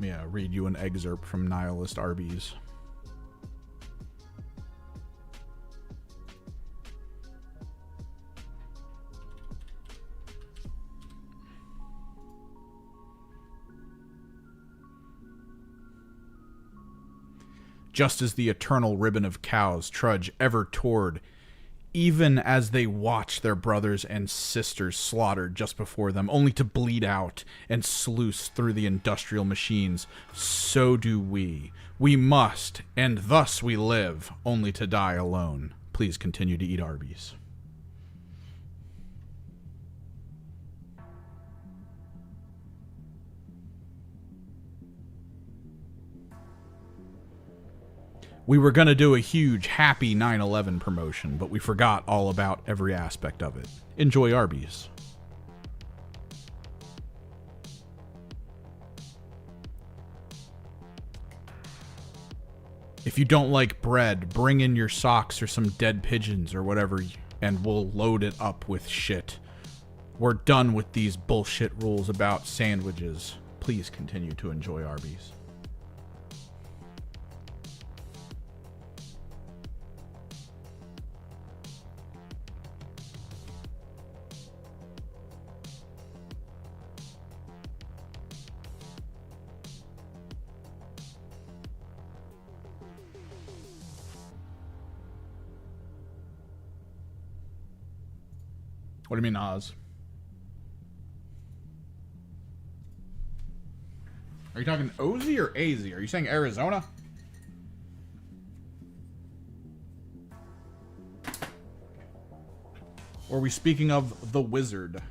Yeah, read you an excerpt from Nihilist Arby's. Just as the eternal ribbon of cows trudge ever toward, even as they watch their brothers and sisters slaughtered just before them, only to bleed out and sluice through the industrial machines, so do we. We must, and thus we live, only to die alone. Please continue to eat Arby's. We were going to do a huge happy 9/11 promotion, but we forgot all about every aspect of it. Enjoy Arby's. If you don't like bread, bring in your socks or some dead pigeons or whatever, and we'll load it up with shit. We're done with these bullshit rules about sandwiches. Please continue to enjoy Arby's. What do you mean, Oz? Are you talking Ozzy or AZ? Are you saying Arizona? Or are we speaking of the Wizard?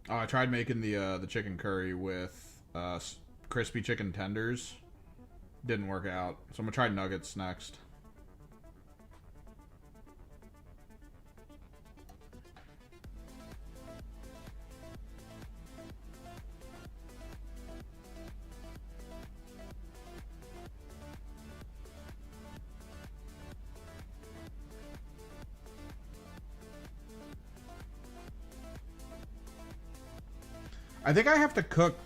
Oh, I tried making the chicken curry with crispy chicken tenders. Didn't work out. So I'm gonna try nuggets next. I think I have to cook,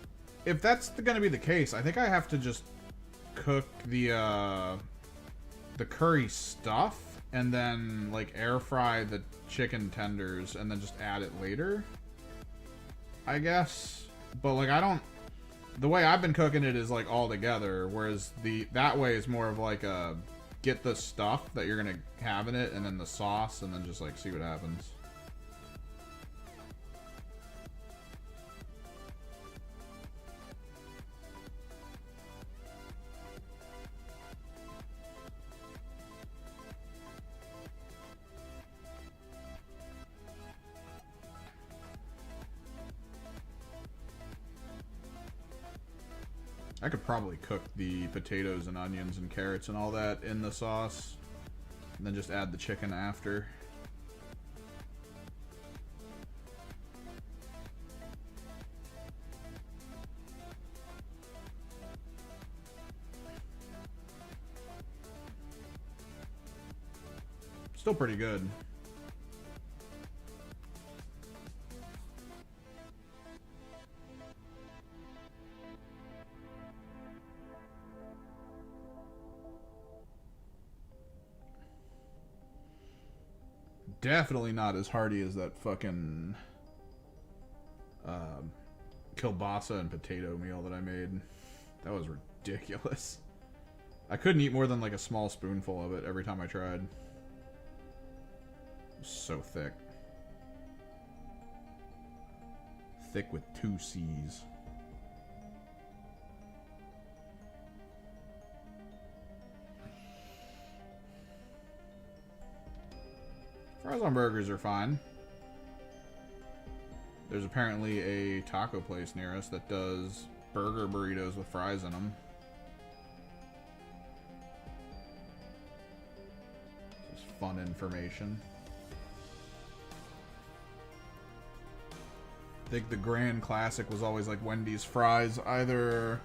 if that's going to be the case, I think I have to just cook the curry stuff and then like air fry the chicken tenders and then just add it later, I guess. But like the way I've been cooking it is like all together, whereas that way is more of like a get the stuff that you're going to have in it and then the sauce and then just like see what happens. I could probably cook the potatoes and onions and carrots and all that in the sauce, and then just add the chicken after. Still pretty good. definitely not as hearty as that fucking kielbasa and potato meal that I made. That was ridiculous. I couldn't eat more than like a small spoonful of it every time I tried. It was so thick. Thick with 2 C's. Fries on burgers are fine. There's apparently a taco place near us that does burger burritos with fries in them. This is fun information. I think the grand classic was always like Wendy's fries. Either,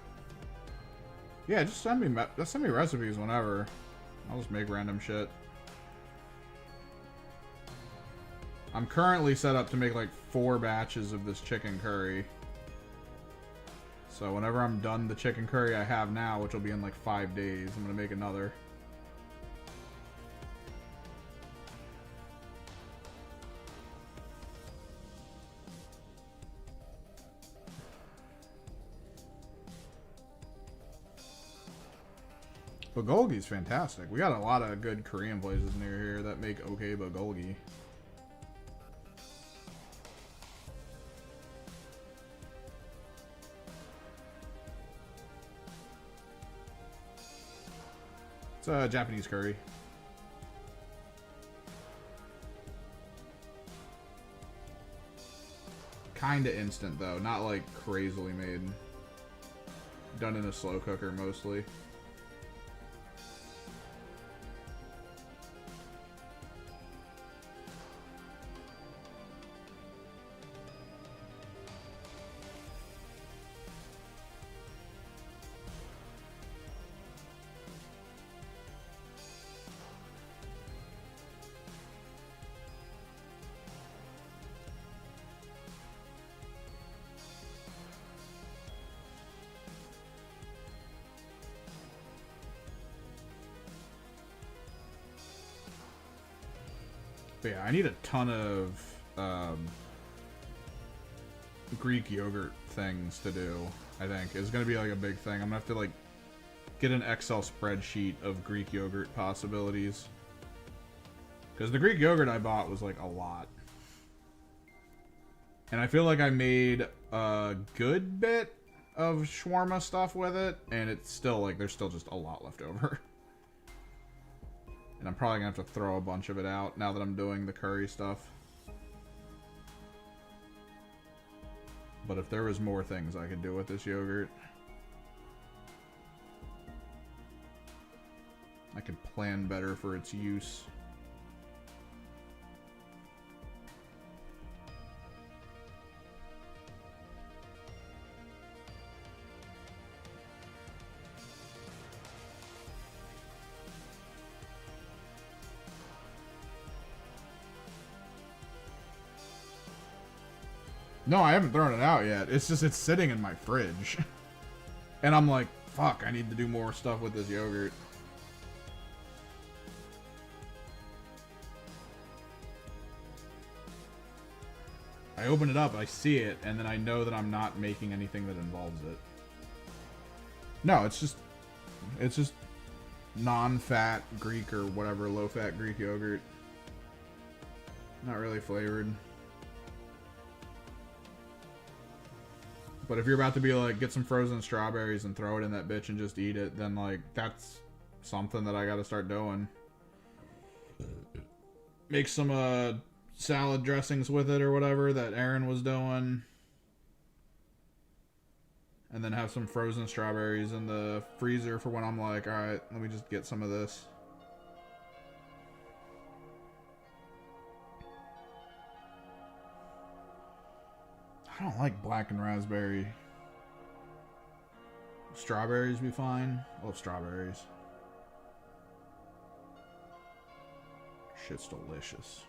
yeah, just send me recipes whenever. I'll just make random shit. I'm currently set up to make like 4 batches of this chicken curry. So whenever I'm done the chicken curry I have now, which will be in like 5 days, I'm gonna make another. Bulgogi's fantastic. We got a lot of good Korean places near here that make okay bulgogi. It's Japanese curry. Kinda instant though, not like crazily made. Done in a slow cooker mostly. But yeah, I need a ton of Greek yogurt things to do, I think. It's going to be like a big thing. I'm going to have to like get an Excel spreadsheet of Greek yogurt possibilities. Because the Greek yogurt I bought was like a lot. And I feel like I made a good bit of shawarma stuff with it, and it's still like, there's still just a lot left over. And I'm probably going to have to throw a bunch of it out now that I'm doing the curry stuff. But if there was more things I could do with this yogurt, I could plan better for its use. No, I haven't thrown it out yet. It's just, it's sitting in my fridge. And I'm like, fuck, I need to do more stuff with this yogurt. I open it up, I see it, and then I know that I'm not making anything that involves it. No, it's just non-fat Greek or whatever, low-fat Greek yogurt. Not really flavored. But if you're about to be like, get some frozen strawberries and throw it in that bitch and just eat it, then like, that's something that I gotta start doing. Make some salad dressings with it or whatever that Aaron was doing. And then have some frozen strawberries in the freezer for when I'm like, alright, let me just get some of this. I don't like black and raspberry. Strawberries be fine. I love strawberries. Shit's delicious.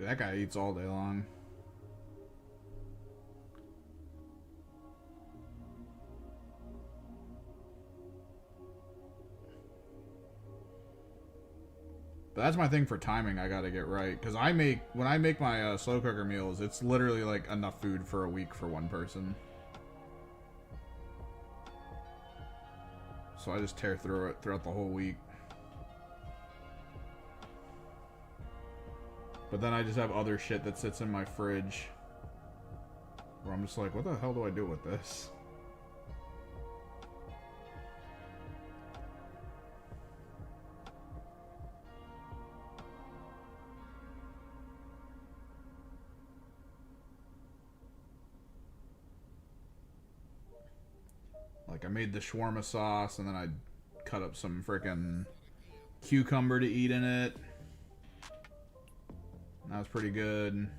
that guy eats all day long. But that's my thing for timing. I gotta get right, because when I make my slow cooker meals, it's literally like enough food for a week for one person. So I just tear through it throughout the whole week. But then I just have other shit that sits in my fridge where I'm just like, what the hell do I do with this? Like, I made the shawarma sauce, and then I cut up some frickin' cucumber to eat in it. That was pretty good.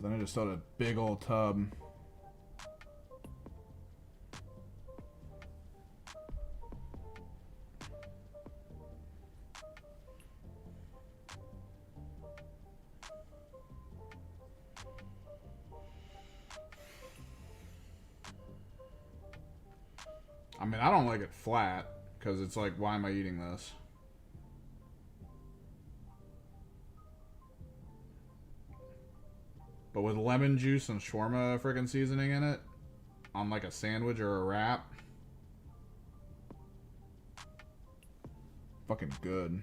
Then I just filled a big old tub. I mean, I don't like it flat, because it's like, why am I eating this? But with lemon juice and shawarma freaking seasoning in it, on like a sandwich or a wrap, fucking good.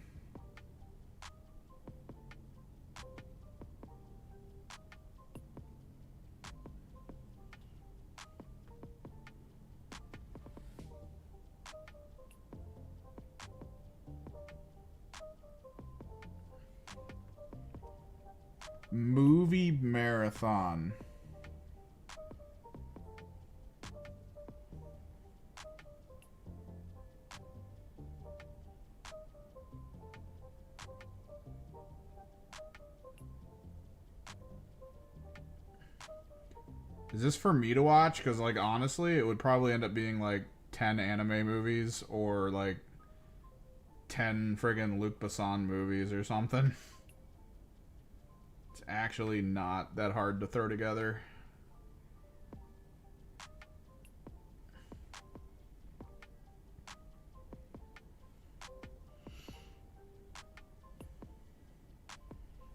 Movie marathon. Is this for me to watch? Because, like, honestly, it would probably end up being, like, 10 anime movies or, like, 10 friggin' Luc Besson movies or something. It's actually not that hard to throw together.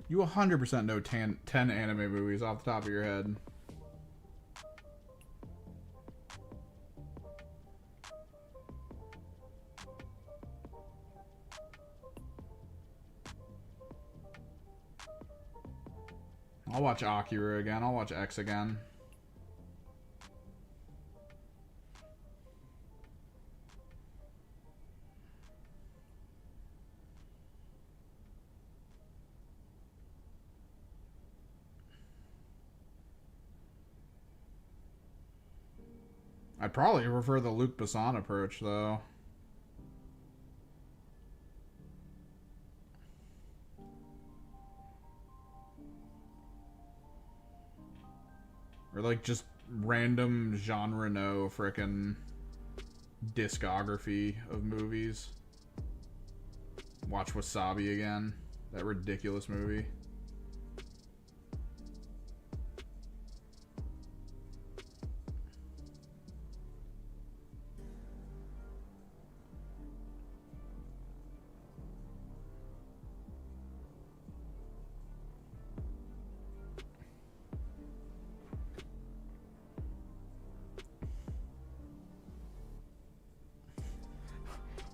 You 100% know 10 anime movies off the top of your head. I'll watch Akira again. I'll watch X again. I'd probably prefer the Luc Besson approach, though. Or, like, just random genre no frickin' discography of movies. Watch Wasabi again. That ridiculous movie.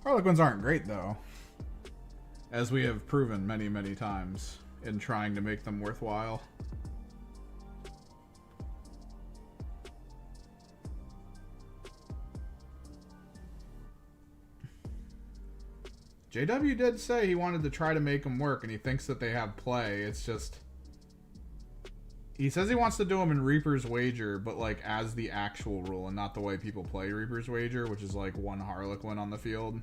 Harlequins aren't great, though, as we have proven many, many times in trying to make them worthwhile. JW did say he wanted to try to make them work, and he thinks that they have play. It's just... He says he wants to do them in Reaper's Wager, but, like, as the actual rule, and not the way people play Reaper's Wager, which is, like, one Harlequin on the field.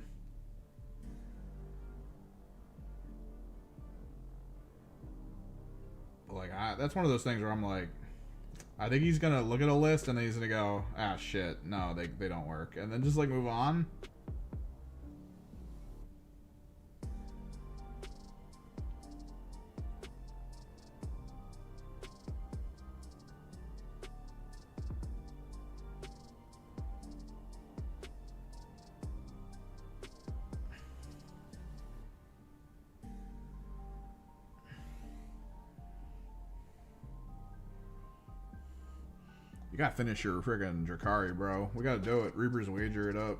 Like, that's one of those things where I'm like, I think he's gonna look at a list and then he's gonna go, ah, shit, no, they don't work, and then just like move on. You gotta finish your friggin' Drakari, bro. We gotta do it. Reaper's wager it up.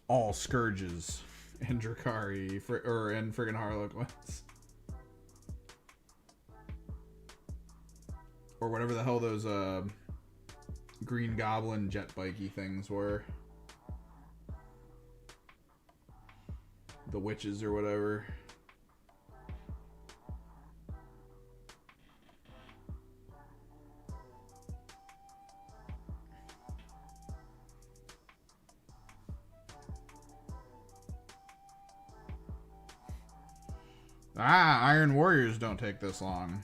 All Scourges and Drakari and friggin' Harlequins. Or whatever the hell those Green Goblin jet bikey things were. The witches or whatever. Ah, Iron Warriors don't take this long.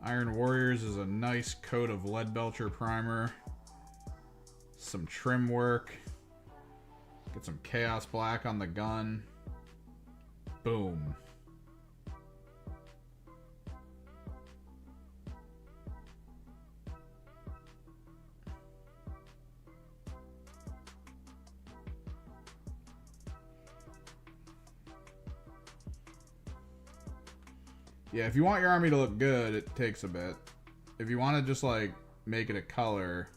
Iron Warriors is a nice coat of Leadbelcher primer. Some trim work. Get some Chaos Black on the gun. Boom. Yeah, if you want your army to look good, it takes a bit. If you want to just, like, make it a color,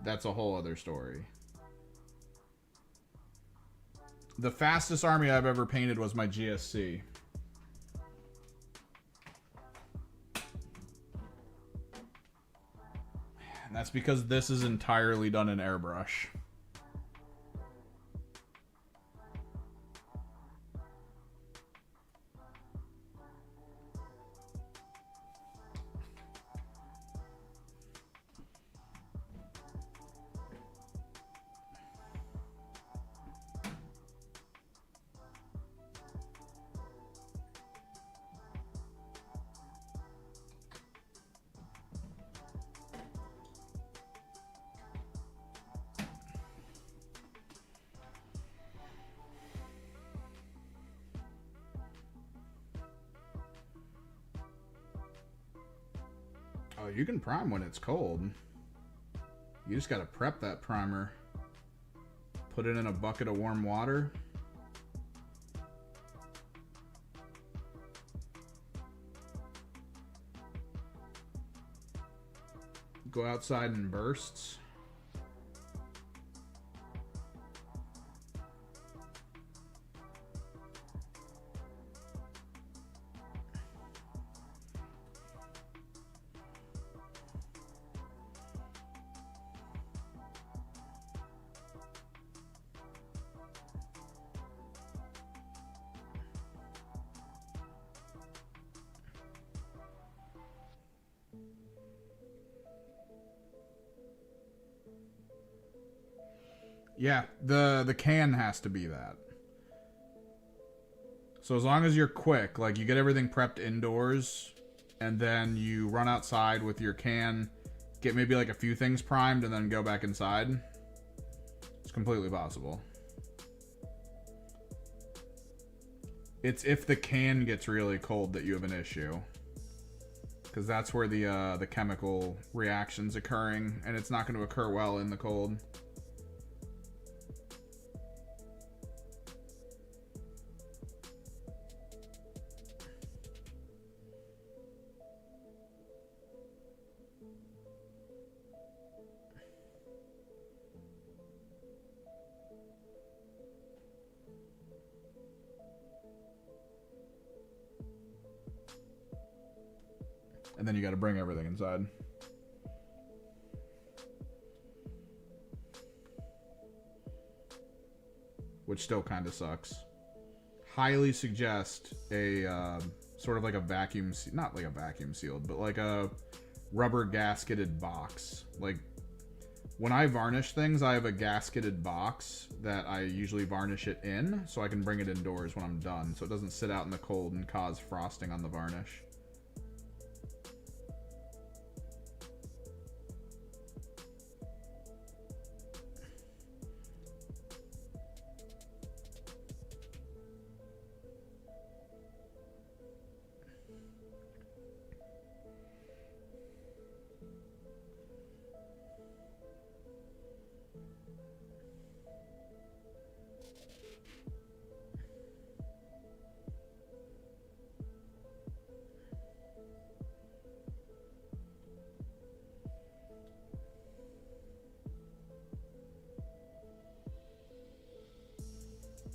that's a whole other story. The fastest army I've ever painted was my GSC. And that's because this is entirely done in airbrush. Oh, you can prime when it's cold. You just gotta prep that primer. Put it in a bucket of warm water. Go outside in bursts. Yeah, the can has to be that. So as long as you're quick, like you get everything prepped indoors, and then you run outside with your can, get maybe like a few things primed, and then go back inside, it's completely possible. It's if the can gets really cold that you have an issue. Because that's where the chemical reaction's occurring, and it's not going to occur well in the cold. And then you got to bring everything inside. Which still kind of sucks. Highly suggest a sort of like a vacuum, not like a vacuum sealed, but like a rubber gasketed box. Like when I varnish things, I have a gasketed box that I usually varnish it in so I can bring it indoors when I'm done, so it doesn't sit out in the cold and cause frosting on the varnish.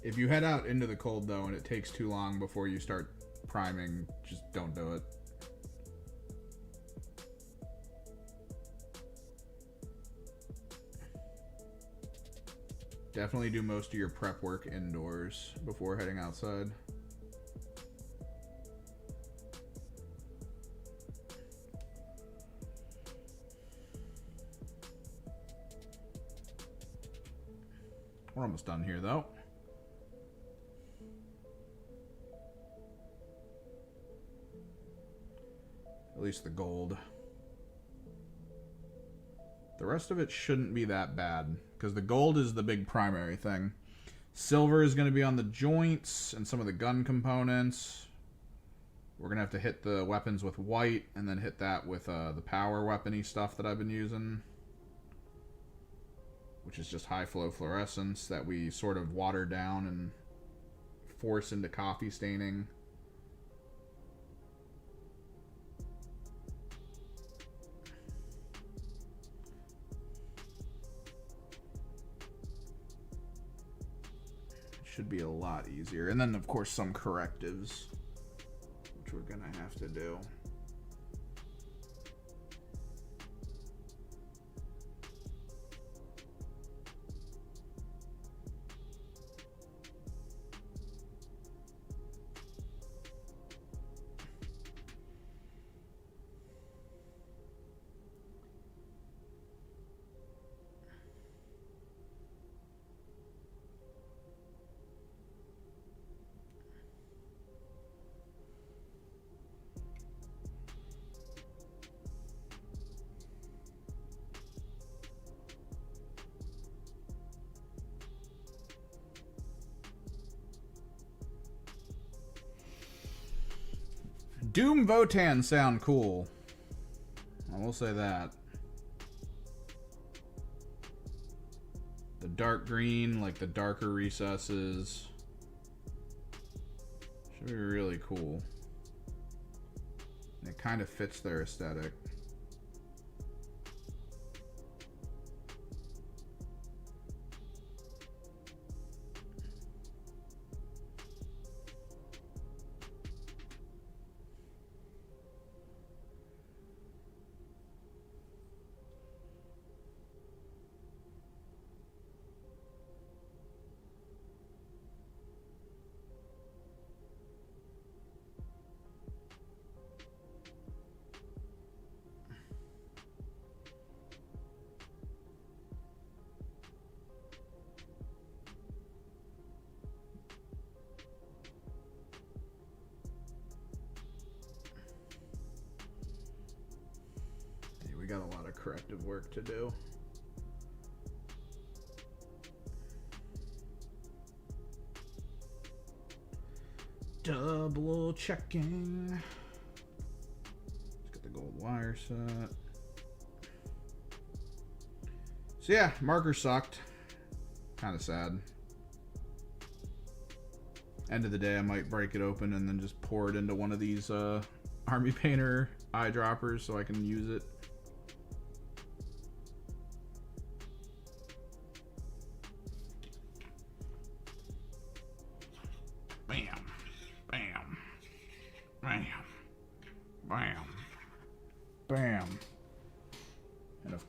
If you head out into the cold, though, and it takes too long before you start priming, just don't do it. Definitely do most of your prep work indoors before heading outside. We're almost done here, though. At least the gold. The rest of it shouldn't be that bad, because the gold is the big primary thing. Silver is going to be on the joints and some of the gun components. We're going to have to hit the weapons with white, and then hit that with the power weapony stuff that I've been using, which is just high flow fluorescence that we sort of water down and force into coffee staining. Should be a lot easier. And then, of course, some correctives, which we're gonna have to do. Doom Votan sound cool. I will say that. The dark green, like the darker recesses. Should be really cool. And it kind of fits their aesthetic. We got a lot of corrective work to do. Double checking. Let's get the gold wire set. So yeah, marker sucked. Kind of sad. End of the day, I might break it open and then just pour it into one of these Army Painter eyedroppers so I can use it. Bam. Bam. Bam. Bam.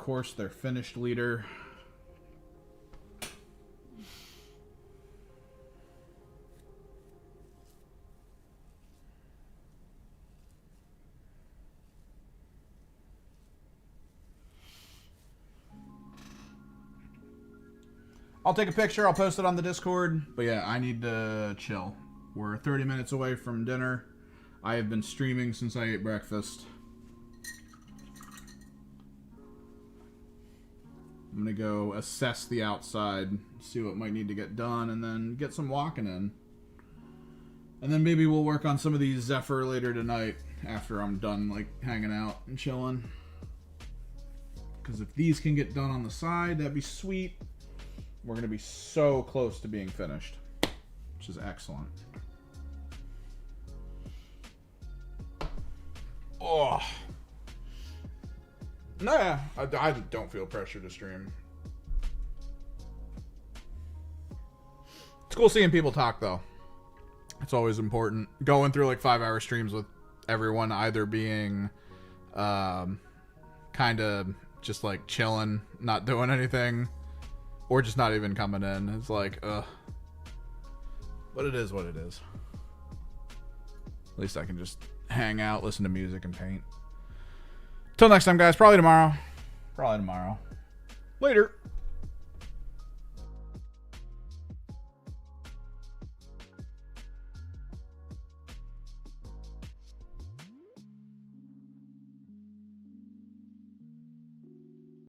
course, their finished leader. I'll take a picture. I'll post it on the Discord. But yeah, I need to chill. We're 30 minutes away from dinner. I have been streaming since I ate breakfast. I'm going to go assess the outside, see what might need to get done, and then get some walking in. And then maybe we'll work on some of these Zephyr later tonight after I'm done, like, hanging out and chilling. Because if these can get done on the side, that'd be sweet. We're going to be so close to being finished, which is excellent. Oh. Nah, I don't feel pressure to stream. It's cool seeing people talk, though. It's always important. Going through like 5-hour streams with everyone either being kind of just like chilling, not doing anything, or just not even coming in. It's like, ugh. But it is what it is. At least I can just hang out, listen to music, and paint. Till next time, guys. Probably tomorrow. Later.